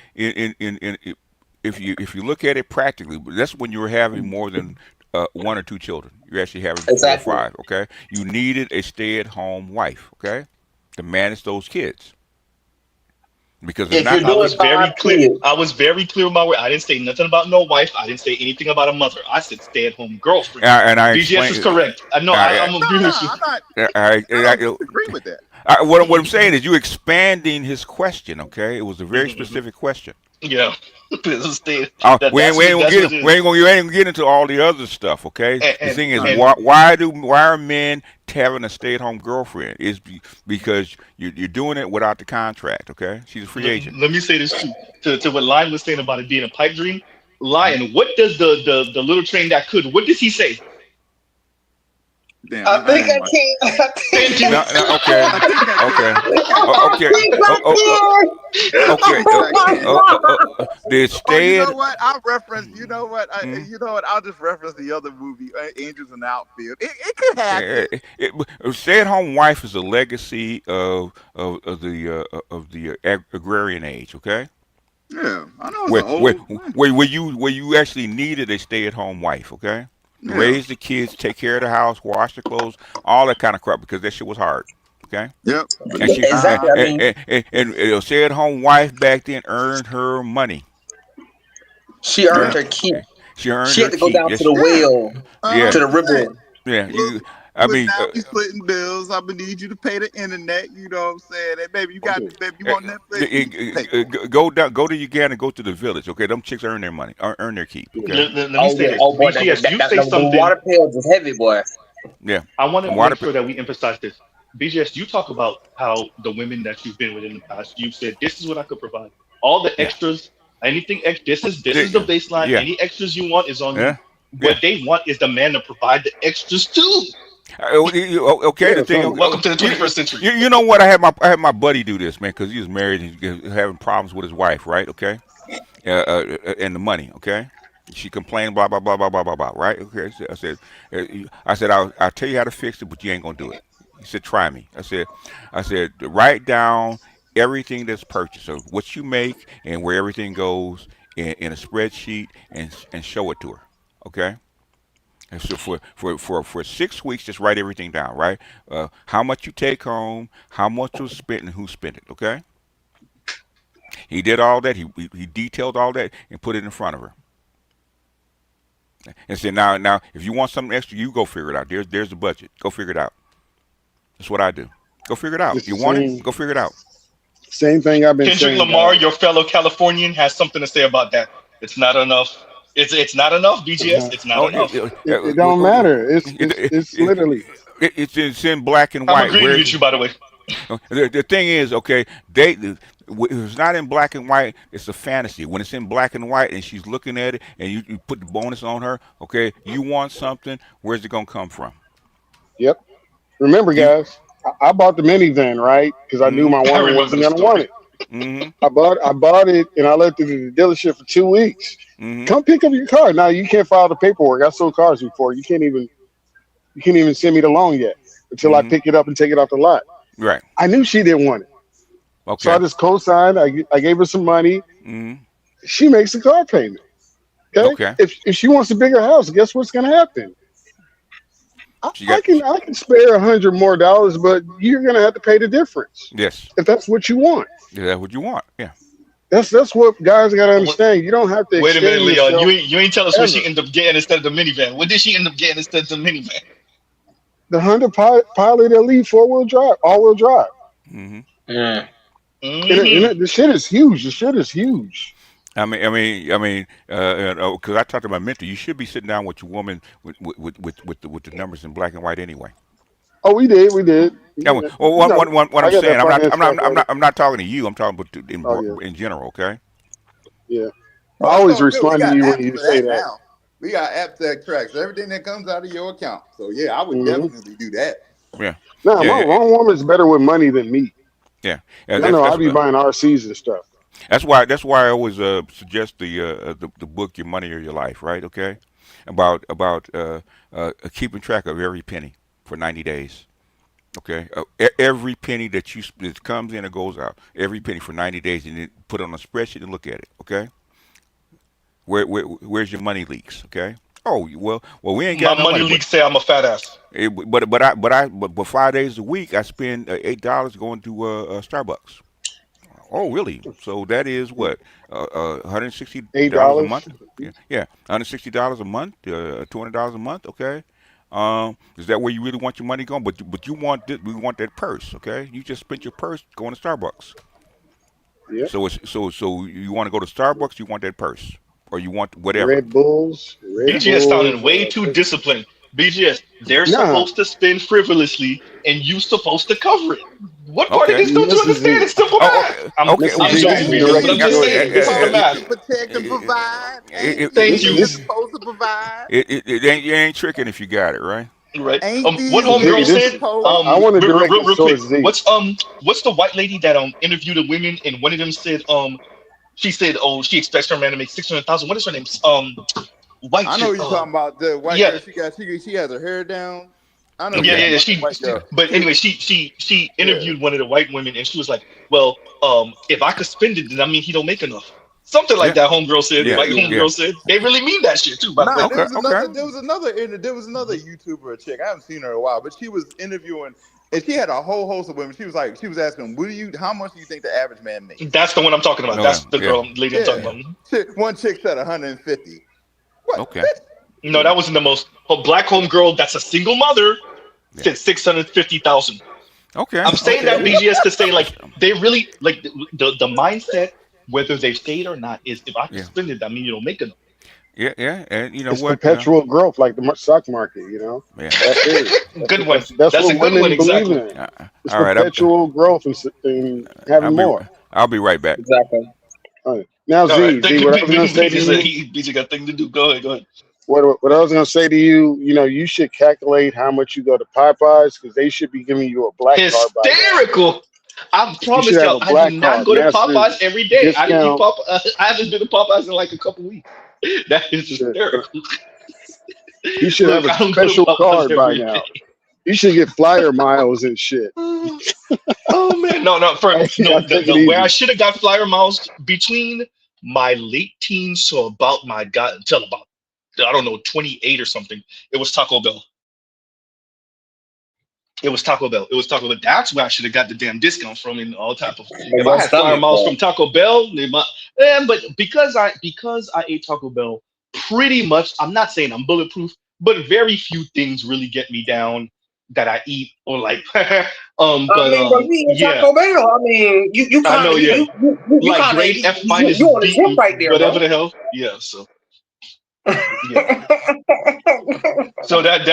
S1: look at it practically, that's when you're having more than 1 or 2 children. You're actually having 4 or 5. Okay, you needed a stay-at-home wife. Okay, to manage those kids. Because
S19: I was very clear. I was very clear with my word. I didn't say nothing about no wife. I didn't say anything about a mother. I said stay-at-home girlfriend.
S1: And I
S19: BGS is correct. I'm agreeing with you.
S5: I don't agree with that.
S1: What I'm saying is you expanding his question. Okay, it was a very specific question.
S19: Yeah.
S1: We ain't gonna get into all the other stuff. Okay. The thing is, why are men having a stay-at-home girlfriend? Is because you're doing it without the contract. Okay. She's a free agent.
S19: Let me say this too. To what Lion was saying about it being a pipe dream. Lion, what does the little train that could? What does he say?
S5: Damn,
S21: I think I can.
S19: Thank you.
S1: The stay.
S5: You know what? I'll reference. You know what? I'll just reference the other movie, Angels in the Outfield. It could happen.
S1: Stay-at-home wife is a legacy of the agrarian age. Okay.
S5: Yeah, I know. It's
S1: where you actually needed a stay-at-home wife. Okay.
S5: Yeah.
S1: Raise the kids, take care of the house, wash the clothes, all that kind of crap because that shit was hard. Okay.
S5: Yep.
S1: And a stay-at-home wife back then earned her money.
S21: She earned her keep.
S1: She had
S21: to go down to the well, to the river.
S1: Yeah.
S5: Now we splitting bills. I'm gonna need you to pay the internet. You know what I'm saying? Hey, baby, you want Netflix?
S1: Go to Uganda. Go to the village. Okay, them chicks earn their money, earn their keep. Okay?
S19: Let me say this.
S21: Oh boy,
S19: BGS, you say something.
S21: The water pails is heavy, boy.
S1: Yeah.
S19: I want to make sure that we emphasize this. BGS, you talk about how the women that you've been with in the past, you've said this is what I could provide. All the extras, anything extra. This is the baseline.
S1: Yeah.
S19: Any extras you want is on you. What they want is the man to provide the extras too.
S1: Okay, the thing.
S19: Welcome to the 21st century.
S1: You know what? I had my buddy do this, man, because he was married and he was having problems with his wife, right? Okay, and the money. Okay, she complained, blah blah blah blah blah blah blah. Right? Okay, I said I'll tell you how to fix it, but you ain't gonna do it. He said, try me. I said write down everything that's purchased, so what you make and where everything goes in a spreadsheet and show it to her. Okay. And so for 6 weeks, just write everything down, right? How much you take home, how much was spent, and who spent it. Okay. He did all that. He detailed all that and put it in front of her. And said, now, if you want something extra, you go figure it out. There's the budget. Go figure it out. That's what I do. Go figure it out. You want it? Go figure it out.
S20: Same thing I've been
S19: Kendrick
S20: saying.
S19: Lamar, your fellow Californian, has something to say about that. It's not enough. It's not enough, BGS. It's not enough.
S20: It don't matter. It's literally.
S1: It's in black and white.
S19: I'm agreeing with you, by the way.
S1: The thing is, okay, if it's not in black and white, it's a fantasy. When it's in black and white and she's looking at it and you put the bonus on her, okay, you want something, where's it going to come from?
S20: Yep. Remember, guys, I bought the minivan, right? Because I knew my woman wasn't going to want it.
S1: Mm-hmm.
S20: I bought it and I left it at the dealership for 2 weeks.
S1: Mm-hmm.
S20: Come pick up your car. Now you can't file the paperwork. I sold cars before. You can't even send me the loan yet until I
S1: Mm-hmm.
S20: pick it up and take it off the lot.
S1: Right.
S20: I knew she didn't want it. So I
S1: Okay.
S20: just co-signed. I gave her some money.
S1: Mm-hmm.
S20: She makes the car payment. Okay.
S1: Okay.
S20: If she wants a bigger house, guess what's gonna happen?
S1: She
S20: I
S1: got.
S20: can spare $100 more, but you're gonna have to pay the difference
S1: Yes.
S20: if that's what you want.
S1: Yeah, that's what you want. Yeah.
S20: That's what guys gotta understand. You don't have to
S2: Wait a minute,
S20: extend
S2: Leon.
S20: yourself
S2: You ain't tell us what she
S20: ever.
S2: ended up getting instead of the minivan. What did she end up getting instead of the minivan?
S20: The Honda Pilot Elite 4-wheel drive, all-wheel drive.
S1: Mm-hmm.
S21: Mm.
S20: The shit is huge. The shit is huge.
S1: Because I talked to my mentor. You should be sitting down with your woman with the numbers in black and white anyway.
S20: Oh, we did.
S1: Yeah. Well, what
S20: I
S1: I'm
S20: got that
S1: saying,
S20: finance calculator.
S1: I'm not talking to you. I'm talking about
S20: Oh yeah,
S1: in general. Okay.
S20: yeah. I
S17: Oh, it's
S20: always
S17: all good. We
S20: respond to
S17: got
S20: you when
S17: apps
S20: you
S17: for
S20: say
S17: that
S20: that.
S17: now. We got apps that tracks everything that comes out of your account. So yeah, I would
S20: Hmm.
S17: definitely do that.
S1: Yeah.
S20: Nah,
S1: Yeah.
S20: my woman's better with money than me.
S1: Yeah. Yeah.
S20: I know I be buying RCs and stuff.
S1: That's why I always suggest the book Your Money or Your Life, right? Okay, about keeping track of every penny for 90 days. Okay, every penny that comes in or goes out, every penny for 90 days, and then put it on a spreadsheet and look at it. Okay, where's your money leaks? Okay. Oh well, we ain't
S2: My
S1: got no
S2: money
S1: money,
S2: leaks say I'm a fat ass.
S1: but 5 days a week I spend $8 going to Starbucks. Oh, really? So that is what,
S20: $8.
S1: $160 a month? Yeah, yeah, $160 a month, $200 a month. Okay. Is that where you really want your money going? But you want we want that purse. Okay. You just spent your purse going to Starbucks.
S20: Yep.
S1: So you want to go to Starbucks? You want that purse, or you want whatever?
S20: Red Bulls.
S2: BGS sounding way too disciplined. BGS, they're
S20: Nah,
S2: supposed to spend frivolously, and you supposed to cover it. What part of
S1: Okay.
S2: this don't you
S20: Mr.
S2: understand?
S20: Z.
S2: It's simple math.
S1: Okay.
S20: Mr.
S2: I'm
S20: Z, this
S2: joking,
S20: is
S2: BGS, but
S20: direct
S2: I'm just saying
S20: instruction.
S2: it's
S17: Supposed
S2: simple math.
S17: to protect and provide. Ain't
S2: Thank
S20: This,
S2: you.
S17: these
S20: this,
S17: supposed to provide?
S1: It ain't you ain't tricking if you got it right.
S2: Right.
S17: Ain't
S2: What
S17: these
S20: Z,
S2: homegirl
S17: men
S20: this.
S2: said?
S17: supposed?
S20: I want to direct
S2: Real,
S20: this
S2: real quick.
S20: towards Z.
S2: What's the white lady that interviewed the women and one of them said she said she expects her man to make 600,000. What is her name? White
S17: I know
S2: chick.
S17: you're talking about the white
S2: Yeah.
S17: girl. She has her hair down. I know you're
S2: Yeah,
S1: Okay.
S17: talking
S2: yeah.
S17: about the white girl.
S2: But anyway, she
S17: Yeah.
S2: interviewed one of the white women, and she was like, "Well, if I could spend it, then I mean he don't make enough." Something like
S1: Yeah.
S2: that. Homegirl said.
S1: Yeah.
S2: White
S17: Yeah.
S1: Yeah.
S2: homegirl said. They really mean that shit too, by the
S17: Nah,
S2: way.
S17: there
S1: Okay.
S17: was
S1: Okay.
S17: another. There was another YouTuber chick. I haven't seen her in a while, but she was interviewing, and she had a whole host of women. She was asking, how much do you think the average man makes?
S2: That's the one I'm talking about.
S1: No.
S2: That's the
S1: Yeah.
S2: lady I'm talking
S17: Yeah.
S2: about.
S17: One chick said 150. What?
S1: Okay.
S2: No, that wasn't the most. But black homegirl, that's a single mother,
S1: Yeah.
S2: said 650,000.
S1: Okay.
S2: I'm saying that
S1: Okay.
S2: BGS to say like they really like the mindset, whether they say it or not, is if I can
S1: Yeah.
S2: spend it, I mean you don't make enough.
S1: Yeah. Yeah. And you know
S20: It's
S1: what?
S20: perpetual growth, like the stock market.
S1: Yeah.
S20: That's it.
S2: Good one.
S20: That's
S2: That's a
S20: what
S2: good one.
S20: women believe
S2: Exactly.
S20: in. It's
S1: All right.
S20: perpetual growth and
S1: I'll
S20: having
S1: be
S20: more.
S1: I'll be right back.
S21: Exactly.
S20: All right. Now,
S2: All right.
S20: Z, what I was gonna say to
S2: BG said
S20: you,
S2: BG got thing to do. Go ahead. Go ahead.
S20: what I was gonna say to you, you should calculate how much you go to Popeyes because they should be giving you a black card by now.
S2: Hysterical. I
S20: You should
S2: promise
S20: have
S2: y'all,
S20: a
S2: I do
S20: black
S2: not
S20: card,
S2: go to
S20: master
S2: Popeyes every day. I didn't eat
S20: discount.
S2: I haven't been to Popeyes in like a couple weeks. That is
S20: Shit.
S2: hysterical.
S20: You should have
S2: Look,
S20: a
S2: I don't go to
S20: special
S2: Popeyes
S20: card by
S2: every
S20: now.
S2: day.
S20: You should get flyer miles and shit.
S2: Oh man, no,
S20: Hey, take it
S2: the where I
S20: easy.
S2: should have got flyer miles between my late teens to about my god until about I don't know 28 or something. It was Taco Bell. It was Taco Bell. It was Taco Bell. That's where I should have got the damn discount from and all type of.
S21: But
S2: If I
S21: your
S2: had flyer
S21: stomach
S2: miles
S21: fat.
S2: from Taco Bell, but because I ate Taco Bell, pretty much I'm not saying I'm bulletproof, but very few things really get me down that I eat or like.
S21: I mean, but you eat
S2: Yeah,
S21: Taco Bell. I mean, you
S2: I
S21: kind
S2: know.
S21: of
S2: Yeah,
S21: you
S2: like
S21: kind of
S2: grade F
S21: you
S2: minus
S21: on the tip
S2: B,
S21: right there,
S2: whatever
S21: bro.
S2: the hell. Yeah, so yeah. So that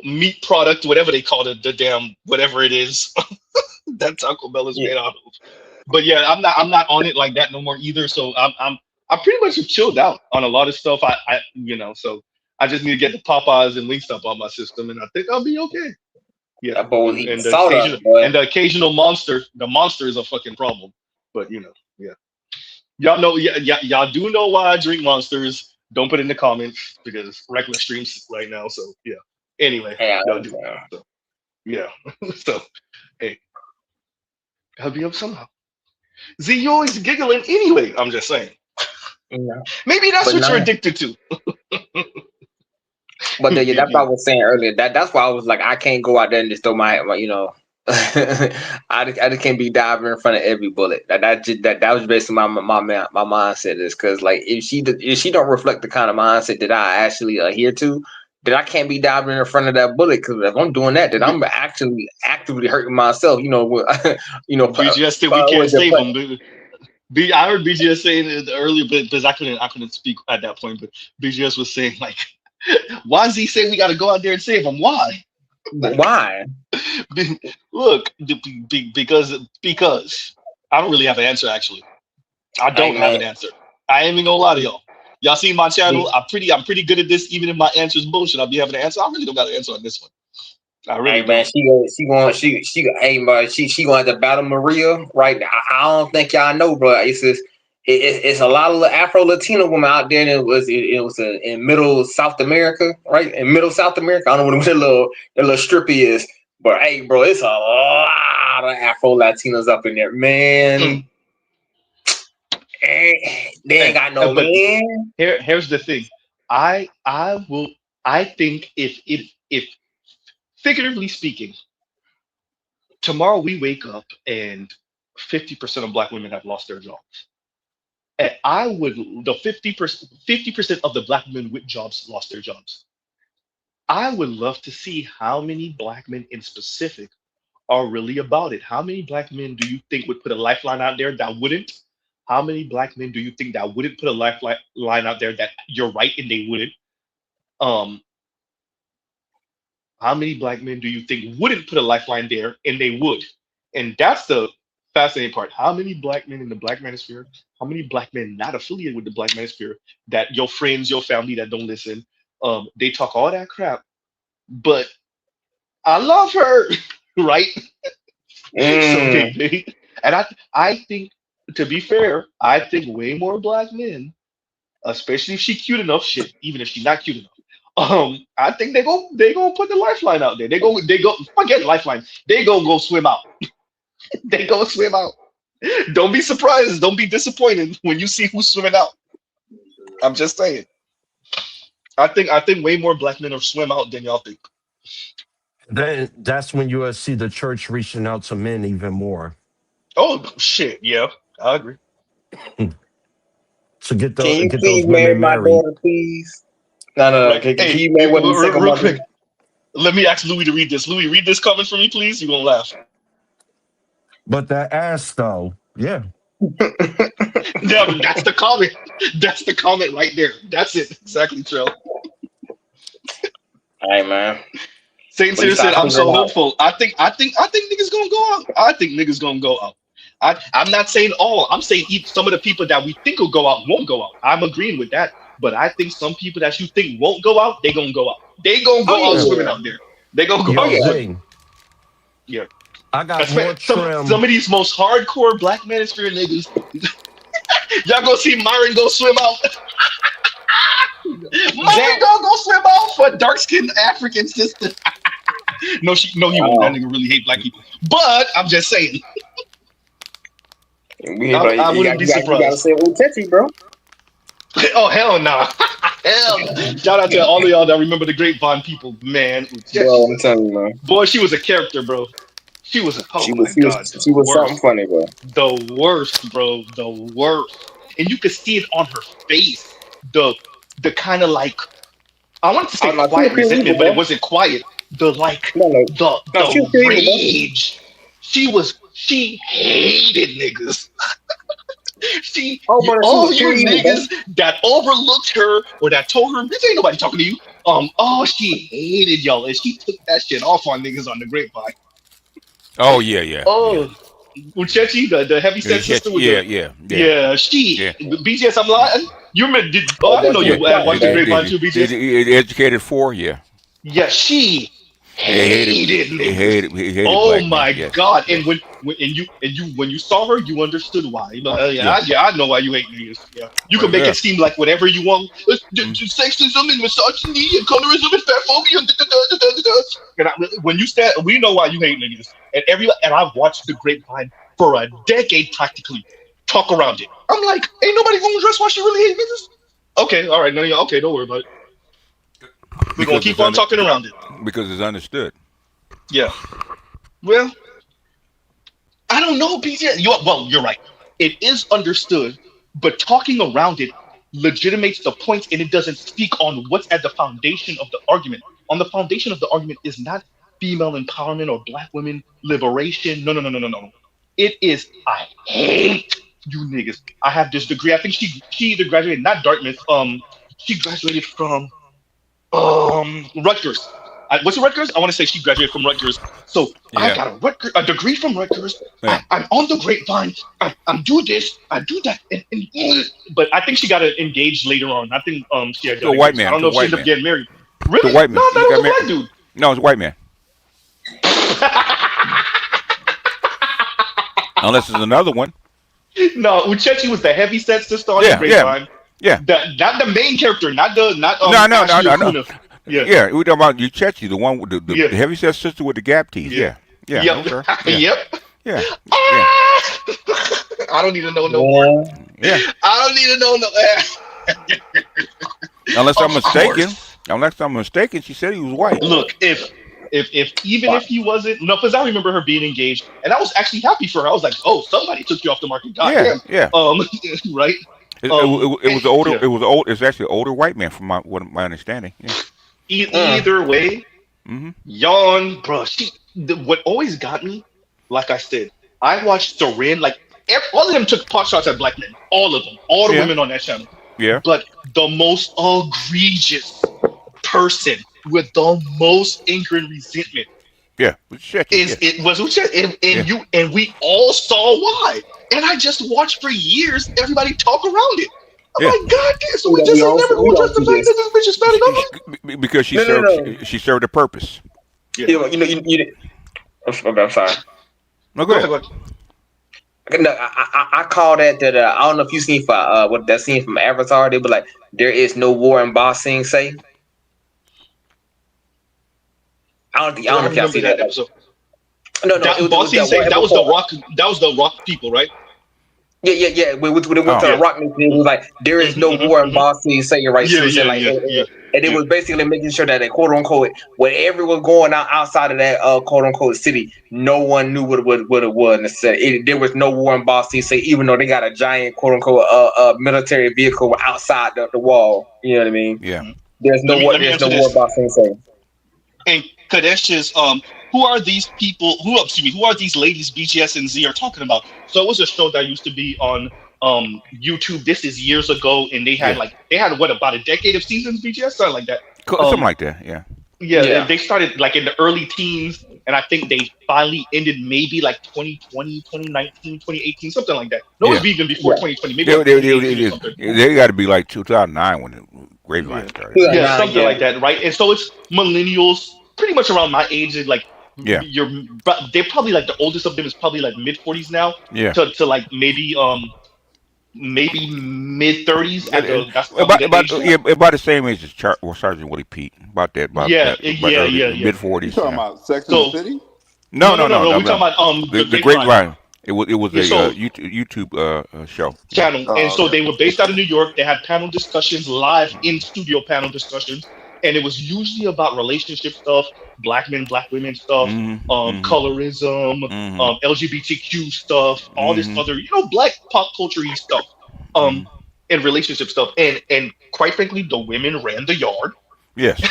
S2: meat product, whatever they call it, the damn whatever it is, that Taco Bell is
S21: Yeah.
S2: made out of. But yeah, I'm not on it like that no more either. So I pretty much have chilled out on a lot of stuff. So I just need to get the Popeyes and Wingstop on my system, and I think I'll be okay. Yeah,
S21: That boy was
S2: and,
S21: eating
S2: and the
S21: sawdust,
S2: occasional
S21: boy.
S2: and the occasional monster. The monster is a fucking problem. But yeah. Y'all know, yeah, y'all do know why I drink monsters. Don't put it in the comments because reckless streams right now. So yeah. Anyway,
S21: Hey, I
S2: y'all do.
S21: understand.
S2: So yeah. So hey, I'll be up somehow. Z, you always giggling anyway. I'm just saying.
S21: Yeah.
S2: Maybe that's
S21: But
S2: what you're
S21: no.
S2: addicted to.
S21: But then, yeah, that's what I
S2: Maybe.
S21: was saying earlier. That's why I was like, I can't go out there and just throw my you know, I just can't be diving in front of every bullet. That was basically my mindset is because like if she don't reflect the kind of mindset that I actually adhere to, then I can't be diving in front of that bullet. Because if I'm doing that, then I'm actually actively hurting myself. You know, you know,
S2: BGS said we
S21: what
S2: can't
S21: is it,
S2: save him. I heard BGS saying it earlier, but because I couldn't speak at that point. But BGS was saying like, why does he say we got to go out there and save him? Why?
S21: Why?
S2: Look, because I don't really have an answer. Actually, I
S21: Hey
S2: don't have
S21: man,
S2: an answer. I ain't even gonna lie to y'all. Y'all seen my channel? I'm pretty good at this. Even if my answer is bullshit, I'll be having an answer. I really don't got an answer on this one. I really
S21: hey man,
S2: don't.
S21: hey man, she going to battle Maria, right? I don't think y'all know, bro. It's a lot of Afro Latino women out there. That was in middle South America, right? In middle South America, I don't know what that little strippy is, but hey, bro, it's a lot of Afro Latinos up in there, man. They ain't got no
S2: But
S21: man.
S2: here's the thing. I will. I think if figuratively speaking, tomorrow we wake up and 50% of black women have lost their jobs. And I would the 50% of the black men with jobs lost their jobs. I would love to see how many black men in specific are really about it. How many black men do you think would put a lifeline out there that wouldn't? How many black men do you think that wouldn't put a lifeline out there that you're right and they wouldn't? Um, how many black men do you think wouldn't put a lifeline there and they would? And that's the fascinating part. How many black men in the black manosphere, how many black men not affiliated with the black manosphere that your friends, your family that don't listen, they talk all that crap, but I love her, right? So
S21: Mm.
S2: and I think to be fair, I think way more black men, especially if she cute enough, shit, even if she's not cute enough. I think they gonna put the lifeline out there. They go forget lifeline. They go swim out. They go swim out. Don't be surprised. Don't be disappointed when you see who's swimming out. I'm just saying. I think way more black men are swim out than y'all think.
S6: Then that's when you'll see the church reaching out to men even more
S2: Oh shit, yeah, I agree.
S6: to
S21: Can you
S6: get
S21: please
S6: those
S21: marry
S6: women
S21: my
S6: married.
S21: daughter, please? No.
S2: Right.
S21: Can
S2: Hey,
S21: you marry one of the second
S2: real
S21: mothers?
S2: quick. Let me ask Louis to read this. Louis, read this comment for me, please. You're gonna laugh.
S6: But that ass though, yeah.
S2: Yeah, that's the comment. That's the comment right there. That's it. Exactly, Trell.
S21: All right, man.
S2: Saint
S21: When you
S2: Sinner said,
S21: start
S2: "I'm
S21: figuring
S2: so
S21: out,
S2: hopeful. I think niggas gonna go out. I think niggas gonna go out. I'm not saying all. I'm saying some of the people that we think will go out won't go out. I'm agreeing with that. But I think some people that you think won't go out, they gonna go out. They gonna
S21: oh
S2: go out
S21: yeah,
S2: swimming
S21: yeah,
S2: out there. They gonna go
S21: oh
S2: out
S6: Yo,
S21: yeah.
S2: swimming.
S6: Z,
S2: Yeah.
S6: I got more
S2: Some
S6: trim.
S2: of these most hardcore black manosphere niggas, y'all gonna see Myron go swim out. Myron
S21: Jack.
S2: gonna go swim out for dark skinned African sister. No, he won't. That
S21: Oh,
S2: nigga really hate black people. But I'm just saying,
S21: bro,
S2: I wouldn't be
S21: you gotta
S2: surprised.
S21: say Utechi, bro.
S2: Oh hell no, hell no. Shout out to all of y'all that remember the Grapevine people, man.
S21: Bro,
S2: Uchechi,
S21: I'm telling you, man.
S2: boy, she was a character, bro. She was, oh
S21: She
S2: my
S21: was, she
S2: god,
S21: was, she was something funny, bro.
S2: the worst, bro, the worst. And you could see it on her face. The the kind of like, I wanted to
S21: Oh
S2: say
S21: no, she was
S2: quiet
S21: pure evil,
S2: resentment, but it
S21: bro.
S2: wasn't quiet. The like
S21: No, no, no, she was
S2: the
S21: pure evil, bro.
S2: rage. She hated niggas.
S21: Oh, bro, she
S2: All
S21: was
S2: you
S21: pure evil, bro.
S2: niggas that overlooked her or that told her, bitch, ain't nobody talking to you. Oh, she hated y'all, and she took that shit off on niggas on the grapevine.
S1: Oh yeah, yeah, yeah.
S2: Oh, Uchechi, the heavy set sister with
S1: Yeah,
S2: the,
S1: yeah, yeah,
S2: yeah,
S1: yeah,
S2: BGS, I'm lying. You remember?
S21: Oh,
S2: I didn't
S21: bro,
S2: know
S21: she
S1: yeah.
S21: was
S2: you
S21: something,
S2: watched the
S21: bro.
S2: grapevine too, BGS.
S1: Educated for, yeah.
S2: Yeah, she
S19: hated niggas.
S1: He hated
S19: Oh
S1: black men.
S19: my
S1: Yes.
S19: God!
S1: Yes.
S19: And when you saw her, you understood why. You know,
S1: Yeah.
S19: I know why you hate niggas. Yeah, you
S1: Oh,
S19: can make
S1: yeah.
S19: it seem like whatever you want. Sexism and misogyny and colorism and fatphobia. When you said, we know why you hate niggas, and I've watched The Grapevine for a decade practically. Talk around it. I'm like, ain't nobody gonna address why she really hate niggas. Okay, all right, okay, don't worry about it. We're gonna keep on talking around it.
S1: Because it's understood.
S19: Yeah. Well, I don't know, BJ. You're right. It is understood, but talking around it legitimates the point, and it doesn't speak on what's at the foundation of the argument. On the foundation of the argument is not female empowerment or black women liberation. No, no, no, no, no, no. It is, I hate you niggas. I have this degree. I think she either graduated, not Dartmouth. She graduated from Rutgers. What's it, Rutgers? I want to say she graduated from Rutgers. So I got a degree from Rutgers.
S1: Yeah.
S19: I'm on the grapevine. I do this. I do that. But I think she got engaged later on. I think she had got
S1: To a white
S19: engaged. I
S1: man.
S19: don't
S1: To
S19: know
S1: a
S19: if she
S1: white
S19: ended
S1: man.
S19: up getting married.
S1: To
S19: Really?
S1: a white man.
S19: No, I thought
S1: He
S19: it
S1: got
S19: was a black dude.
S1: No, it's a white man. Unless it's another one.
S19: No, Uchechi was the heavyset sister on the grapevine.
S1: Yeah.
S19: Not the main character. Not
S1: No.
S19: Ashley Okuna.
S1: Yeah, we're talking about Uchechi, the one with the heavyset sister with the gap teeth. Yeah.
S19: Yep.
S1: Okay.
S19: Yep.
S1: Yeah.
S19: I don't need to know no more.
S1: Yeah.
S19: I don't need to know no.
S1: Unless I'm mistaken, she said he was white.
S19: Look, if he wasn't, no, because I remember her being engaged, and I was actually happy for her. I was like, oh, somebody took you off the market. Goddamn.
S1: Yeah.
S19: Right.
S1: It was older. Yeah. It was old. It's actually an older white man, from my understanding. Yeah.
S19: Either way, yawn, bro. What always got me, like I said, I watched Saran. Like all of them took pot shots at black men. All of them. All the women on that channel.
S1: Yeah.
S19: But the most egregious person with the most anger and resentment.
S1: Yeah.
S19: It was Uchechi, and we all saw why. And I just watched for years everybody talk around it. I'm like, God damn, so we just never gonna address the fact that this bitch is bad enough?
S1: Because she served a purpose.
S21: Yeah. I'm sorry.
S1: No, go ahead.
S21: No, I call that I don't know if you seen what that scene from Avatar. They were like, there is no war in Ba Sing Se. I don't know if y'all see that
S19: episode.
S21: No,
S19: that was the Rock. That was the Rock people, right?
S21: Yeah. When they went to the Rock meeting, it was like, there is no war in Ba Sing Se, right? And it was basically making sure that quote unquote, whatever was going on outside of that quote unquote city, no one knew what it was necessarily. There was no war in Ba Sing Se, even though they got a giant quote unquote military vehicle outside the wall. You know what I mean?
S1: Yeah.
S21: There's no war in Ba Sing Se.
S19: And Kadesh's who are these people? Who are these ladies BGS and Z are talking about? So it was a show that used to be on YouTube. This is years ago, and they had what, about a decade of seasons, BGS, something like that.
S1: Something like that, yeah.
S19: Yeah, they started like in the early teens, and I think they finally ended maybe like 2020, 2019, 2018, something like that. No, it was even before 2020. Maybe
S1: they got to be like 2009 when the Grapevine started.
S19: Yeah, something like that, right? And so it's millennials, pretty much around my age, and like they're probably like the oldest of them is probably like mid 40s now.
S1: Yeah.
S19: To like maybe mid 30s.
S1: About the same age as Sergeant Willie Pete. About that. Mid 40s.
S17: You talking about Sex and the City?
S19: No. We're talking about
S1: the Grapevine. It was a YouTube show.
S19: Channel. And so they were based out of New York. They had panel discussions, live in studio panel discussions. And it was usually about relationship stuff, black men, black women stuff, colorism, LGBTQ stuff, all this other, black pop culture-y stuff, and relationship stuff. And quite frankly, the women ran the yard.
S1: Yes.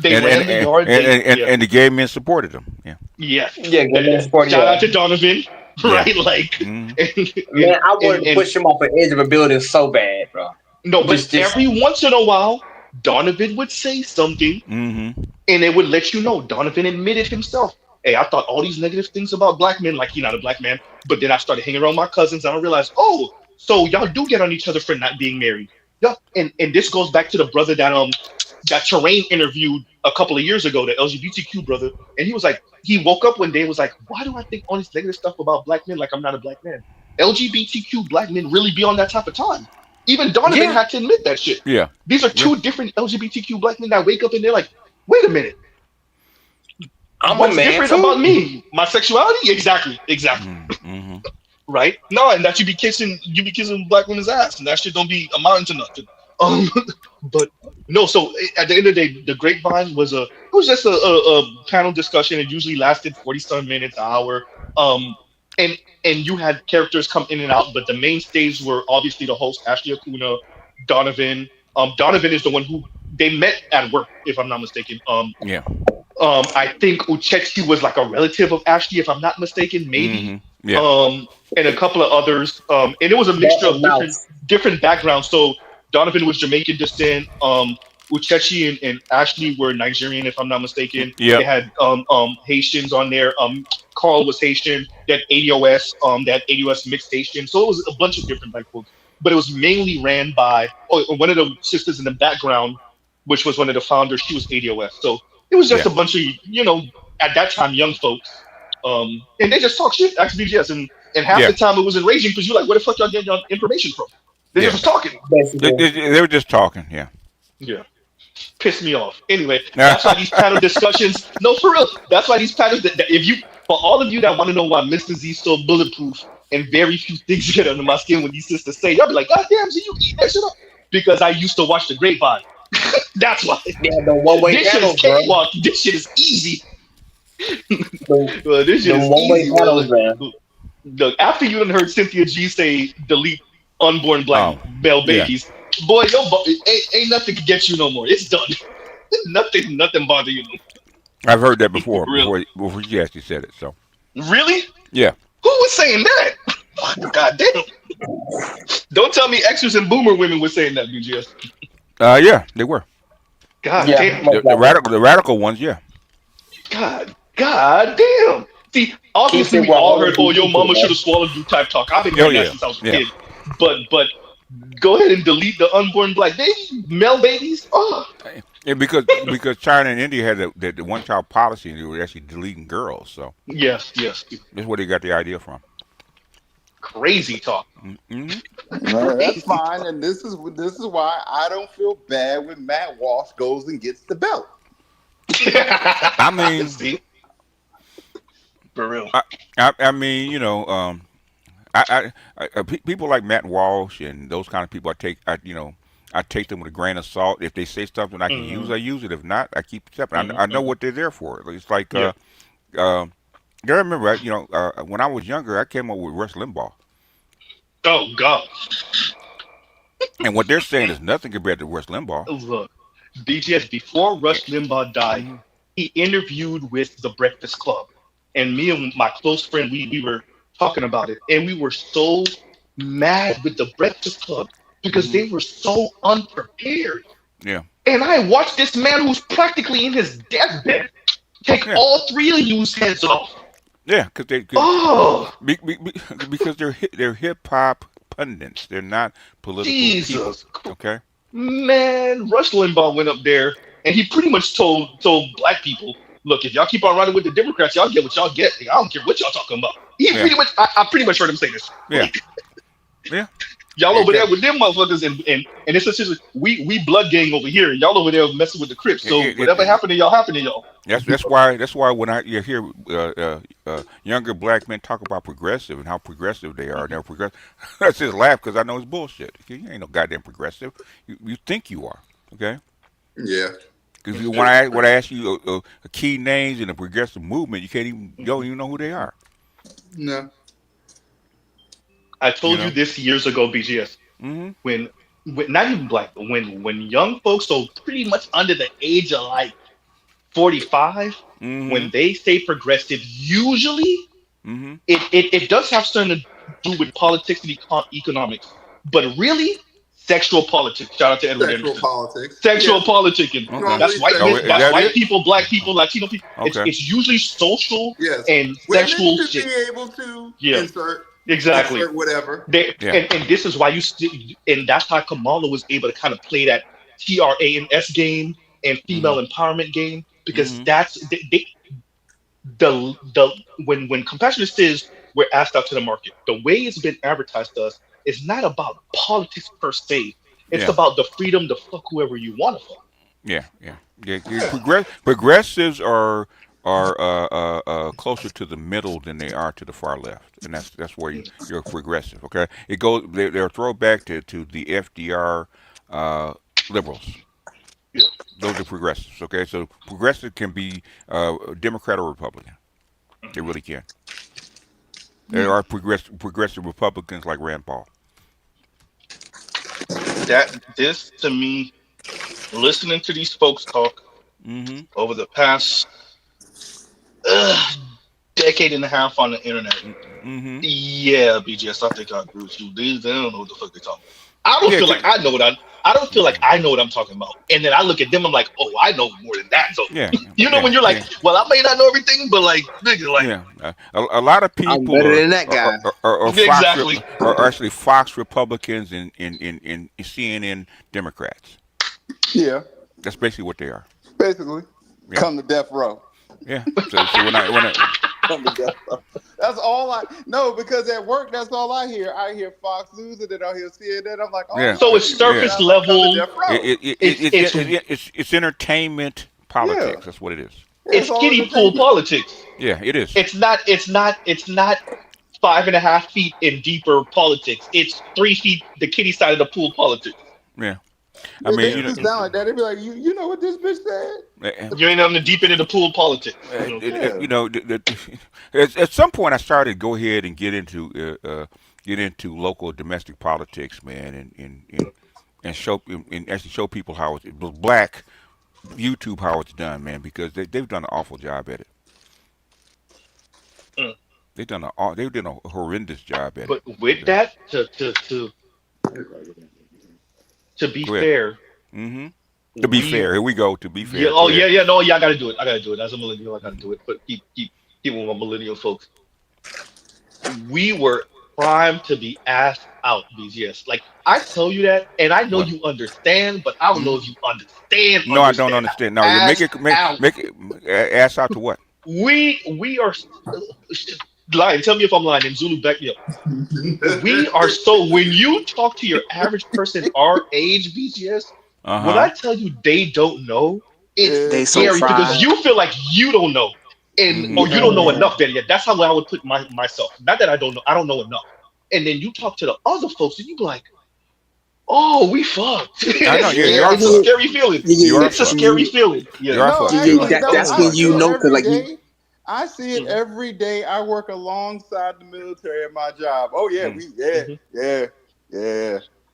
S19: Ran the yard.
S1: And the gay men supported them. Yeah.
S19: Yeah.
S21: Shout
S19: out to Donovan. Right? Like,
S21: man, I wanted to push him off the edge of a building so bad, bro.
S19: No, but every once in a while, Donovan would say something, and it would let you know. Donovan admitted himself, hey, I thought all these negative things about black men, like he's not a black man, but then I started hanging around my cousins, and I realized, so y'all do get on each other for not being married. Yeah, and this goes back to the brother that that Terrain interviewed a couple of years ago, the LGBTQ brother, and he was like, he woke up one day and was like, why do I think all this negative stuff about black men like I'm not a black man? LGBTQ black men really be on that type of time. Even Donovan had to admit that shit.
S1: Yeah.
S19: These are two different LGBTQ black men that wake up and they're like, wait a minute. What's different about me? My sexuality? Exactly.
S1: Mm-hmm.
S19: Right? No, and that you be kissing black women's ass, and that shit don't be amounting to nothing. But no. So at the end of the day, the Grapevine was just a panel discussion. It usually lasted 40-some minutes, an hour. And you had characters come in and out, but the mainstays were obviously the host, Ashley Acuna, Donovan. Donovan is the one who they met at work, if I'm not mistaken.
S1: Yeah.
S19: I think Uchechi was like a relative of Ashley, if I'm not mistaken, maybe.
S1: Mm-hmm. Yeah.
S19: And a couple of others. And it was a mixture of different backgrounds. So Donovan was Jamaican descent. Uchechi and Ashley were Nigerian, if I'm not mistaken.
S1: Yep.
S19: They had Haitians on there. Carl was Haitian. They had ADOS mixed Haitian. So it was a bunch of different black folks. But it was mainly ran by one of the sisters in the background, which was one of the founders. She was ADOS. So it was just a bunch of, at that time, young folks. And they just talk shit, ask BGS. And half the time it was enraging because you're like, where the fuck y'all getting your information from? They just was talking.
S1: They were just talking, yeah.
S19: Yeah. Pissed me off. Anyway, that's why these panel discussions, no, for real, that's why these panels, for all of you that want to know why Mr. Z is so bulletproof and very few things get under my skin when these sisters say, y'all be like, God damn, Z, you eat that shit up. Because I used to watch the Grapevine. That's why.
S21: Yeah, the one-way
S19: this shit is cakewalk. This shit is easy. This shit is easy. Look, after you done heard Cynthia G say delete unborn black male babies, boy, ain't nothing can get you no more. It's done. nothing bother you no more.
S1: I've heard that before she actually said it. So
S19: really?
S1: Yeah.
S19: Who was saying that? God damn. Don't tell me extras and boomer women were saying that, BGS.
S1: Yeah, they were.
S19: God damn.
S1: The radical ones, yeah.
S19: God damn. See, obviously we all heard, your mama should have swallowed you type talk. I've been hearing that since I was a kid. But go ahead and delete the unborn black baby, male babies. Oh.
S1: Yeah, because China and India had the one-child policy, and they were actually deleting girls. So
S19: yes,
S1: that's where they got the idea from.
S19: Crazy talk.
S1: Mm-hmm.
S17: No, that's fine, and this is why I don't feel bad when Matt Walsh goes and gets the belt.
S1: I mean,
S19: for real.
S1: I mean, people like Matt Walsh and those kind of people, I take them with a grain of salt. If they say something I can use, I use it. If not, I keep accepting. I know what they're there for. It's like, I remember, when I was younger, I came up with Rush Limbaugh.
S19: Oh God!
S1: And what they're saying is nothing compared to Rush Limbaugh.
S19: Look, BGS, before Rush Limbaugh died, he interviewed with the Breakfast Club, and me and my close friend, we were talking about it, and we were so mad with the Breakfast Club because they were so unprepared.
S1: Yeah.
S19: And I watched this man who's practically in his deathbed take all three of you's heads off.
S1: Yeah, because they're hip hop pundits. They're not political people. Okay.
S19: Man, Rush Limbaugh went up there and he pretty much told black people, look, if y'all keep on running with the Democrats, y'all get what y'all get. I don't care what y'all talking about. I pretty much heard him say this.
S1: Yeah. Yeah.
S19: Y'all over there with them motherfuckers, and it's just we blood gang over here. Y'all over there messing with the Crips. So whatever happened to y'all, happened to y'all.
S1: That's why when you hear younger black men talk about progressive and how progressive they are, they're progressive. I just laugh because I know it's bullshit. You ain't no goddamn progressive. You think you are, okay?
S17: Yeah.
S1: Because when I ask you key names in the progressive movement, you don't even know who they are.
S17: No.
S19: I told you this years ago, BGS.
S1: Mm-hmm.
S19: When not even black, but when young folks, so pretty much under the age of like 45, when they say progressive, usually it does have something to do with politics and economics, but really sexual politics. Shout out to Edward Anderson. Sexual politicking.
S1: Okay.
S19: That's white people, black people, Latino people.
S1: Okay.
S19: It's usually social and
S17: Women
S19: sexual
S17: should
S19: shit.
S17: be able to insert.
S19: Exactly.
S17: Whatever.
S19: And this is why and that's how Kamala was able to kind of play that TRANS game and female empowerment game, because
S1: Mm-hmm.
S19: that's the when compassionate says we're asked out to the market, the way it's been advertised to us is not about politics per se. It's
S1: Yeah.
S19: about the freedom to fuck whoever you want to fuck.
S1: Yeah, progressives are closer to the middle than they are to the far left, and that's where you're progressive. Okay, it goes. They're a throwback to the FDR liberals.
S19: Yeah.
S1: Those are progressives. Okay, so progressive can be Democrat or Republican. They really can. There are progressive Republicans like Rand Paul.
S19: That this to me, listening to these folks talk
S1: Mm-hmm.
S19: over the past decade and a half on the internet.
S1: Mm-hmm.
S19: Yeah, BGS, I think I agree with you. They don't know what the fuck they talking about. I don't
S1: Yeah.
S19: feel like I know what I don't feel like I know what I'm talking about. And then I look at them, I'm like, oh, I know more than that. So
S1: Yeah.
S19: you know when you're like, well, I may not know everything, but like, nigga, like,
S1: Yeah, a lot of
S21: I'm
S1: people
S21: better than that guy.
S1: are
S19: exactly.
S1: are actually Fox Republicans and in CNN Democrats.
S17: Yeah,
S1: That's basically what they are.
S17: basically.
S1: Yeah,
S17: Come to death row.
S1: yeah. So when I
S17: Come to death row. That's all I know, because at work that's all I hear. I hear Fox News and then I hear CNN. I'm like, oh,
S1: yeah,
S19: So it's surface level.
S1: it's entertainment politics. That's what it is.
S19: It's kiddie pool politics.
S1: Yeah, it is.
S19: It's not 5.5 feet in deeper politics. It's 3 feet the kiddie side of the pool politics.
S1: Yeah, I
S17: They
S1: mean,
S17: do sound like that. They be like, you know what this bitch said?
S19: You ain't on the deep end of the pool politics.
S1: You know, at some point I started to go ahead and get into local domestic politics, man, and show and actually show people how it's black YouTube how it's done, man, because they've done an awful job at it.
S19: Mm.
S1: They've done a horrendous job at it.
S19: But with that, to be fair.
S1: Mm-hmm. To be fair, here we go. To be fair.
S19: Yeah, oh yeah. No, yeah. I gotta do it. As a millennial, I gotta do it. But keep with my millennial folks. We were primed to be asked out, BGS. Like, I tell you that, and I know you understand, but I don't know if you understand.
S1: No, I don't understand. No, you make it ass out to what?
S19: We are lying. Tell me if I'm lying. In Zulu, back me up. We are so. When you talk to your average person our age, BGS, when I tell you they don't know, it's scary because you feel like you don't know, and or you don't know enough. Better yet, that's how I would put myself. Not that I don't know enough. And then you talk to the other folks, and you be like, "Oh, we fucked."
S1: I know,
S19: It's a scary feeling. It's a scary feeling.
S21: That's when you know, because like
S17: I see it every day. I work alongside the military at my job. Oh yeah, yeah.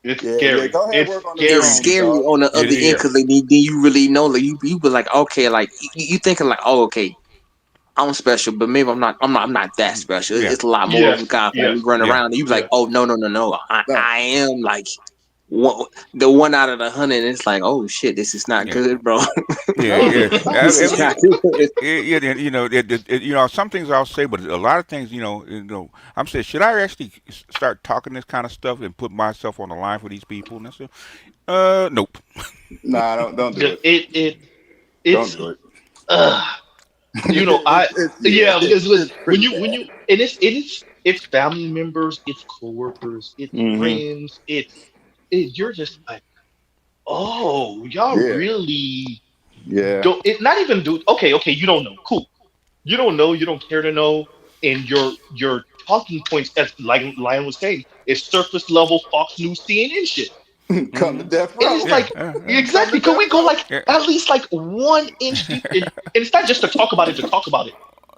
S19: It's scary.
S17: Yeah. Go ahead, work on the
S21: it's scary on the other end, because then you really know, like you be like, okay, like you thinking like, oh, okay, I'm special, but maybe I'm not that special. It's a lot more of a guy we run around, and you be like, oh no, I am like the one out of the 100. And it's like, oh shit, this is not good, bro.
S1: Yeah. You know, some things I'll say, but a lot of things, you know, I'm saying, should I actually start talking this kind of stuff and put myself on the line for these people? And I said, nope.
S17: Nah, don't do
S19: it.
S17: Don't do it.
S19: You know, because when you and it's family members, it's coworkers, it's friends, you're just like, oh, y'all really don't. It not even do. Okay, you don't know. Cool. You don't know. You don't care to know. And your talking points, as like Lion was saying, is surface level Fox News CNN shit.
S17: Come to death row.
S19: And it's like exactly. Can we go like at least like 1 inch deep? And it's not just to talk about it.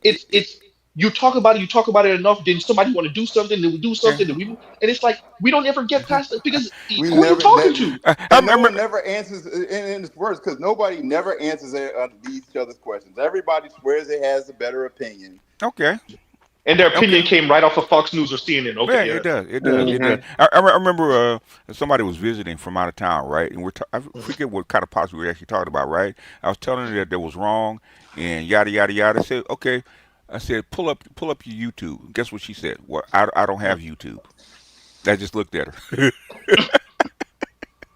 S19: It's you talk about it enough. Then somebody want to do something. Then we do something. And it's like we don't ever get past it because who are you talking to?
S17: No one never answers, and it's worse because nobody never answers each other's questions. Everybody swears it has a better opinion.
S1: Okay.
S19: And their opinion came right off of Fox News or CNN. Okay,
S1: it does. It does. I remember somebody was visiting from out of town, right? And I forget what kind of politics we were actually talking about, right? I was telling her that was wrong, and yada yada yada. I said, okay. I said, pull up your YouTube. Guess what she said? Well, I don't have YouTube. I just looked at her.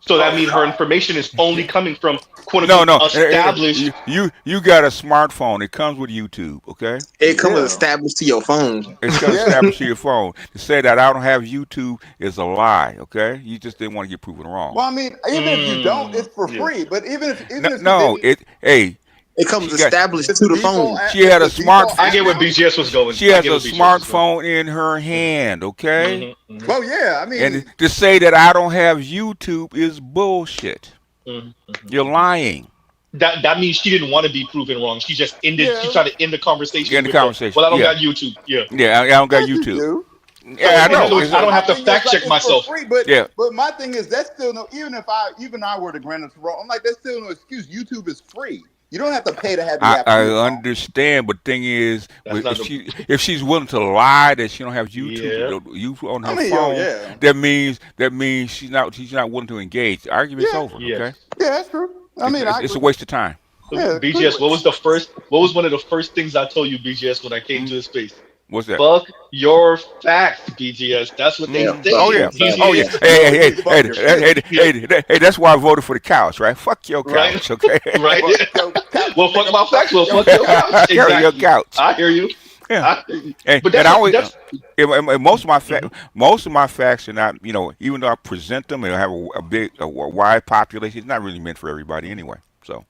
S19: So that means her information is only coming from quote
S1: No,
S19: unquote
S1: no.
S19: established.
S1: You got a smartphone. It comes with YouTube. Okay.
S21: It comes established to your phone.
S1: It's comes established to your phone. To say that I don't have YouTube is a lie. Okay. You just didn't want to get proven wrong.
S17: Well, I mean, even if you don't, it's for free. But even if you
S1: No.
S17: didn't,
S21: It comes established to the phone.
S1: She had a smartphone.
S19: I get where BGS was going.
S1: She has a smartphone in her hand, okay?
S17: Well, yeah, I mean,
S1: and to say that I don't have YouTube is bullshit. You're lying.
S19: That means she didn't want to be proven wrong. She just ended. She tried to end the conversation.
S1: End the conversation.
S19: Well, I don't got YouTube.
S1: Yeah, I don't got YouTube.
S17: Yeah,
S1: I know.
S19: I don't have to fact check myself.
S17: Free, but my thing is that's still no. Even I were to grant us wrong, I'm like that's still no excuse. YouTube is free. You don't have to pay to have the app.
S1: I understand, but thing is, if she's willing to lie that she don't have YouTube on her phone, that means she's not willing to engage. The argument's over. Okay.
S17: Yeah, that's true. I mean,
S1: it's a waste of time.
S17: Yeah,
S19: BGS, what was one of the first things I told you, BGS, when I came to the space?
S1: What's that?
S19: Fuck your facts, BGS. That's what they say.
S1: Oh yeah. Hey, that's why I voted for the couch, right? Fuck your couch, okay?
S19: Right. Well, fuck my facts. Well, fuck your couch.
S1: Exactly. Your couch.
S19: I hear you.
S1: Yeah.
S19: But that's
S1: most of my facts are not, even though I present them and I have a wide population, it's not really meant for everybody anyway. So.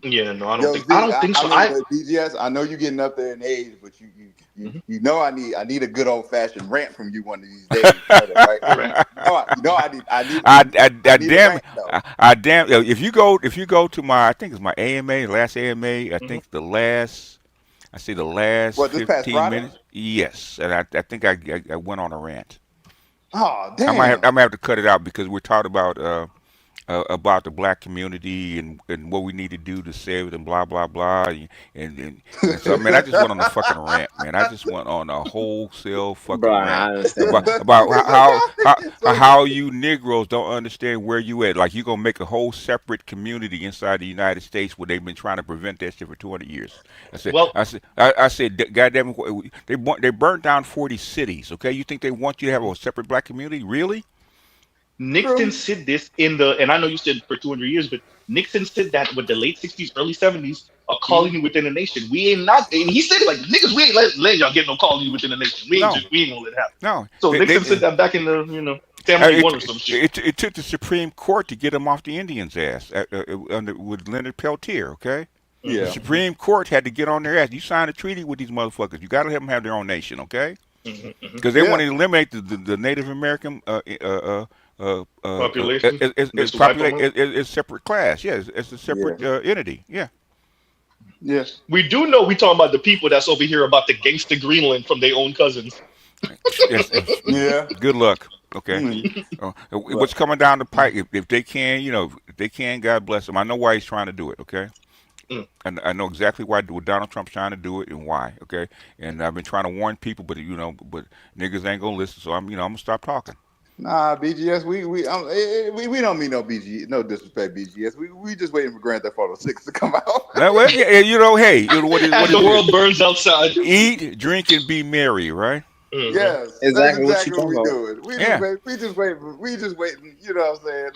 S19: Yeah, no, I don't think so.
S17: BGS, I know you're getting up there in age, but you know I need a good old fashioned rant from you one of these days, right? I damn. If you go to my, I think it's my AMA, last AMA. I think the last 15 minutes. Yes, and I think I went on a rant. Oh damn!
S1: I might have to cut it out because we're talking about the black community and what we need to do to save it and blah blah blah and so man, I just went on a fucking rant, man. I just went on a wholesale fucking rant about how you Negroes don't understand where you at. Like you gonna make a whole separate community inside the United States where they've been trying to prevent that shit for 200 years. I said, goddamn, they burned down 40 cities. Okay, you think they want you to have a separate black community? Really?
S19: Nixon said this and I know you said for 200 years, but Nixon said that with the late 60s, early 70s, a colony within a nation. We ain't not, and he said it like, niggas, we ain't letting y'all get no colony within a nation. We ain't gonna let it happen.
S1: No.
S19: So Nixon said that back in the family one or some shit.
S1: It took the Supreme Court to get him off the Indians' ass with Leonard Peltier, okay?
S17: Yeah.
S1: The Supreme Court had to get on their ass. You signed a treaty with these motherfuckers. You got to have them have their own nation, okay? Because they want to eliminate the Native American
S19: population.
S1: It's separate class. Yes, it's a separate entity. Yeah.
S19: Yes. We do know we talking about the people that's over here about the gangster Greenland from their own cousins.
S17: Yeah.
S1: Good luck. Okay. What's coming down the pike? If they can, if they can, God bless them. I know why he's trying to do it. Okay. And I know exactly why Donald Trump's trying to do it and why. Okay. And I've been trying to warn people, but but niggas ain't gonna listen. So I'm gonna stop talking.
S17: Nah, BGS, we don't mean no disrespect, BGS. We just waiting for Grand Theft Auto 6 to come out.
S1: Hey, what
S19: the world burns outside.
S1: Eat, drink, and be merry, right?
S17: Yes,
S21: exactly
S17: what we're doing. We just waiting. You know what I'm saying?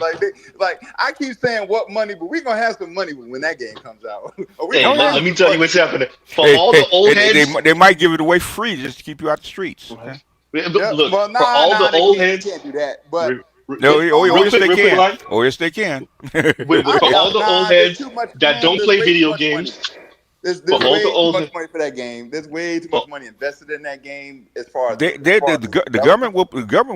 S17: Like I keep saying what money, but we gonna have some money when that game comes out.
S19: Let me tell you what's happening. For all the old heads,
S1: they might give it away free just to keep you out the streets. Okay?
S19: Look, for all the old heads,
S17: can't do that. But
S1: yes, they can. Oh, yes, they can.
S19: For all the old heads that don't play video games.
S17: There's way too much money for that game. There's way too much money invested in that game. As far as
S1: the government will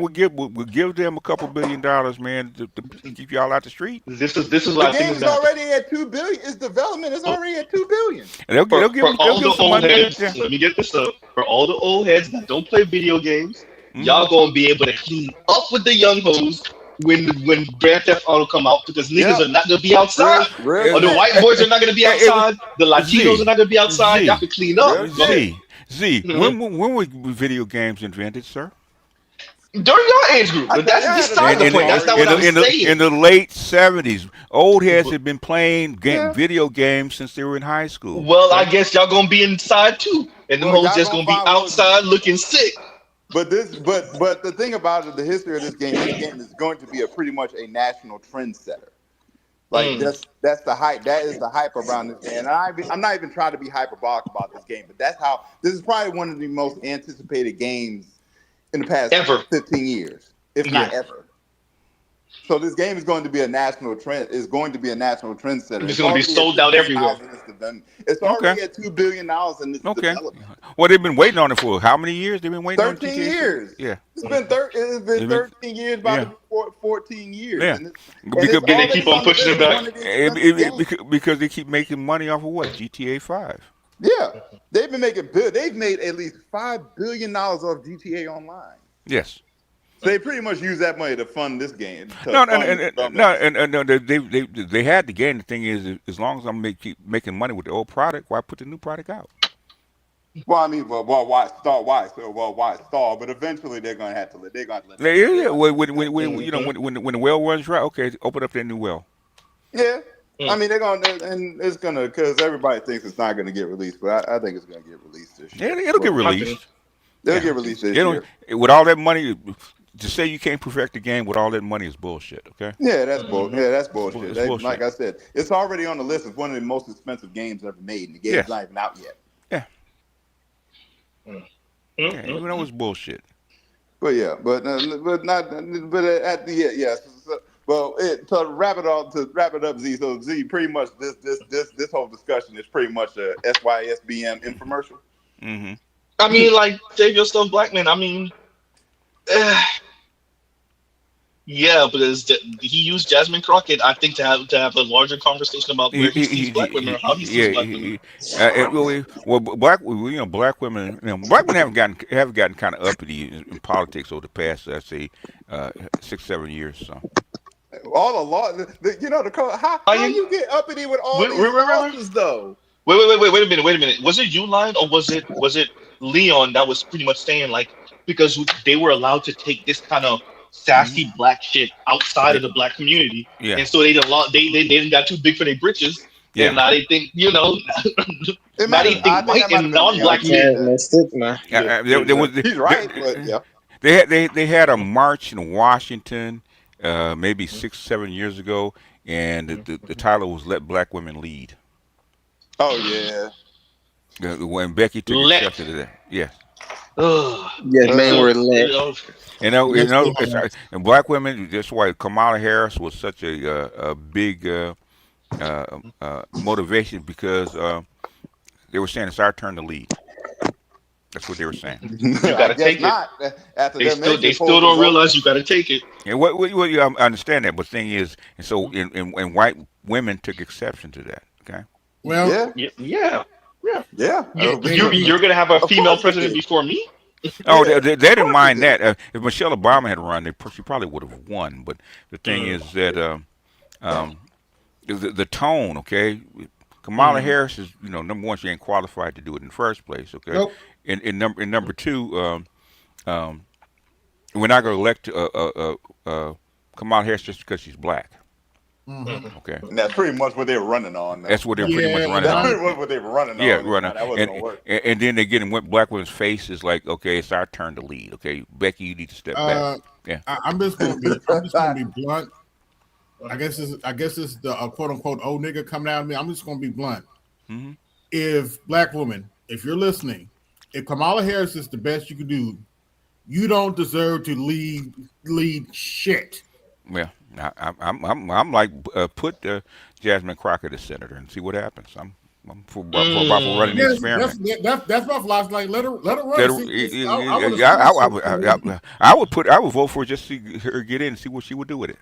S1: give them a couple $1 billion, man, to keep y'all out the street.
S19: This is
S17: the game's already at $2 billion. Its development is already at $2 billion.
S1: And they'll give
S19: all the
S1: some
S19: old
S1: money.
S19: heads. Let me get this up. For all the old heads that don't play video games, y'all gonna be able to clean up with the young hoes when Grand Theft Auto come out, because niggas are not gonna be outside. Or the white boys are not gonna be outside. The Latinos are not gonna be outside. Y'all can clean up.
S1: When were video games invented, sir?
S19: During your age group. But that's beside the point. That's not what I'm saying.
S1: In the late 70s, old heads had been playing video games since they were in high school.
S19: Well, I guess y'all gonna be inside too, and them hoes just gonna be outside looking sick.
S17: But the thing about it, the history of this game is going to be pretty much a national trendsetter. Like that's the hype. That is the hype around this game. And I'm not even trying to be hyperbolic about this game, but that's how this is probably one of the most anticipated games in the past
S19: ever
S17: 15 years, if not ever. So this game is going to be a national trend. Is going to be a national trendsetter.
S19: It's going to be sold out everywhere.
S17: It's already at $2 billion in its development.
S1: Well, they've been waiting on it for how many years? They've been waiting on it.
S17: 13 years.
S1: Yeah.
S17: It's been 13 years, about to be 14 years.
S1: Yeah.
S17: And
S1: Because
S19: they keep on pushing it back.
S1: Because they keep making money off of what? GTA 5.
S17: Yeah. They've been making They've made at least $5 billion off GTA Online.
S1: Yes.
S17: So they pretty much use that money to fund this game.
S1: They had the game. The thing is, as long as I'm keep making money with the old product, why put the new product out?
S17: Well, I mean, why stall? Why stall? But eventually, they're going to have to let. They're going to let.
S1: Yeah. When the well runs dry, okay, open up that new well.
S17: Yeah. I mean, they're going to, and it's going to, because everybody thinks it's not going to get released, but I think it's going to get released this year.
S1: Yeah, it'll get released.
S17: They'll get released this year.
S1: With all that money. To say you can't perfect the game with all that money is bullshit. Okay.
S17: Yeah, that's bullshit. Yeah, that's bullshit. Bullshit. Like I said, it's already on the list of one of the most expensive games ever made, and the game's not even out yet.
S1: Yeah. Yeah, even though it's bullshit.
S17: But yeah, but at the yes. Well, to wrap it up, Z. So Z, pretty much this whole discussion is pretty much a SYSBM infomercial.
S1: Mm-hmm.
S19: I mean, like, save your stuff, black man. I mean. Yeah, but he used Jasmine Crockett, I think, to have a larger conversation about where he sees black women, or how he sees black women.
S1: Black women, black women haven't gotten kind of uppity in politics over the past, I'd say, 6-7 years. So.
S17: All the law, how you get uppity with all these losses, though?
S19: Wait a minute. Was it Uline or was it Leon that was pretty much saying, like, because they were allowed to take this kind of sassy black shit outside of the black community, and so they didn't got too big for their britches, and now they think now they think white and non-black men.
S17: He's right, but yeah.
S1: They had a march in Washington, maybe 6-7 years ago, and the title was "Let Black Women Lead."
S17: Oh yeah.
S1: When Becky took exception to that, yes.
S21: Yes, man, we're lit.
S1: And black women. That's why Kamala Harris was such a big motivation, because they were saying it's our turn to lead. That's what they were saying.
S19: You gotta take it. They still don't realize you gotta take it.
S1: And I understand that, but the thing is, and so and white women took exception to that. Okay.
S14: Well,
S19: yeah.
S17: You're
S19: gonna have a female president before me?
S1: Oh, they didn't mind that. If Michelle Obama had run, she probably would have won. But the thing is that the tone, okay. Kamala Harris is, number one, she ain't qualified to do it in the first place, okay.
S14: Nope.
S1: And number two, we're not going to elect Kamala Harris just because she's black.
S14: Mm-hmm.
S1: Okay.
S17: And that's pretty much what they were running on.
S1: That's what they're pretty much running on.
S17: That's what they were running on.
S1: Yeah, running.
S17: That wasn't gonna work.
S1: And then they get in black women's faces like, okay, it's our turn to lead. Okay, Becky, you need to step back. Yeah.
S14: I'm just gonna be blunt. I guess it's the quote unquote old nigga coming out of me. I'm just gonna be blunt.
S1: Mm-hmm.
S14: If black women, if you're listening, if Kamala Harris is the best you can do, you don't deserve to lead shit.
S1: Yeah. I'm like, put Jasmine Crockett as senator and see what happens. I'm for running the experiment.
S14: That's my philosophy. Like, let her run.
S1: I would vote for her just to see her get in and see what she would do with it.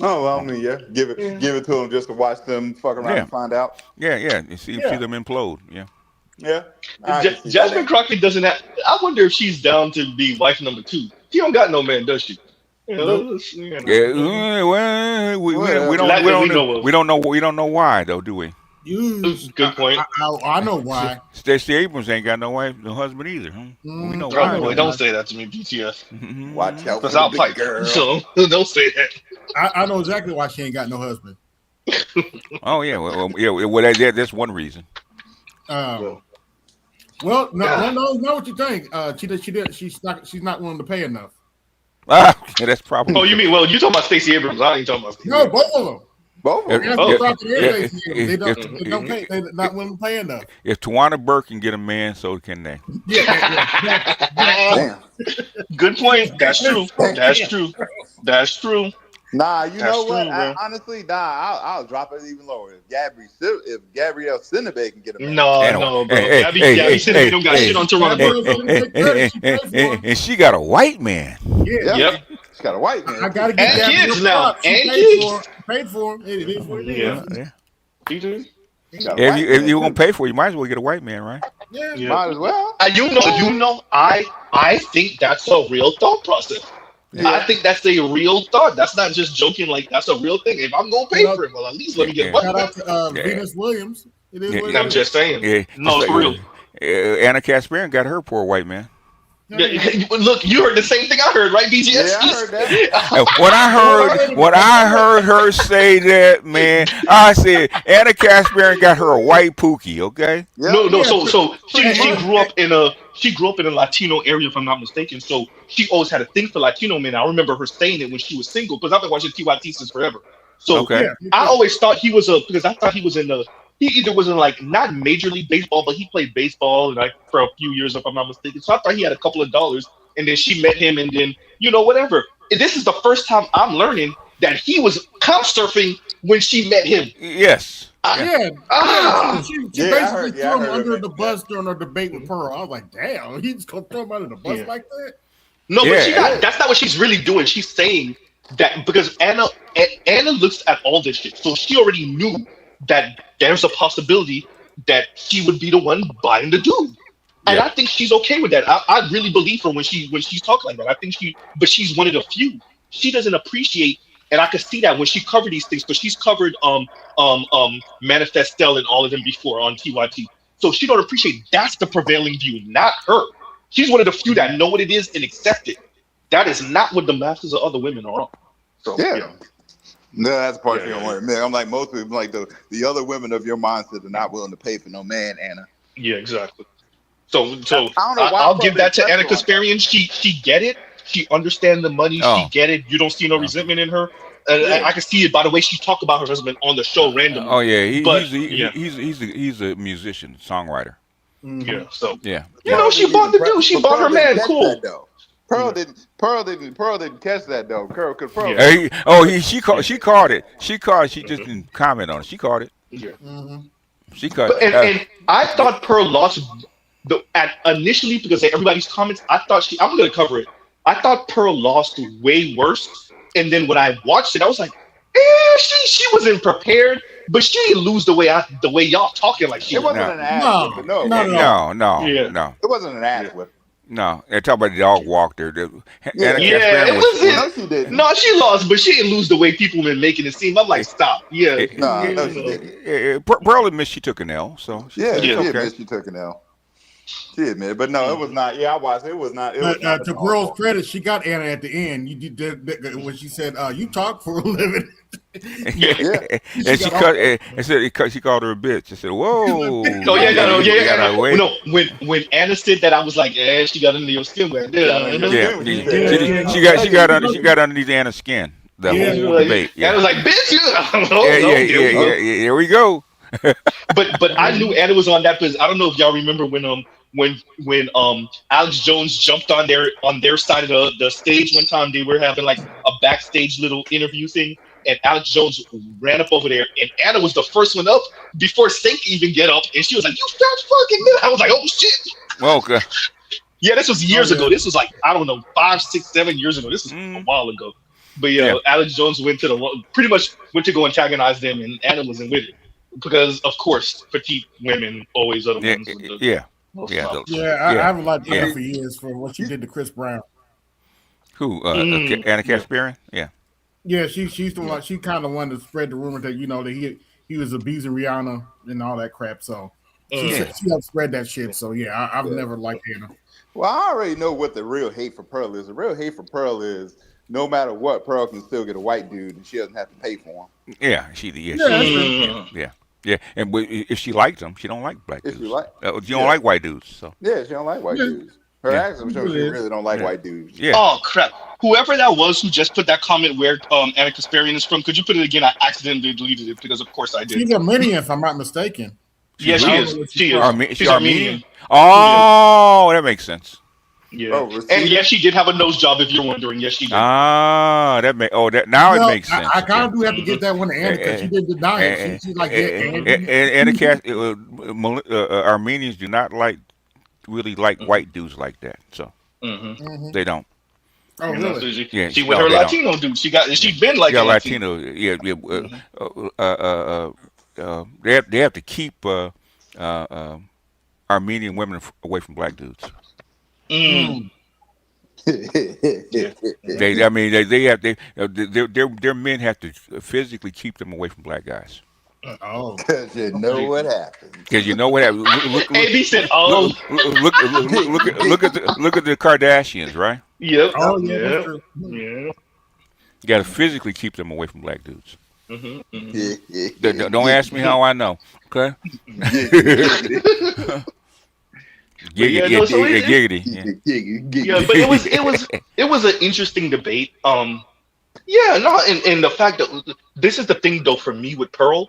S17: Oh well, I mean, give it to them just to watch them fuck around and find out.
S1: Yeah, and see them implode. Yeah.
S19: Jasmine Crockett doesn't have. I wonder if she's down to be wife number 2. She don't got no man, does she? We don't
S1: know why though, do we?
S19: Good point.
S14: I know why.
S1: Stacey Abrams ain't got no husband either. Huh? We know
S19: why. Boy, don't say that to me, BTS.
S1: Mm-hmm.
S17: Watch out,
S19: because I'll fight girl. So don't say that.
S14: I know exactly why she ain't got no husband.
S1: Oh yeah, well, that's one reason.
S14: Well, no, not what you think. She's not willing to pay enough.
S1: Yeah, that's probably.
S19: Oh, you mean? Well, you talking about Stacey Abrams? I ain't talking about Stacey
S14: No,
S19: Abrams.
S14: both of them.
S17: Both of them.
S14: They don't pay. They're not willing to pay enough.
S1: If Tawana Burke can get a man, so can they.
S19: Damn. Good point. That's true. That's true. That's true.
S17: Nah, you know what?
S19: True,
S17: Honestly, I'll drop it even lower. If Gabrielle Sidibe can get a man.
S19: No, bro. Gabby Sidibe don't got shit on Toronto.
S1: And she got a white man.
S14: Yeah.
S19: Yep.
S17: She got a white man.
S14: I gotta get
S19: and
S14: Gabrielle
S19: kids now.
S14: props. She
S19: And
S14: paid
S19: kids.
S14: Paid for him. It is what it is.
S1: Yeah.
S19: Yeah.
S1: If you won't pay for it, you might as well get a white man, right?
S14: Yeah.
S17: Might as well.
S19: I think that's a real thought process. Yeah. I think that's a real thought. That's not just joking. Like, that's a real thing. If I'm gonna pay for it, well, at least let me get one.
S14: Shout out to Venus Williams. It is what it
S19: I'm
S14: is.
S19: just saying.
S1: Yeah.
S19: No, it's real.
S1: Anna Kasparian got her poor white man.
S19: Yeah, look, you heard the same thing I heard, right, BGS?
S17: Yeah, I heard that.
S1: When I heard her say that, man, I said Anna Kasparian got her a white pookie. Okay.
S19: No. So she grew up in a Latino area, if I'm not mistaken. So she always had a thing for Latino men. I remember her saying it when she was single, because I've been watching TYT since forever. So I always thought because I thought he was he either was in like not Major League Baseball, but he played baseball like for a few years, if I'm not mistaken. So I thought he had a couple of dollars, and then she met him, and then whatever. And this is the first time I'm learning that he was couch surfing when she met him.
S1: Yes.
S14: She basically
S17: heard
S14: threw him under
S17: it.
S14: the bus during her debate with Pearl. I was like, damn, he's gonna throw him under the bus like that?
S19: No, but that's not what she's really doing. She's saying that because Anna looks at all this shit, so she already knew that there's a possibility that she would be the one buying the dude. And I think she's okay with that. I really believe her when she's talking like that. I think but she's one of the few. She doesn't appreciate, and I could see that when she covered these things, because she's covered Manifestel and all of them before on TYT. So she don't appreciate that's the prevailing view, not her. She's one of the few that know what it is and accept it. That is not what the masses of other women are on. So
S17: No, that's the part you don't want to admit. I'm like most people, like the other women of your mindset are not willing to pay for no man, Anna.
S19: Yeah, exactly. So I'll give that to Anna Kasparian. She get it. She understands the money. She get it. You don't see no resentment in her. I can see it by the way she talked about her husband on the show randomly.
S1: Oh yeah, he's a musician, songwriter.
S19: Yeah. So
S1: yeah.
S19: She bought the dude. She bought her man. Cool.
S17: Pearl didn't catch that though. Pearl.
S1: She caught it. She just didn't comment on it. She caught it.
S19: Yeah.
S1: She caught it.
S19: And I thought Pearl lost initially because of everybody's comments. I thought I'm gonna cover it. I thought Pearl lost way worse. And then when I watched it, I was like, she wasn't prepared, but she didn't lose the way y'all talking like she.
S17: It wasn't an ass whip. No. It wasn't an ass whip.
S1: No, they're talking about the dog walk there.
S19: It wasn't. No, she lost, but she didn't lose the way people been making it seem. I'm like, stop. Yeah.
S1: Pearl admits she took an L, so
S17: she admits she took an L. She admitted, but no, it was not. Yeah, I watched. It was not. It was not
S14: to Pearl's credit, she got Anna at the end. You did when she said, "You talk for a living."
S1: And she called her a bitch. She said, "Whoa."
S19: No, when Anna said that, I was like, she got under your skin.
S1: She got underneath Anna's skin. The whole debate.
S19: I was like, bitch.
S1: Yeah. Here we go.
S19: but I knew Anna was on that because I don't know if y'all remember when Alex Jones jumped on their side of the stage one time. They were having like a backstage little interview thing, and Alex Jones ran up over there, and Anna was the first one up before Sink even get up, and she was like, "You fat fucking nigga." I was like, "Oh shit."
S1: Okay.
S19: Yeah, this was years ago. This was like, I don't know, 5, 6, 7 years ago. This was a while ago. But Alex Jones pretty much went to go antagonize them, and Anna wasn't with it. Because of course, petite women always are the ones with the
S14: I haven't liked Anna for years for what she did to Chris Brown.
S1: Who? Anna Kasparian? Yeah.
S14: Yeah, she's the one. She kind of wanted to spread the rumor that that he was abusing Rihanna and all that crap. So she helped spread that shit. So I've never liked Anna.
S17: Well, I already know what the real hate for Pearl is. The real hate for Pearl is no matter what, Pearl can still get a white dude, and she doesn't have to pay for him.
S1: Yeah, Yeah, and if she likes them, she don't like black
S17: If
S1: dudes.
S17: you like,
S1: She don't like white dudes. So
S17: yeah, she don't like white dudes. Her
S1: yeah,
S17: accent shows she really don't like white dudes.
S1: yeah.
S19: Oh crap! Whoever that was who just put that comment where Anna Kasparian is from, could you put it again? I accidentally deleted it because of course I did.
S14: She's Armenian, if I'm not mistaken.
S19: Yeah, she is. She is. She's Armenian.
S1: Oh, that makes sense.
S19: Yeah, and yes, she did have a nose job. If you're wondering, yes, she did.
S1: That now it makes sense.
S14: I kind of do have to give that one to Anna because she didn't deny it. She's like,
S1: Armenians do not really like white dudes like that. So they don't.
S14: Oh, really?
S19: Yeah, she with her Latino dude. She's been like
S1: a
S19: Latino.
S1: Yeah. They have to keep Armenian women away from black dudes.
S19: Mm.
S1: Their men have to physically keep them away from black guys.
S14: Oh,
S17: because you know what happens.
S1: Because you know what happens.
S19: AB said, "Oh,
S1: look at the Kardashians, right?
S19: Yep.
S14: Oh,
S19: yeah.
S1: You got to physically keep them away from black dudes. Don't ask me how I know. Okay.
S19: Giggity. Yeah, but it was an interesting debate. And the fact that this is the thing though for me with Pearl,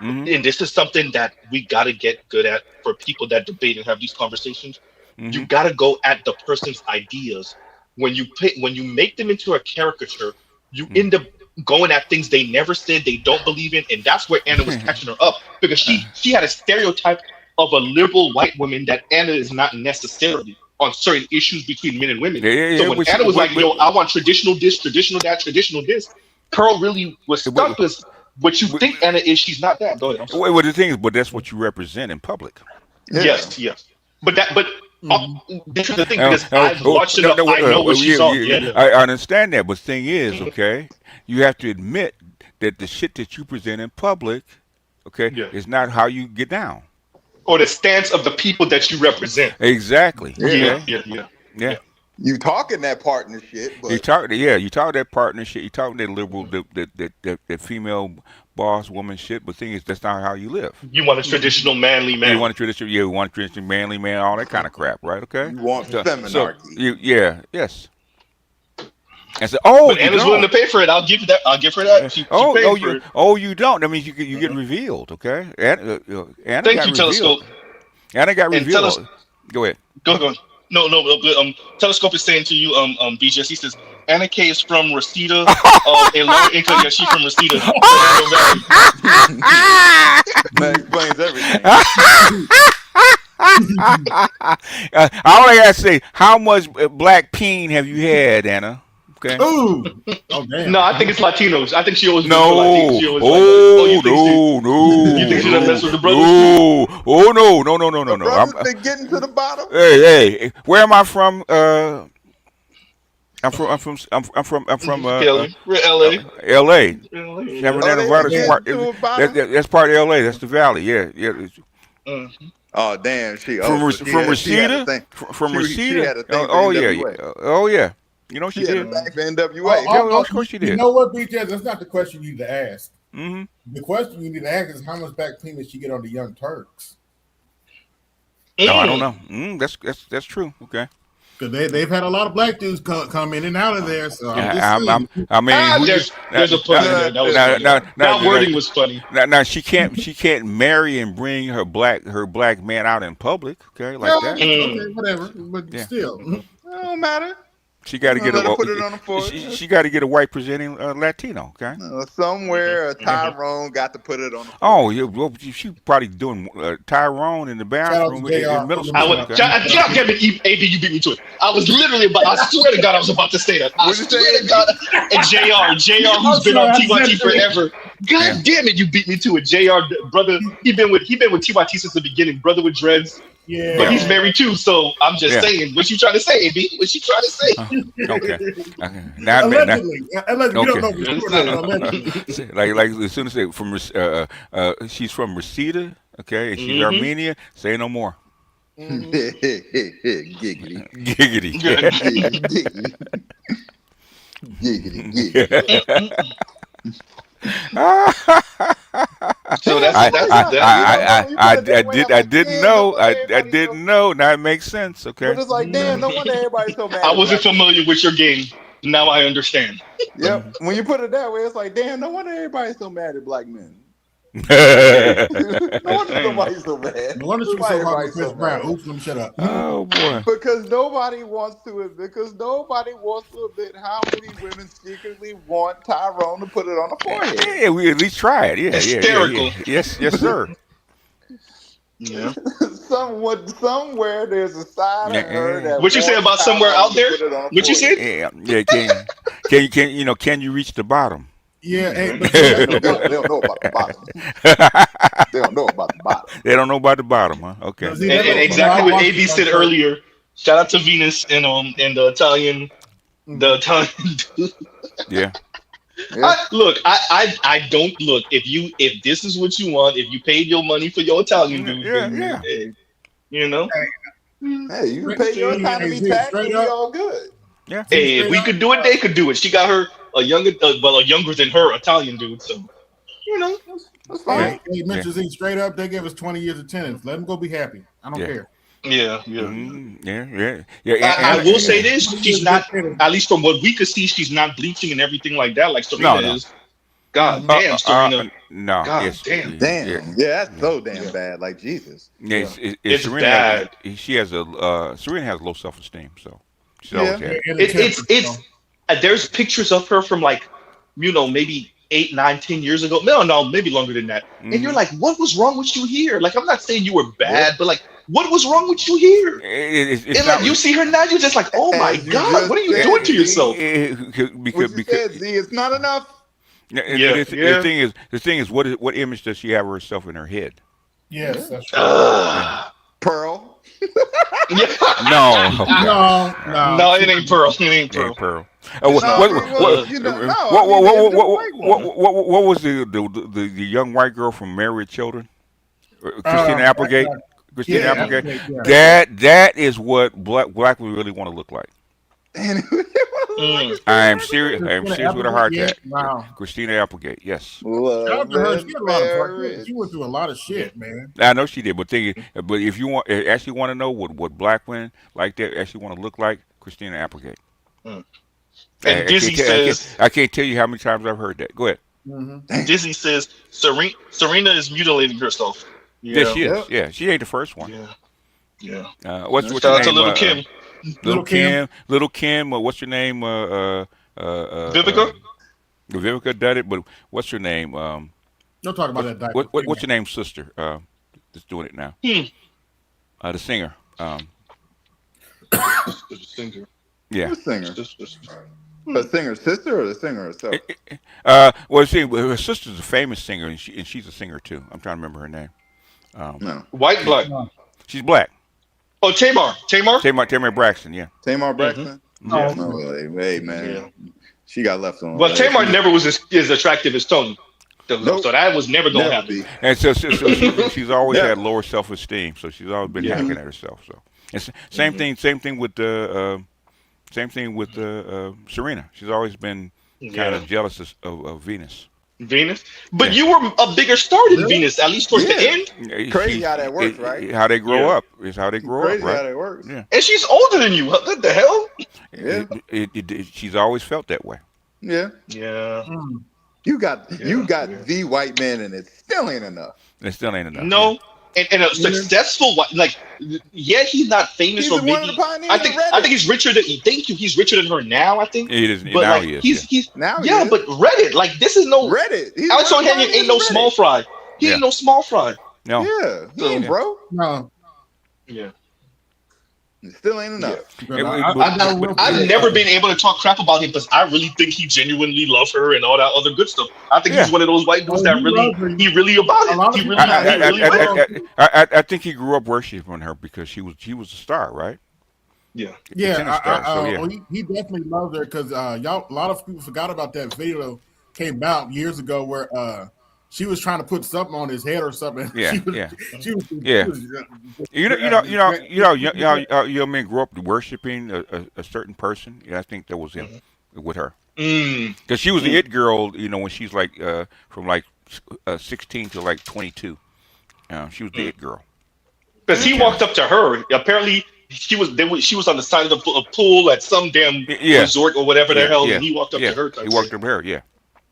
S19: and this is something that we gotta get good at for people that debate and have these conversations. You gotta go at the person's ideas. When you make them into a caricature, you end up going at things they never said, they don't believe in, and that's where Anna was catching her up because she had a stereotype of a liberal white woman that Anna is not necessarily on certain issues between men and women. So when Anna was like, "Yo, I want traditional this, traditional that, traditional this," Pearl really was stuck with what you think Anna is. She's not that. Go ahead.
S1: Well, the thing is, but that's what you represent in public.
S19: Yes. But this is the thing because I've watched enough. I know what she's on.
S1: I understand that, but the thing is, okay, you have to admit that the shit that you present in public, is not how you get down.
S19: Or the stance of the people that you represent.
S1: Exactly.
S19: Yeah.
S17: You talking that partner shit, but
S1: you talk that partner shit. You talking that liberal, that female boss woman shit. But the thing is, that's not how you live.
S19: You want a traditional manly man.
S1: You want a traditional manly man, all that kind of crap, right? Okay.
S17: You want femininity.
S1: Yes. And so,
S19: but Anna's willing to pay for it. I'll give that. I'll give her that. She paid for it.
S1: You don't. That means you get revealed. Okay. Anna
S19: Thank you, Telescope.
S1: Anna got revealed. Go ahead.
S19: Go. No. Telescope is saying to you, BJ. He says Anna K is from Reseda, a lower income. Yeah, she's from Reseda.
S17: That explains everything.
S1: I only gotta say, how much black peen have you had, Anna? Okay.
S14: Ooh. Oh damn.
S19: No, I think it's Latinos. I think she always
S1: no.
S19: She always
S1: no.
S19: You think she doesn't mess with the brothers?
S1: No.
S17: The brothers been getting to the bottom.
S1: Hey, where am I from? I'm from
S19: LA.
S1: LA. That's part of LA. That's the valley. Yeah.
S17: Oh damn,
S1: from Reseda. From Reseda. Oh yeah. You know she did.
S17: Back for NWA.
S1: Of course she did.
S14: You know what, BJ? That's not the question you need to ask.
S1: Mm-hmm.
S14: The question you need to ask is how much back payment she get on the Young Turks.
S1: No, I don't know. That's true. Okay.
S14: Because they've had a lot of black dudes come in and out of there. So
S19: there's a pun in there. That wording was funny.
S1: Now she can't marry and bring her black man out in public. Okay, like that.
S14: Okay, whatever. But still,
S17: it don't matter.
S1: She got to get she got to get a white presenting Latino. Okay.
S17: Somewhere Tyrone got to put it on.
S1: Oh, she probably doing Tyrone in the bathroom in middle school.
S19: Damn it, AB, you beat me to it. I was literally about. I swear to God, I was about to say that. I swear to God. And Jr. who's been on TYT forever. God damn it, you beat me to it. JR, brother, he been with TYT since the beginning. Brother with dreads.
S14: Yeah.
S19: But he's married too, so I'm just saying. What you trying to say, AB? What you trying to say?
S1: Okay.
S14: Allegedly. We don't know.
S1: Like as soon as she's from Reseda, okay, and she's Armenian, say no more.
S17: Giggity.
S19: So that's
S1: I
S19: that's
S1: I
S19: that.
S17: You know,
S1: I
S17: when you
S1: I,
S17: put
S1: I,
S17: it that
S1: I
S17: way,
S1: did
S17: I'm
S1: I
S17: like,
S1: didn't
S17: damn, no
S1: know
S17: wonder
S1: I
S17: everybody's so.
S1: didn't know. Now it makes sense.
S17: But
S1: Okay.
S17: it's like, damn, no wonder everybody's so mad
S19: I
S17: at
S19: wasn't
S17: black men.
S19: familiar with your game. Now I understand.
S17: Yep. When you put it that way, it's like, damn, no wonder everybody's so mad at black men.
S19: Hey,
S17: No
S19: just
S17: wonder
S19: saying.
S17: somebody's so mad.
S14: No wonder she was
S17: Why
S14: so hard with
S17: everybody's
S14: Chris
S17: so
S14: Brown.
S17: mad?
S14: Oops, let me shut up.
S1: Oh boy.
S17: Because nobody wants to admit. Because nobody wants to admit how many women secretly want Tyrone to put it on the forehead.
S1: Yeah, we at least try it.
S19: Hysterical.
S1: Yes, sir.
S19: Yeah.
S17: Somewhere there's a side of her
S1: Yeah,
S17: that
S19: What you say
S17: wants
S19: about somewhere
S17: Tyrone
S19: out
S17: to
S19: there?
S17: put it on the
S19: What you said?
S17: forehead.
S1: yeah. Can you reach the bottom?
S14: Yeah, hey, but see,
S17: They
S14: that's
S17: don't
S14: the
S17: know.
S14: part.
S17: They don't know about the bottom. They don't know about the bottom.
S1: They don't know about the bottom, huh? Okay.
S14: But see,
S19: And,
S14: that's
S19: and
S14: what, I
S19: exactly what
S14: watched
S19: AB
S14: it
S19: said
S14: like that.
S19: earlier. Shout out to Venus and the Italian dude.
S1: Yeah.
S17: Yeah.
S19: I don't look. If this is what you want, if you paid your money for your Italian dude, then
S1: Yeah.
S19: you know.
S17: Hey, you can
S14: Straight,
S17: pay your
S14: see, hey,
S17: economy
S14: see,
S17: tax
S14: straight
S17: and we
S14: up,
S17: all good.
S1: Yeah.
S14: see,
S19: Hey, if
S14: straight
S19: we
S14: up.
S19: could do it, they could do it. She got her a younger than her Italian dude, so you know.
S17: That's fine.
S14: Hey, Mr. Z, straight up, they gave us 20 years of tenants. Let them go be happy. I don't
S1: Yeah.
S14: care.
S19: Yeah.
S1: Yeah.
S19: I will say this:
S14: 20 years
S19: she's
S14: of
S19: not,
S14: good tenants.
S19: at least from what we could see, she's not bleaching and everything like that, like Serena
S1: No.
S19: is. God damn, Serena.
S1: No.
S19: God damn.
S17: Damn. Yeah, that's so damn bad. Like, Jesus.
S1: Yeah.
S19: It's
S1: Serena
S19: bad.
S1: she has Serena has low self esteem, so she's
S17: Yeah.
S1: always had it.
S14: And
S19: It's there's pictures of her from like, maybe 8, 9, 10 years ago. No, maybe longer than that. And you're like, what was wrong with you here? Like, I'm not saying you were bad, but like, what was wrong with you here?
S1: It's
S19: And
S1: not
S19: like, you see her now, you're just like, oh my
S17: As you
S19: God,
S17: just
S19: what are you
S17: said,
S19: doing to yourself?
S17: What you said, Z, it's not enough.
S1: The thing is, what image does she have of herself in her head?
S14: yes, that's true.
S17: Pearl.
S19: Yeah.
S1: No. Okay.
S19: No, it ain't Pearl. It ain't
S1: It ain't
S19: Pearl.
S1: Pearl.
S19: It's not Pearl.
S1: What was the young white girl from Married Children? Christina Applegate. Christina
S14: yeah,
S1: Applegate.
S14: yeah.
S1: That is what black women really want to look like.
S19: Mm.
S1: I'm serious. I'm
S14: Christina
S1: serious with a
S14: Applegate,
S1: heart
S14: yeah,
S1: attack.
S14: wow.
S1: Christina Applegate. Yes.
S14: Shout out to her.
S17: Love
S14: She had a lot of
S17: marriage.
S14: she went through a lot of shit, man.
S1: I know she did, but if you actually want to know what black women like that actually want to look like, Christina Applegate.
S19: Mm. And Dizzy says,
S1: I can't tell you how many times I've heard that. Go ahead.
S19: Dizzy says, Serena is mutilating herself.
S1: Yes, she is. Yeah, she ain't the first one.
S19: Yeah.
S1: What's
S19: Shout
S1: your
S19: out
S1: name?
S19: to Little Kim.
S1: Little Kim. What's your name?
S19: Vivica.
S1: Vivica did it, but what's her name?
S14: Don't talk about that diaper.
S1: What's your name, sister? That's doing it now. The singer.
S19: The singer.
S1: Yeah.
S17: Who's singer? The singer's sister or the singer herself?
S1: Well, see, her sister's a famous singer, and she's a singer too. I'm trying to remember her name.
S17: No.
S19: White, black.
S1: She's black.
S19: Oh, Tamar.
S1: Tamar Braxton. Yeah.
S17: Tamar Braxton?
S1: Yeah.
S17: No, hey, man. She got left on.
S19: Well, Tamar never was as attractive as Tony. So that was never going to happen.
S1: And so she's always had lower self-esteem, so she's always been hacking at herself. So it's same thing with Serena. She's always been kind of jealous of Venus.
S19: Venus, but you were a bigger star than Venus, at least towards the end.
S17: Crazy how that works, right?
S1: How they grow up is how they grow
S17: Crazy
S1: up, right?
S17: how that works.
S1: Yeah.
S19: And she's older than you. What the hell?
S1: She's always felt that way.
S17: Yeah.
S19: Yeah.
S17: You got the white man, and it still ain't enough.
S1: It still ain't enough.
S19: No. And a successful, like, he's not famous
S17: He's
S19: or
S17: one
S19: maybe.
S17: of the pioneers
S19: I
S17: of
S19: think
S17: Reddit.
S19: he's richer than. Thank you. He's richer than her now. I think.
S1: He is.
S19: But
S1: Now
S19: like,
S1: he is.
S19: he's
S17: now.
S19: Yeah, but Reddit, like, this is no
S17: Reddit.
S19: Alex O'Hanian ain't no small fry. He ain't no small fry.
S1: No.
S17: Yeah, he ain't bro.
S14: No.
S19: Yeah.
S17: It still ain't enough.
S19: I've never been able to talk crap about him because I really think he genuinely loves her and all that other good stuff. I think he's one of those white dudes that he really about it.
S1: I think he grew up worshiping her because she was a star, right?
S19: Yeah.
S14: He definitely loved her because a lot of people forgot about that video came out years ago where she was trying to put something on his head or something.
S1: Yeah,
S14: She was,
S1: young men grew up worshiping a certain person. Yeah, I think that was him with her. Because she was the it girl, when she's like from like 16 to like 22. She was the it girl.
S19: Because he walked up to her. Apparently, she was on the side of the pool at some damn resort or whatever the hell, and he walked up to her.
S1: He walked up to her. Yeah.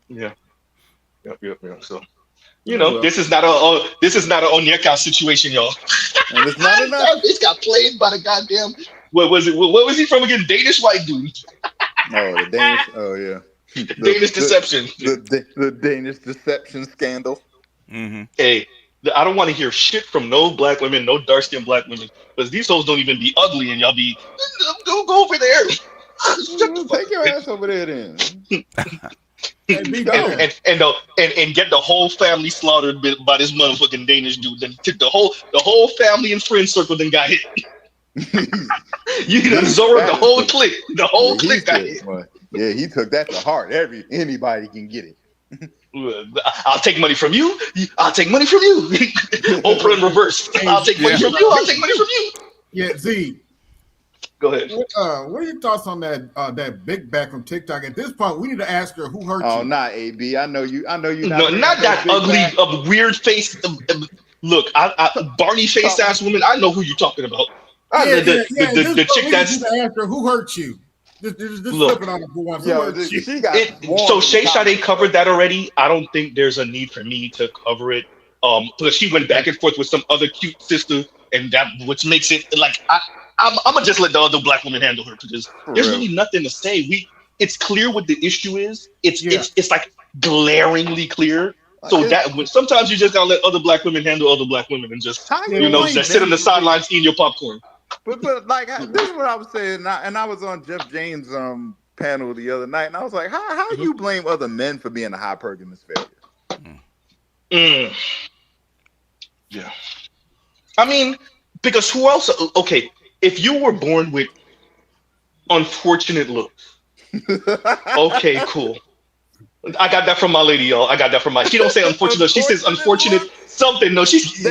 S19: Yeah. Yep. So, this is not a Onyeka situation, y'all.
S17: And it's not enough.
S19: This got played by the goddamn. What was it? What was he from again? Danish white dude.
S17: Oh, the Danish. Oh yeah.
S19: Danish deception.
S17: The Danish deception scandal.
S1: Mm-hmm.
S19: Hey, I don't want to hear shit from no black women, no dark skinned black women, because these hoes don't even be ugly, and y'all be go over there.
S17: Take your ass over there then.
S19: and get the whole family slaughtered by this motherfucking Danish dude. Then took the whole family and friend circle, then got hit. You can absorb the whole clique. The whole clique got hit.
S17: Yeah, he took that to heart. Anybody can get it.
S19: I'll take money from you. I'll take money from you. Oprah in reverse. I'll take money from you. I'll take money from you.
S14: Yeah, Z.
S19: Go ahead.
S14: What are your thoughts on that big back from TikTok? At this point, we need to ask her who hurt you.
S17: Oh, not AB. I know you.
S19: No, not that ugly, weird face. Look, Barney face ass woman. I know who you're talking about. The chick that's.
S14: Ask her who hurt you. Just flip it on for once.
S19: So Shay Sade covered that already. I don't think there's a need for me to cover it. Because she went back and forth with some other cute sister, and that which makes it like I'm gonna just let the other black woman handle her because there's really nothing to say. It's clear what the issue is. It's like glaringly clear. So that sometimes you just gotta let other black women handle other black women and just just sit on the sidelines eating your popcorn.
S17: But like this is what I was saying, and I was on Jeff James' panel the other night, and I was like, how you blame other men for being a hypergamous failure?
S19: Yeah, I mean, because who else? Okay, if you were born with unfortunate looks, okay, cool. I got that from my lady, y'all. I got that from my. She don't say unfortunate. She says unfortunate something. No,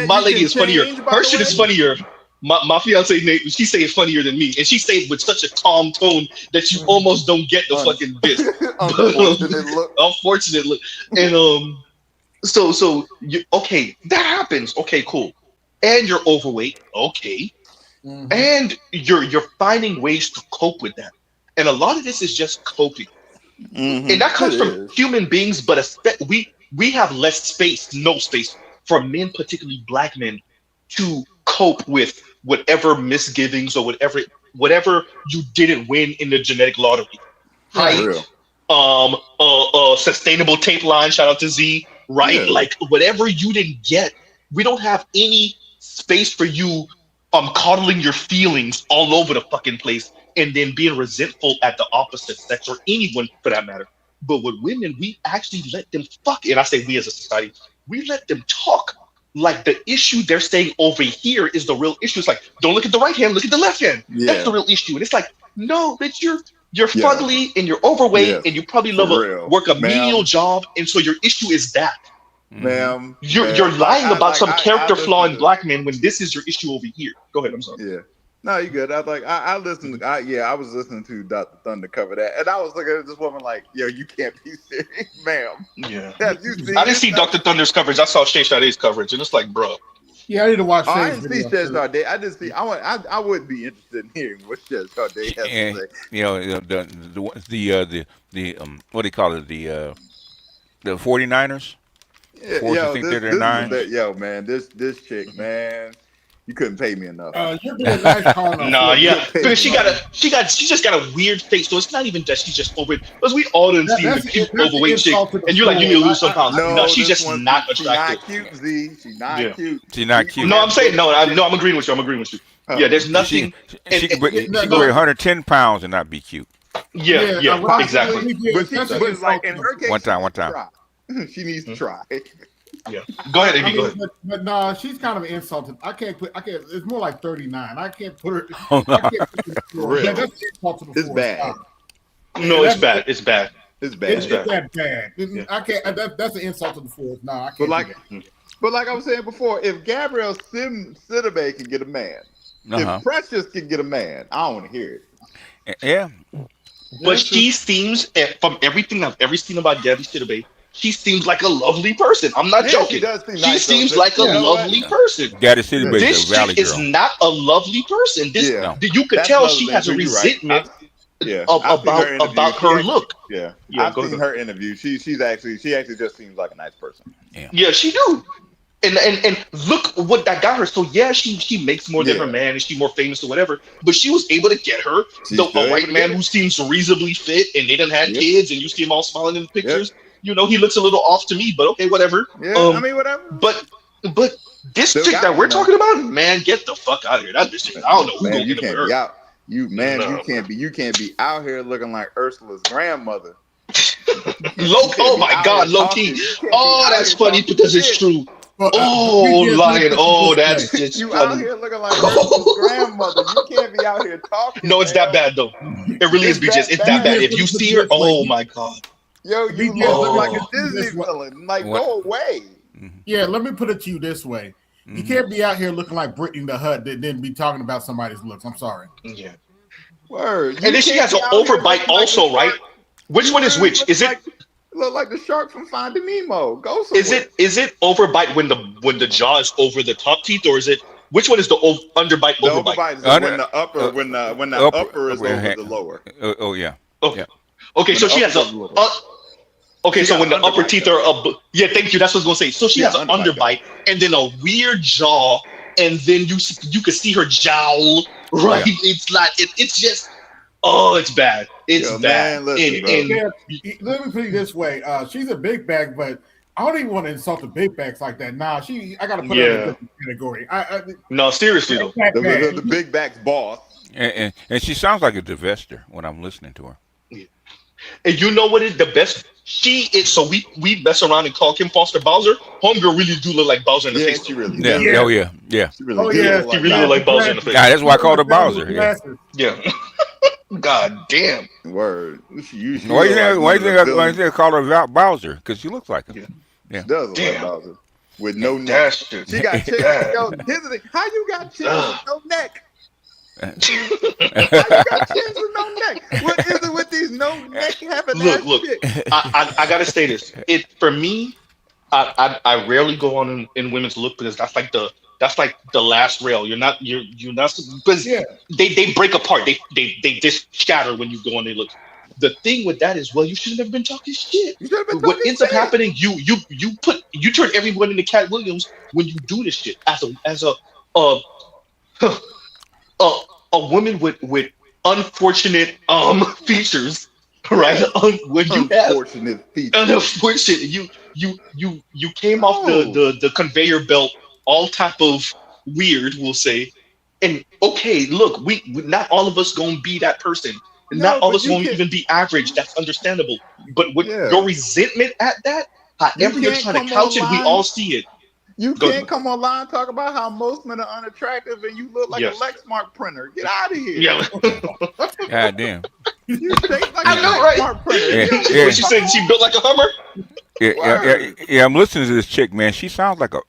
S19: my lady is funnier. Her shit is funnier. My fiance Nate, she say it funnier than me, and she say it with such a calm tone that you almost don't get the fucking bit. Unfortunate look. And so you, okay, that happens. Okay, cool. And you're overweight. Okay. Mm-hmm. And you're finding ways to cope with that. And a lot of this is just coping. Mm-hmm. And that comes from human beings, but we have less space, no space for men, particularly black men, to cope with whatever misgivings or whatever you didn't win in the genetic lottery. Height, sustainable tape line, shout out to Z, right? Yeah. Like whatever you didn't get, we don't have any space for you coddling your feelings all over the fucking place and then being resentful at the opposite sex or anyone for that matter. But with women, we actually let them fuck, and I say we as a society, we let them talk like the issue they're saying over here is the real issue. It's like, don't look at the right hand, look at the left hand. Yeah. That's the real issue. And it's like, no, bitch, you're fugly and you're overweight and you probably work a menial job, and so your issue is that.
S17: Ma'am,
S19: you're lying about some character flaw in black men when this is your issue over here. Go ahead, I'm sorry.
S17: Yeah. No, you good. I listened. I was listening to Dr. Thunder cover that, and I was looking at this woman like, yo, you can't be serious, ma'am.
S19: Yeah. I didn't see Dr. Thunder's coverage. I saw Shay Sade's coverage, and it's like, bro.
S14: Yeah, I need to watch.
S17: I didn't see Shay Sade. I didn't see. I would be interested in hearing what Shay Sade has to say.
S1: You know, the what do you call it? The 49ers.
S17: Yo, man, this chick, man. You couldn't pay me enough.
S14: You're being nice calling
S19: No, yeah, because she just got a weird face. So it's not even that she's just over it. Because we all didn't see the cute overweight chick, and you're like, you need to lose some pounds. No, she's just not attractive.
S17: She's not cute, Z. She's not cute.
S1: She's not cute.
S19: No, I'm saying no. I'm agreeing with you. Yeah, there's nothing.
S1: She can weigh 110 pounds and not be cute.
S19: Yeah, exactly.
S17: But like in her case,
S1: one time.
S17: She needs to try.
S19: Yeah. Go ahead, Amy. Go ahead.
S14: But no, she's kind of insulted. I can't. It's more like 39. I can't put her.
S17: Oh, no. It's bad.
S19: No, it's bad. It's bad.
S17: It's bad.
S14: It's that bad.
S19: Yeah.
S14: I can't. That's an insult to the force. No, I can't.
S17: But like I was saying before, if Gabrielle Sidibe can get a man, if Precious can get a man, I don't want to hear it.
S1: Yeah.
S19: But she seems, from everything I've ever seen about Gabby Sidibe, she seems like a lovely person. I'm not joking.
S17: She does seem
S19: She
S17: nice,
S19: seems
S17: though.
S19: like a
S17: You know what?
S19: lovely person.
S1: Got a city base,
S19: This
S1: a valley
S19: chick is
S1: girl.
S19: not a lovely person. This you could
S17: That's
S19: tell
S17: another
S19: she
S17: thing,
S19: has a
S17: too. You're right.
S19: resentment
S17: I've seen her interview.
S19: about her look.
S17: I've
S19: go
S17: seen
S19: ahead.
S17: her interview. She actually just seems like a nice person.
S19: Yeah, she do. And look what that got her. So yeah, she makes more than her man, and she's more famous or whatever. But she was able to get her a white man who seems reasonably fit, and they done had kids, and you see him all smiling in the pictures. You know, he looks a little off to me, but okay, whatever.
S17: I mean, whatever.
S19: But this chick that we're talking about, man, get the fuck out of here. That bitch, I don't know who
S17: Man, you
S19: gonna get
S17: can't
S19: her.
S17: be out. You can't be out here looking like Ursula's grandmother.
S19: Oh my God, low key. Oh, that's funny because it's true. Oh, lion. Oh, that's just
S17: you
S19: funny.
S17: out here looking like Ursula's grandmother. You can't be out here talking.
S19: No, it's that bad though. It really is, BJ. It's that bad. If you see her, oh my God.
S17: Yo, you look like a Disney villain. Like, go away.
S14: Yeah, let me put it to you this way. You can't be out here looking like Brittany the Hut that didn't be talking about somebody's looks. I'm sorry.
S19: Yeah.
S17: Word.
S19: And then she has an overbite also, right? Which one is which? Is it
S17: look like the shark from Finding Nemo? Go
S19: somewhere. Is it overbite when the jaw is over the top teeth, or is it which one is the underbite?
S17: The
S19: overbite?
S17: overbite is when the upper when the upper is over the lower.
S1: Oh yeah.
S19: Okay. Okay, so she has a. Okay, so when the upper teeth are up, yeah, thank you. That's what I was gonna say. So she has an underbite and then a weird jaw, and then you can see her jowl, right?
S1: Yeah.
S19: It's like it's just, oh, it's bad. It's bad.
S17: Man, listen,
S14: let me put it this way: she's a big bag, but I don't even want to insult the big bags like that. Nah, I gotta put her in a different category.
S19: No, seriously though,
S17: the big back's boss,
S1: and she sounds like a divester when I'm listening to her.
S19: And you know what is the best? She is. So we mess around and call Kim Foster Bowser. Homegirl really do look like Bowser in the face.
S17: She really
S1: Yeah.
S17: does.
S1: Oh yeah. Yeah.
S17: She really
S19: She really look like Bowser in the face.
S1: Yeah, that's why I called her Bowser. Yeah.
S19: Yeah. God damn.
S17: Word.
S1: Why you think I call her Bowser? Because she looks like him. Yeah.
S17: She does look like Bowser with no neck. She got chins. Yo, here's the thing. How you got chins with no neck? How you got chins with no neck? What is it with these no neck having
S19: Look. I gotta say this. For me, I rarely go on in women's look because that's like the last rail. You're not because they break apart. They just shatter when you go on their look. The thing with that is, well, you shouldn't have been talking shit. What ends up happening, you turn everyone into Cat Williams when you do this shit as a woman with unfortunate features, right? When you
S17: unfortunate
S19: features, you came off the conveyor belt, all type of weird, we'll say. And okay, look, we not all of us gonna be that person. Not all of us won't even be average. That's understandable. But with your resentment at that, however you're trying to couch it, we all see it.
S17: You can't come online and talk about how most men are unattractive and you look like a Lexmark printer. Get out of here.
S19: Yeah.
S1: God damn.
S17: You shape like
S19: I know, right?
S17: Lexmark printer.
S1: Yeah.
S19: What she said? She built like a Hummer.
S1: Yeah. I'm listening to this chick, man. She sounds like a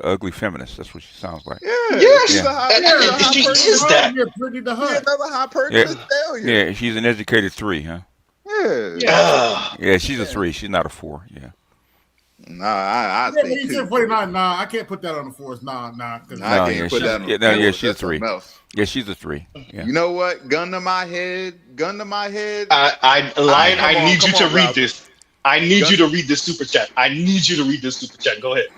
S1: ugly feminist. That's what she sounds like.
S19: Yes. She is that.
S17: Another high purchase failure.
S1: Yeah. She's an educated 3, huh?
S17: Yeah.
S1: Yeah. She's a 3. She's not a 4. Yeah.
S17: Nah, I
S14: Yeah,
S17: say
S14: he
S17: 2.
S14: said 49. Nah, I can't put that on the force. Nah.
S17: I can't put that on the
S1: yeah,
S17: force.
S1: she's a
S17: That's
S1: 3.
S17: something else.
S1: Yeah, she's a 3. Yeah.
S17: You know what? Gun to my head.
S19: I need you to read this. I need you to read this super chat. Go ahead.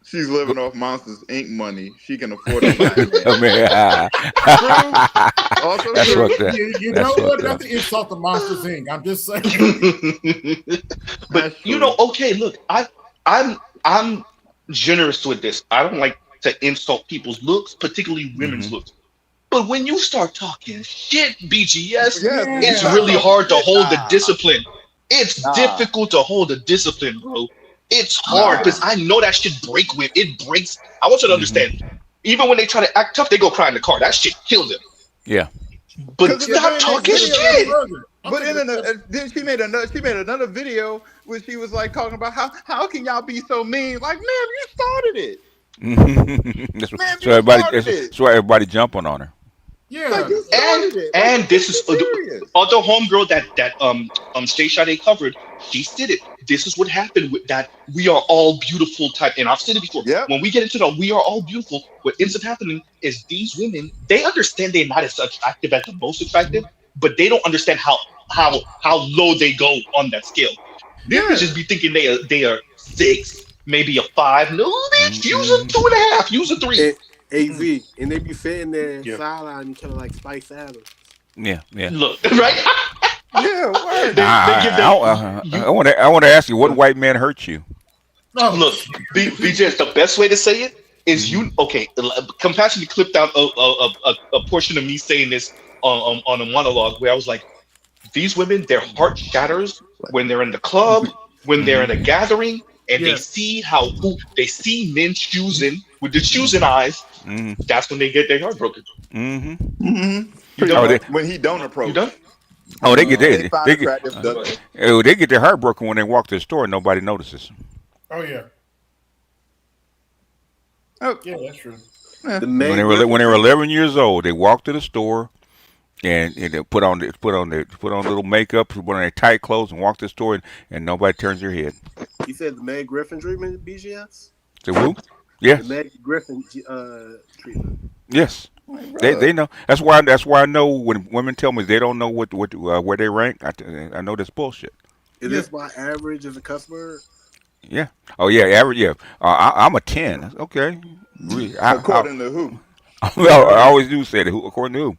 S17: She's living off Monsters Inc. money. She can afford to buy it.
S1: That's what that.
S14: You know what? Not to insult the Monsters Inc. I'm just saying.
S19: But you know, okay, look, I'm generous with this. I don't like to insult people's looks, particularly women's looks. But when you start talking shit, BGS, it's really hard to hold the discipline. It's difficult to hold the discipline, bro. It's hard because I know that shit break with it breaks. I want you to understand. Even when they try to act tough, they go cry in the car. That shit kills them.
S1: Yeah.
S19: But stop talking shit.
S17: But then she made another video where she was like talking about how can y'all be so mean? Like, man, you started it.
S1: So everybody jumping on her.
S14: Yeah.
S17: Like you started it. Like,
S19: And this is
S17: serious.
S19: other homegirl that Stay Sade covered. She did it. This is what happened with that we are all beautiful type. And I've said it before.
S17: Yep.
S19: When we get into the we are all beautiful, what ends up happening is these women, they understand they're not as attractive as the most attractive, but they don't understand how low they go on that scale. These bitches be thinking they are 6, maybe a 5. No, bitch, use a 2.5, use a 3.
S15: AV, and they be sitting there sideline kind of like Spice Adams.
S1: Yeah.
S19: Look, right?
S17: Yeah, word.
S1: I want to ask you, what white man hurt you?
S19: Look, BJ, the best way to say it is Compassionate clipped out a portion of me saying this on a monologue where I was like, these women, their heart shatters when they're in the club, when they're in a gathering, and they see they see men choosing with the choosing eyes. That's when they get their heart broken.
S17: When he don't approach.
S19: You done?
S1: Oh, they get
S17: they find attractive.
S1: they get their heart broken when they walk to the store and nobody notices.
S14: Oh yeah.
S17: Oh
S14: yeah, that's true.
S1: When they were 11 years old, they walked to the store and they put on little makeup, put on their tight clothes, and walk to the store, and nobody turns their head.
S15: You said the Meg Griffin treatment, BGS?
S1: The who? Yes.
S15: The Meg Griffin treatment.
S1: Yes. They know. That's why I know when women tell me they don't know what where they rank. I know that's bullshit.
S15: Is this why average is a cuss word?
S1: Yeah. Oh yeah, average. Yeah. I'm a 10. Okay.
S17: According to who?
S1: Well, I always do say that. According to who?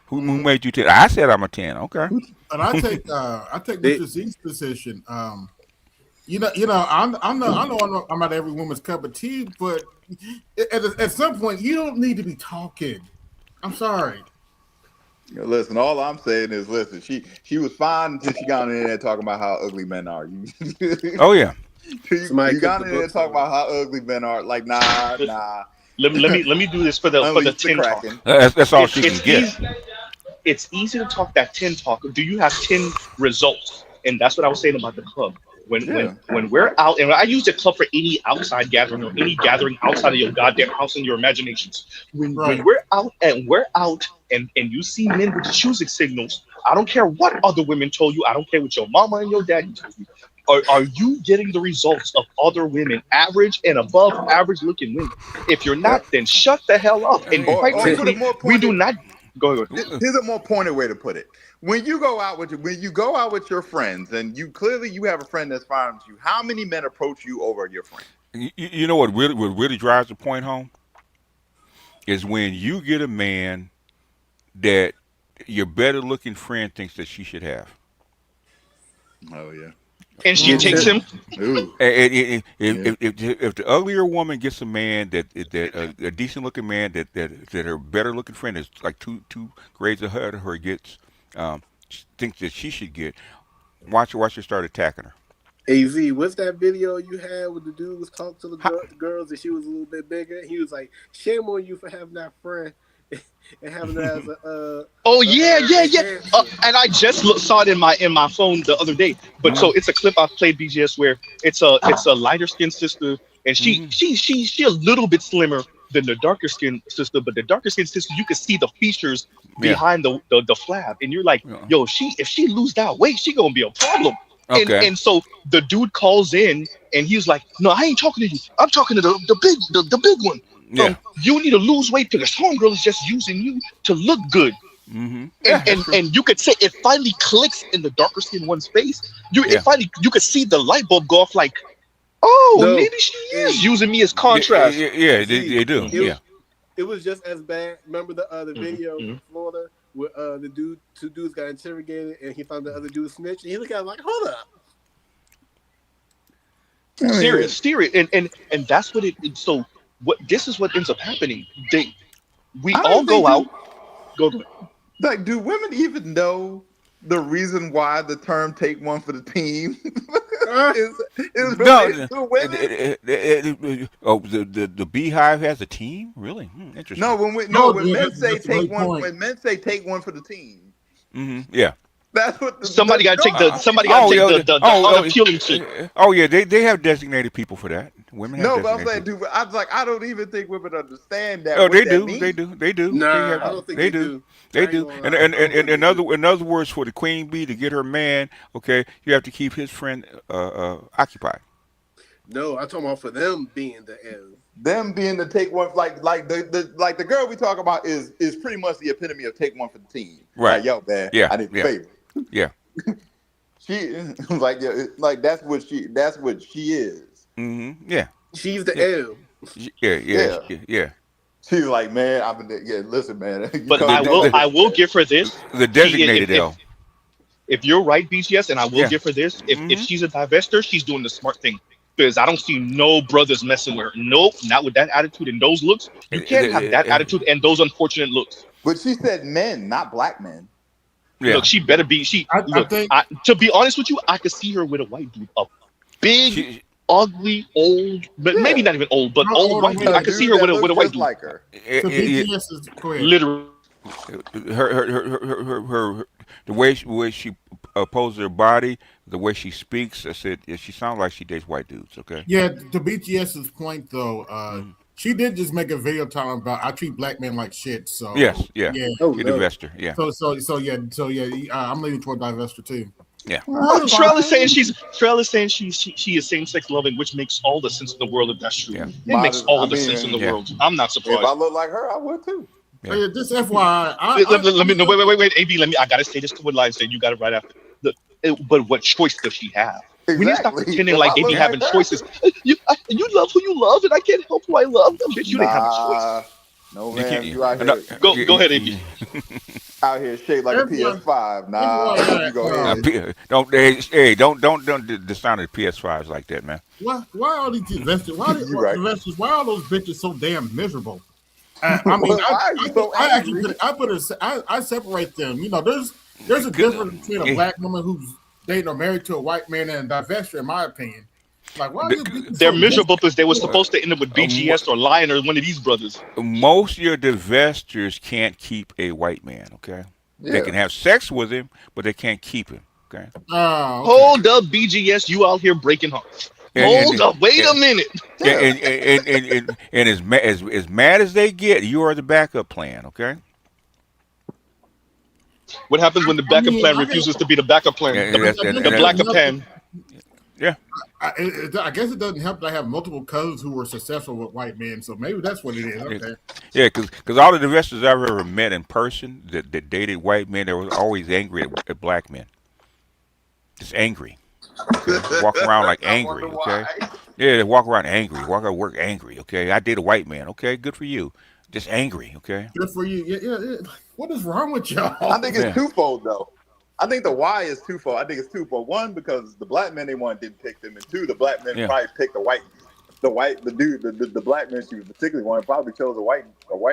S1: Who made you 10? I said I'm a 10. Okay.
S14: And I take Mr. Z's position. I know I'm not every woman's cup of tea, but at some point you don't need to be talking. I'm sorry.
S17: Listen, all I'm saying is, listen, she was fine until she got in there talking about how ugly men are.
S1: Oh yeah.
S17: You got in there talking about how ugly men are. Like, nah.
S19: Let me do this for the 10 talk.
S1: That's all she can get.
S19: It's easy to talk that 10 talk. Do you have 10 results? And that's what I was saying about the club. When we're out, and I use the club for any outside gathering or any gathering outside of your goddamn house and your imaginations. When we're out and you see men with choosing signals, I don't care what other women told you. I don't care what your mama and your daddy told you. Are you getting the results of other women, average and above average looking women? If you're not, then shut the hell up. And quite frankly, we do not. Go ahead.
S17: Here's a more pointed way to put it. When you go out with your friends, and you have a friend that's fine with you, how many men approach you over your friend?
S1: You know what really drives the point home is when you get a man that your better looking friend thinks that she should have.
S17: Oh yeah.
S19: And she takes him.
S1: If the uglier woman gets a man that a decent looking man that her better looking friend is like two grades ahead of her gets, thinks that she should get, watch her start attacking her.
S15: AZ, what's that video you had where the dude was talking to the girls and she was a little bit bigger? He was like, "Shame on you for having that friend." And having that as a
S19: and I just saw it in my phone the other day. But so it's a clip I played BGS where it's a lighter skinned sister, and she a little bit slimmer than the darker skinned sister, but the darker skinned sister you can see the features behind the flab, and you're like, yo, if she lose that weight, she gonna be a problem.
S1: Okay.
S19: And so the dude calls in and he's like, no, I ain't talking to you. I'm talking to the big one.
S1: Yeah.
S19: You need to lose weight because homegirl is just using you to look good.
S1: Mm-hmm.
S19: And you could say it finally clicks in the darker skinned one's face. You could see the light bulb go off like, maybe she is using me as contrast.
S1: Yeah, they do.
S15: It was just as bad. Remember the video in Florida where two dudes got interrogated and he found the other dude snitched and he looked at him like, hold up.
S19: Serious. And that's what it. So this is what ends up happening. We all go out.
S17: Like, do women even know the reason why the term "take one for the team" is related to women?
S1: The Beehive has a team, really? Interesting.
S17: No, when men say take one, when men say take one for the team.
S1: Mm-hmm. Yeah.
S17: That's what
S19: somebody got to take the unappealing shit.
S1: Oh yeah, they have designated people for that. Women have
S17: No, but I'm
S1: designated
S17: saying,
S1: troops.
S17: dude, I was like, I don't even think women understand that.
S1: Oh,
S17: What
S1: they
S17: that
S1: do.
S17: means.
S1: They do. They do. They
S15: Nah,
S1: have.
S15: I don't think
S1: They
S15: they
S1: do.
S15: do. I
S1: They
S15: ain't
S1: do.
S15: gonna
S1: And
S15: lie. I don't think they do.
S1: in other words, for the queen bee to get her man, okay, you have to keep his friend occupied.
S15: No, I'm talking about for them being the M.
S17: Them being the take one, like the girl we talk about is pretty much the epitome of take one for the team.
S1: Right.
S17: Like, yo, man,
S1: Yeah.
S17: I need a
S1: Yeah.
S17: favor.
S1: Yeah.
S17: She like, yeah, like that's what she is.
S1: Mm-hmm. Yeah.
S15: She's the
S1: Yeah.
S15: M.
S1: Yeah.
S17: Yeah.
S1: Yeah.
S17: She's like, man, I've been listen, man. You
S19: But
S17: come to
S19: I will give her this.
S1: The designated L.
S19: If you're right, BGS, and I will
S1: Yeah.
S19: give her this, if
S1: Mm-hmm.
S19: she's a divester, she's doing the smart thing. Because I don't see no brothers messing with her. Nope, not with that attitude and those looks. You can't have that attitude and those unfortunate looks.
S17: But she said men, not black men.
S1: Yeah.
S19: Look, she better be. To be honest with you, I could see her with a white dude, a big, ugly, old, but maybe not even old, but old white dude. I could see her with a white dude.
S17: Like her.
S14: So BTS is quick.
S19: Literally.
S1: Her the way she poses her body, the way she speaks, I said she sounds like she dates white dudes. Okay.
S14: Yeah, to BTS's point though, she did just make a video talking about I treat black men like shit. So
S1: Yes, yeah.
S15: Oh,
S1: You're
S15: no.
S1: the investor, yeah.
S14: So I'm leaning toward divestor too.
S1: Yeah.
S19: Trell is saying she is same sex loving, which makes all the sense in the world if that's true.
S1: Yeah.
S19: It makes all the sense in the world. I'm not surprised.
S17: If I look like her, I would too.
S14: Yeah. Hey, just FYI,
S19: let me no, wait, AB. I gotta say this to what Lion said. You got it right after. But what choice does she have?
S17: Exactly.
S19: We need to stop pretending
S17: If
S19: like
S17: I
S19: they be
S17: look
S19: having
S17: like her.
S19: choices. You love who you love, and I can't help who I love. Bitch, you didn't have a choice.
S17: No
S1: You
S17: man,
S1: can't-
S17: you out here.
S19: Go ahead, AB.
S17: Out here shaped like a PS5. Nah, you go ahead.
S1: Don't the sound of the PS5s like that, man.
S14: Why all these investors? Why
S17: You right.
S14: investors? Why are those bitches so damn miserable? I mean,
S17: Why are you so
S14: I actually
S17: angry?
S14: I separate them. You know, there's a difference between a black woman who's dating or married to a white man and a divestor, in my opinion. Like, why are you bitches
S19: They're
S14: so
S19: miserable because they were supposed to end up with BGS or Lion or one of these brothers.
S1: Most of your divestors can't keep a white man, okay? They
S17: Yeah.
S1: can have sex with him, but they can't keep him, okay?
S19: Hold up, BGS, you out here breaking hearts. Hold up, wait a minute.
S1: And as mad as they get, you are the backup plan, okay?
S19: What happens when the backup plan refuses to be the backup plan? The backup plan.
S1: Yeah.
S14: I guess it doesn't help that I have multiple cousins who were successful with white men, so maybe that's what it is. Okay.
S1: Yeah, because all the divestors I've ever met in person that dated white men, they were always angry at black men. Just angry. Okay? Walk around like angry, okay? Yeah, they walk around angry. Walk out work angry, okay? I date a white man, okay? Good for you. Just angry, okay?
S14: Good for you. Yeah. What is wrong with y'all?
S17: I think it's twofold though. I think the why is twofold. I think it's twofold. One, because the black men they wanted didn't pick them, and two, the black men probably picked the black man she was particularly wanting probably chose a white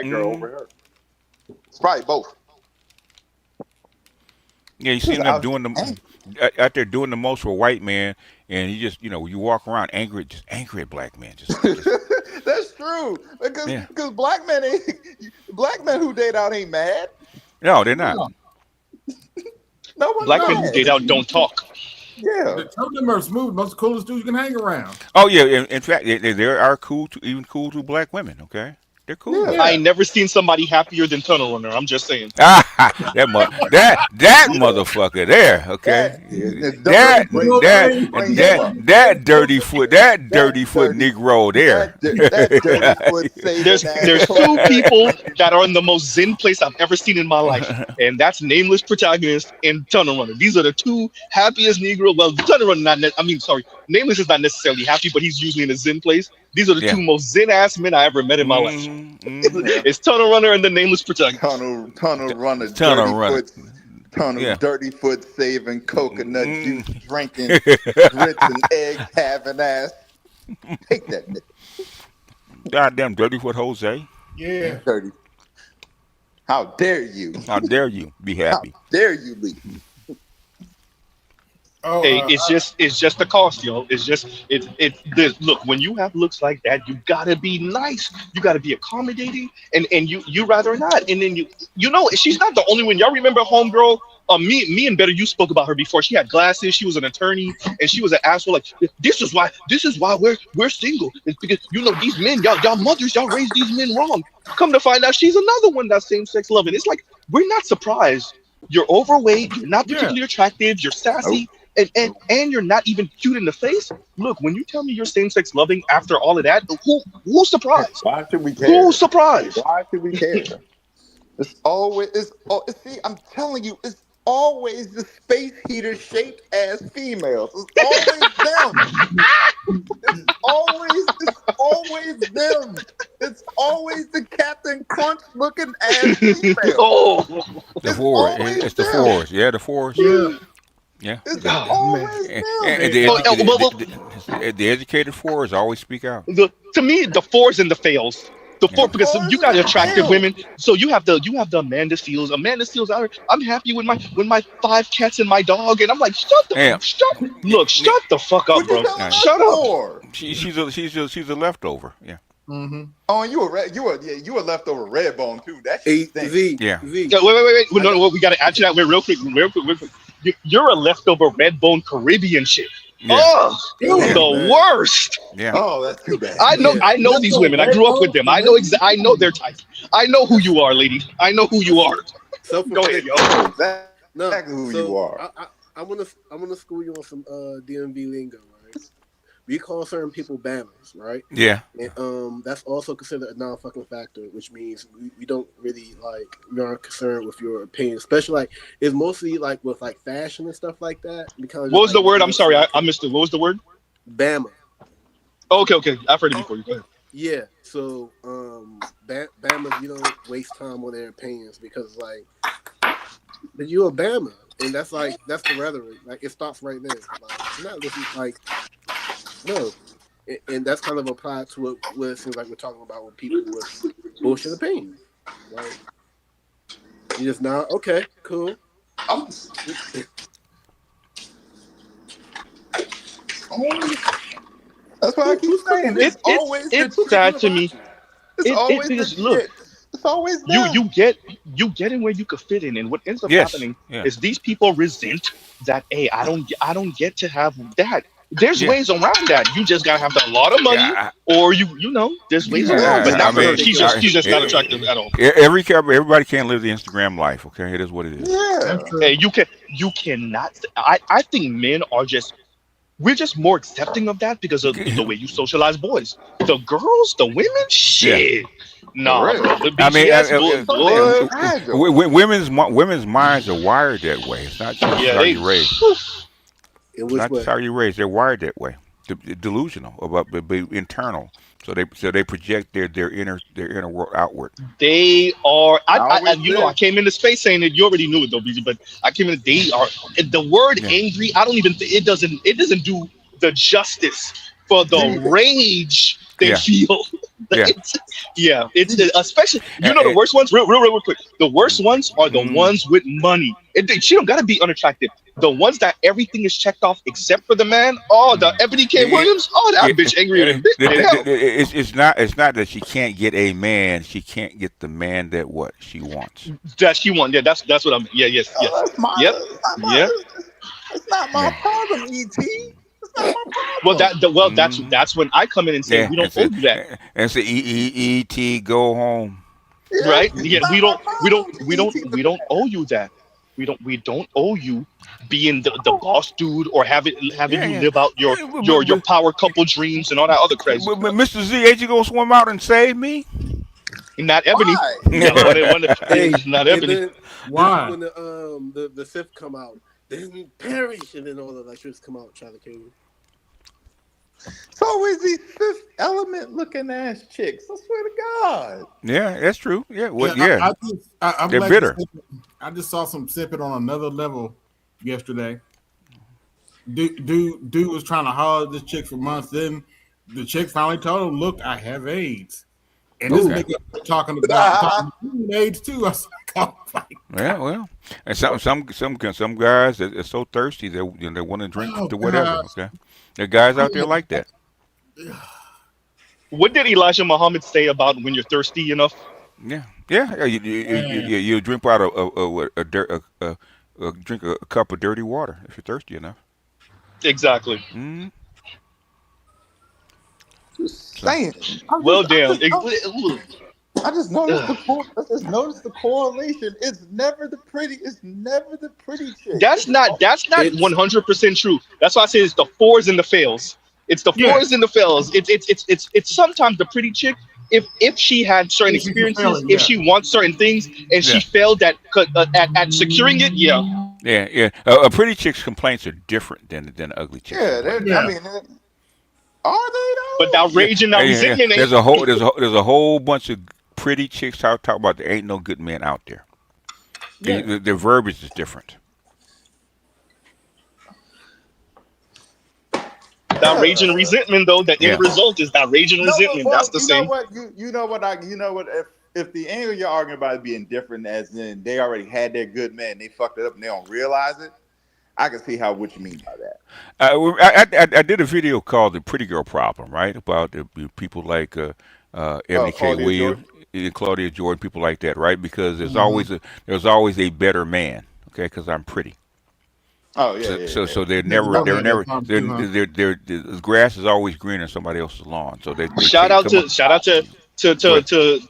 S17: girl over her. It's probably both.
S1: Yeah, you see them doing out there doing the most for a white man, and you just you walk around angry at black men. Just
S17: That's true because black men who date out ain't mad.
S1: No, they're not.
S17: No,
S19: black men who date out don't talk.
S17: Yeah,
S14: some of them are smooth. Most coolest dudes you can hang around.
S1: Oh yeah, in fact, there are cool to black women. Okay, they're cool.
S19: Yeah. I ain't never seen somebody happier than Tunnel Runner. I'm just saying.
S1: that motherfucker there. Okay, that dirty foot Negro there.
S19: There's two people that are in the most zen place I've ever seen in my life, and that's Nameless Protagonist and Tunnel Runner. These are the two happiest Negro. Well, Tunnel Runner Nameless is not necessarily happy, but he's usually in a zen place. These are the two most zen ass men I ever met in my life. It's Tunnel Runner and the Nameless Protagonist.
S17: Tunnel Runner, dirty foot saving coconut juice drinking, grits and eggs having ass. Take that nigga.
S1: Goddamn dirty foot Jose.
S14: Yeah.
S17: Dirty. How dare you?
S1: How dare you be happy?
S17: How dare you leave?
S19: Hey, it's just the cost, yo. Look, when you have looks like that, you gotta be nice. You gotta be accommodating, and you rather not. And then you know she's not the only one. Y'all remember homegirl Me and Better, you spoke about her before. She had glasses. She was an attorney, and she was an asshole. Like this is why we're single. It's because these men, y'all mothers, y'all raised these men wrong. Come to find out, she's another one that's same sex loving. It's like we're not surprised. You're overweight. You're not particularly attractive. You're sassy. And you're not even cute in the face. Look, when you tell me you're same sex loving after all of that, who's surprised?
S17: Why should we care?
S19: Who's surprised?
S17: Why should we care? See, I'm telling you, it's always the space heater shaped ass females. It's always them. It's always the Captain Crunch looking ass female.
S1: The fours. It's the fours. Yeah, the fours. Yeah.
S17: It's always them.
S1: And the educated fours always speak out.
S19: To me, the fours and the fails. The four, because you got attractive women, so you have the Amanda Seals. Amanda Seals, I'm happy with my 5 cats and my dog, and I'm like, shut the fuck up, bro. Shut up.
S1: She's a leftover. Yeah.
S17: Mm-hmm. Oh, and you a leftover red bone too. That's
S1: yeah.
S19: Wait. No, we got to add to that real quick. You're a leftover red bone Caribbean shit.
S1: Yeah.
S19: Oh, the worst.
S1: Yeah.
S17: Oh, that's too bad.
S19: I know these women. I grew up with them. I know their type. I know who you are, lady. I know who you are. Go ahead, yo.
S17: Exactly who you are.
S15: I want to school you on some DMV lingo, right? We call certain people bammers, right?
S1: Yeah.
S15: And that's also considered a non-fucking factor, which means we don't really we aren't concerned with your opinion, especially it's mostly with fashion and stuff like that. Because
S19: what was the word? I'm sorry, I missed it. What was the word?
S15: Bammer.
S19: Oh, okay. I've heard it before. Go ahead.
S15: Yeah. So bammers, you don't waste time on their opinions because but you're a bammer, and that's the rhetoric. It stops right there. You're not listening no, and that's kind of applied to what it seems like we're talking about with people with bullshit opinions. You just now, okay, cool.
S17: That's why I keep saying
S19: it's sad to me.
S17: It's always them.
S19: You get in where you could fit in, and what ends up happening is these people resent that. Hey, I don't get to have that. There's ways around that. You just gotta have a lot of money, or there's ways around. But not for her. She's just not attractive at all.
S1: Everybody can't live the Instagram life. Okay, it is what it is.
S17: Yeah.
S19: Hey, you cannot. I think men are we're just more accepting of that because of the way you socialize boys. The girls, the women, shit. No, the
S1: women's minds are wired that way. It's not just how you raised. Not just how you raised. They're wired that way. Delusional, about internal. So they project their inner world outward.
S19: They are. I came into space saying that you already knew it though, BG. But I came in. They are. The word angry. I don't even. It doesn't do the justice for the rage they feel. It's especially the worst ones. Real quick. The worst ones are the ones with money. She don't gotta be unattractive. The ones that everything is checked off except for the man. Oh, the Ebony K. Williams. Oh, that bitch angrier than bitch.
S1: It's not that she can't get a man. She can't get the man that she wants.
S19: That she wants. Yeah, that's what I'm. Yeah. Yes.
S17: It's not my problem, ET.
S19: Well, that's when I come in and say we don't owe you that.
S1: And say ET go home.
S19: Right? Yeah, we don't owe you that. We don't owe you being the boss dude or having you live out your power couple dreams and all that other crazy.
S1: But Mr. Z, ain't you gonna swim out and save me?
S19: Not Ebony. Not Ebony.
S15: Why? When the Sith come out, they perish, and then all the electrics come out and try to kill you.
S17: It's always these Fifth Element looking ass chicks. I swear to God.
S1: Yeah, that's true. Yeah,
S14: I'm
S1: they're bitter.
S14: I just saw some sipping on another level yesterday. Dude was trying to holler at this chick for months. Then the chick finally told him, "Look, I have AIDS." And this nigga talking about AIDS too. I was like, oh,
S1: yeah, well, and some guys are so thirsty they want to drink to whatever. Okay, there are guys out there like that.
S19: What did Elijah Muhammad say about when you're thirsty enough?
S1: Yeah. You drink out drink a cup of dirty water if you're thirsty enough.
S2: Exactly.
S1: Mm-hmm.
S17: Just
S1: So,
S17: saying. I'm
S2: Well,
S17: just, I
S2: damn.
S17: just, I just noticed the correlation. It's never the pretty. It's never the pretty chick.
S2: That's not
S15: It's
S2: 100% true. That's why I say it's the fours and the fails. It's the
S14: Yeah,
S2: fours and the fails. It's sometimes the pretty chick. If she had certain
S14: if she's
S2: experiences,
S14: failing,
S2: if
S14: yeah.
S2: she wants certain things, and she
S1: yeah.
S2: failed at securing it, yeah.
S1: Yeah, yeah. A pretty chick's complaints are different than an ugly chick's
S17: Yeah,
S1: complaint.
S17: I
S14: Yeah.
S17: mean, are they
S2: But
S17: though?
S2: that
S1: Yeah,
S2: rage and
S1: yeah,
S2: that
S1: yeah.
S2: resentment ain't.
S1: There's a whole bunch of pretty chicks talk about there ain't no good men out there.
S3: Yeah.
S1: Their verbiage is different.
S2: That rage and resentment, though, the end
S1: Yeah.
S2: result is that rage and
S17: No,
S2: resentment. That's
S17: well,
S2: the
S17: you know
S2: same.
S17: what? You know what? If the angle you're arguing about it being different, as in they already had their good man, they fucked it up, and they don't realize it. I can see what you mean by that.
S1: I did a video called "The Pretty Girl Problem," right? About the people like Ebony K.
S17: Claudia
S1: Williams,
S17: Jordan.
S1: Claudia Jordan, people like that, right? Because
S17: Hmm.
S1: there's always a better man, okay? Because I'm pretty.
S17: Oh yeah, yeah, yeah.
S1: So
S14: Yeah, the women
S1: they're
S14: have that
S1: never
S14: problem too, huh?
S1: the grass is always greener on somebody else's lawn. So they
S2: Shout
S1: take
S2: out
S1: come up.
S2: to shout out
S1: Go ahead.
S2: to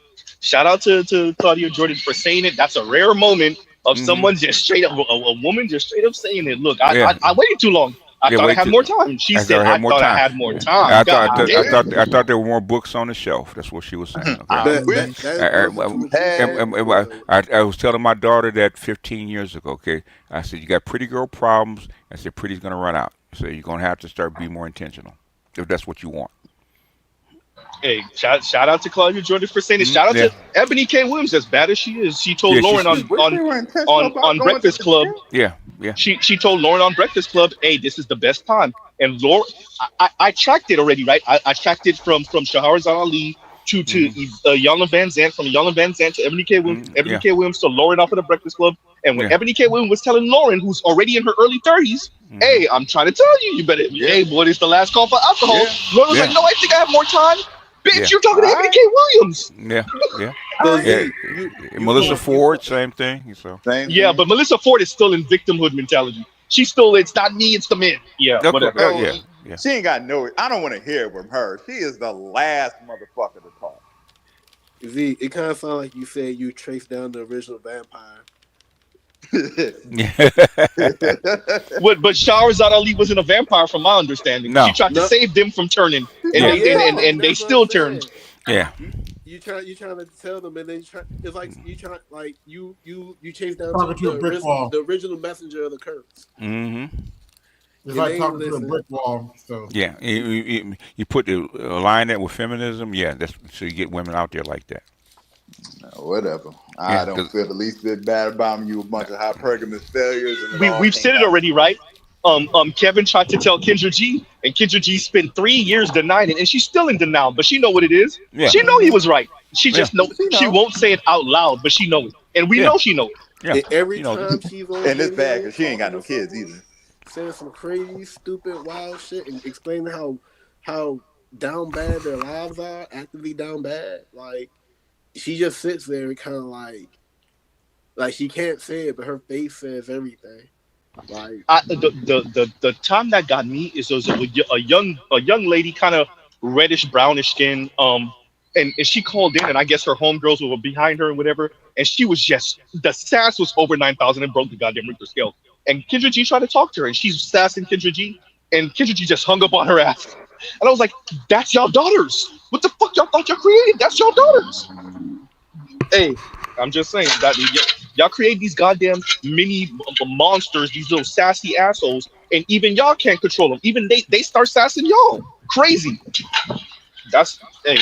S2: shout out to Claudia Jordan for saying it. That's a rare moment of
S1: Hmm.
S2: someone just straight up a woman just straight up saying it. Look,
S1: Yeah,
S2: I waited too long. I
S1: yeah.
S2: thought I
S1: Wait
S2: had
S1: till
S2: more time. She
S1: I
S2: said
S1: thought I
S2: I
S1: had more
S2: thought I
S1: time.
S2: had more
S1: Yeah.
S2: time. God damn.
S1: I thought there were more books on the shelf. That's what she was saying. Okay.
S17: I
S15: that
S17: wish
S15: is perfect to what you
S17: had
S15: said because
S1: I was telling my daughter that 15 years ago. Okay, I said you got pretty girl problems. I said pretty's gonna run out. So you're gonna have to start being more intentional if that's what you want.
S2: Hey, shout out to Claudia Jordan for saying it.
S1: Mm,
S2: Shout out
S1: yeah,
S2: to Ebony K. Williams, as bad as she is. She told
S1: yeah.
S2: Lauren
S17: I wish they were intentional about
S2: on
S17: going to
S2: Breakfast
S17: the
S2: Club.
S17: gym.
S1: Yeah, yeah.
S2: She told Lauren on Breakfast Club, "Hey, this is the best time." And Lauren, I tracked it already, right? I tracked it from Shahrazad Ali to
S1: Hmm.
S2: Yola Van Zant, from Yola Van Zant to Ebony K. Williams, Ebony
S1: Yeah,
S2: K. Williams to Lauren off of the Breakfast Club. And when
S1: yeah.
S2: Ebony K. Williams was telling Lauren, who's already in her early 30s,
S1: Hmm.
S2: "Hey, I'm trying to tell you, you better,
S17: Yeah,
S2: hey, boy, it's the last call for alcohol."
S17: yeah.
S2: Lauren was like,
S1: Yeah,
S2: "No, I think I have more time." Bitch,
S1: yeah,
S2: you're talking
S17: All
S2: to Ebony
S17: right,
S2: K. Williams.
S1: yeah, yeah.
S17: all
S15: so
S17: right.
S1: Yeah,
S15: Z, you
S1: Melissa
S15: call you
S1: Ford,
S15: call
S1: same thing. So
S17: Same
S2: Yeah,
S17: thing.
S2: but Melissa Ford is still in victimhood mentality. She's still, it's not me, it's the men. Yeah,
S1: okay,
S2: whatever.
S17: Oh,
S1: yeah, yeah.
S17: she ain't got no. I don't want to hear it from her. She is the last motherfucker to talk.
S15: Z. It kind of sounds like you said you traced down the original vampire.
S2: But Shahrazad Ali wasn't a vampire, from my understanding. She
S1: No,
S2: tried to
S15: No,
S2: save them from turning, and
S15: no,
S1: yeah,
S2: and they
S15: that's what I'm
S2: still turned.
S15: saying.
S1: yeah,
S15: You trying to tell them, and then it's like you try like you chase down to
S14: Talking to a brick wall.
S15: the original messenger of the curse,
S1: hmm
S14: It's
S15: and
S14: like
S15: they ain't
S14: talking to a
S15: listen.
S14: brick wall. So
S1: yeah. You put the align that with feminism. Yeah, that's so you get women out there like that.
S17: Whatever. I
S1: Yeah,
S17: don't
S1: because
S17: feel the least bit bad about them. You a bunch of hypergamous failures, and it all
S2: We've
S17: came
S2: said it
S17: out.
S2: already, right? Kevin tried to tell Kendra G, and Kendra G spent 3 years denying it, and she's still in denial. But she know what it is.
S1: yeah,
S2: She know he was right. She
S1: yeah,
S2: just know
S17: You
S2: she
S17: know,
S2: won't say it out loud, but she know it, and we
S1: yeah,
S2: know she know it.
S1: yeah.
S15: And every
S1: You know,
S15: time she's on
S17: and it's bad
S15: video
S17: because she ain't got
S15: talking
S17: no
S15: to
S17: kids
S15: someone,
S17: either.
S15: saying some crazy, stupid, wild shit, and explaining how down bad their lives are, actively down bad, like. She just sits there and kind of like she can't say it, but her face says everything. Like
S2: The time that got me is there was a young lady, kind of reddish brownish skin, and she called in, and I guess her homegirls were behind her and whatever, and she was just, the sass was over 9,000 and broke the goddamn Richter scale. And Kendra G tried to talk to her, and she's sassing Kendra G, and Kendra G just hung up on her ass. And I was like, "That's y'all daughters. What the fuck y'all thought y'all created? That's y'all daughters." Hey, I'm just saying that y'all create these goddamn mini monsters, these little sassy assholes, and even y'all can't control them. Even they start sassing y'all. Crazy. That's, hey,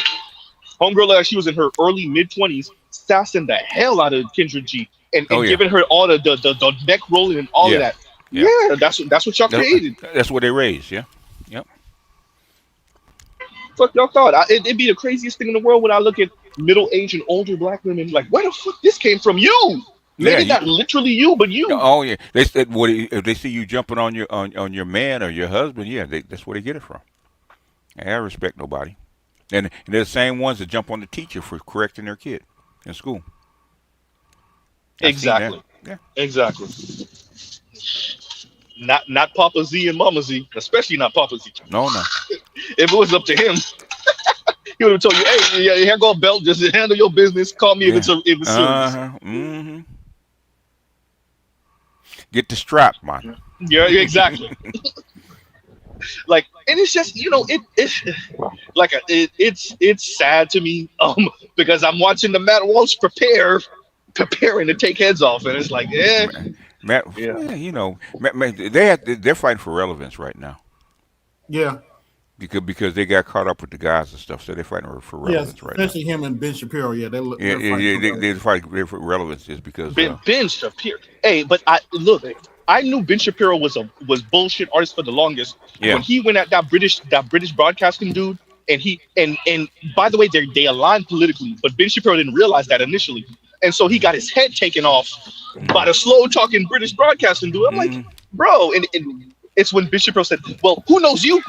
S2: homegirl, like she was in her early mid 20s, sassing the hell out of Kendra G,
S1: oh
S2: and
S1: yeah,
S2: giving her all the neck rolling and all of
S1: yeah,
S2: that.
S1: yeah.
S2: Yeah, that's what y'all
S1: That,
S2: created.
S1: that's what they raised. Yeah, yep.
S2: Fuck y'all thought. It'd be the craziest thing in the world when I look at middle-aged and older black women, like, where the fuck this came from? You,
S1: Yeah,
S2: maybe not literally you, but you.
S1: oh yeah. They said what if they see you jumping on on your man or your husband? Yeah, that's where they get it from. I don't respect nobody. And they're the same ones that jump on the teacher for correcting their kid in school. I've seen that.
S2: Exactly.
S1: Yeah.
S2: Exactly.
S19: Not Papa Z and Mama Z, especially not Papa Z.
S1: No.
S19: If it was up to him, he would have told you, "Hey, yeah, here go a belt. Just handle your business. Call me if it's serious."
S1: Mm-hmm. Get the strap, man.
S19: Yeah, exactly. Like, and it's just it's like it's sad to me because I'm watching the Matt Walsh preparing to take heads off, and it's like,
S1: Matt, they're fighting for relevance right now.
S14: Yeah.
S1: Because they got caught up with the guys and stuff, so they're fighting for relevance right now.
S14: Especially him and Ben Shapiro. Yeah, they're
S1: fighting for relevance is because
S19: Ben Shapiro. Hey, but I knew Ben Shapiro was bullshit artist for the longest.
S1: Yeah.
S19: When he went at that British broadcasting dude, and by the way, they aligned politically, but Ben Shapiro didn't realize that initially, and so he got his head taken off by the slow talking British broadcasting dude. I'm like, bro, and it's when Ben Shapiro said, "Well, who knows you?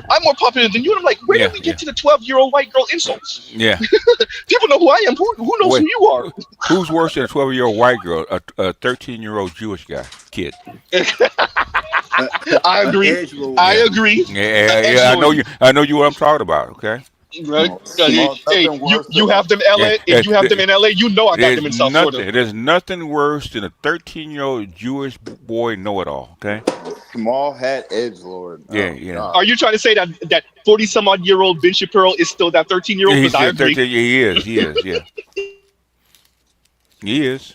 S19: I'm more popular than you." And I'm like, where did we get to the 12-year-old white girl insults?
S1: Yeah.
S19: People know who I am. Who knows who you are?
S1: Who's worse than a 12-year-old white girl? A 13-year-old Jewish kid.
S19: I agree. I agree.
S1: Yeah. I know you what I'm talking about. Okay.
S19: Right. You have them in LA. If you have them in LA, you know I got them in South Florida.
S1: There's nothing worse than a 13-year-old Jewish boy know-it-all. Okay.
S17: Small hat edgelord.
S1: Yeah.
S19: Are you trying to say that 40-some-odd-year-old Ben Shapiro is still that 13-year-old?
S1: He's
S19: I
S1: still
S19: agree.
S1: 13. He is. Yeah. He is.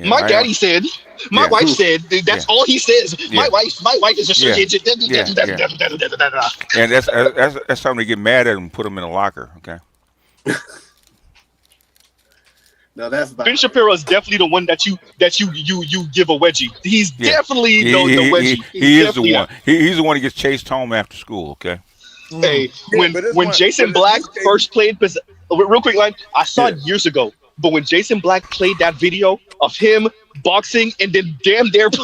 S19: My daddy said. My wife said. That's all he says. My wife is a shit.
S1: And that's something to get mad at him and put him in a locker. Okay.
S15: No, that's
S19: Ben Shapiro is definitely the one that you give a wedgie. He's definitely the wedgie.
S1: He is the one. He's the one who gets chased home after school. Okay.
S19: Hey, when Jason Black first played, real quick line, I saw it years ago. But when Jason Black played that video of him boxing and then damn near he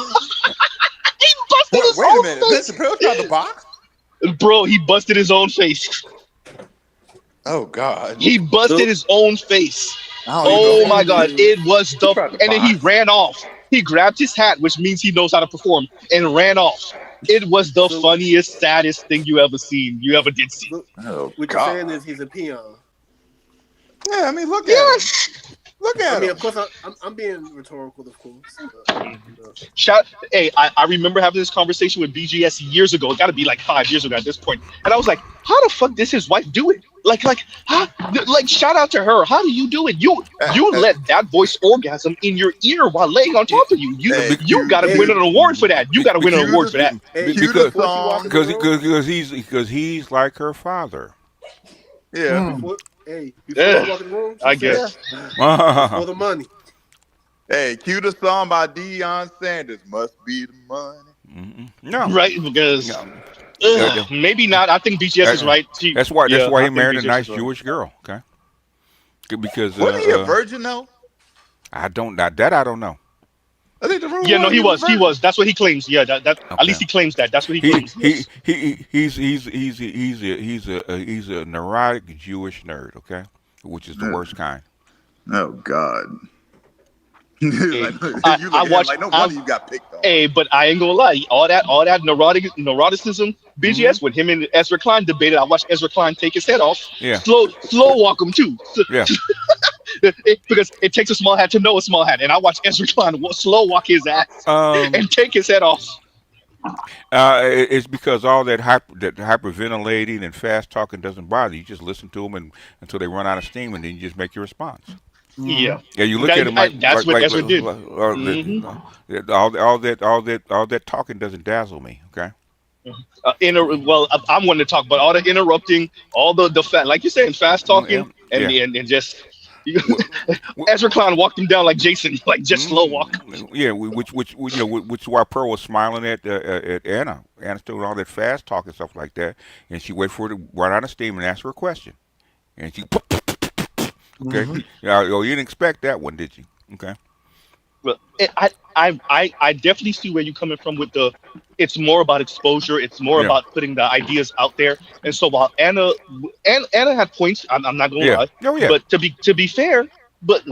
S19: busted his own face.
S17: Ben Shapiro tried to box?
S19: Bro, he busted his own face.
S17: Oh God.
S19: He busted his own face. Oh my God. It was dope. And then he ran off. He grabbed his hat, which means he knows how to perform, and ran off. It was the funniest, saddest thing you ever did see.
S15: What you're saying is he's a peon.
S17: Yeah, I mean, look at him. Look at him.
S15: Of course, I'm being rhetorical, of course.
S19: Hey, I remember having this conversation with BGS years ago. It got to be like 5 years ago at this point. And I was like, how the fuck does his wife do it? Like, shout out to her. How do you do it? You let that voice orgasm in your ear while laying on top of you. You got to win an award for that. You got to win an award for that.
S1: Because he's like her father.
S17: Yeah.
S15: Hey, before you walk in the room,
S19: I guess.
S15: For the money.
S17: Hey, cue the song by Deion Sanders. Must be the money.
S1: Mm-hmm. No.
S19: Right, because maybe not. I think BGS is right.
S1: That's why he married a nice Jewish girl. Okay. Because
S17: wasn't he a virgin though?
S1: I don't know.
S17: I think the rumor
S19: he was. That's what he claims. Yeah, that at least he claims that. That's what he claims.
S1: He's a neurotic Jewish nerd. Okay, which is the worst kind.
S17: Oh God.
S19: I watched.
S17: Like, no wonder you got picked on.
S19: Hey, but I ain't gonna lie. All that neuroticism. BGS when him and Ezra Klein debated. I watched Ezra Klein take his head off.
S1: Yeah.
S19: Slow walk him too.
S1: Yeah.
S19: Because it takes a small hat to know a small hat, and I watched Ezra Klein slow walk his ass and take his head off.
S1: It's because all that hyperventilating and fast talking doesn't bother you. Just listen to them until they run out of steam, and then you just make your response.
S19: Yeah.
S1: Yeah, you look at him like
S19: that's what Ezra did.
S1: All that talking doesn't dazzle me. Okay.
S19: I'm one to talk, but all the interrupting, all the fat, like you're saying, fast talking, and just Ezra Klein walked him down like Jason, like just slow walk.
S1: Yeah, which why Pearl was smiling at Anna. Anna's doing all that fast talking stuff like that, and she waited for her to run out of steam and ask her a question, and she. Okay. You didn't expect that one, did you? Okay.
S19: Well, I definitely see where you're coming from with it's more about exposure. It's more about putting the ideas out there. And so while Anna had points, I'm not going to lie.
S1: Oh, yeah.
S19: But to be fair, but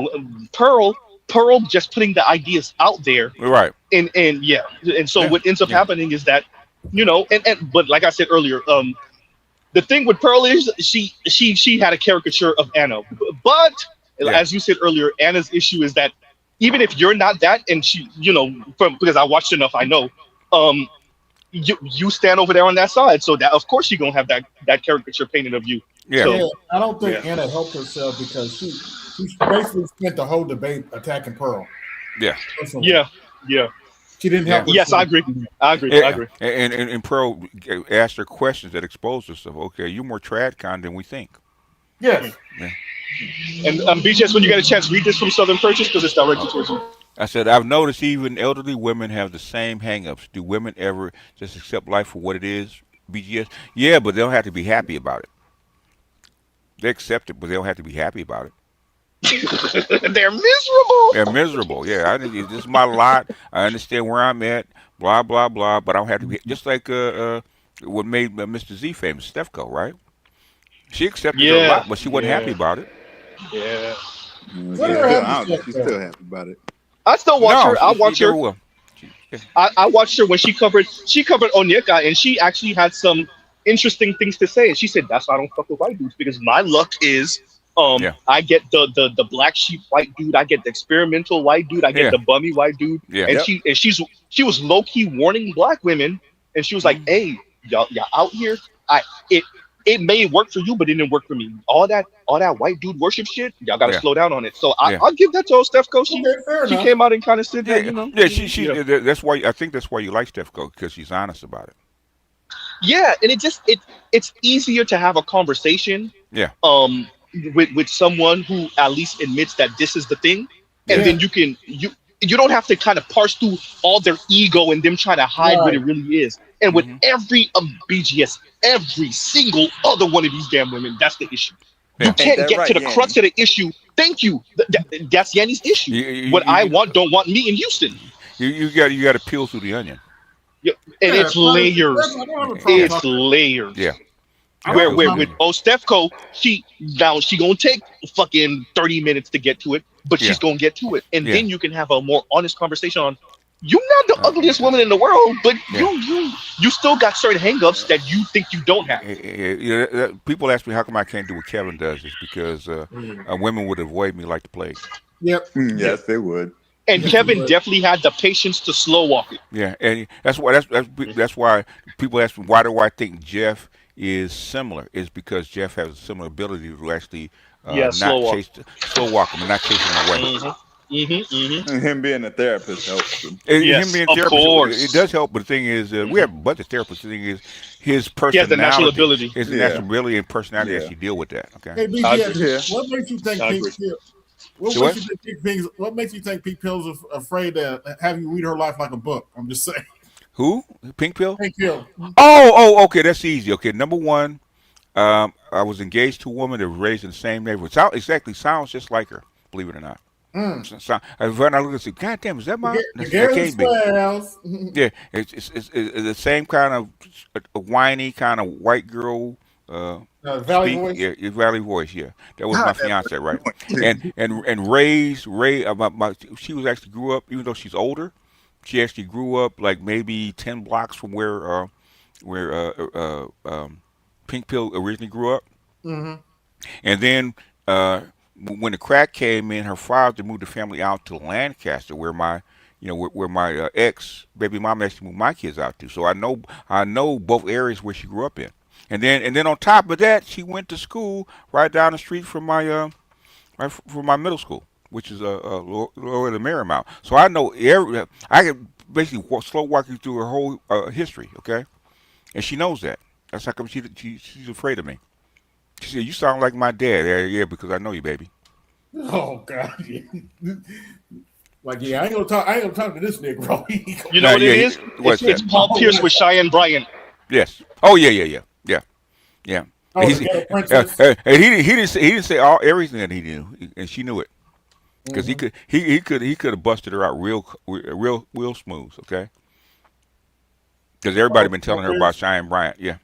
S19: Pearl Pearl just putting the ideas out there,
S1: Right.
S19: and yeah, and so
S1: Yeah.
S19: what ends up
S1: Yeah.
S19: happening is that, and but like I said earlier, the thing with Pearl is she had a caricature of Anna, but
S1: Yeah.
S19: as you said earlier, Anna's issue is that even if you're not that, and she, from because I watched enough, I know, you stand over there on that side, so that of course you're gonna have that caricature painted of you.
S1: Yeah.
S19: So
S14: Yeah, I don't think
S19: yeah.
S14: Anna helped herself because she basically spent the whole debate attacking Pearl.
S1: Yeah.
S14: Personally.
S19: Yeah.
S14: She didn't help
S19: Yes, I
S14: herself.
S19: agree. I agree. I
S1: Yeah.
S19: agree.
S1: And Pearl asked her questions that exposed herself. Okay, you're more tradcon than we think.
S14: Yes.
S1: Yeah.
S19: And BJS, when you get a chance, read this from Southern Purchase because it's directed towards you.
S1: I said, I've noticed even elderly women have the same hangups. Do women ever just accept life for what it is? BGS? Yeah, but they don't have to be happy about it. They accept it, but they don't have to be happy about it.
S19: They're miserable.
S1: They're miserable. Yeah, this is my lot. I understand where I'm at. Blah blah blah. But I don't have to be just like what made Mr. Z famous, Stefco, right? She accepted her
S19: Yeah.
S1: lot, but she wasn't happy about it.
S19: Yeah.
S17: I don't think she's still happy about it.
S19: I still watch
S1: No,
S19: her. I watch
S1: she
S19: her.
S1: never will.
S19: I watched her when she covered Onyeka, and she actually had some interesting things to say. And she said, "That's why I don't fuck with white dudes because my luck is,
S1: Yeah.
S19: I get the black sheep white dude, I get the experimental white dude, I get
S1: Yeah.
S19: the bummy white dude."
S1: Yeah.
S19: And
S1: Yep.
S19: she was low key warning black women, and she was like, "Hey, y'all out here, it may work for you, but it didn't work for me. All that white dude worship shit, y'all gotta
S1: Yeah.
S19: slow down on it." So
S1: Yeah.
S19: I'll give that to old Steph Coach.
S14: Okay, fair
S19: She
S14: enough.
S19: came out and kind of said that,
S1: Yeah, that's why I think that's why you like Stefco because she's honest about it.
S19: Yeah, and it's easier to have a conversation
S1: Yeah.
S19: with someone who at least admits that this is the thing, and
S1: Yeah.
S19: then you don't have to kind of parse through all their ego and them trying to hide what it really is. And with every BGS, every single other one of these damn women, that's the issue.
S1: Yeah.
S19: You can't
S17: that
S19: get
S17: right,
S19: to the
S17: Yanni?
S19: crux of the issue. Thank you. That's Yanni's issue. What I want don't want me in Houston.
S1: You got to peel through the onion.
S19: Yeah, and
S14: Yeah,
S19: it's layers.
S14: I don't have a problem
S19: It's
S14: talking.
S19: layers.
S1: Yeah.
S19: Where
S1: Yeah.
S19: with Stefco, she gonna take fucking 30 minutes to get to it, but
S1: Yeah.
S19: she's gonna get to it, and
S1: Yeah.
S19: then you can have a more honest conversation on. You're not the ugliest woman in the world, but
S1: Yeah.
S19: you still got certain hangups that you think you don't have.
S1: People ask me how come I can't do what Kevin does. It's because women would avoid me like the plague.
S14: Yep.
S17: Yes, they would.
S19: And Kevin definitely had the patience to slow walk it.
S1: Yeah, and that's why people ask me why do I think Jeff is similar. Is because Jeff has a similar ability to actually
S19: slow
S1: not
S19: walk.
S1: slow walk him and not chase him away.
S17: And him being a therapist helps him.
S1: And
S19: Yes,
S1: him being
S19: of
S1: therapist,
S19: course.
S1: it does help. But the thing is, we have a bunch of therapists. The thing is, his
S19: He has the natural
S1: personality,
S19: ability.
S1: his
S17: Yeah.
S1: natural ability and personality
S17: Yeah.
S1: actually deal with that. Okay.
S14: Hey,
S19: I
S14: BGS,
S19: agree.
S14: what makes you think
S19: I
S14: Pink
S19: agree.
S14: Pill? What
S1: So
S14: makes
S1: what?
S14: you think Pink Pill? What makes you think Pink Pill's afraid to have you read her life like a book? I'm just saying.
S1: Who? Pink Pill?
S14: Pink Pill.
S1: Oh, okay. That's easy. Okay, number one, I was engaged to a woman that was raised in the same neighborhood. Sounds just like her. Believe it or not. When I look and say, God damn, is that my? That can't be. Yeah, it's the same kind of whiny kind of white girl.
S14: Valley
S1: Speak,
S14: voice.
S1: yeah, Valley voice, yeah. That was my fiance, right? And Ray, she was actually grew up, even though she's older, she actually grew up like maybe 10 blocks from where Pink Pill originally grew up.
S14: Mm-hmm.
S1: And then when the crack came in, her father moved the family out to Lancaster, where my ex baby mom actually moved my kids out to. So I know both areas where she grew up in. And then on top of that, she went to school right down the street from my from my middle school, which is lower than Marymount. So I know I can basically slow walk you through her whole history, okay? And she knows that. That's how come she's afraid of me. She said, "You sound like my dad." Yeah, because I know you, baby.
S14: Oh God. Like, yeah, I ain't gonna talk to this nigga, bro.
S19: You know what it is?
S1: What's
S19: It's
S1: that?
S19: Paul Pierce with Cheyenne Bryant.
S1: Yes. Oh yeah.
S14: Oh,
S1: And
S14: the princess.
S1: and he didn't say everything that he knew, and she knew it because he could have busted her out real smooth, okay? Because everybody been telling her about Cheyenne Bryant, yeah.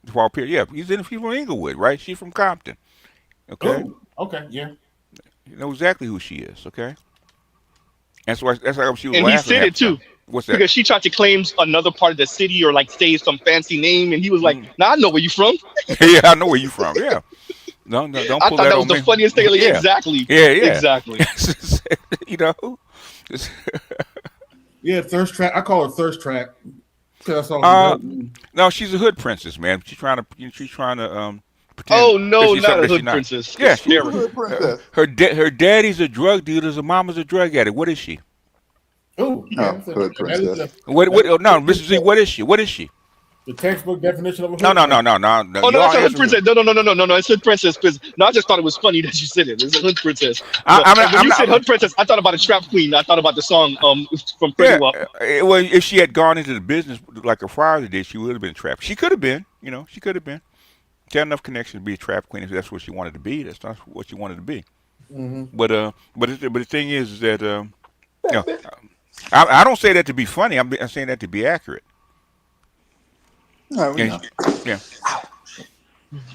S1: Paul Pierce, yeah, he's from Inglewood, right? She's from Compton, okay?
S14: Oh, okay, yeah.
S1: You know exactly who she is, okay? That's why she was
S2: And he
S1: laughing
S2: said
S1: half
S2: it
S1: the time.
S2: too.
S1: What's that?
S2: Because she tried to claim another part of the city or like say some fancy name, and he was like, "Nah, I know where you from."
S1: Yeah, I know where you from. Yeah. No, don't
S2: I
S1: pull
S2: thought
S1: that
S2: that was
S1: on
S2: the
S1: me.
S2: funniest thing. Like,
S1: Yeah.
S2: exactly.
S1: Yeah, yeah.
S2: Exactly.
S1: You know.
S14: Yeah, thirst trap. I call her thirst trap. That's all she does.
S1: No, she's a hood princess, man. She's trying to pretend
S2: Oh
S1: that
S2: no,
S1: she's
S2: not
S1: something
S2: a
S1: that she's
S2: hood
S1: not.
S2: princess.
S1: Yeah,
S17: Who's the
S2: Hysterical.
S17: hood princess?
S1: her daddy's a drug dealer, her mama's a drug addict. What is she?
S14: Oh,
S17: Oh, hood princess.
S1: What oh, no, Mr. Z, what is she? What is she?
S14: The textbook definition of a hood.
S1: No.
S2: Oh
S1: You
S2: no,
S1: all
S2: that's a hood
S1: answer.
S2: princess. No, it's hood princess. No, I just thought it was funny that you said it. It's a hood princess. No,
S1: I'm
S2: and when
S1: I'm
S2: you said
S1: not.
S2: hood princess, I thought about a trap queen. I thought about the song from Pretty
S1: Yeah,
S2: Wop.
S1: well, if she had gone into the business like her father did, she would have been trapped. She could have been, she could have been. She had enough connection to be a trap queen if that's what she wanted to be. That's not what she wanted to be.
S14: Mm-hmm.
S1: But the thing is that I don't say that to be funny. I'm saying that to be accurate.
S17: No,
S1: Yeah.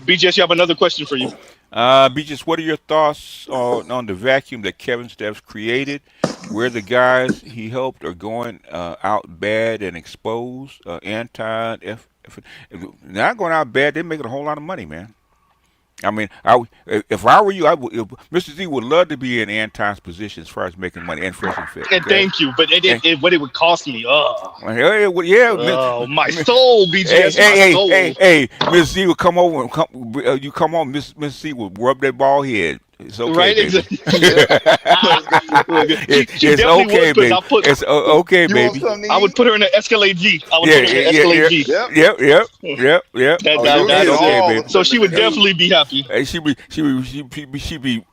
S2: BJS, you have another question for you.
S1: Beaches, what are your thoughts on the vacuum that Kevin Steph's created, where the guys he helped are going out bad and exposed, not going out bad, they're making a whole lot of money, man. I mean, if I were you, Mr. Z would love to be in Anton's position as far as making money and fresh and fit.
S2: And
S1: Okay?
S2: thank you, but what it would cost me.
S1: Yeah,
S2: my soul, BJS, my soul.
S1: Hey, Miss Z would come over and you come on, Miss Z would rub that bald head. It's okay,
S2: Right,
S1: baby.
S2: exactly.
S1: It's okay, baby. It's okay, baby.
S2: I would put her in an Escalade G. I would put her in an Escalade G.
S1: Yep.
S2: That's
S1: okay,
S2: all.
S1: baby.
S2: So she would definitely be happy.
S1: Hey, she be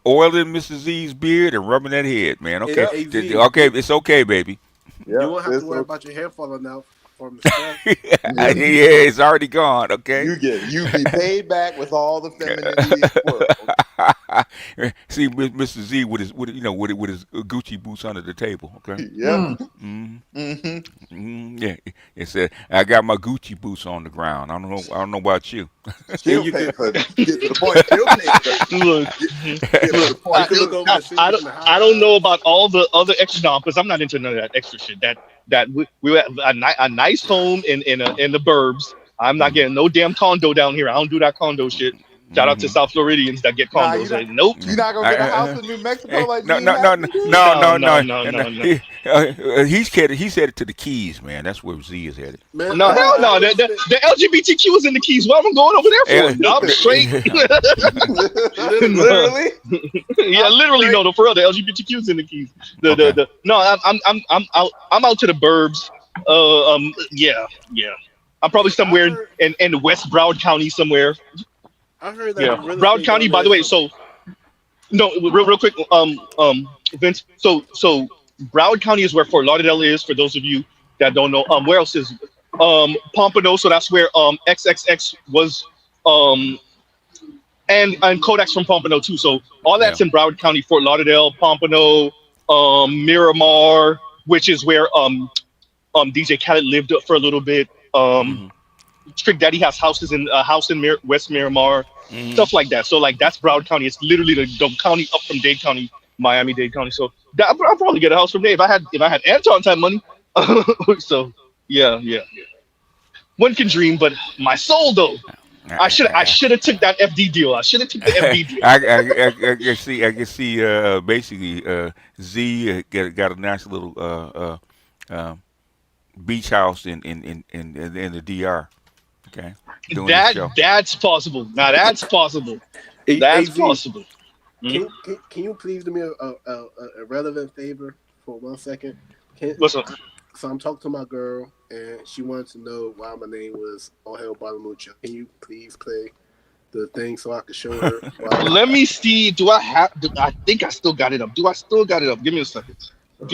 S1: oiling Mrs. Z's beard and rubbing that head, man. Okay, okay, it's okay, baby.
S15: You won't have to worry about your hair falling out from the stress.
S1: Yeah, it's already gone. Okay,
S17: you be paid back with all the femininity in the world.
S1: See, Mr. Z with his Gucci boots under the table. Okay.
S17: Yep.
S1: Yeah. It said, "I got my Gucci boots on the ground." I don't know about you.
S17: She'll pay for it. Get to the point. She'll pay for it.
S2: I don't know about all the other extra because I'm not into none of that extra shit. That we have a nice home in the burbs. I'm not getting no damn condo down here. I don't do that condo shit. Shout out to South Floridians that get condos. Nope.
S17: You're not gonna get a house in New Mexico like
S1: No. He's headed. He's headed to the Keys, man. That's where Z is headed.
S2: No, hell no. The LGBTQ is in the Keys. What am I going over there for? No, I'm straight.
S17: Literally?
S2: Yeah, literally. No, for real. The LGBTQ is in the Keys. No, I'm out to the burbs. Yeah. I'm probably somewhere in West Broward County somewhere.
S15: I heard that.
S2: Yeah, Broward County. By the way, so no, real quick, Vince. So Broward County is where Fort Lauderdale is. For those of you that don't know, where else is Pompano? So that's where XXX was, and Kodak's from Pompano too. So all that's in Broward County, Fort Lauderdale, Pompano, Miramar, which is where DJ Khaled lived for a little bit. Trick Daddy has houses in house in West Miramar, stuff like that. So like that's Broward County. It's literally the county up from Dade County, Miami-Dade County. So I'll probably get a house from there if I had Anton type money. So yeah. One can dream, but my soul though. I should have took that FD deal. I should have took the FD deal.
S1: I can see. Basically, Z got a nice little beach house in the DR. Okay.
S2: That's possible. Now that's possible. That's possible.
S15: Can you please do me a relevant favor for 1 second?
S2: Listen.
S15: So I'm talking to my girl, and she wants to know why my name was All Hell Balamucho. Can you please play the thing so I can show her?
S2: Let me see. I think I still got it up. Do I still got it up? Give me a second. Oh,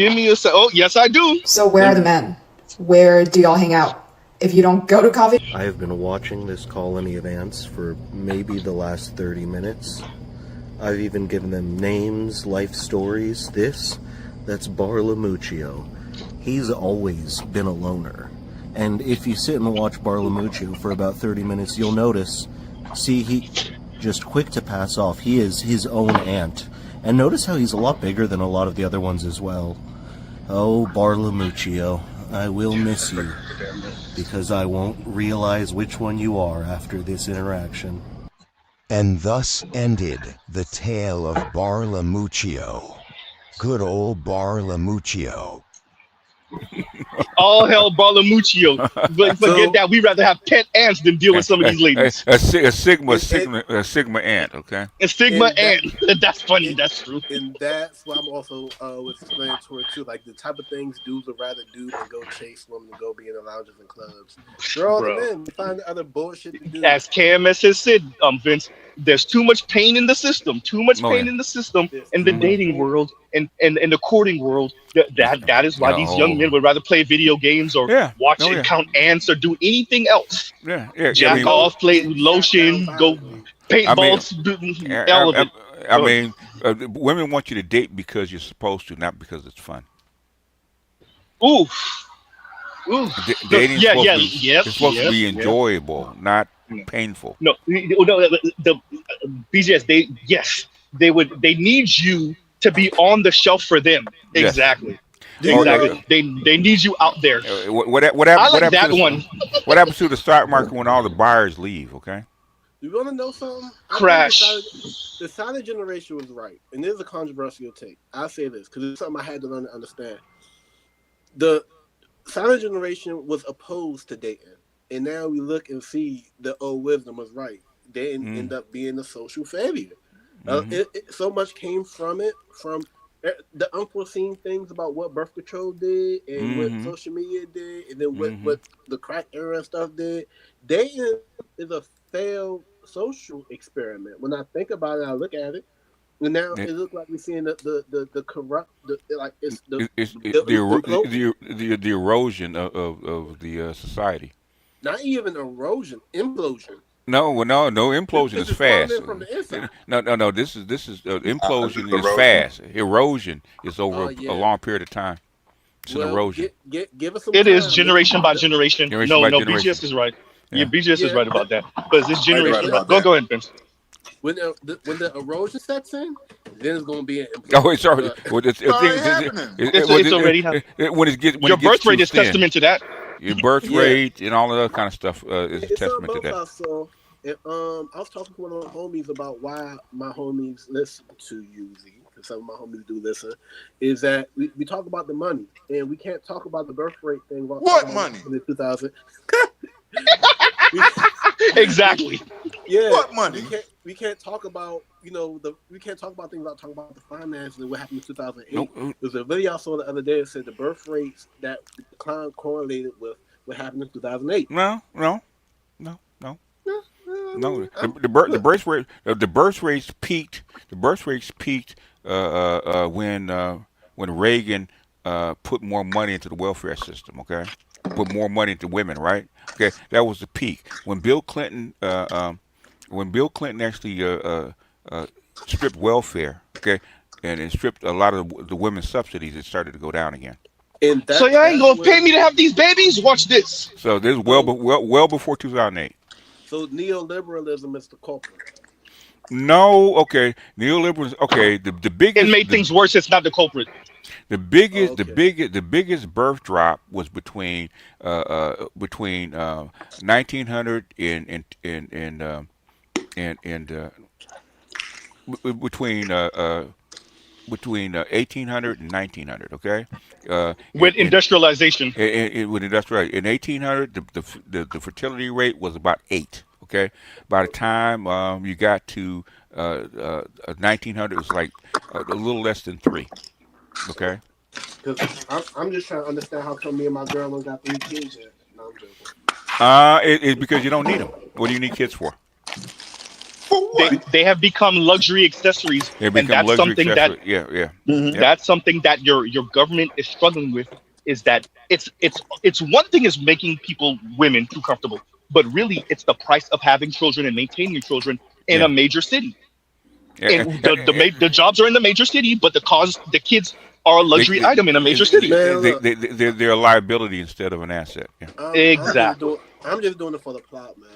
S2: yes, I do.
S10: So where are the men? Where do y'all hang out? If you don't go to coffee...
S12: I have been watching this call in advance for maybe the last 30 minutes. I've even given them names, life stories. That's Barlamuccio. He's always been a loner. And if you sit and watch Barlamuccio for about 30 minutes, you'll notice, he just quick to pass off. He is his own ant. And notice how he's a lot bigger than a lot of the other ones as well. Oh, Barlamuccio, I will miss you, because I won't realize which one you are after this interaction.
S4: And thus ended the tale of Barlamuccio. Good old Barlamuccio.
S19: All hell Barlamuccio. But forget that. We'd rather have pet ants than deal with some of these ladies.
S1: A sigma ant, okay?
S19: A sigma ant. That's funny. That's true.
S15: And that's what I'm also was explaining to her too. Like the type of things dudes would rather do than go chase women and go be in the lounges and clubs. They're all the men. Find other bullshit to do.
S19: As KMS has said, Vince, there's too much pain in the system. Too much pain in the system in the dating world and the courting world. That is why these young men would rather play video games or watch and count ants or do anything else. Jack off, play lotion, go paintballs, all of it.
S1: I mean, women want you to date because you're supposed to, not because it's fun.
S19: Oof.
S1: Dating is supposed to be enjoyable, not painful.
S19: No, the BGS, they need you to be on the shelf for them.
S1: Yes.
S19: Exactly. Exactly. They need you out there.
S1: What
S19: I like that one.
S1: What happens to the stock market when all the buyers leave? Okay.
S15: You want to know something?
S19: Crash.
S15: The silent generation was right, and this is a controversial take. I say this because it's something I had to learn to understand. The silent generation was opposed to dating, and now we look and see the old wisdom was right. They end up being a social failure. So much came from it, from the unforeseen things about what birth control did and what social media did, and then what the crack era stuff did. Dating is a failed social experiment. When I think about it, I look at it, and now it looks like we're seeing the corrupt,
S1: the erosion of the society.
S15: Not even erosion, implosion.
S1: No implosion is fast. No. This is implosion is fast. Erosion is over a long period of time. It's an erosion.
S15: Give us some
S19: It
S15: time.
S19: is generation by generation. BGS is right. Yeah, BGS is right about that. But this generation, go ahead, Vince.
S15: When the erosion sets in, then it's going to be an
S1: implosion. Oh, it's already.
S19: It's already happening. Your birth rate is testament to that.
S1: Your birth rate and all of that kind of stuff is a testament to that.
S15: I was talking to one of my homies about why my homies listen to you, Z, because some of my homies do listen, is that we talk about the money, and we can't talk about the birth rate thing.
S17: What money?
S15: In 2000.
S19: Exactly.
S15: Yeah.
S17: What money?
S15: We can't talk about we can't talk about things without talking about the finances and what happened in 2008. There's a video I saw the other day that said the birth rates that declined correlated with what happened in 2008.
S1: No. The birth rates peaked. The birth rates peaked when Reagan put more money into the welfare system. Okay, put more money into women. Right. Okay, that was the peak. When Bill Clinton actually stripped welfare. Okay, and stripped a lot of the women's subsidies, it started to go down again.
S19: So y'all ain't gonna pay me to have these babies? Watch this.
S1: So this is well before 2008.
S15: So neoliberalism is the culprit.
S1: No, okay. Neoliberalism. Okay, the biggest.
S19: It made things worse. It's not the culprit.
S1: The biggest birth drop was between 1900 and between 1800 and 1900. Okay.
S19: With industrialization.
S1: With industrialization. In 1800, the fertility rate was about 8. Okay. By the time you got to 1900, it was like a little less than 3. Okay.
S15: Because I'm just trying to understand how come me and my girl don't got 3 kids yet. No, I'm joking.
S1: It's because you don't need them. What do you need kids for?
S19: They have become luxury accessories, and that's something that that's something that your government is struggling with. Is that it's one thing is making women too comfortable, but really it's the price of having children and maintaining children in a major city. And the jobs are in the major city, but the kids are a luxury item in a major city.
S1: They're a liability instead of an asset. Yeah.
S19: Exactly.
S15: I'm just doing it for the plot, man.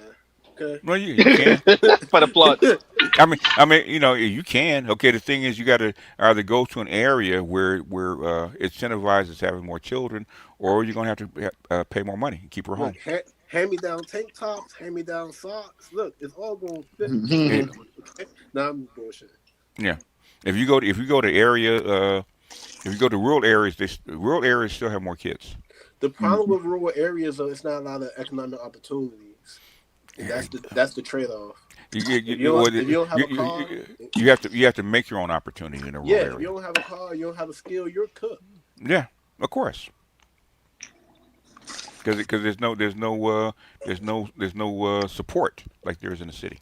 S15: Okay.
S1: Well, you can.
S2: For the plot.
S1: You can. Okay, the thing is, you got to either go to an area where it incentivizes having more children, or you're gonna have to pay more money and keep her
S15: Look,
S1: home.
S15: hand me down tank tops, hand me down socks. Look, it's all gonna fit.
S1: It,
S15: Okay. Now I'm bullshit.
S1: yeah. If you go to area, if you go to rural areas, rural areas still have more kids.
S15: The problem with rural areas, though, it's not a lot of economic opportunities. And that's the trade off. If you don't have a car,
S1: you have to make your own opportunity in a rural
S15: yeah, if
S1: area.
S15: you don't have a car, you don't have a skill, you're cooked.
S1: Yeah, of course. Because there's no support like there is in the city.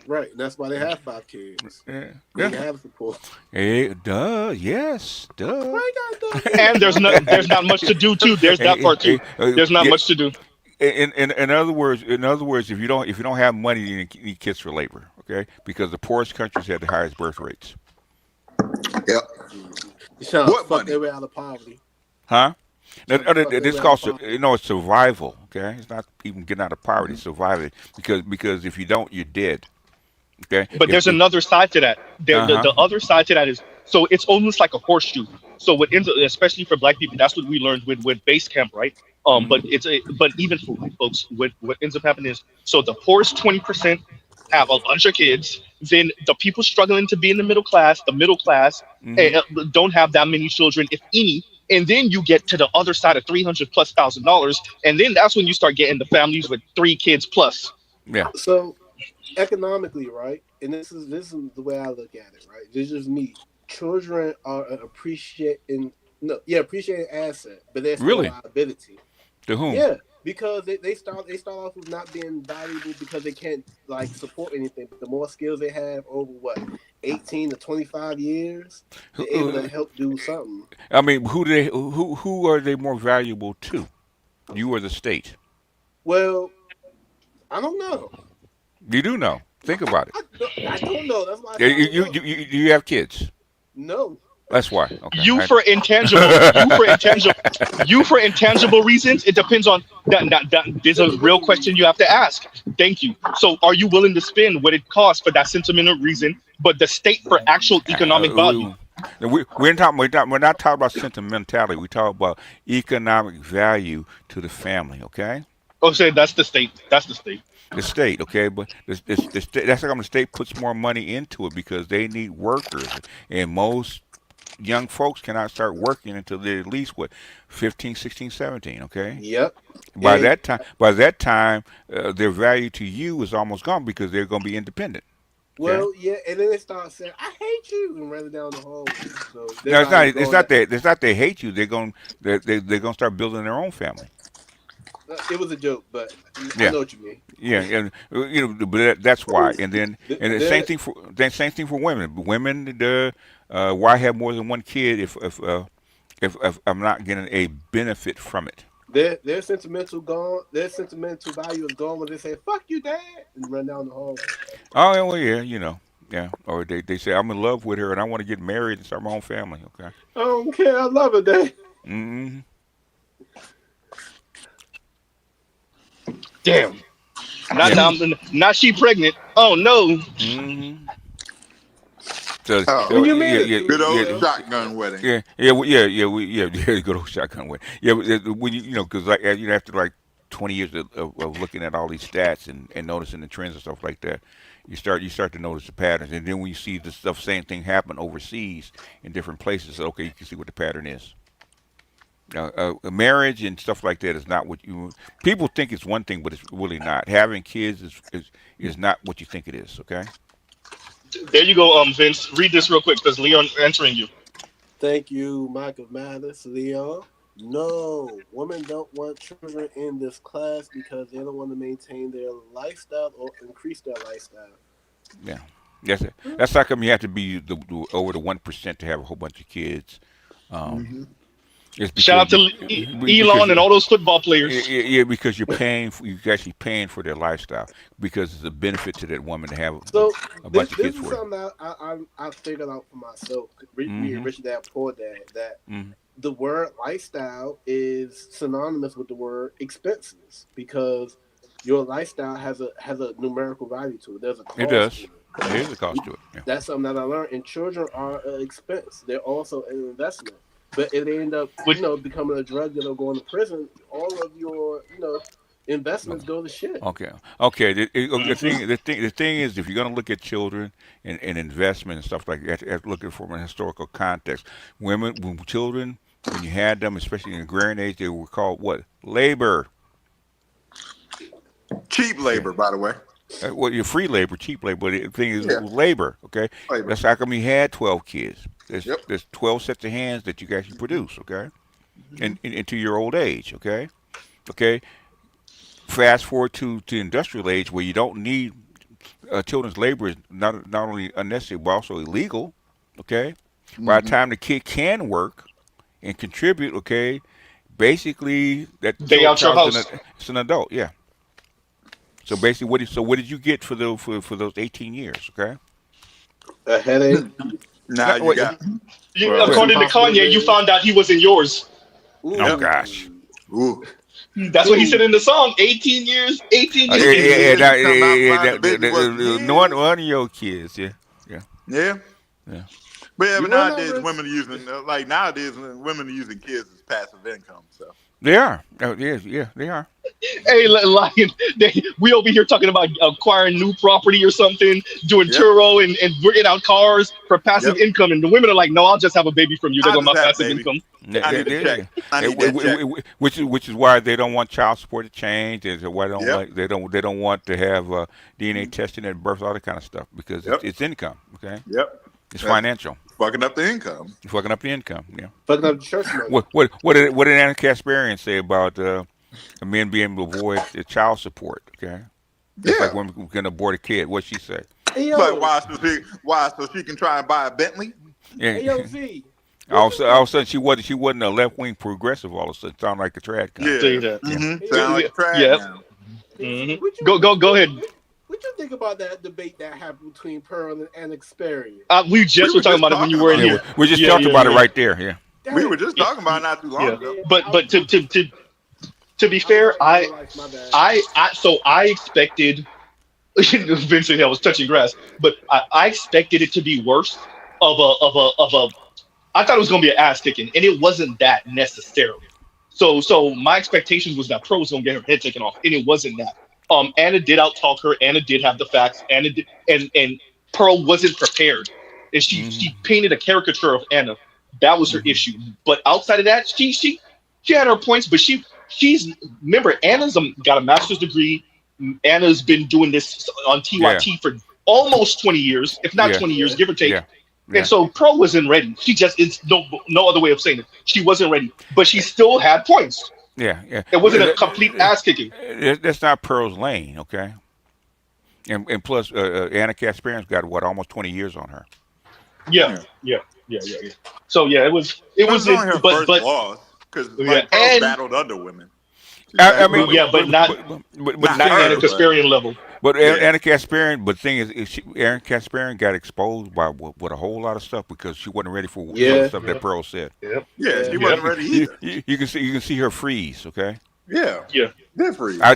S15: Right, and that's why they have 5 kids.
S1: Yeah,
S15: They
S1: yeah.
S15: have support.
S1: Hey, duh, yes, duh.
S15: Why you gotta
S2: And there's not much to do too. There's that part too. There's not
S1: Yeah.
S2: much to do.
S1: In other words, if you don't have money, you need kids for labor. Okay, because the poorest countries have the highest birth rates.
S17: Yep.
S15: You trying to
S17: What
S15: fuck
S17: money?
S15: their way out of poverty.
S1: Huh?
S15: Trying to fuck their
S1: This
S15: way out
S1: called
S15: of poverty.
S1: it's survival. Okay, it's not even getting out of poverty. It's surviving because if you don't, you're dead. Okay.
S2: But there's another side to that. The other side to that is, so it's almost like a horseshoe. So what ends up, especially for Black people, that's what we learned with base camp, right? But even for white folks, what ends up happening is, so the poorest 20% have a bunch of kids. Then the people struggling to be in the middle class don't have that many children, if any. And then you get to the other side of $300,000+, and then that's when you start getting the families with 3 kids plus.
S1: Yeah.
S15: So economically, right, and this is the way I look at it, right? This is just me. Children are an appreciating asset, but they're still
S1: Really?
S15: a liability.
S1: To whom?
S15: Yeah, because they start off with not being valuable because they can't like support anything. But the more skills they have over 18 to 25 years, they're able to help do something.
S1: I mean, who are they more valuable to? You or the state?
S15: Well, I don't know.
S1: You do know. Think about it.
S15: I don't know. That's why I
S1: You have kids.
S15: No.
S1: That's why. Okay.
S2: You for intangible reasons. It depends on that. There's a real question you have to ask. Thank you. So, are you willing to spend what it costs for that sentimental reason, but the state for actual economic value?
S1: We're not talking about sentimentality. We talk about economic value to the family. Okay.
S2: Oh, say that's the state. That's the state.
S1: The state, okay, but the state, that's how come the state puts more money into it because they need workers, and most young folks cannot start working until they're at least 15, 16, 17, okay?
S15: Yep.
S1: By that time, their value to you is almost gone because they're going to be independent. Okay?
S15: Well, yeah, and then they start saying, "I hate you," and run down the hallway. So
S1: no, it's not they hate you. They're going to start building their own family.
S15: It was a joke, but I know what you mean.
S1: Yeah, and but that's why. And then the same thing for women. Women, why have more than one kid if I'm not getting a benefit from it?
S15: Their sentimental gone. Their sentimental value is gone when they say "fuck you, dad" and run down the hallway.
S1: Oh well, yeah. Or they say I'm in love with her and I want to get married and start my own family. Okay.
S15: I don't care. I love her, dad.
S1: Mm-hmm.
S2: Damn. Not she pregnant. Oh no.
S1: Mm-hmm. So,
S17: good old shotgun wedding.
S1: Good old shotgun wedding. Yeah, when because after like 20 years of looking at all these stats and noticing the trends and stuff like that, you start to notice the patterns, and then when you see the same thing happen overseas in different places, okay, you can see what the pattern is. Marriage and stuff like that is not what people think it's one thing, but it's really not. Having kids is not what you think it is. Okay.
S2: There you go, Vince. Read this real quick because Leon answering you.
S15: Thank you, Mike of Madness, Leon. No, women don't want children in this class because they don't want to maintain their lifestyle or increase their lifestyle.
S1: Yeah, that's how come you have to be over the 1% to have a whole bunch of kids.
S2: Shout out to Elon and all those football players.
S1: Yeah, because you're actually paying for their lifestyle because it's a benefit to that woman to have a bunch of kids for.
S15: This is something I figured out for myself. Reading Rich Dad Poor Dad, that the word lifestyle is synonymous with the word expenses because your lifestyle has a numerical value to it. There's a
S1: It
S15: cost to
S1: does.
S15: it.
S1: There is a cost to it. Yeah.
S15: That's something that I learned. And children are an expense. They're also an investment. But if they end up, becoming a drug dealer or going to prison, all of your, investments go to shit.
S1: Okay. Okay. The thing is, if you're going to look at children and investment and stuff like that, you have to look at it from a historical context. Children, when you had them, especially in the agrarian age, they were called what? Labor.
S17: Cheap labor, by the way.
S1: Well, you're free labor, cheap labor. But the thing is,
S17: Yeah.
S1: labor. Okay.
S17: Labor.
S1: That's how come you had 12 kids. There's
S17: Yep.
S1: there's 12 sets of hands that you actually produce. Okay. And into your old age. Okay. Okay. Fast forward to industrial age where you don't need children's labor is not only unnecessary but also illegal. Okay, by the time the kid can work and contribute, okay, basically that
S19: They out your
S1: child's
S19: house.
S1: it's an adult. Yeah. So basically, what did you get for those 18 years? Okay.
S15: A headache.
S17: Now you got.
S19: According to Kanye, you found out he wasn't yours.
S1: Oh gosh.
S17: Ooh.
S19: That's what he said in the song. 18 years. 18 years.
S1: One of your kids. Yeah. Yeah.
S17: Yeah.
S1: Yeah.
S17: But yeah,
S15: You
S17: but
S15: know
S17: nowadays
S15: that,
S17: women are using women are using kids as passive income. So
S1: They are. Oh, yeah, they are.
S19: Hey, Lion, we over here talking about acquiring new property or something, doing Turo and renting out cars for passive income. And the women are like, no, I'll just have a baby from you. They're going to my passive income.
S17: I need to check. I need that check.
S1: Which is why they don't want child support to change. Is why they don't want to have DNA testing at birth, all that kind of stuff because it's income. Okay.
S17: Yep.
S1: It's financial.
S17: Fucking up the income.
S1: Fucking up the income. Yeah.
S15: Fucking up the church money.
S1: What did Anna Kasparian say about men being able to avoid the child support? Okay. Just like women can abort a kid. What she say?
S15: Hey, yo.
S17: But why? So she can try and buy a Bentley?
S1: Yeah.
S15: Hey, yo, Z.
S1: All of a sudden, she wasn't a left wing progressive. All of a sudden, sounded like a trad.
S17: Yeah. Sound like a trad.
S19: Yeah. Go ahead.
S15: What you think about that debate that happened between Pearl and Experian?
S19: We were talking about it when you were in here.
S1: We just talked about it right there. Yeah.
S17: We were just talking about it not too long ago.
S19: But to be fair, I expected Vincent Hill was touching grass, but I expected it to be worse of a I thought it was gonna be an ass kicking, and it wasn't that necessarily. So my expectations was that Pro was gonna get her head taken off, and it wasn't that. Anna did outtalk her. Anna did have the facts. Anna did, and Pearl wasn't prepared, and she painted a caricature of Anna. That was her issue. But outside of that, she had her points. But she's remember Anna's got a master's degree. Anna's been doing this on TYT for almost 20 years, if not 20 years, give or take. And so Pearl wasn't ready. It's no other way of saying it. She wasn't ready, but she still had points.
S1: Yeah.
S19: It wasn't a complete ass kicking.
S1: That's not Pearl's lane, okay? And plus, Anna Kasparian's got almost 20 years on her.
S19: Yeah. So yeah, it was
S17: only her first loss because Pearl battled other women.
S19: But not Anna Kasparian level.
S1: But Anna Kasparian, but the thing is Anna Kasparian got exposed by with a whole lot of stuff because she wasn't ready for the stuff that Pearl said.
S17: She wasn't ready either.
S1: You can see her freeze, okay?
S17: Yeah. They're freeze.
S1: I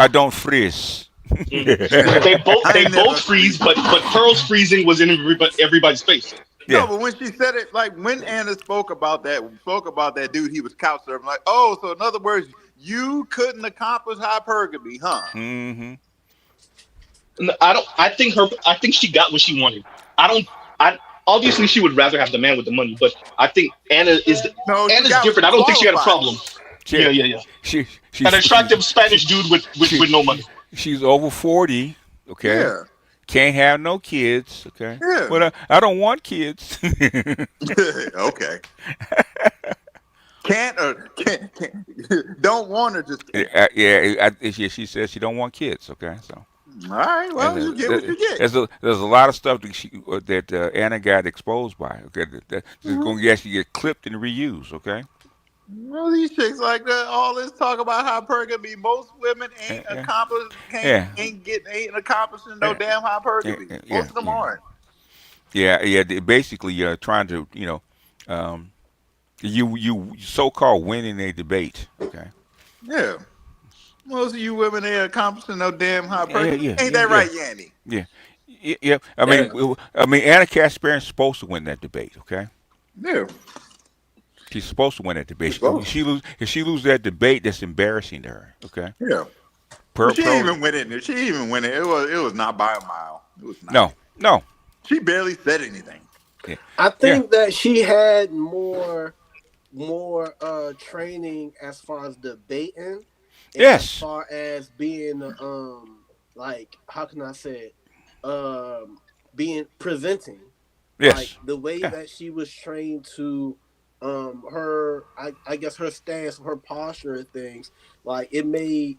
S1: don't freeze.
S19: They both freeze, but Pearl's freezing was in everybody's face.
S17: No, but when she said it, like when Anna spoke about that dude, he was couch surfing. Like, oh, so in other words, you couldn't accomplish hypergamy, huh?
S1: Mm-hmm.
S19: I think she got what she wanted. Obviously she would rather have the man with the money, but I think Anna's different. I don't think she had a problem. Yeah.
S1: She's
S19: an attractive Spanish dude with no money.
S1: She's over 40, okay?
S17: Yeah.
S1: Can't have no kids, okay?
S17: Yeah.
S1: But I don't want kids.
S17: Okay. Can't don't want to just.
S1: She says she don't want kids, okay? So.
S17: All right, well, you get what you get.
S1: There's a lot of stuff that Anna got exposed by, okay? That's going to actually get clipped and reused, okay?
S17: Well, these chicks like that. All this talk about hypergamy. Most women ain't ain't accomplishing no damn hypergamy. Most of them aren't.
S1: Yeah. Basically, trying to you so-called winning a debate. Okay.
S17: Yeah. Most of you women ain't accomplishing no damn high
S1: Yeah,
S17: purchase.
S1: yeah,
S17: Ain't
S1: yeah,
S17: that
S1: yeah,
S17: right, Yanni?
S1: yeah, yeah. I mean, Anna Kasparian's supposed to win that debate. Okay,
S17: Yeah.
S1: she's supposed to win that debate.
S17: She's supposed
S1: If she lose that debate, that's embarrassing to her. Okay.
S17: Yeah. But she didn't even win it. She didn't even win it. It was not by a mile. It was not.
S1: No.
S17: She barely said anything.
S1: Yeah.
S15: I think that she had more training as far as debating, and as
S1: Yes.
S15: far as being like, how can I say it, being presenting.
S1: Yes.
S15: Like the way that she was trained to her, I guess her stance, her posture and things, like it made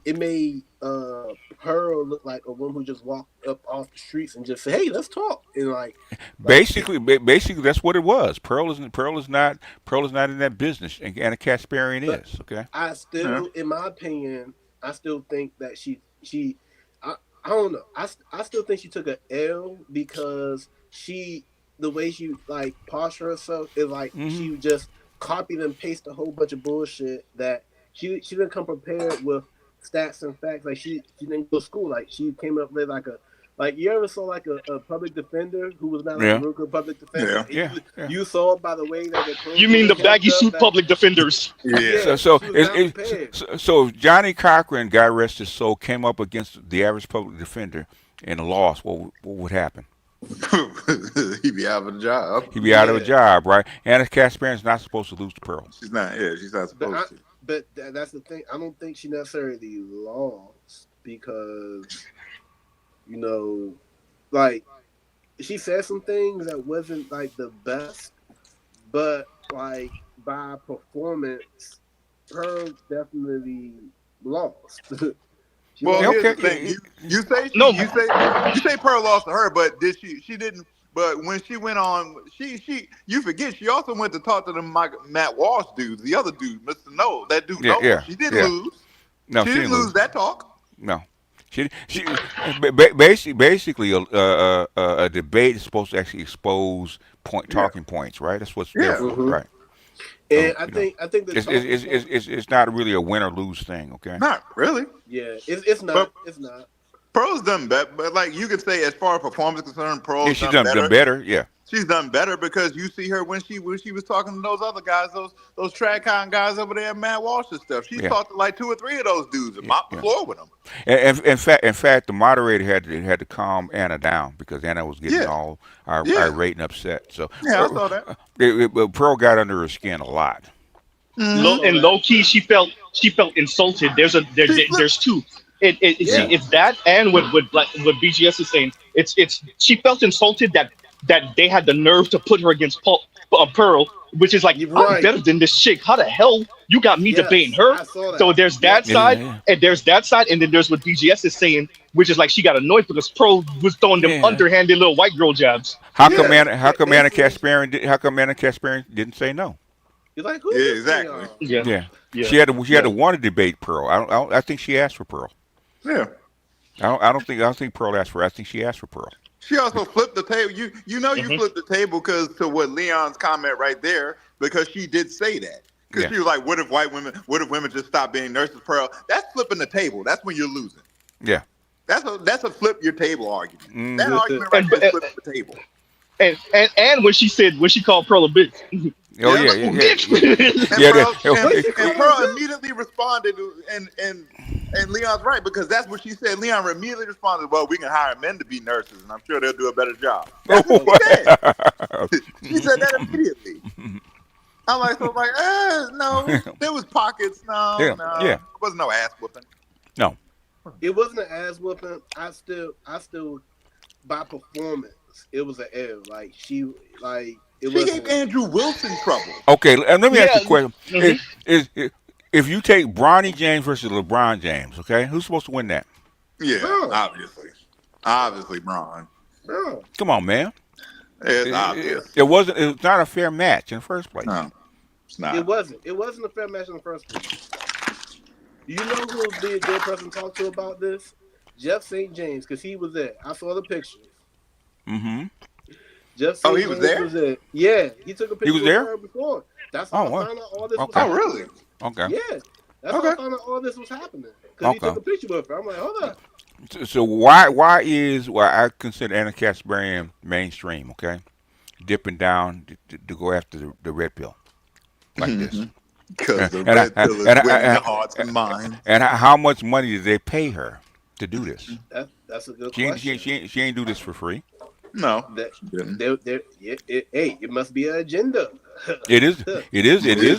S15: her look like a woman who just walked up off the streets and just said, "Hey, let's talk." And
S1: Basically, that's what it was. Pearl is not in that business, and Anna Kasparian
S15: but
S1: is. Okay.
S15: I still, in my opinion, I still think that I, I don't know. I still think she took a L because the way she like posture herself is like she just copied and pasted a whole bunch of bullshit that she didn't come prepared with stats and facts. Like she didn't go to school. Like she came up with like you ever saw like a public defender who was not like a real good public defender.
S1: Yeah.
S15: You saw by the way that the
S2: You mean the baggy suit public defenders?
S17: Yeah.
S1: So if Johnny Cochran, God rest his soul, came up against the average public defender and lost, what would happen?
S17: He'd be out of a job.
S1: He'd be out of a job, right? Anna Kasparian's not supposed to lose to Pearl.
S17: She's not. Yeah, she's not supposed to.
S15: But that's the thing. I don't think she necessarily lost because, like she said some things that wasn't like the best, but like by performance, her definitely lost.
S17: Here's the thing. You say Pearl lost to her, but did she didn't. But when she went on, you forget she also went to talk to the Matt Walsh dudes, the other dude, Mr. No, that dude. She didn't lose.
S1: No,
S17: she didn't lose that talk.
S1: No, she basically a debate is supposed to actually expose talking points, right? That's what's there for, right?
S15: And I think
S1: it's not really a win or lose thing, okay?
S17: Not really.
S15: Yeah, it's not. It's not.
S17: Pearl's done better, but like you could say, as far as performance is concerned, Pearl's
S1: she's done better. Yeah,
S17: she's done better because you see her when she was talking to those other guys, those track con guys over there, Matt Walsh and stuff. She talked to like 2 or 3 of those dudes and mopped the floor with them.
S1: And in fact, the moderator had to calm Anna down because Anna was getting all irate and upset. So
S17: I saw that.
S1: Pearl got under her skin a lot.
S2: And low key, she felt insulted. There's two. It's that and what BGS is saying. It's she felt insulted that they had the nerve to put her against Pearl, which is like, I'm better than this chick. How the hell you got me debating her? So there's that side, and there's that side, and then there's what BGS is saying, which is like she got annoyed because Pearl was throwing them underhanded little white girl jabs.
S1: How come Anna Kasparian didn't say no?
S15: You're like, who?
S17: Yeah, exactly.
S1: Yeah. She had to want to debate Pearl. I think she asked for Pearl.
S17: Yeah.
S1: I don't think Pearl asked for her. I think she asked for Pearl.
S17: She also flipped the table. You flipped the table because to what Leon's comment right there, because she did say that. Because she was like, what if women just stop being nurses, Pearl? That's flipping the table. That's when you're losing.
S1: Yeah.
S17: That's a flip your table argument. That argument right there flips the table.
S2: And when she called Pearl a bitch.
S1: Oh yeah.
S17: And Pearl immediately responded, and Leon's right because that's what she said. Leon immediately responded, "Well, we can hire men to be nurses, and I'm sure they'll do a better job." That's what she said. She said that immediately. I'm like, no, there was pockets. No, there was no ass whooping.
S1: No,
S15: it wasn't an ass whooping. I still, by performance, it was an L. Like she
S17: gave Andrew Wilson trouble.
S1: Okay, let me ask you a question. Mm-hmm. If you take Bronny James versus LeBron James, okay, who's supposed to win that?
S17: Yeah, obviously, Bron.
S15: Yeah.
S1: Come on, man.
S17: It's obvious.
S1: It was not a fair match in the first place.
S17: No, it's not.
S15: It wasn't a fair match in the first place. You know who would be a good person to talk to about this? Jeff St. James, because he was there. I saw the pictures.
S1: Mm-hmm.
S15: Jeff St.
S17: He was there?
S15: Yeah, he took a picture
S1: with her
S15: before. That's how I found out all this.
S17: Oh, really?
S1: Okay.
S15: Yeah. That's how I found out all this was happening. Because he took
S1: Okay.
S15: a picture with her. I'm like, hold up.
S1: So why is I consider Anna Kasparian mainstream? Okay, dipping down to go after the red pill like this.
S17: Because the
S1: And
S17: red pill is winning hearts and minds.
S1: and how much money did they pay her to do this?
S15: That's a good
S1: She
S15: question.
S1: ain't do this for free.
S17: No.
S15: Hey, it must be an agenda.
S1: It is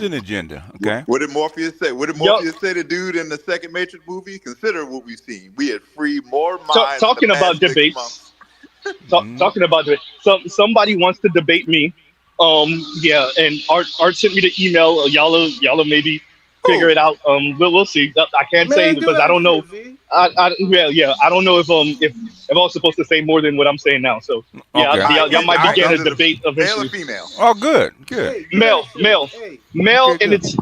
S1: an agenda. Okay.
S17: What did Morpheus say? What did Morpheus say to dude in the second Matrix movie? Consider what we've seen. We had freed more minds.
S19: Talking about debates. Talking about debate. Somebody wants to debate me. Yeah, and Art sent me the email. Y'all maybe figure it out. We'll see. I can't say because I don't know. I don't know if I was supposed to say more than what I'm saying now. So yeah,
S1: Okay.
S19: y'all might be getting a debate eventually.
S17: Male or female?
S1: Oh, good.
S19: Male,
S1: Okay,
S19: and it's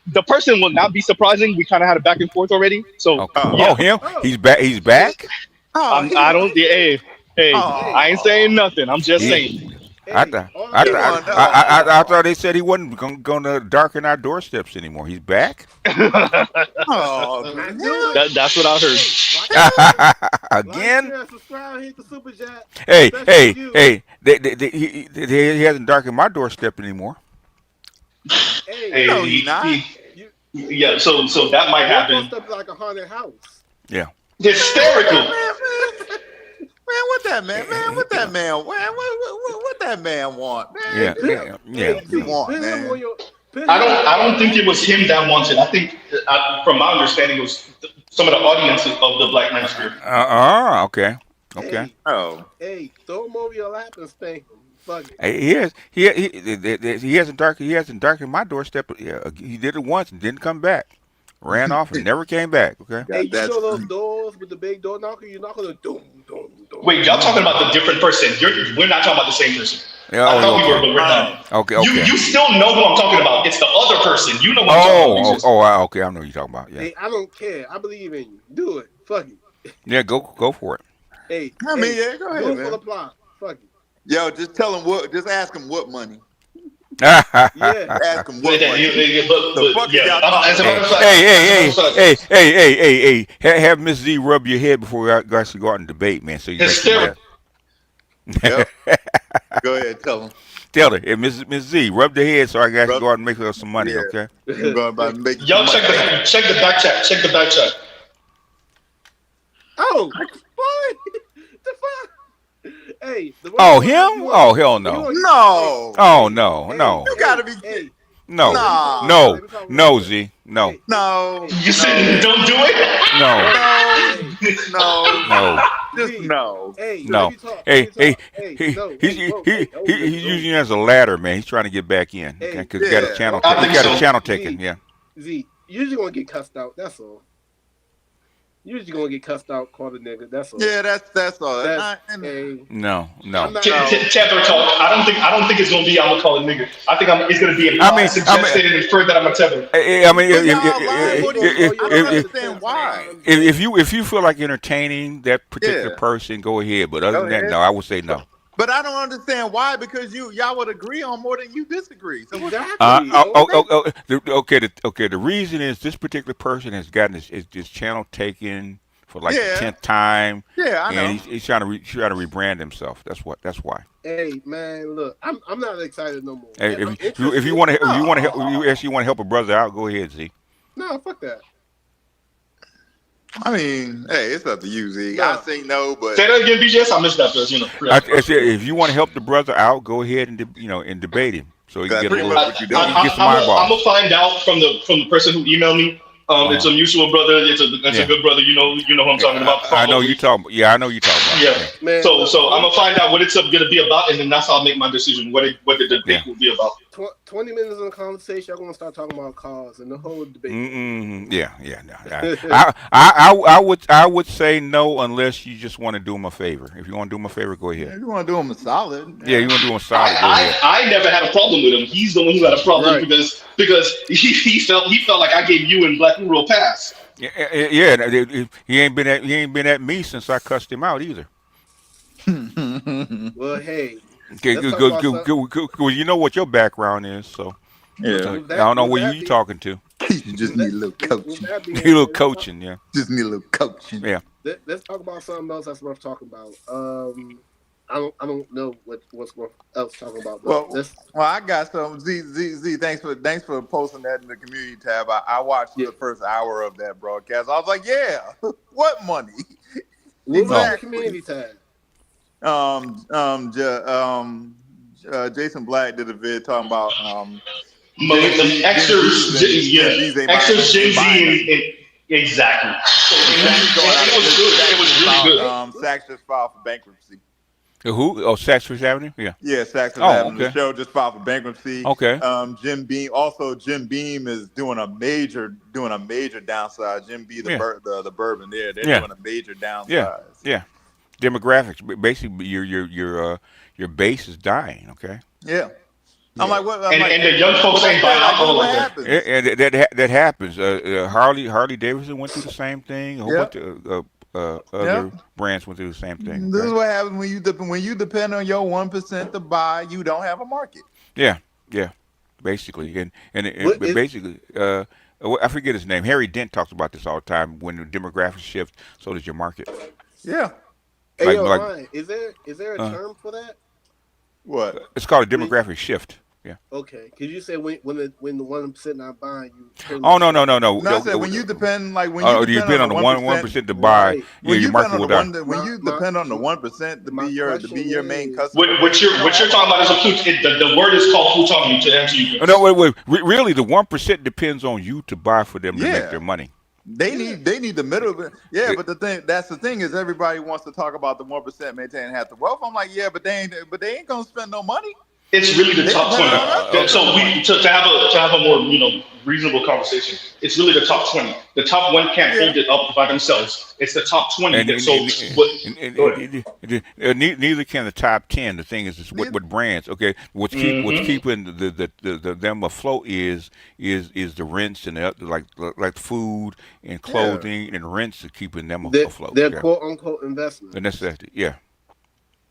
S19: the person will not be surprising. We kind of had a back and forth already. So
S1: Oh, him? He's back. He's back.
S19: I don't. Hey, I ain't saying nothing. I'm just saying.
S1: I thought they said he wasn't going to darken our doorsteps anymore. He's back.
S17: Oh,
S19: that's what I heard.
S1: Again.
S15: Subscribe, hit the super chat.
S1: Hey! He hasn't darkened my doorstep anymore.
S19: Hey, no, he's not. Yeah, so that might happen.
S15: Stuff like a haunted house.
S1: Yeah.
S19: Hysterical.
S17: Man, what that man? What that man? What that man want? Man,
S1: Yeah.
S17: You want, man?
S19: I don't think it was him that wanted. I think, from my understanding, it was some of the audiences of the Black Manosphere.
S1: Okay.
S15: Hey, throw him over your lap and spank him. Fuck it.
S1: Hey, he hasn't darkened my doorstep. Yeah, he did it once and didn't come back. Ran off and never came back. Okay.
S15: Hey, you know those doors with the big door knocker? You knock on the doom.
S19: Wait, y'all talking about the different person? We're not talking about the same person.
S1: Yeah,
S19: I thought we were, but we're not.
S1: Okay.
S19: You still know who I'm talking about. It's the other person. You know what I'm talking about.
S1: Okay. I know what you're talking about. Yeah.
S15: Hey, I don't care. I believe in you. Do it. Fuck it.
S1: Yeah, go for it.
S15: Hey,
S17: go ahead,
S15: do it
S17: man.
S15: for the plot. Fuck it.
S17: Yo, just tell him what. Just ask him what money.
S15: Yeah.
S17: Ask him what money.
S1: Hey. Have Miss Z rub your head before we actually go out and debate, man. So you
S19: Hysterical.
S17: Yep. Go ahead, tell him.
S1: Tell her, hey, Miss Z, rub the head so I can go out and make her some money,
S17: Yeah.
S1: okay?
S17: Go about and make
S19: Y'all check the back chat. Check the back chat.
S15: Oh, what? The fuck? Hey.
S1: Oh, him? Oh, hell no.
S17: No.
S1: Oh, no.
S17: You gotta be.
S1: No.
S17: Nah.
S1: No, Z. No.
S17: No.
S19: You said don't do it?
S17: No. Just no.
S15: Hey,
S1: no. He's using it as a ladder, man. He's trying to get back in because he got a channel. He got a channel taken. Yeah.
S15: Z, you usually gonna get cussed out. That's all. You usually gonna get cussed out, called a nigga. That's all.
S17: Yeah, that's all.
S1: No.
S19: Tether talk. I don't think it's gonna be I'm gonna call a nigga. I think it's gonna be suggested and inferred that I'm a tether.
S1: I mean,
S17: why?
S1: If you feel like entertaining that particular person, go ahead. But other than that, no, I would say no.
S17: But I don't understand why, because y'all would agree on more than you disagree. So
S1: okay. The reason is this particular person has gotten his channel taken for like the 10th time.
S17: Yeah, I know.
S1: And he's trying to rebrand himself. That's why.
S15: Hey man, look, I'm not excited no more.
S1: Hey, if you want to help a brother out, go ahead, Z.
S15: No, fuck that.
S17: I mean, hey, it's up to you, Z. I say no, but
S19: say that again, BJS. I missed that first.
S1: I said, if you want to help the brother out, go ahead and and debate him so he can get some eyeballs.
S19: I'm gonna find out from the person who emailed me. It's a mutual brother. It's a good brother. You know who I'm talking about.
S1: I know you talking. Yeah, I know you talking about.
S19: Yeah. Man, so I'm gonna find out what it's gonna be about, and then that's how I'll make my decision what the debate will be about.
S15: 20 minutes in the conversation, I'm gonna start talking about cars and the whole debate.
S1: Yeah. No. I would say no unless you just want to do him a favor. If you want to do him a favor, go ahead.
S17: If you want to do him a solid.
S1: Yeah, you want to do him a solid. Go ahead.
S19: I never had a problem with him. He's the one who had a problem because he felt like I gave you and Black Hero a pass.
S1: Yeah. He ain't been at me since I cussed him out either.
S15: Well, hey.
S1: Okay, good. You know what your background is, so I don't know who you talking to.
S17: You just need a little
S15: With
S17: coaching.
S15: that being
S1: A little
S15: said,
S1: coaching, yeah.
S17: Just need a little coaching.
S1: Yeah.
S15: let's talk about something else that's worth talking about. I don't know what's worth else talking about. But
S17: Well, I got some. Z. Thanks for posting that in the community tab. I watched the first hour of that broadcast. I was like, yeah, what money?
S15: What was the community tab?
S17: Jason Black did a vid talking about
S19: The extras, Gen Z, and exactly. So it was good. It was really good.
S17: Saks just filed for bankruptcy.
S1: Who? Oh, Saks Fifth Avenue? Yeah.
S17: Yeah, Saks Fifth Avenue.
S1: Okay.
S17: The show just filed for bankruptcy.
S1: Okay.
S17: Jim Beam is doing a major downside. Jim Beam, the bourbon there, they're doing a major downside.
S1: Yeah. Demographics. Basically, your base is dying. Okay.
S17: Yeah. I'm like, what?
S19: And the young folks ain't buying alcohol like that.
S1: And that happens. Harley Davidson went through the same thing. A whole bunch of other brands went through the same thing.
S17: This is what happens when you depend on your 1% to buy. You don't have a market.
S1: Yeah. Basically, and basically, I forget his name. Harry Dent talks about this all the time. When the demographics shift, so does your market.
S17: Yeah.
S15: Hey, Ryan, is there a term for that?
S17: What?
S1: It's called a demographic shift. Yeah.
S15: Okay. Because you said when the 1% not buying, you.
S1: Oh no.
S17: No, I said when you depend
S1: you depend on the 1% to buy.
S15: Right.
S1: Yeah, your market will die.
S17: When you depend on the 1% to be your main customer.
S19: What you're talking about is the word is called plutonium. To answer you.
S1: No, wait. Really, the 1% depends on you to buy for them to make their money.
S17: They need the middle. But that's the thing is everybody wants to talk about the 1% maintaining half the wealth. I'm like, but they ain't gonna spend no money.
S19: It's really the top 20. So to have a more reasonable conversation, it's really the top 20. The top one can't hold it up by themselves. It's the top 20
S1: neither can the top 10. The thing is what brands. Okay, what's keeping them afloat is the rents and like food and clothing and rents are keeping them afloat.
S15: They're quote unquote investment.
S1: The necessity. Yeah.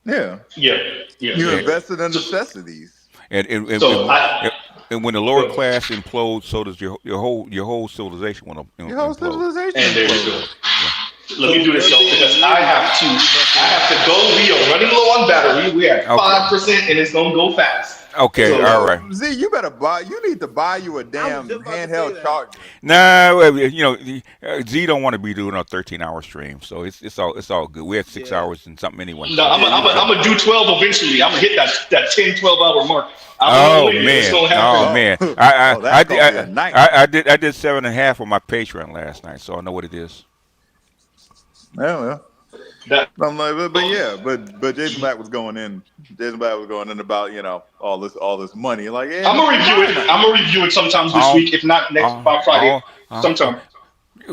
S17: You invested in necessities.
S1: And when the lower class implodes, so does your whole civilization will implode.
S17: Your whole civilization.
S19: And there you go. Let me do this, y'all, because I have to go. We are running low on battery. We're at 5%, and it's gonna go fast.
S1: Okay, all right.
S17: Z, you need to buy you a damn handheld charger.
S1: No, Z don't want to be doing a 13-hour stream, so it's all good. We had 6 hours and something anyway.
S19: No, I'm gonna do 12 eventually. I'm gonna hit that 10, 12-hour mark.
S1: Oh man! I did 7.5 on my Patreon last night, so I know what it is.
S17: Yeah. I'm like, but Jason Black was going in. Jason Black was going in about all this money. Like,
S19: I'm gonna review it. I'm gonna review it sometime this week, if not next by Friday. Sometime.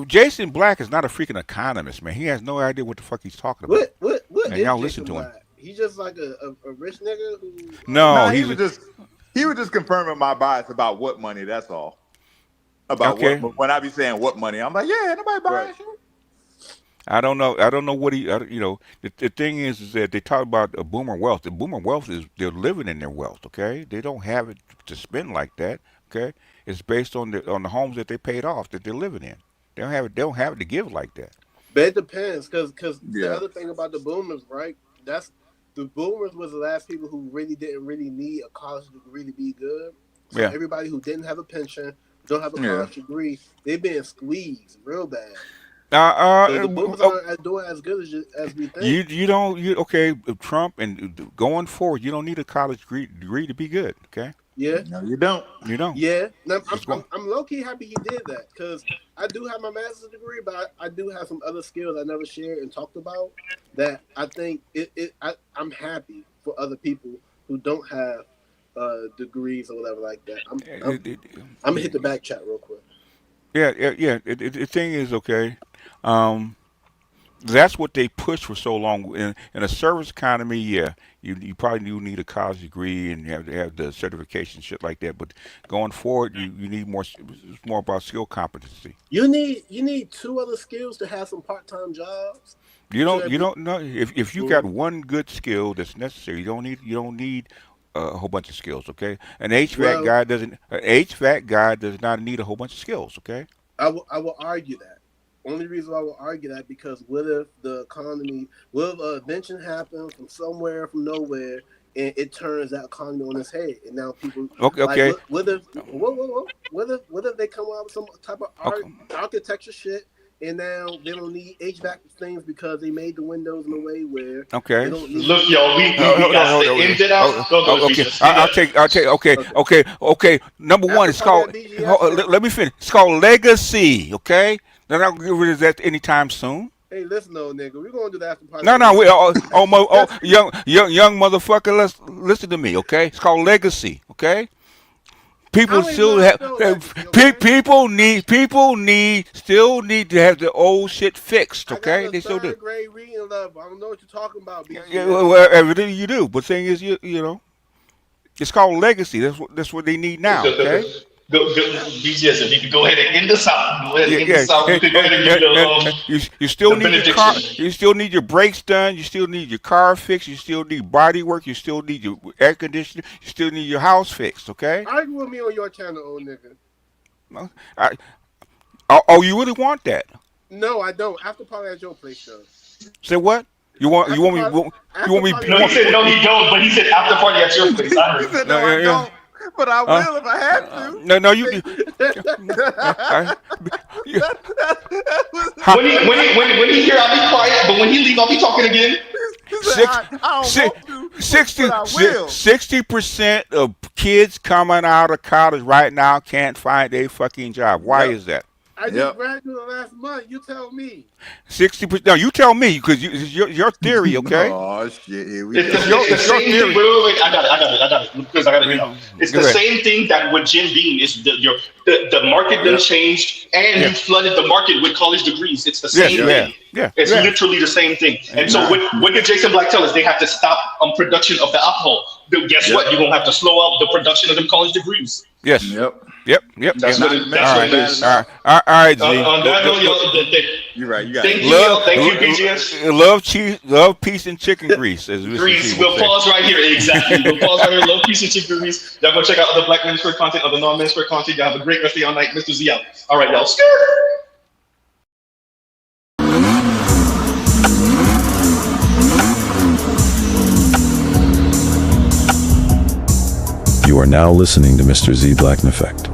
S1: Jason Black is not a freaking economist, man. He has no idea what the fuck he's talking about.
S15: What?
S1: And y'all listen to him.
S15: He's just like a rich nigga who.
S1: No,
S17: he was just confirming my bias about what money. That's all. About when I be saying what money, I'm like, nobody buying shit.
S1: I don't know what the thing is that they talk about a boomer wealth. The boomer wealth is they're living in their wealth. Okay, they don't have it to spend like that. Okay, it's based on the homes that they paid off that they're living in. They don't have it to give like that.
S15: But it depends, because the other thing about the boomers, right? The boomers was the last people who really didn't need a college degree to be good. So everybody who didn't have a pension, don't have a college degree, they being squeezed real bad. So the boomers aren't doing as good as we think.
S1: Trump and going forward, you don't need a college degree to be good. Okay.
S15: Yeah.
S17: No, you don't.
S15: Yeah. Now, I'm low key happy he did that, because I do have my master's degree, but I do have some other skills I never shared and talked about that I think I'm happy for other people who don't have degrees or whatever like that. I'm gonna hit the back chat real quick.
S1: Yeah. The thing is, that's what they pushed for so long. In a service economy, you probably do need a college degree and you have to have the certification, shit like that. But going forward, you need more. It's more about skill competency.
S15: You need 2 other skills to have some part-time jobs.
S1: You don't know if you got one good skill that's necessary. You don't need a whole bunch of skills. Okay, an HVAC guy doesn't. An HVAC guy does not need a whole bunch of skills. Okay.
S15: I will argue that. Only reason why I will argue that because what if the economy, what if an invention happens from somewhere, from nowhere, and it turns that economy on its head, and now people
S1: Okay.
S15: Like, what if what if they come up with some type of architecture shit, and now they don't need HVAC things because they made the windows in a way where they don't need.
S19: Look, y'all, we got the ins and outs.
S1: Okay, I'll take. Okay. Number one, it's called. Let me finish. It's called legacy. Okay, they're not gonna get rid of that anytime soon.
S15: Hey, listen, though, nigga, we're gonna do that after party.
S1: No, we young motherfucker. Listen to me. Okay, it's called legacy. Okay. People still have. People still need to have the old shit fixed. Okay, they still do.
S15: Grade reading level. I don't know what you're talking about.
S1: Well, everything you do, but the thing is, you know, it's called legacy. That's what they need now. Okay.
S19: BGS, if you could go ahead and end this out. Go ahead and end this out. You could go ahead and give
S1: you still need your car. You still need your brakes done. You still need your car fixed. You still need body work. You still need your air conditioner. You still need your house fixed. Okay.
S15: Argue with me on your channel, old nigga.
S1: You really want that?
S15: No, I don't. After party at your place, though.
S1: Say what? You want me?
S19: No, he said no, he don't. But he said after party at your place. I heard.
S5: He said no, I don't. But I will if I have to.
S1: No, you.
S19: When he here, I'll be quiet. But when he leave, I'll be talking again.
S1: 60% of kids coming out of college right now can't find a fucking job. Why is that?
S15: I just graduated last month. You tell me.
S1: 60%. No, you tell me because it's your theory, okay?
S17: Oh shit! Here we
S19: It's
S17: go.
S19: the same thing. Wait. I got it. Because I got to get out. It's the same thing that with Jim Beam is the market done changed, and you flooded the market with college degrees. It's the same thing. It's literally the same thing. And so what did Jason Black tell us? They have to stop production of the alcohol. But guess what? You're gonna have to slow up the production of them college degrees.
S1: Yes.
S17: Yep.
S19: That's what it is.
S1: All right, G.
S19: On that note,
S17: you're right. You got
S19: thank you, BGS.
S1: Love, peace, and chicken grease.
S19: We'll pause right here. Exactly. We'll pause right here. Love, peace, and chicken grease. Y'all go check out other Black Minister content, other non-minister content. Y'all have a great rest of your night. Mr. Z out. All right, y'all.
S13: You are now listening to Mr. Z Blackneffect.